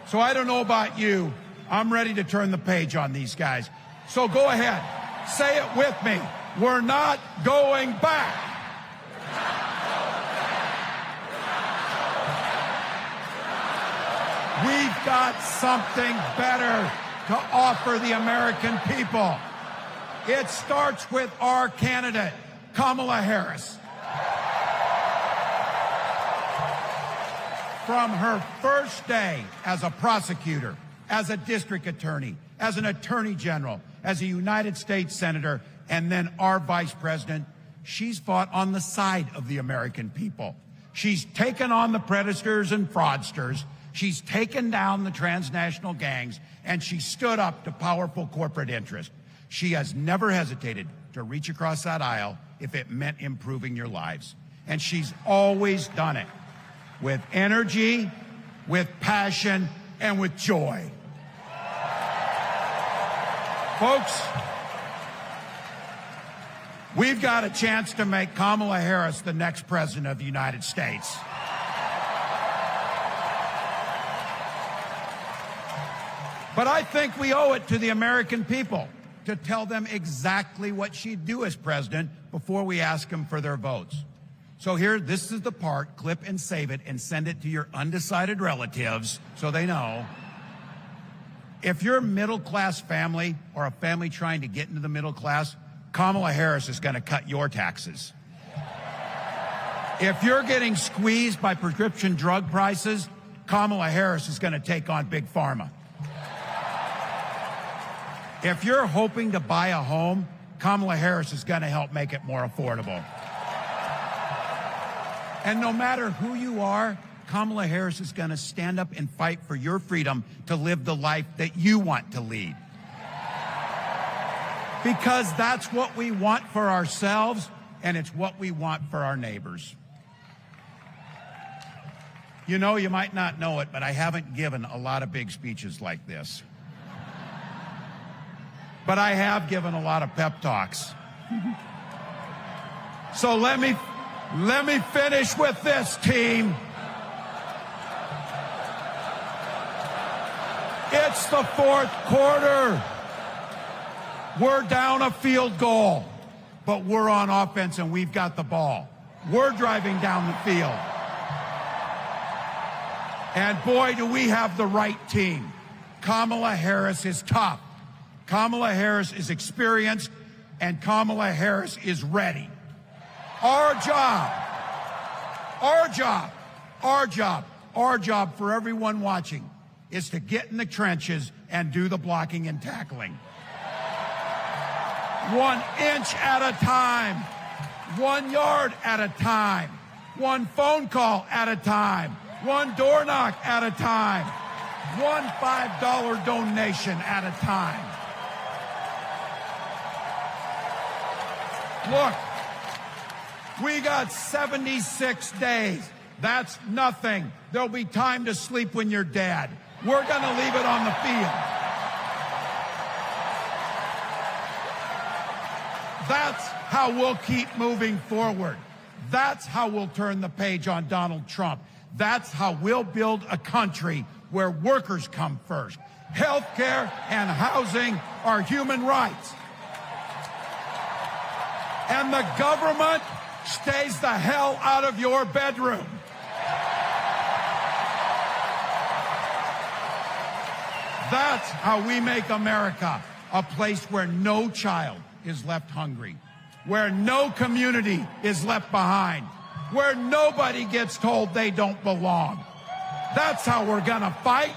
So I don't know about you. I'm ready to turn the page on these guys. So go ahead. Say it with me. We're not going back. We've got something better to offer the American people. It starts with our candidate, Kamala Harris. From her first day as a prosecutor, as a district attorney, as an attorney general, as a United States senator, and then our vice president, she's fought on the side of the American people. She's taken on the predators and fraudsters. She's taken down the transnational gangs, and she stood up to powerful corporate interests. She has never hesitated to reach across that aisle if it meant improving your lives. And she's always done it with energy, with passion, and with joy. Folks, we've got a chance to make Kamala Harris the next president of the United States. But I think we owe it to the American people to tell them exactly what she'd do as president before we ask them for their votes. So here, this is the part, clip and save it and send it to your undecided relatives so they know. If you're a middle-class family or a family trying to get into the middle class, Kamala Harris is going to cut your taxes. If you're getting squeezed by prescription drug prices, Kamala Harris is going to take on Big Pharma. If you're hoping to buy a home, Kamala Harris is going to help make it more affordable. And no matter who you are, Kamala Harris is going to stand up and fight for your freedom to live the life that you want to lead. Because that's what we want for ourselves, and it's what we want for our neighbors. You know, you might not know it, but I haven't given a lot of big speeches like this. But I have given a lot of pep talks. So let me finish with this, team. It's the fourth quarter. We're down a field goal, but we're on offense and we've got the ball. We're driving down the field. And boy, do we have the right team. Kamala Harris is tough. Kamala Harris is experienced, and Kamala Harris is ready. Our job for everyone watching is to get in the trenches and do the blocking and tackling. 1 inch at a time, 1 yard at a time, 1 phone call at a time, 1 door knock at a time, 1 $5 donation at a time. Look, we got 76 days. That's nothing. There'll be time to sleep when you're dead. We're going to leave it on the field. That's how we'll keep moving forward. That's how we'll turn the page on Donald Trump. That's how we'll build a country where workers come first. Healthcare and housing are human rights. And the government stays the hell out of your bedroom. That's how we make America a place where no child is left hungry, where no community is left behind, where nobody gets told they don't belong. That's how we're going to fight.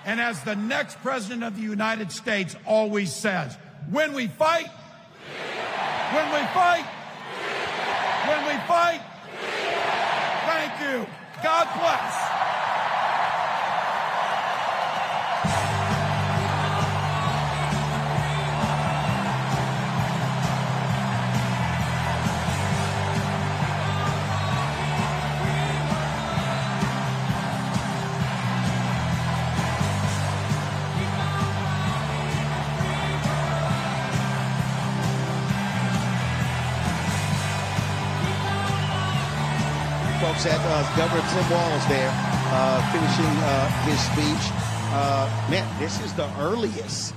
And as the next president of the United States always says, when we fight, when we fight, when we fight, thank you. God bless. Folks, at Governor Tim Walz there, finishing his speech. Man, this is the earliest.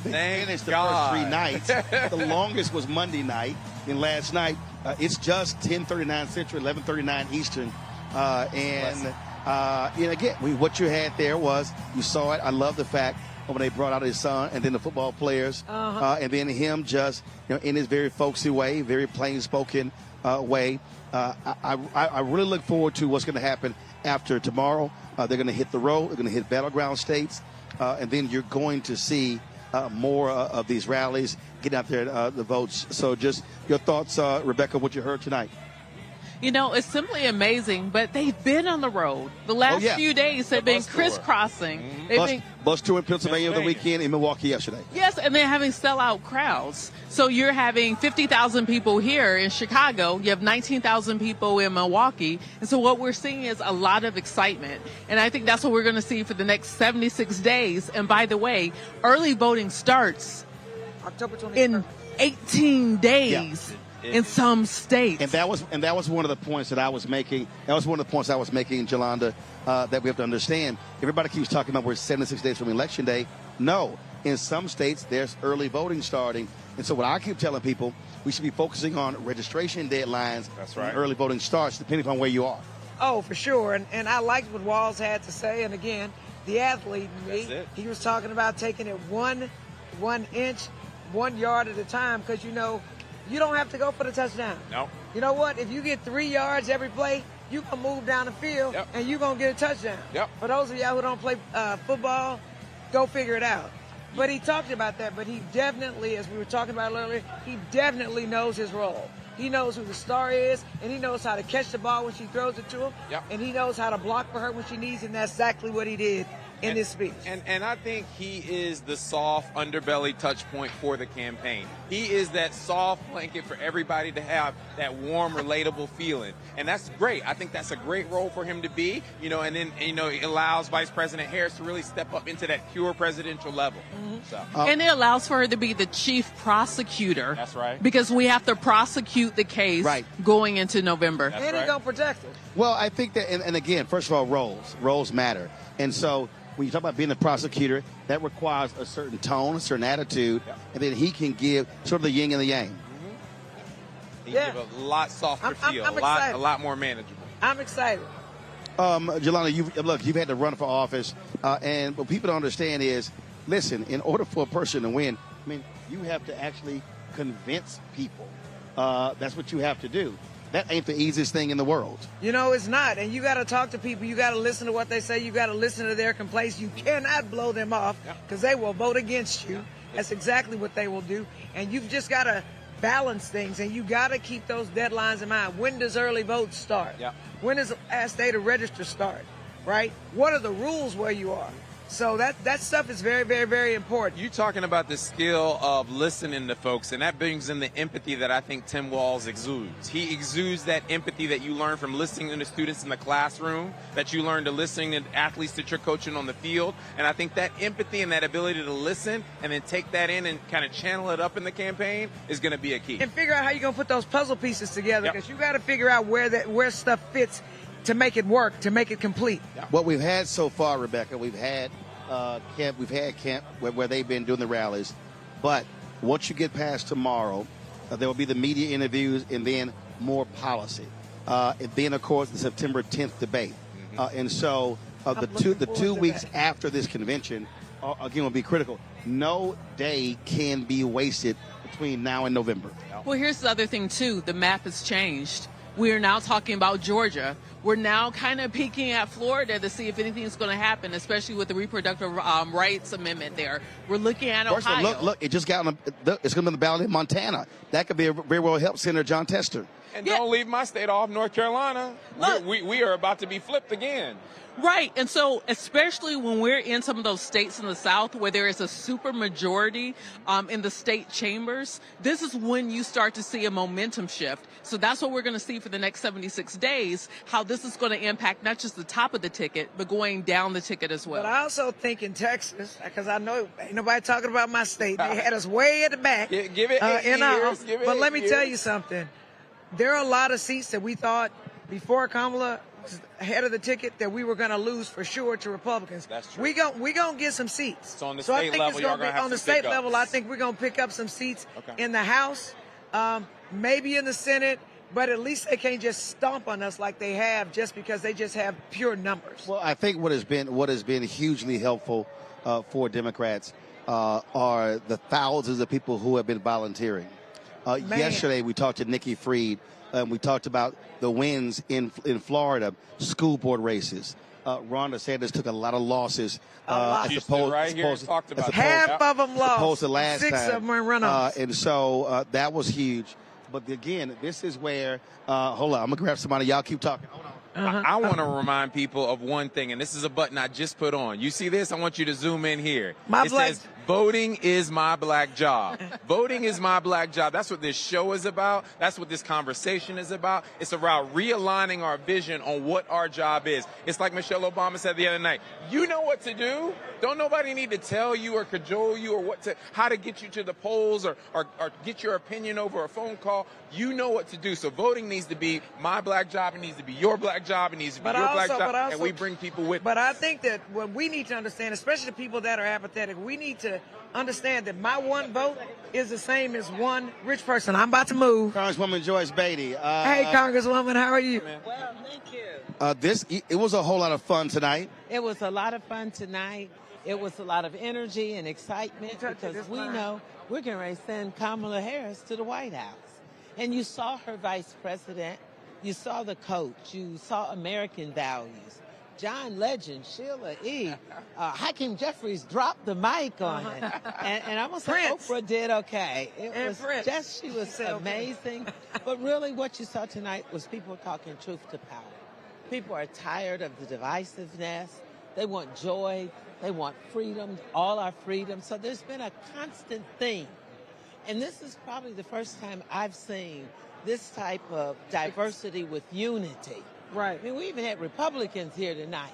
They finished the first 3 nights. The longest was Monday night. And last night, it's just 10:39 Central, 11:39 Eastern. And again, what you had there was, you saw it. I love the fact when they brought out his son and then the football players. And then him just, in his very folksy way, very plain-spoken way. I really look forward to what's going to happen after tomorrow. They're going to hit the road. They're going to hit battleground states. And then you're going to see more of these rallies, getting out there the votes. So just your thoughts, Rebecca, what you heard tonight. You know, it's simply amazing, but they've been on the road. The last few days have been crisscrossing. Bus tour in Pennsylvania over the weekend, in Milwaukee yesterday. Yes, and they're having sellout crowds. So you're having 50,000 people here in Chicago. You have 19,000 people in Milwaukee. And so what we're seeing is a lot of excitement. And I think that's what we're going to see for the next 76 days. And by the way, early voting starts October 21st. In 18 days. In some states. And that was one of the points that I was making. That was one of the points I was making, Jolanda, that we have to understand. Everybody keeps talking about we're 76 days from Election Day. No. In some states, there's early voting starting. And so what I keep telling people, we should be focusing on registration deadlines. That's right. And early voting starts, depending on where you are. Oh, for sure. And I liked what Walz had to say. And again, the athlete in me, he was talking about taking it one inch, 1 yard at a time, because, you don't have to go for the touchdown. No. You know what? If you get 3 yards every play, you can move down the field and you're going to get a touchdown. For those of y'all who don't play football, go figure it out. But he talked about that, but he definitely, as we were talking about earlier, he definitely knows his role. He knows who the star is, and he knows how to catch the ball when she throws it to him, and he knows how to block for her when she needs, and that's exactly what he did in this speech. And I think he is the soft underbelly touch point for the campaign. He is that soft blanket for everybody to have that warm, relatable feeling. And that's great. I think that's a great role for him to be, and then, it allows Vice President Harris to really step up into that pure presidential level. So. And it allows for her to be the chief prosecutor. That's right. Because we have to prosecute the case going into November. And he's going to protect her. Well, I think that, and again, first of all, roles matter. And so when you talk about being a prosecutor, that requires a certain tone, a certain attitude, and then he can give sort of the yin and the yang. He can give a lot softer feel, a lot more manageable. I'm excited. Jelana, you've had to run for office, and what people don't understand is, listen, in order for a person to win, you have to actually convince people. That's what you have to do. That ain't the easiest thing in the world. It's not. And you got to talk to people. You got to listen to what they say. You got to listen to their complaints. You cannot blow them off because they will vote against you. That's exactly what they will do. And you've just got to balance things, and you got to keep those deadlines in mind. When does early vote start? When does the last day to register start? Right? What are the rules where you are? So that stuff is very, very, very important. You're talking about the skill of listening to folks, and that brings in the empathy that I think Tim Walz exudes. He exudes that empathy that you learn from listening to students in the classroom, that you learn to listening to athletes that you're coaching on the field. And I think that empathy and that ability to listen and then take that in and kind of channel it up in the campaign is going to be a key. And figure out how you're going to put those puzzle pieces together, because you got to figure out where stuff fits to make it work, to make it complete. What we've had so far, Rebecca, we've had camp where they've been doing the rallies, but once you get past tomorrow, there will be the media interviews and then more policy. And then, of course, the September 10th debate. And so the 2 weeks after this convention, again, will be critical. No day can be wasted between now and November. Well, here's the other thing, too. The map has changed. We are now talking about Georgia. We're now kind of peeking at Florida to see if anything's going to happen, especially with the reproductive rights amendment there. We're looking at Ohio. Look, it just got on it's going to be on the ballot in Montana. That could be a very well help Senator John Tester. And don't leave my state off, North Carolina. We are about to be flipped again. Right. And so especially when we're in some of those states in the South where there is a super majority in the state chambers, this is when you start to see a momentum shift. So that's what we're going to see for the next 76 days, how this is going to impact not just the top of the ticket, but going down the ticket as well. But I also think in Texas, because I know ain't nobody talking about my state. They had us way at the back. Give it 8 years. But let me tell you something. There are a lot of seats that we thought before Kamala ahead of the ticket that we were going to lose for sure to Republicans. That's true. We going to get some seats. So on the state level, you're going to have on the state level, I think we're going to pick up some seats in the House, maybe in the Senate, but at least they can't just stomp on us like they have just because they just have pure numbers. Well, I think what has been hugely helpful for Democrats are the thousands of people who have been volunteering. Yesterday, we talked to Nikki Fried. We talked about the wins in Florida, school board races. Ron DeSantis took a lot of losses. Half of them lost. Opposed to last 6 time. of them were runoffs. And so that was huge. But again, this is where, hold on, I'm going to grab somebody. Y'all keep talking. Hold on. I want to remind people of one thing, and this is a button I just put on. You see this? I want you to zoom in here. It says, voting is my black job. Voting is my black job. That's what this show is about. That's what this conversation is about. It's about realigning our vision on what our job is. It's like Michelle Obama said the other night. You know what to do. Don't nobody need to tell you or cajole you or how to get you to the polls or get your opinion over a phone call. You know what to do. So voting needs to be my black job. It needs to be your black job. It needs to be your black job. And we bring people with us. But I think that what we need to understand, especially the people that are apathetic, we need to understand that my one vote is the same as one rich person. I'm about to move. Congresswoman Joyce Beatty. Hey, Congresswoman, how are you? Well, thank you. It was a whole lot of fun tonight. It was a lot of fun tonight. It was a lot of energy and excitement because we know we're getting ready to send Kamala Harris to the White House. And you saw her vice president You saw the coach. You saw American values. John Legend, Sheila E. Hakeem Jeffries dropped the mic on it. And I'm going to say Oprah did okay. She was amazing. But really what you saw tonight was people talking truth to power. People are tired of the divisiveness. They want joy. They want freedom, all our freedom. So there's been a constant theme. And this is probably the first time I've seen this type of diversity with unity. Right. I mean, we even had Republicans here tonight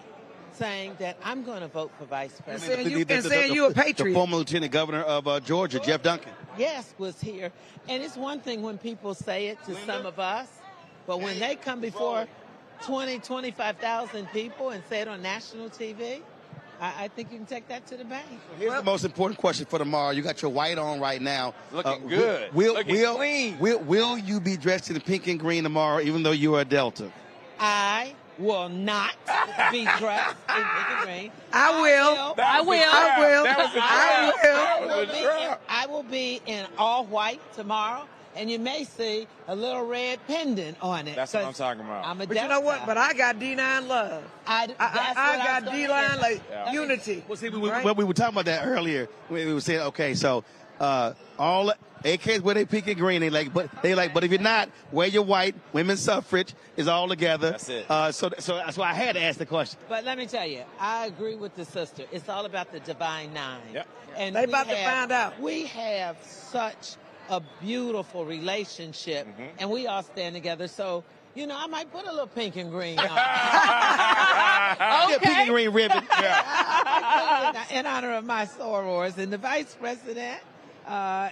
saying that I'm going to vote for vice president. Saying you a patriot. The former lieutenant governor of Georgia, Jeff Duncan. Yes, was here. And it's one thing when people say it to some of us, but when they come before 20, 25,000 people and say it on national TV, I think you can take that to the bank. Here's the most important question for tomorrow. You got your white on right now. Looking good. Looking clean. Will you be dressed in pink and green tomorrow, even though you are a Delta? I will not be dressed in pink and green. I will. I will be in all white tomorrow. And you may see a little red pendant on it. That's what I'm talking about. I'm a But you know what? But I got D9 love. I got D-line like unity. Well, see, we were talking about that earlier. We were saying, okay, so all AKs wear their pink and green. But if you're not, wear your white. Women's suffrage is all together. That's it. So that's why I had to ask the question. But let me tell you, I agree with the sister. It's all about the divine nine. Yep. And they about to find out. We have such a beautiful relationship, and we all stand together. So, you know, I might put a little pink and green on. Yeah, pink and green ribbon. In honor of my sorors. And the vice president,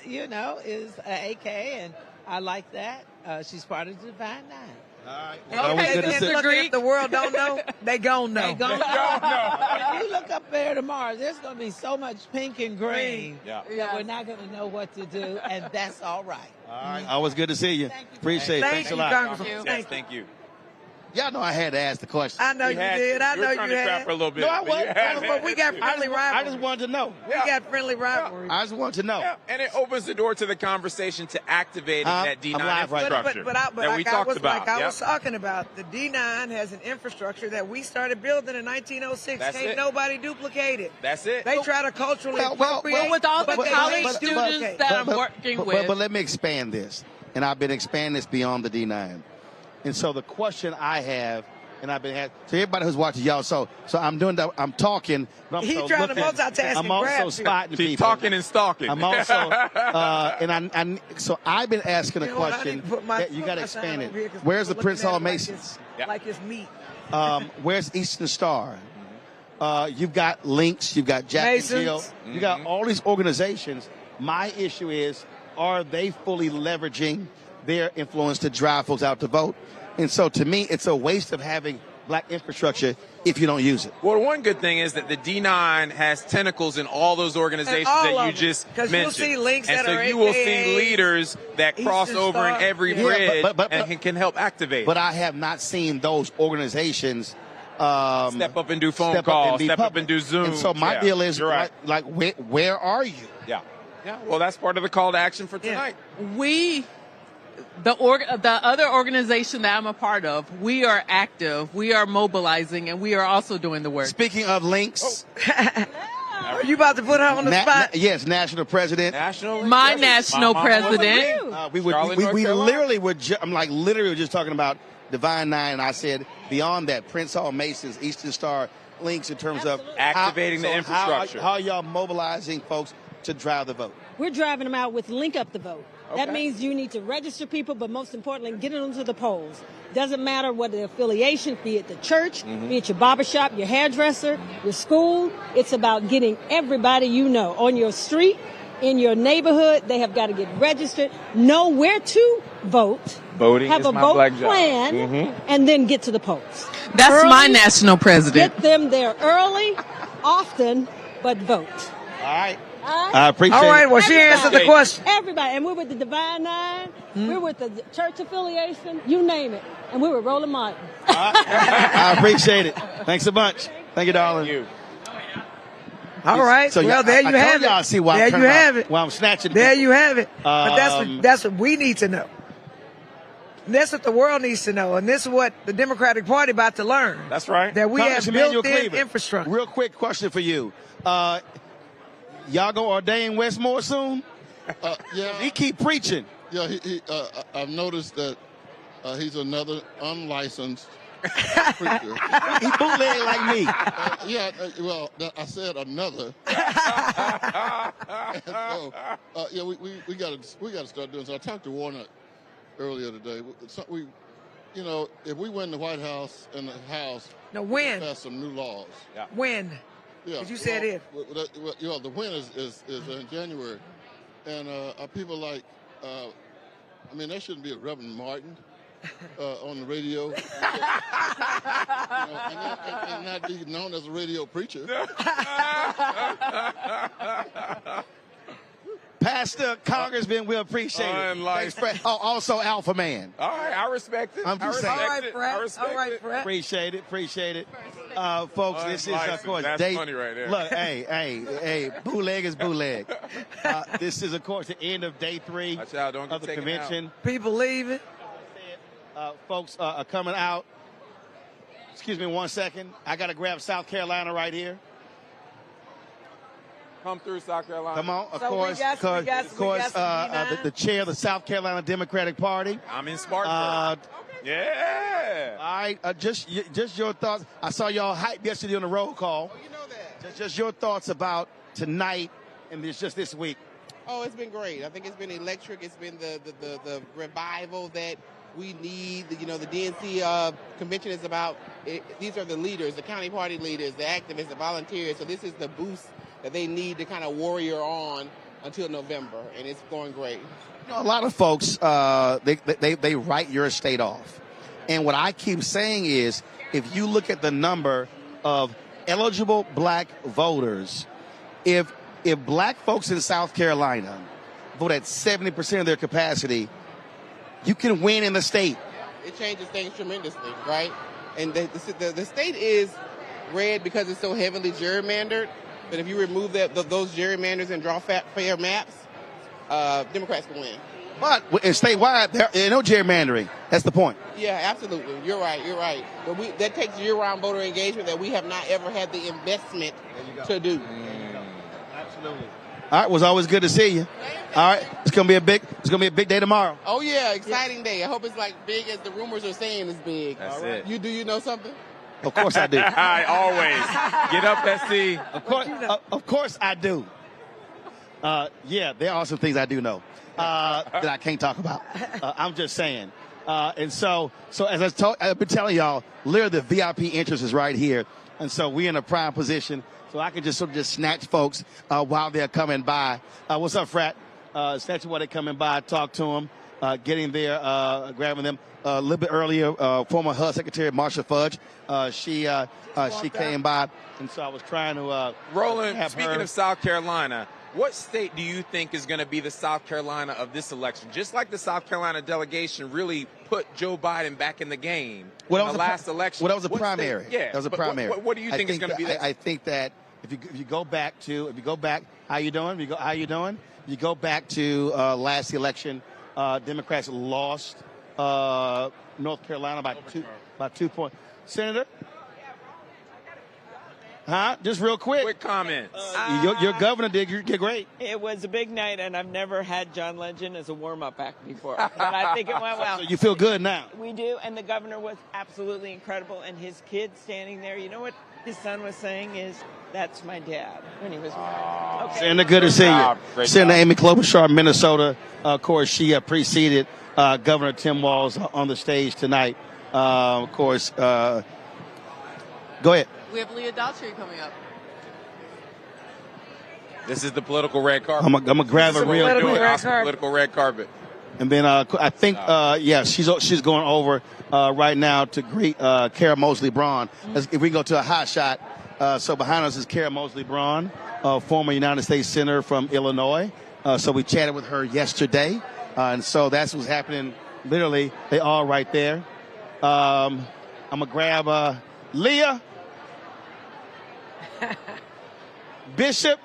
you know, is an AK, and I like that. She's part of the Divine Nine. All right. If the world don't know, they gon' know. They gon' know. When you look up there tomorrow, there's going to be so much pink and green that we're not going to know what to do, and that's all right. All right. Always good to see you. Appreciate it. Thanks a lot. Thank you. Y'all know I had to ask the question. I know you did. I know you had. For a little bit. No, I wasn't. But we got friendly rivalry. I just wanted to know. We got friendly rivalry. I just wanted to know. Yeah. And it opens the door to the conversation to activating that D9 infrastructure that we talked about. Like I was talking about, the D9 has an infrastructure that we started building in 1906. Can't nobody duplicate it. That's it. They try to culturally appropriate. Well, with all the college students that I'm working with. But let me expand this. And I've been expanding this beyond the D9. And so the question I have, and I've been so everybody who's watching y'all, so I'm doing that. I'm talking. But I'm He's trying to multitask. I'm also spotting people. He's talking and stalking. I'm also, so I've been asking a question. You got to expand it. Where's the Prince Hall Masons? Like it's meat. Where's Eastern Star? You've got Links. You've got Jack and Jill. You got all these organizations. My issue is, are they fully leveraging their influence to drive folks out to vote? And so to me, it's a waste of having black infrastructure if you don't use it. Well, one good thing is that the D9 has tentacles in all those organizations that you just mentioned. You'll see links and that so are you will see leaders that cross over in every bridge and can help activate. But I have not seen those organizations step up and do phone calls, step up and do Zoom. And so my deal is, like, where are you? Yeah. Well, that's part of the call to action for tonight. The other organization that I'm a part of, we are active, we are mobilizing, and we are also doing the work. Speaking of links. Are you about to put her on the spot? Yes, national president. My national president. We literally were just talking about Divine Nine, and I said beyond that, Prince Hall Masons, Eastern Star, links in terms of activating the infrastructure. How y'all mobilizing folks to drive the vote? We're driving them out with Link Up the Vote. That means you need to register people, but most importantly, get them to the polls. Doesn't matter what the affiliation, be it the church, be it your barbershop, your hairdresser, your school. It's about getting everybody you know on your street, in your neighborhood. They have got to get registered, know where to vote, voting have is a my vote black job. plan, and then get to the polls. That's early, my national president. Get them there early, often, but vote. All right. I appreciate it. All right, well, she answered the question. Everybody. And we're with the Divine Nine. We're with the church affiliation. You name it. And we're with Roland Martin. I appreciate it. Thanks so much. Thank you, darling. Thank you. All right. So well, there you have it. Y'all see why there you have it. Why I'm snatching. There you have it. But that's what we need to know. That's what the world needs to know, and this is what the Democratic Party about to learn. That's right. That we have Congressman Emmanuel built-in Cleveland, infrastructure. Real quick question for you. Y'all gonna ordain Wes Moore soon? Yeah. He keep preaching. Yeah, I've noticed that he's another unlicensed preacher. He bootleg like me. Well, I said another. So, we got to start doing so. I talked to Warner earlier today. If we win the White House and the House, when? we'll pass some new laws. Yeah. When? Yeah. Because you said if. The win is in January. And people like, there shouldn't be a Reverend Martin on the radio. And not be known as a radio preacher. Pastor, Congressman, we appreciate it. Thanks, Fred. Oh, also Alpha Man. All right, I respect it. I'm just saying. All right, Fred. Appreciate it. Folks, this is, of course, That's funny right there. Look, hey, bootleg is bootleg. This is, of course, the end of day 3 Watch out, don't get of the taken convention. People leaving. Folks are coming out. Excuse me 1 second. I got to grab South Carolina right here. Come through South Carolina. Come on, of So course, the chair of the South Carolina Democratic Party. I'm in Spartanburg. Yeah. All right, just your thoughts. I saw y'all hype yesterday on the roll call. Oh, you know that. Just your thoughts about tonight and just this week. Oh, it's been great. I think it's been electric. It's been the revival that we need. The DNC convention is about. These are the leaders, the county party leaders, the activists, the volunteers. So this is the boost that they need to kind of warrior on until November, and it's going great. A lot of folks, they write your state off. And what I keep saying is, if you look at the number of eligible black voters, if black folks in South Carolina vote at 70% of their capacity, you can win in the state. It changes things tremendously, right? And the state is red because it's so heavily gerrymandered. But if you remove those gerrymanders and draw fair maps, Democrats can win. But statewide, there's no gerrymandering. That's the point. Yeah, absolutely. You're right. But that takes year-round voter engagement that we have not ever had the investment to do. Absolutely. All right, it was always good to see you. All right, it's gonna be a big day tomorrow. Oh yeah, exciting day. I hope it's like big as the rumors are saying it's big. That's all right. it. You know something? Of course I do. I always get up, Tessy. Of course I do. There are some things I do know that I can't talk about. I'm just saying. And so as I've been telling y'all, literally the VIP interest is right here. And so we're in a prime position. So I can just sort of just snatch folks while they're coming by. What's up, Frat? Snatch while they're coming by, talk to them, getting there, grabbing them. A little bit earlier, former HUD Secretary Marsha Fudge, she came by, and so I was trying to. Roland, speaking of South Carolina, what state do you think is going to be the South Carolina of this election? Just like the South Carolina delegation really put Joe Biden back in the game in the last election. Well, that was a primary. Yeah, that was a primary. What do you think is going to be that? I think that if you go back, how you doing? If you go back to last election, Democrats lost North Carolina by 2 points. Senator? Just real quick. Quick comment. Your governor did great. It was a big night, and I've never had John Legend as a warm-up act before. But I think it went well. So you feel good now? We do, and the governor was absolutely incredible. And his kid standing there, you know what his son was saying is, "That's my dad," when he was married. Okay. Senator, good to see you. Senator Amy Klobuchar, Minnesota. Of course, she preceded Governor Tim Walz on the stage tonight. Of course, go ahead. We have Leah Daughtry coming up. This is the political red carpet. I'm gonna grab a real quick. Political red carpet. And then I think, she's going over right now to greet Kara Mosley Braun. If we go to a hot shot, so behind us is Kara Mosley Braun, former United States Senator from Illinois. So we chatted with her yesterday, and so that's what's happening. Literally, they all right there. I'm gonna grab Leah, Bishop.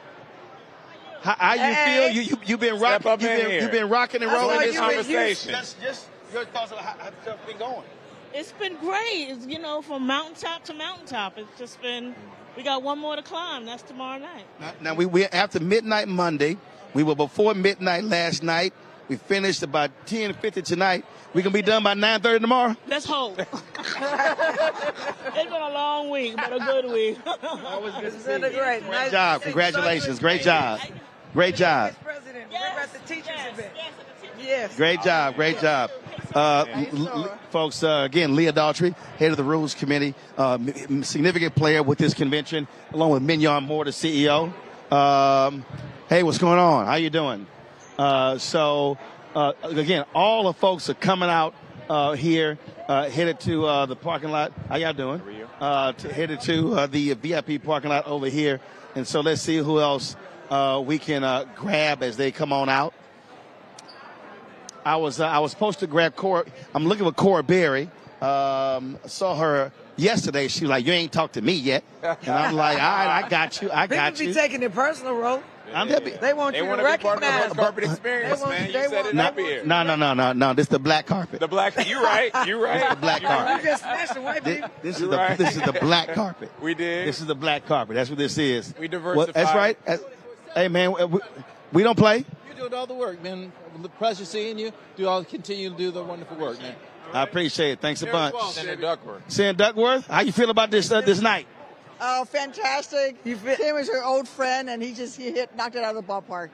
How you feel? You've been rocking. You've been rocking and rolling this conversation. Your thoughts on how stuff been going? It's been great. It's, from mountaintop to mountaintop. It's just been, we got one more to climb. That's tomorrow night. Now we after midnight Monday. We were before midnight last night. We finished about 10:50 tonight. We gonna be done by 9:30 tomorrow. Let's hope. It's been a long week, but a good week. Always good to see you. Great. Great job. Congratulations. Great job. Great job. President, we're at the teachers event. Yes. Great job. Great job. Folks, again, Leah Daughtry, head of the Rules Committee, significant player with this convention, along with Mignon Moore, the CEO. Hey, what's going on? How you doing? Again, all the folks are coming out here, headed to the parking lot. How y'all doing? Headed to the VIP parking lot over here. And so let's see who else we can grab as they come on out. I was supposed to grab Cora. I'm looking for Cora Berry. Saw her yesterday. She was like, "You ain't talked to me yet," and I'm like, "All right, I got you. I got People you." be taking it personal, Ro. They want you to be part of the recognize. red carpet experience, man. You said it up here. No. This is the black carpet. The black. You right. You right. This is the black carpet. You just smashed the white people. This is the black carpet. We did. This is the black carpet. That's what this is. We diversified. That's right. Hey man, we don't play. You're doing all the work, man. Pleasure seeing you. Continue to do the wonderful work, man. I appreciate it. Thanks a bunch. Senator Duckworth. Senator Duckworth, how you feel about this night? Oh, fantastic. Tim is your old friend, and he knocked it out of the ballpark.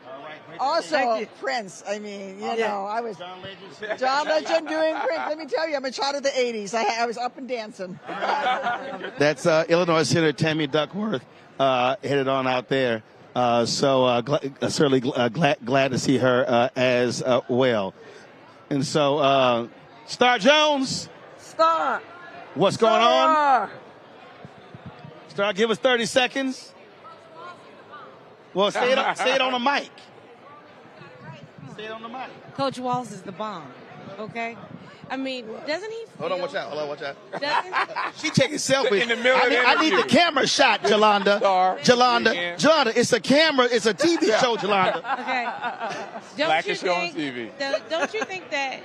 Also, Prince. I mean, I was John Legend doing Prince. Let me tell you, I'm a child of the 80s. I was up and dancing. That's Illinois Senator Tammy Duckworth headed on out there. Certainly glad to see her as well. And so, Star Jones. Star. What's going on? Star, give us 30 seconds. Well, say it on the mic. Say it on the mic. Coach Walz is the bomb, okay? I mean, doesn't he feel... Hold on, watch out. Doesn't... She taking selfies. In the middle of the I need the camera shot, Jolanda. Jolanda, it's a camera. It's a TV show, Jolanda. Okay. Blackest show on TV. Don't you think that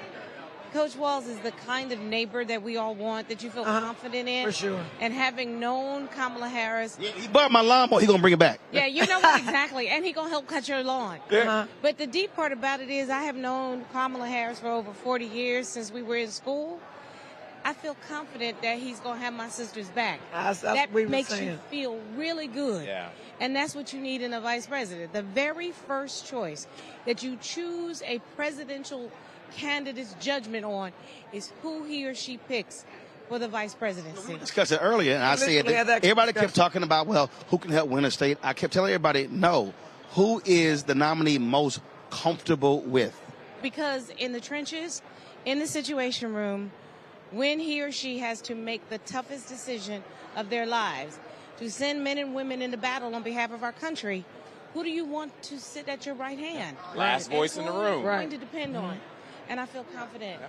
Coach Walz is the kind of neighbor that we all want, that you feel confident in? For sure. And having known Kamala Harris. He bought my lawnmower. He gonna bring it back. Yeah, you know what, exactly. And he gonna help cut your lawn. Yeah. But the deep part about it is I have known Kamala Harris for over 40 years since we were in school. I feel confident that he's gonna have my sister's back. That makes you feel really good. Yeah. And that's what you need in a vice president. The very first choice that you choose a presidential candidate's judgment on is who he or she picks for the vice presidency. We discussed it earlier, and I said that everybody kept talking about, who can help win a state? I kept telling everybody, no. Who is the nominee most comfortable with? Because in the trenches, in the Situation Room, when he or she has to make the toughest decision of their lives, to send men and women into battle on behalf of our country, who do you want to sit at your right hand? Last voice in the room. You're going to depend on. And I feel confident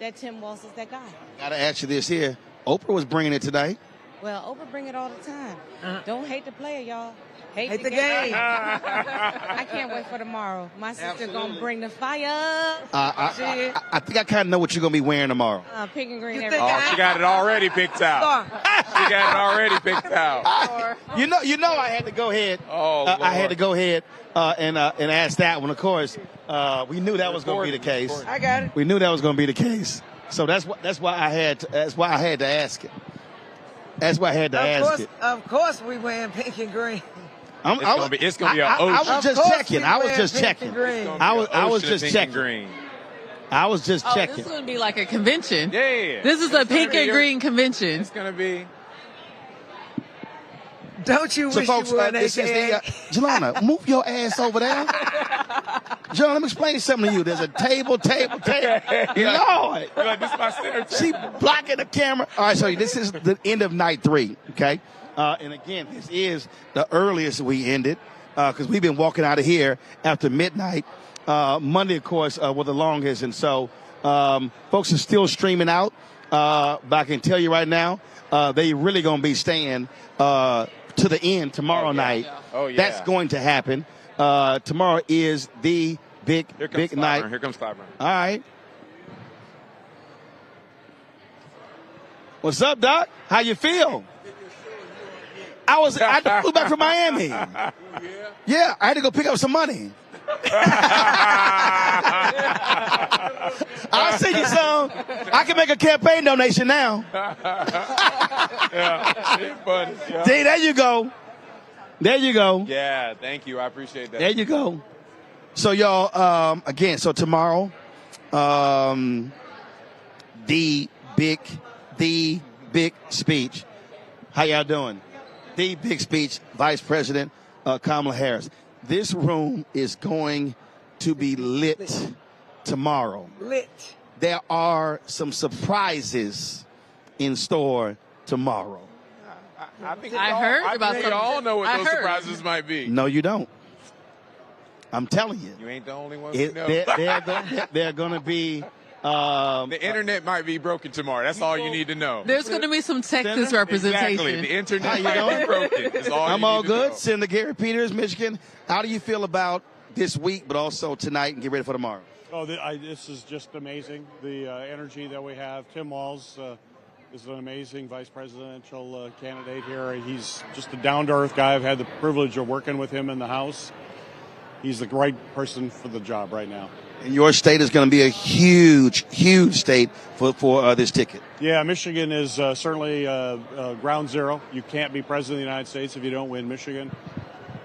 that Tim Walz is that guy. Got to ask you this here. Oprah was bringing it tonight. Well, Oprah bring it all the time. Don't hate the player, y'all. Hate the game. I can't wait for tomorrow. My sister going to bring the fire. I think I kind of know what you're going to be wearing tomorrow. Pink and green. Oh, she got it already picked out. She got it already picked out. You know I had to go ahead. I had to go ahead and ask that one. Of course, we knew that was going to be the case. I got it. We knew that was going to be the case. So that's why I had to ask it. That's why I had to ask it. Of course, we wearing pink and green. It's gonna be an I was just checking. I was just checking. This is gonna be like a convention. Yeah. This is a pink and green convention. It's gonna be. Don't you wish folks, you were an this is AKA? Jelana, move your ass over there. John, let me explain something to you. There's a table. Lord. This is my center. She blocking the camera. All right, so this is the end of night 3, okay? And again, this is the earliest we ended because we've been walking out of here after midnight. Monday, of course, was the longest. And so folks are still streaming out. But I can tell you right now, they really going to be staying to the end tomorrow night. Oh, yeah. That's going to happen. Tomorrow is the big night. Here comes Clyburn. All right. What's up, Doc? How you feel? I flew back from Miami. Yeah, I had to go pick up some money. I'll send you some. I can make a campaign donation now. There you go. There you go. Yeah, thank you. I appreciate that. There you go. So, y'all, again, so tomorrow, the big speech. How y'all doing? The big speech, Vice President Kamala Harris. This room is going to be lit tomorrow. Lit. There are some surprises in store tomorrow. I think I heard about we some. all know what I those heard. surprises might be. No, you don't. I'm telling you. You ain't the only one who knows. They're going to be... the internet might be broken tomorrow. That's all you need to know. There's going to be some Texas representation. Exactly. The internet How you might doing? be broken. That's all I'm you all need to good. know. Senator Gary Peters, Michigan. How do you feel about this week, but also tonight, and get ready for tomorrow? Oh, this is just amazing. The energy that we have. Tim Walz is an amazing vice presidential candidate here. He's just a down-to-earth guy. I've had the privilege of working with him in the House. He's the right person for the job right now. And your state is going to be a huge, huge state for this ticket. Yeah, Michigan is certainly ground zero. You can't be president of the United States if you don't win Michigan.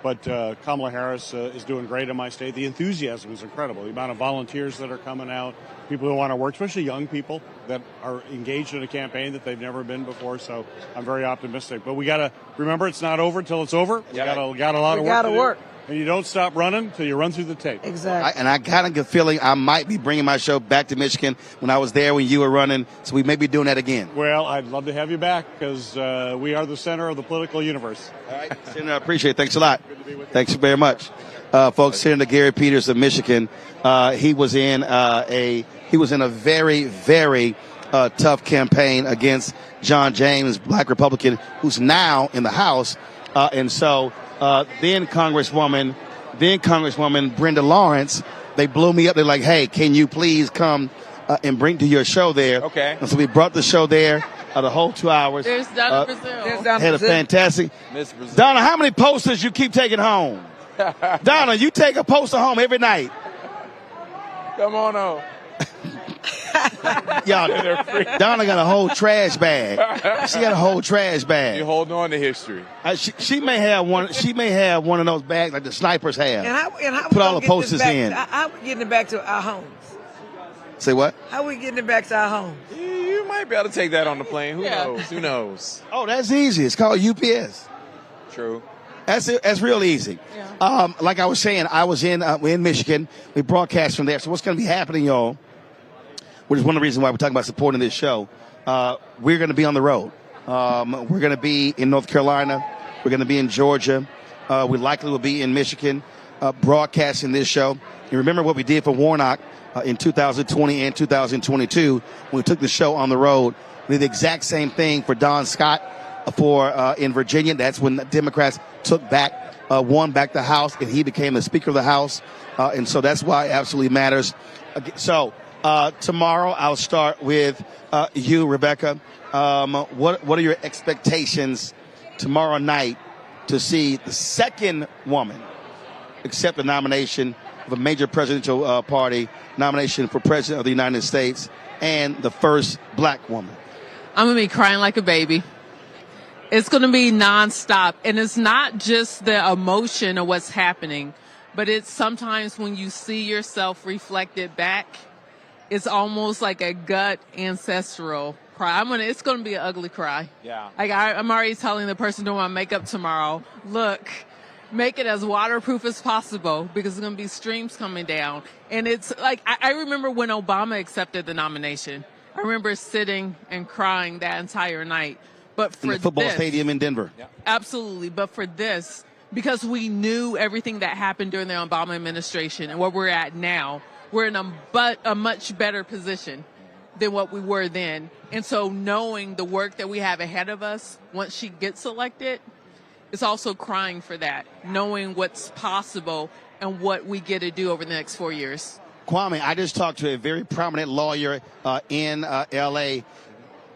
But Kamala Harris is doing great in my state. The enthusiasm is incredible. The amount of volunteers that are coming out, people who want to work, especially young people that are engaged in a campaign that they've never been before. So I'm very optimistic. But we got to remember it's not over until it's over. We got a lot of work to do. And you don't stop running until you run through the tape. Exactly. And I got a good feeling I might be bringing my show back to Michigan when I was there when you were running. So we may be doing that again. Well, I'd love to have you back because we are the center of the political universe. All right, Senator, I appreciate it. Thanks a lot. Thanks very much. Folks, Senator Gary Peters of Michigan, he was in a very, very tough campaign against John James, black Republican, who's now in the House. And so then Congresswoman Brenda Lawrence, they blew me up. They're like, hey, can you please come and bring to your show there? Okay. And so we brought the show there the whole 2 hours. There's Donna Brazil. Had a fantastic. Miss Brazil. Donna, how many posters you keep taking home? Donna, you take a poster home every night. Come on over. Y'all, Donna got a whole trash bag. She got a whole trash bag. You're holding on to history. She may have one. She may have one of those bags like the snipers have. And how Put all the posters in. How are we getting it back to our homes? Say what? How are we getting it back to our homes? You might be able to take that on the plane. Who knows? Who knows? Oh, that's easy. It's called UPS. True. That's real easy. Yeah. Like I was saying, we're in Michigan. We broadcast from there. So what's going to be happening, y'all, which is one of the reasons why we're talking about supporting this show, we're going to be on the road. We're going to be in North Carolina. We're going to be in Georgia. We likely will be in Michigan broadcasting this show. And remember what we did for Warnock in 2020 and 2022 when we took the show on the road. We did the exact same thing for Don Scott in Virginia. That's when the Democrats won back the House, and he became the Speaker of the House. And so that's why it absolutely matters. So tomorrow I'll start with you, Rebecca. What are your expectations tomorrow night to see the second woman accept the nomination of a major presidential party nomination for President of the United States and the first black woman? I'm going to be crying like a baby. It's going to be nonstop. And it's not just the emotion of what's happening, but it's sometimes when you see yourself reflected back, it's almost like a gut ancestral cry. It's going to be an ugly cry. Yeah. Like I'm already telling the person doing my makeup tomorrow, look, make it as waterproof as possible because there's going to be streams coming down. And it's like, I remember when Obama accepted the nomination. I remember sitting and crying that entire night. But for in the football stadium in Denver. Yeah. Absolutely. But for this, because we knew everything that happened during the Obama administration and where we're at now, we're in a much better position than what we were then. And so knowing the work that we have ahead of us once she gets elected, it's also crying for that, knowing what's possible and what we get to do over the next 4 years. Kwame, I just talked to a very prominent lawyer in L.A.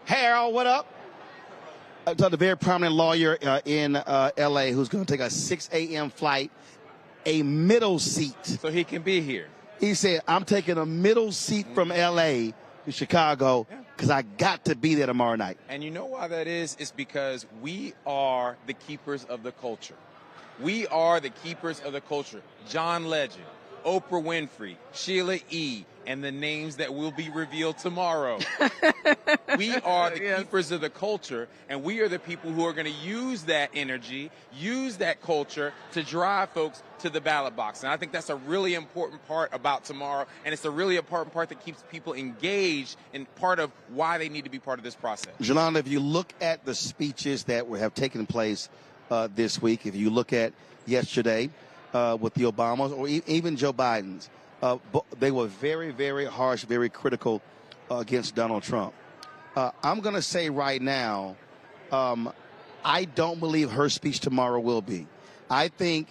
Harold, what up? I talked to a very prominent lawyer in L.A. who's going to take a 6 a.m. flight, a middle seat. So he can be here. He said, I'm taking a middle seat from L.A. to Chicago because I got to be there tomorrow night. And you know why that is? It's because we are the keepers of the culture. We are the keepers of the culture. John Legend, Oprah Winfrey, Sheila E., and the names that will be revealed tomorrow. We are the keepers of the culture, and we are the people who are going to use that energy, use that culture to drive folks to the ballot box. And I think that's a really important part about tomorrow, and it's a really important part that keeps people engaged and part of why they need to be part of this process. Jolanda, if you look at the speeches that have taken place this week, if you look at yesterday with the Obamas or even Joe Biden's, they were very, very harsh, very critical against Donald Trump. I'm going to say right now, I don't believe her speech tomorrow will be. I think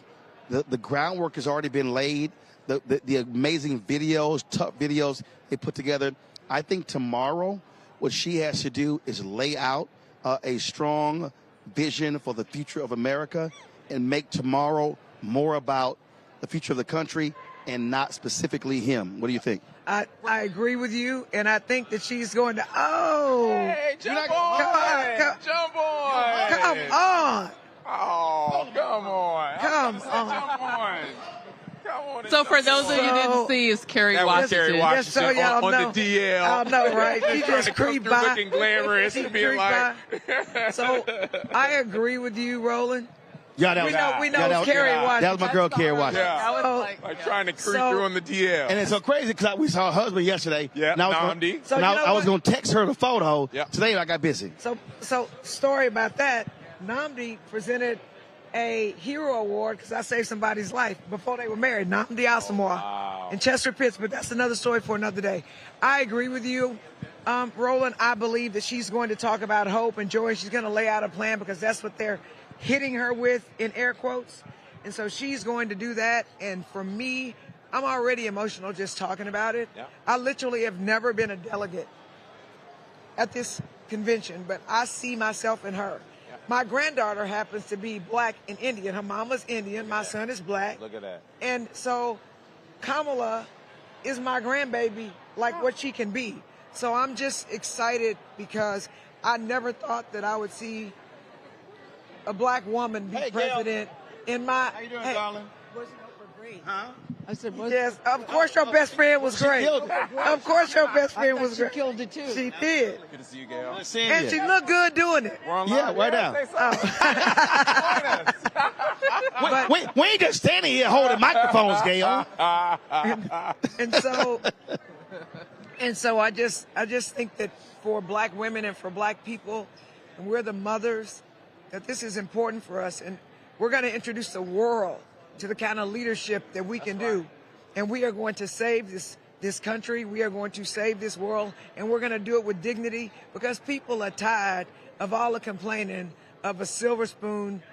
the groundwork has already been laid, the amazing videos, tough videos they put together. I think tomorrow what she has to do is lay out a strong vision for the future of America and make tomorrow more about the future of the country and not specifically him. What do you think? I agree with you, and I think that she's going to, Hey, jump on! Jump on! Come on! Oh, come on! Come on! Jump on! So for those of you who didn't see, it's Kerry Washington. Just so y'all know. On the DL. I know, right? She just creeped by. Looking glamorous and being like. So I agree with you, Roland. Yeah, we know Kerry Washington. That was my girl, Kerry Washington. Yeah. I was like trying to creep through on the DL. And it's so crazy because we saw her husband yesterday. Yeah, Namdi. I was going to text her the photo. Yeah. Today I got busy. So story about that. Namdi presented a hero award because I saved somebody's life before they were married. Namdi Asamoah in Chester Pitts, but that's another story for another day. I agree with you, Roland. I believe that she's going to talk about hope and joy. She's going to lay out a plan because that's what they're hitting her with in air quotes. And so she's going to do that. And for me, I'm already emotional just talking about it. Yeah. I literally have never been a delegate at this convention, but I see myself in her. Yeah. My granddaughter happens to be black and Indian. Her mama's Indian. My son is black. Look at that. And so Kamala is my grandbaby, like what she can be. So I'm just excited because I never thought that I would see a black woman be president in my. How you doing, darling? Wasn't Oprah great? Huh? I said, yes, of course your best friend was great. Of course your best friend was great. She killed it too. She did. Good to see you, Gail. And she looked good doing it. Yeah, right now. We ain't just standing here holding microphones, Gail. And so I just think that for black women and for black people, and we're the mothers, that this is important for us. And we're going to introduce the world to the kind of leadership that we can do. And we are going to save this country. We are going to save this world. And we're going to do it with dignity because people are tired of all the complaining of a silver spoon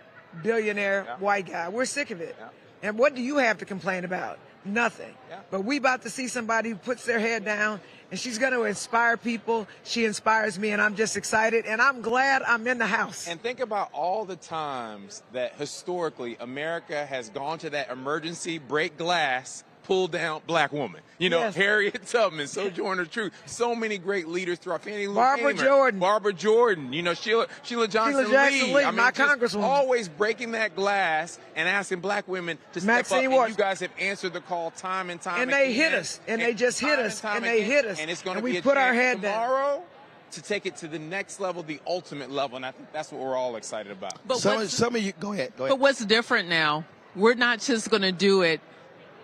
billionaire white guy. We're sick of it. Yeah. And what do you have to complain about? Nothing. Yeah. But we about to see somebody who puts their head down, and she's going to inspire people. She inspires me, and I'm just excited, and I'm glad I'm in the house. And think about all the times that historically America has gone to that emergency break glass, pull down black woman. You know, yes. Harriet Tubman, Sojourner Truth, so many great leaders throughout. Barbara Jordan, you know, Sheila Johnson Lee. I mean, my congresswoman. Always breaking that glass and asking black women to step up. And you guys have answered the call time and time again. And they hit us. And they just hit us. And they hit us. And it's going to be a we put our head tomorrow down. To take it to the next level, the ultimate level. And I think that's what we're all excited about. But some of you, go ahead. But what's different now, we're not just going to do it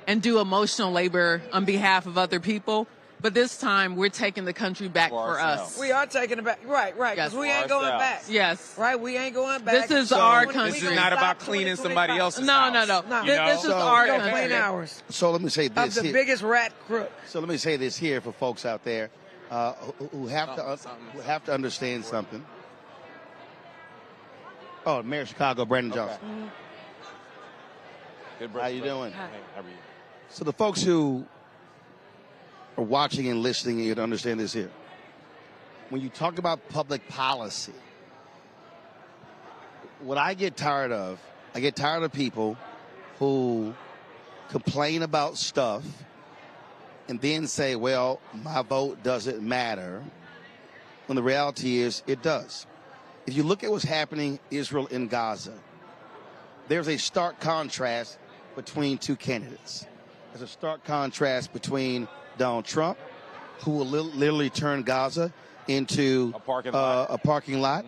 and do emotional labor on behalf of other people. But this time, we're taking the country back for us. We are taking it back. Right, because we ain't going back. Yes. Right, we ain't going back. This is our country. This is not about cleaning somebody else's house. No. This is our country. Clean ours. So let me say this. Of the biggest rat crook. So let me say this here for folks out there who have to understand something. Oh, Mayor of Chicago, Brandon Johnson. Mm-hmm. How you doing? Hey, how are you? So the folks who are watching and listening, you to understand this here. When you talk about public policy, what I get tired of people who complain about stuff and then say, well, my vote doesn't matter, when the reality is it does. If you look at what's happening in Israel and Gaza, there's a stark contrast between two candidates. There's a stark contrast between Donald Trump, who will literally turn Gaza into a parking lot,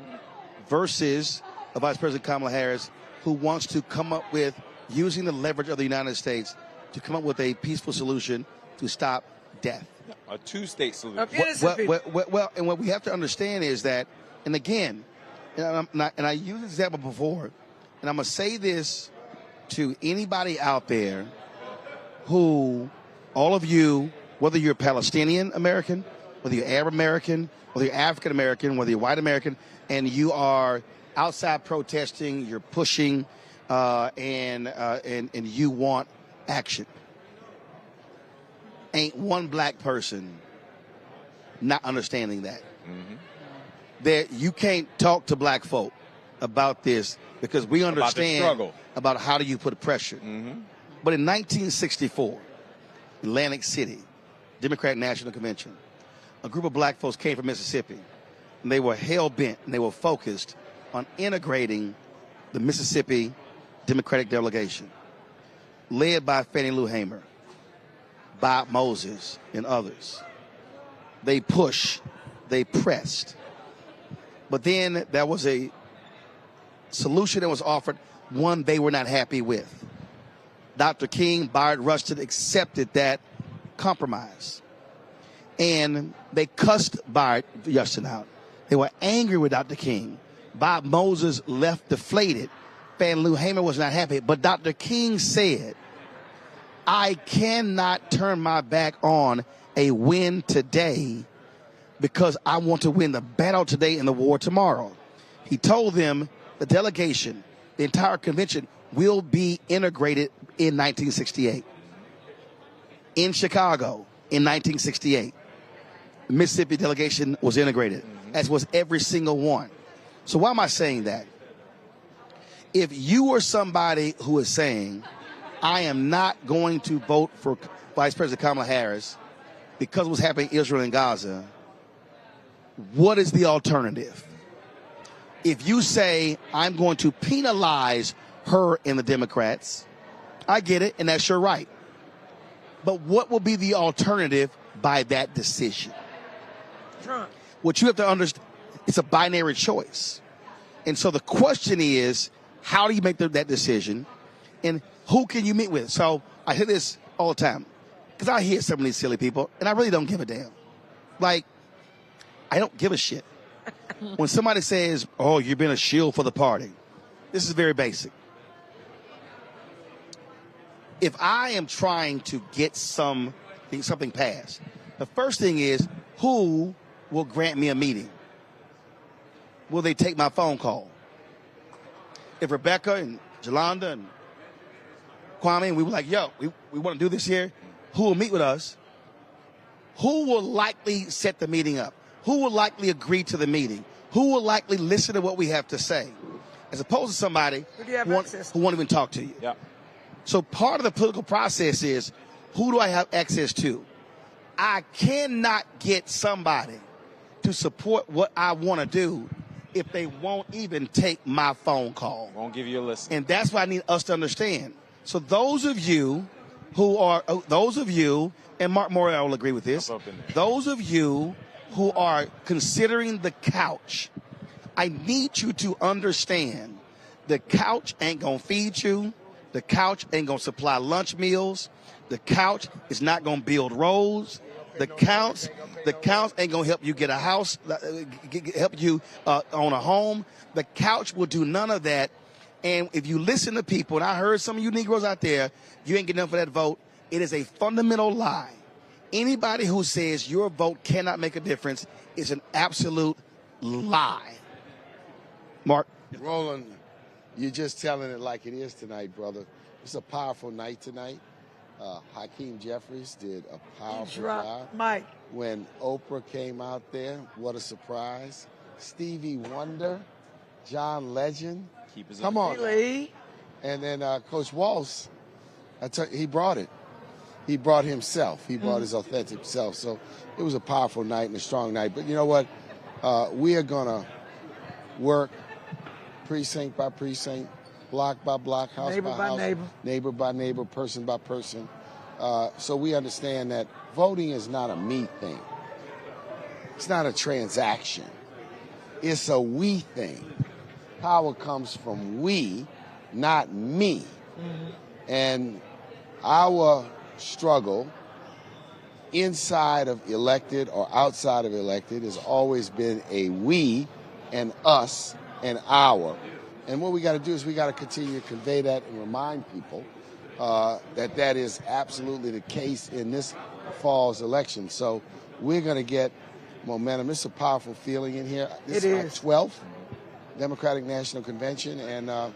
versus Vice President Kamala Harris, who wants to come up with, using the leverage of the United States, to come up with a peaceful solution to stop death. A two-state solution. Well, and what we have to understand is that, and again, and I used this example before, and I'm going to say this to anybody out there who, all of you, whether you're Palestinian American, whether you're Arab American, whether you're African American, whether you're white American, and you are outside protesting, you're pushing, and you want action. Ain't one black person not understanding that. Mm-hmm. That you can't talk to black folk about this because we understand about how do you put pressure. Mm-hmm. But in 1964, Atlantic City, Democratic National Convention, a group of black folks came from Mississippi, and they were hell-bent and they were focused on integrating the Mississippi Democratic delegation, led by Fannie Lou Hamer, Bob Moses, and others. They pushed, they pressed. But then there was a solution that was offered, one they were not happy with. Dr. King, Bayard Rustin accepted that compromise. And they cussed Bayard Rustin out. They were angry with Dr. King. Bob Moses left deflated. Fannie Lou Hamer was not happy. But Dr. King said, I cannot turn my back on a win today because I want to win the battle today and the war tomorrow. He told them the delegation, the entire convention, will be integrated in 1968. In Chicago in 1968, the Mississippi delegation was integrated, as was every single one. So why am I saying that? If you are somebody who is saying, I am not going to vote for Vice President Kamala Harris because of what's happening in Israel and Gaza, what is the alternative? If you say, I'm going to penalize her and the Democrats, I get it, and that's your right. But what will be the alternative by that decision? Trump. What you have to understand, it's a binary choice. And so the question is, how do you make that decision? And who can you meet with? So I hear this all the time because I hear some of these silly people, and I really don't give a damn. Like, I don't give a shit. When somebody says, oh, you've been a shield for the party, this is very basic. If I am trying to get something passed, the first thing is, who will grant me a meeting? Will they take my phone call? If Rebecca and Jolanda and Kwame and we were like, yo, we want to do this here, who will meet with us? Who will likely set the meeting up? Who will likely agree to the meeting? Who will likely listen to what we have to say? As opposed to somebody who won't even talk to you. Yeah. So part of the political process is, who do I have access to? I cannot get somebody to support what I want to do if they won't even take my phone call. Won't give you a listen. And that's what I need us to understand. So those of you, and Mark Morrell will agree with this, those of you who are considering the couch, I need you to understand the couch ain't going to feed you. The couch ain't going to supply lunch meals. The couch is not going to build roads. The couch ain't going to help you get a house, help you own a home. The couch will do none of that. And if you listen to people, and I heard some of you Negroes out there, you ain't getting enough for that vote. It is a fundamental lie. Anybody who says your vote cannot make a difference is an absolute lie. Mark? Roland, you're just telling it like it is tonight, brother. It's a powerful night tonight. Hakeem Jeffries did a powerful job. Mike. When Oprah came out there, what a surprise. Stevie Wonder, John Legend, Come on. And then Coach Walz, he brought it. He brought himself. He brought his authentic self. So it was a powerful night and a strong night. But you know what? We are going to work precinct by precinct, block by block, house by house, neighbor by neighbor, person by person. So we understand that voting is not a me thing. It's not a transaction. It's a we thing. Power comes from we, not me. And our struggle inside of elected or outside of elected has always been a we and us and our. And what we got to do is we got to continue to convey that and remind people that is absolutely the case in this fall's election. So we're going to get momentum. It's a powerful feeling in here. This is our 12th Democratic National Convention, and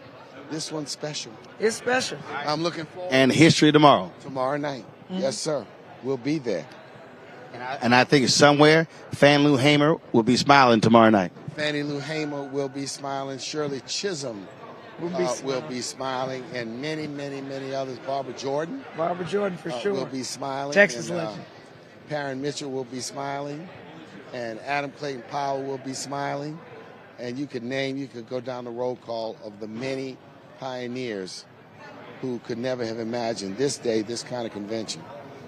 this one's special. It's special. I'm looking forward. And history tomorrow. Tomorrow night. Yes, sir. We'll be there. And I think somewhere, Fannie Lou Hamer will be smiling tomorrow night. Fannie Lou Hamer will be smiling. Shirley Chisholm will be smiling. And many, many, many others. Barbara Jordan. Barbara Jordan, for sure. Will be smiling. Texas and, legend. Perrin Mitchell will be smiling. And Adam Clayton Powell will be smiling. And you could go down the roll call of the many pioneers who could never have imagined this day, this kind of convention.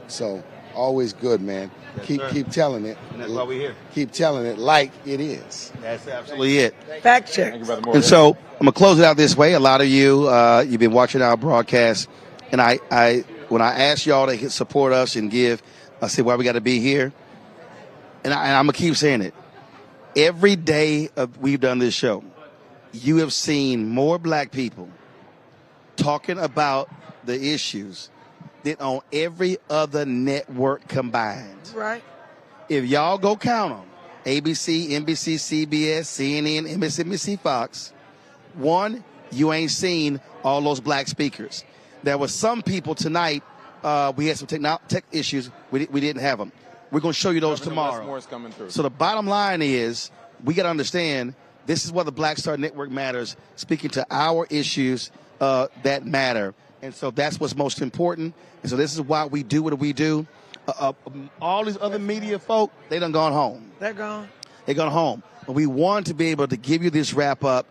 So always good, man. Yes, keep telling it. And that's why we're here. Keep telling it like it is. That's absolutely it. Fact check. And so I'm gonna close it out this way. A lot of you, you've been watching our broadcast, and I when I asked y'all to support us and give, I said why we got to be here, and I'm gonna keep saying it. Every day we've done this show, you have seen more black people talking about the issues than on every other network combined. Right. If y'all go count them, ABC, NBC, CBS, CNN, MSNBC, Fox, one, you ain't seen all those black speakers. There were some people tonight, we had some tech issues, we didn't have them. We're going to show you those tomorrow. Wes Moore's coming through. So the bottom line is, we got to understand, this is why the Black Star Network matters, speaking to our issues that matter. And so that's what's most important. And so this is why we do what we do. All these other media folk, they done gone home. They're gone. They gone home. But we want to be able to give you this wrap up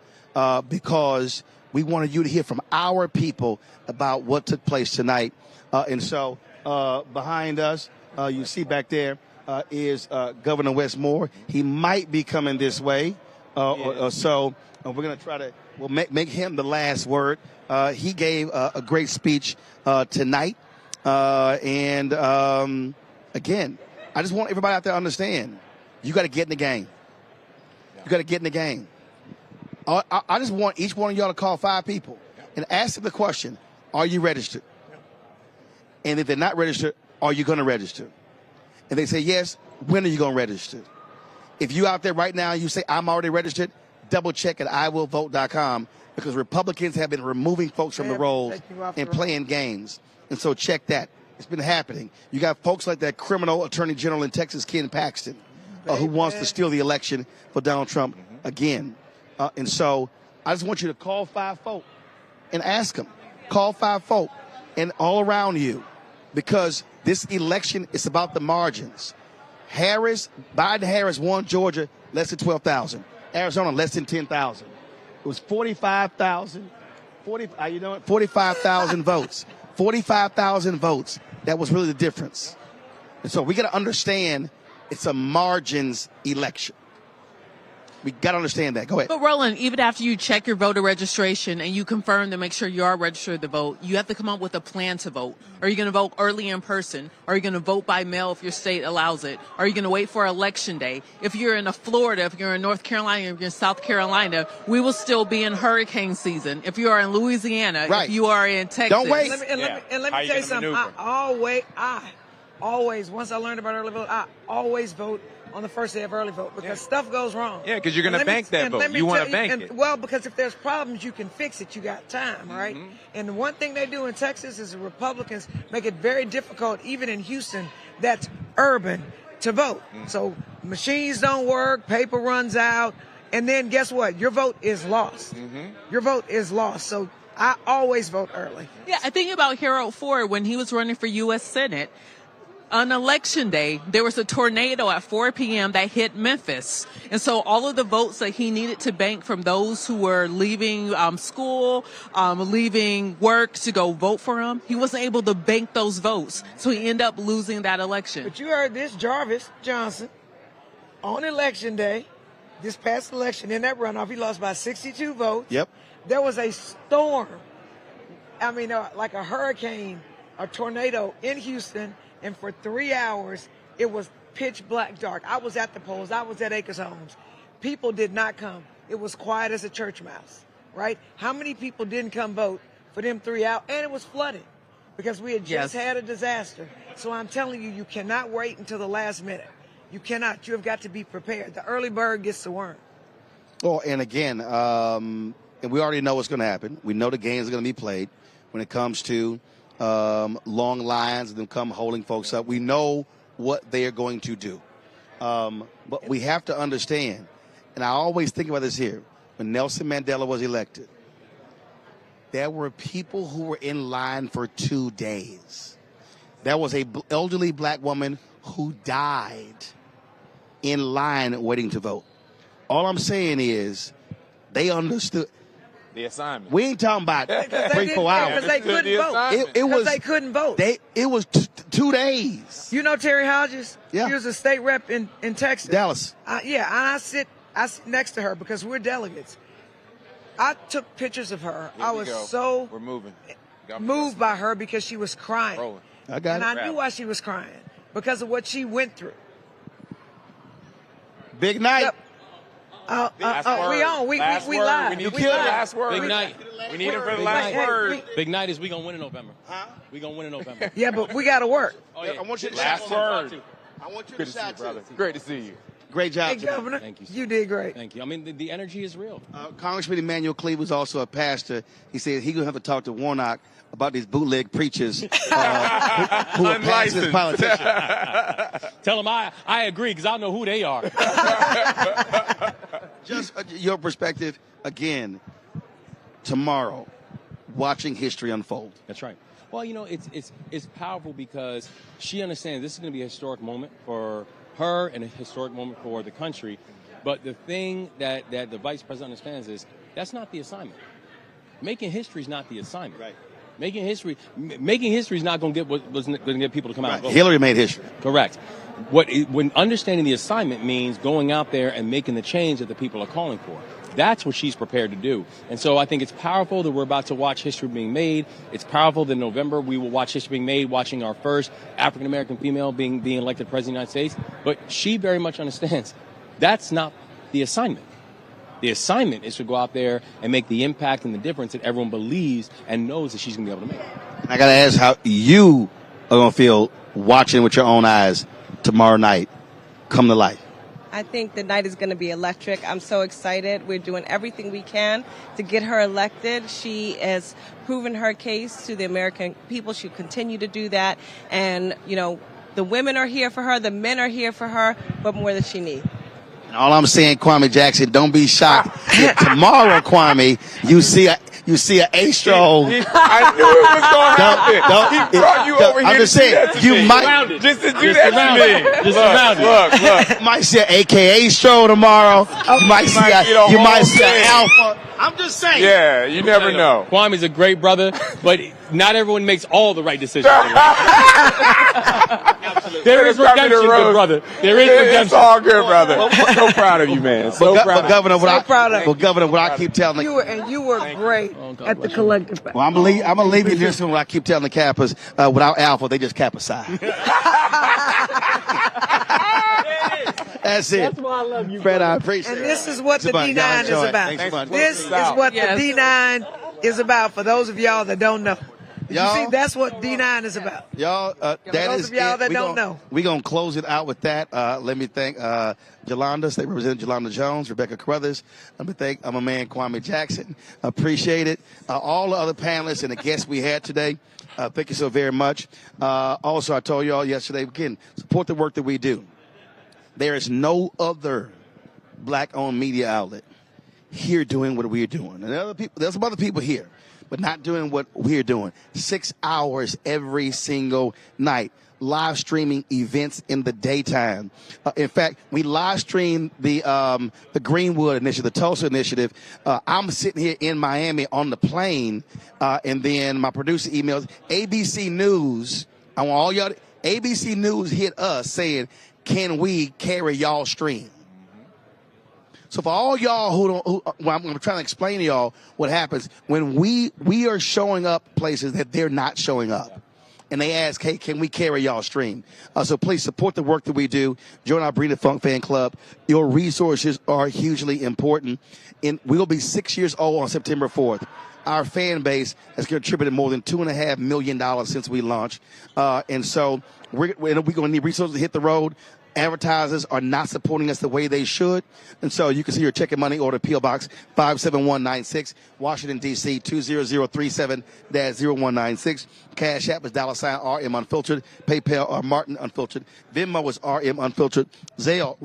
because we wanted you to hear from our people about what took place tonight. And so behind us, you see back there is Governor Wes Moore. He might be coming this way. So we're going to try to make him the last word. He gave a great speech tonight. And again, I just want everybody out there to understand, you got to get in the game. You got to get in the game. I just want each one of y'all to call 5 people and ask them the question, are you registered? And if they're not registered, are you going to register? And they say yes, when are you going to register? If you out there right now, you say, I'm already registered, double check at iwillvote.com because Republicans have been removing folks from the rolls and playing games. And so check that. It's been happening. You got folks like that criminal attorney general in Texas, Ken Paxton, who wants to steal the election for Donald Trump again. And so I just want you to call 5 folk and ask them. Call 5 folk and all around you, because this election is about the margins. Biden-Harris won Georgia less than 12,000. Arizona less than 10,000. It was 45,000. 45,000 votes. 45,000 votes. That was really the difference. And so we got to understand it's a margins election. We got to understand that. Go ahead. But Roland, even after you check your voter registration and you confirm to make sure you are registered to vote, you have to come up with a plan to vote. Are you going to vote early in person? Are you going to vote by mail if your state allows it? Are you going to wait for election day? If you're in Florida, if you're in North Carolina, if you're in South Carolina, we will still be in hurricane season. If you are in Louisiana, if you are in Texas. Don't wait. Let me tell you something. I always, once I learned about early vote, I always vote on the first day of early vote because stuff goes wrong. Yeah, because you're going to bank that vote. You want to bank it. Well, because if there's problems, you can fix it. You got time, right? And the one thing they do in Texas is the Republicans make it very difficult, even in Houston, that's urban, to vote. So machines don't work, paper runs out, And then guess what? Your vote is lost. Your vote is lost. So I always vote early. Yeah, I think about Harold Ford when he was running for U.S. Senate. On election day, there was a tornado at 4 p.m. that hit Memphis. And so all of the votes that he needed to bank from those who were leaving school, leaving work to go vote for him, he wasn't able to bank those votes. So he ended up losing that election. But you heard this, Jarvis Johnson, on election day, this past election, in that runoff, he lost by 62 votes. Yep. There was a storm, like a hurricane, a tornado in Houston, and for 3 hours, it was pitch black dark. I was at the polls. I was at Acres Homes. People did not come. It was quiet as a church mouse, right? How many people didn't come vote for them 3 hours? And it was flooded because we had just had a disaster. So I'm telling you, you cannot wait until the last minute. You cannot. You have got to be prepared. The early bird gets the worm. Well, and again, and we already know what's going to happen. We know the games are going to be played when it comes to long lines and them come holding folks up. We know what they are going to do. But we have to understand, and I always think about this here, when Nelson Mandela was elected, there were people who were in line for 2 days. There was a elderly black woman who died in line waiting to vote. All I'm saying is they understood. The assignment. We ain't talking about 3-4 hours. Because they couldn't vote. They couldn't vote. It was 2 days. You know Terry Hodges? Yeah. He was a state rep in Texas. Dallas. Yeah, and I sit next to her because we're delegates. I took pictures of her. I was so We're moving. moved by her because she was crying. Rolling. I got and it. I knew why she was crying, because of what she went through. Big night. Yep. We on. We live. You killed the last word. Big night. We need it for the last word. Big night is we gonna win in November. Huh? We gonna win in November. Yeah, but we got to work. Oh, yeah. I want you to Last word. I want you Good to to see you, shout brother. too. Great to see you. Great job, Hey, tonight. Governor. Thank you. You did great. Thank you. I mean, the energy is real. Congressman Emmanuel Cleave was also a pastor. He said he's going to have to talk to Warnock about these bootleg preachers who are passing as politicians. Tell them I agree, because I know who they are. Just your perspective, again, tomorrow, watching history unfold. That's right. Well, you know, it's powerful because she understands this is going to be a historic moment for her and a historic moment for the country. But the thing that the vice president understands is that's not the assignment. Making history is not the assignment. Right. Making history is not going to get what's going to get people to come out and vote. Hillary made history. Correct. When understanding the assignment means going out there and making the change that the people are calling for. That's what she's prepared to do. And so I think it's powerful that we're about to watch history being made. It's powerful that in November we will watch history being made, watching our first African-American female being elected president of the United States. But she very much understands that's not the assignment. The assignment is to go out there and make the impact and the difference that everyone believes and knows that she's going to be able to make. I got to ask how you are going to feel watching with your own eyes tomorrow night come to life. I think the night is going to be electric. I'm so excited. We're doing everything we can to get her elected. She has proven her case to the American people. She'll continue to do that. And, you know, the women are here for her. The men are here for her. But more than she needs. All I'm saying, Kwame Jackson, don't be shocked if tomorrow, Kwame, you see an A-stroll. I knew it was going to happen. He brought you over here I'm just saying, you might just to do that to me. Look. You might see an AKA stroll tomorrorow. You might see an Alpha. I'm just saying. Yeah, you never know. Kwame's a great brother, but not everyone makes all the right decisions. There is redemption, good brother. There is redemption. It's all good, brother. So proud of you, man. So proud. But Governor, what I keep telling you were great at the collective. Well, I'm gonna leave you this one. What I keep telling the Kappas, without Alpha, they just Kappa side. That's it. That's why I love you, Fred. I appreciate it. And this is what the D9 is about. This is what the D9 is about. For those of y'all that don't know. You see, that's what D9 is about. Y'all, that those is of y'all it. that don't know. We're going to close it out with that. Let me thank Yolanda, State Representative Yolanda Jones, Rebecca Carruthers. Let me thank my man Kwame Jackson. Appreciate it. All the other panelists and the guests we had today. Thank you so very much. Also, I told you all yesterday, again, support the work that we do. There is no other black-owned media outlet here doing what we're doing. And there's some other people here, but not doing what we're doing. 6 hours every single night. Live streaming events in the daytime. In fact, we live streamed the Greenwood Initiative, the Tulsa Initiative. I'm sitting here in Miami on the plane, and then my producer emails ABC News. I want all y'all. ABC News hit us saying, "Can we carry y'all stream?" So for all y'all I'm trying to explain to y'all what happens when we are showing up places that they're not showing up. And they ask, hey, can we carry y'all stream? So please support the work that we do. Join our Bring the Funk fan club. Your resources are hugely important. We'll be 6 years old on September 4th. Our fan base has contributed more than $2.5 million since we launched. And so we're going to need resources to hit the road. Advertisers are not supporting us the way they should. And so you can see your check and money order, P.O. Box 57196, Washington, D.C. 20037-0196. Cash App is $RM Unfiltered. PayPal or Martin Unfiltered. Venmo is RM Unfiltered. Zelle,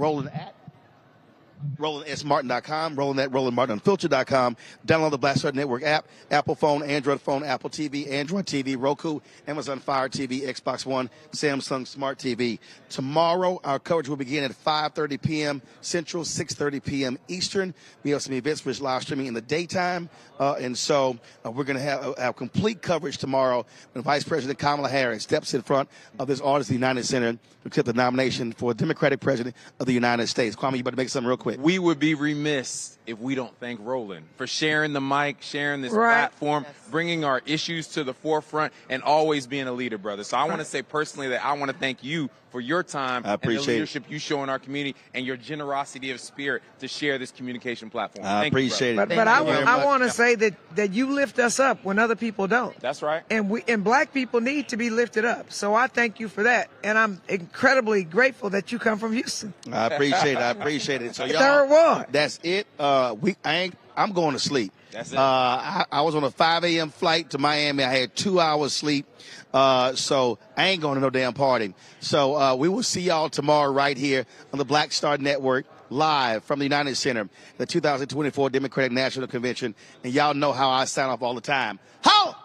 RolandSMartin.com, RolandMartinUnfiltered.com. Download the Black Star Network app, Apple phone, Android phone, Apple TV, Android TV, Roku, Amazon Fire TV, Xbox One, Samsung Smart TV. Tomorrow, our coverage will begin at 5:30 p.m. Central, 6:30 p.m. Eastern. We have some events for live streaming in the daytime. And so we're going to have complete coverage tomorrow when Vice President Kamala Harris steps in front of this Artists United Center to accept the nomination for Democratic President of the United States. Kwame, you better make something real quick. We would be remiss if we don't thank Roland for sharing the mic, sharing this platform, bringing our issues to the forefront, and always being a leader, brother. So I want to say personally that I want to thank you for your time and the leadership you show in our community and your generosity of spirit to share this communication platform. I appreciate it. But I want to say that you lift us up when other people don't. That's right. And black people need to be lifted up. So I thank you for that. And I'm incredibly grateful that you come from Houston. I appreciate it. I appreciate it. So y'all, Third Ward. That's it. I'm going to sleep. That's it. I was on a 5 a.m. flight to Miami. I had 2 hours sleep. So I ain't going to no damn party. So we will see y'all tomorrow right here on the Black Star Network, live from the United Center, the 2024 Democratic National Convention. And y'all know how I sign off all the time. Ho!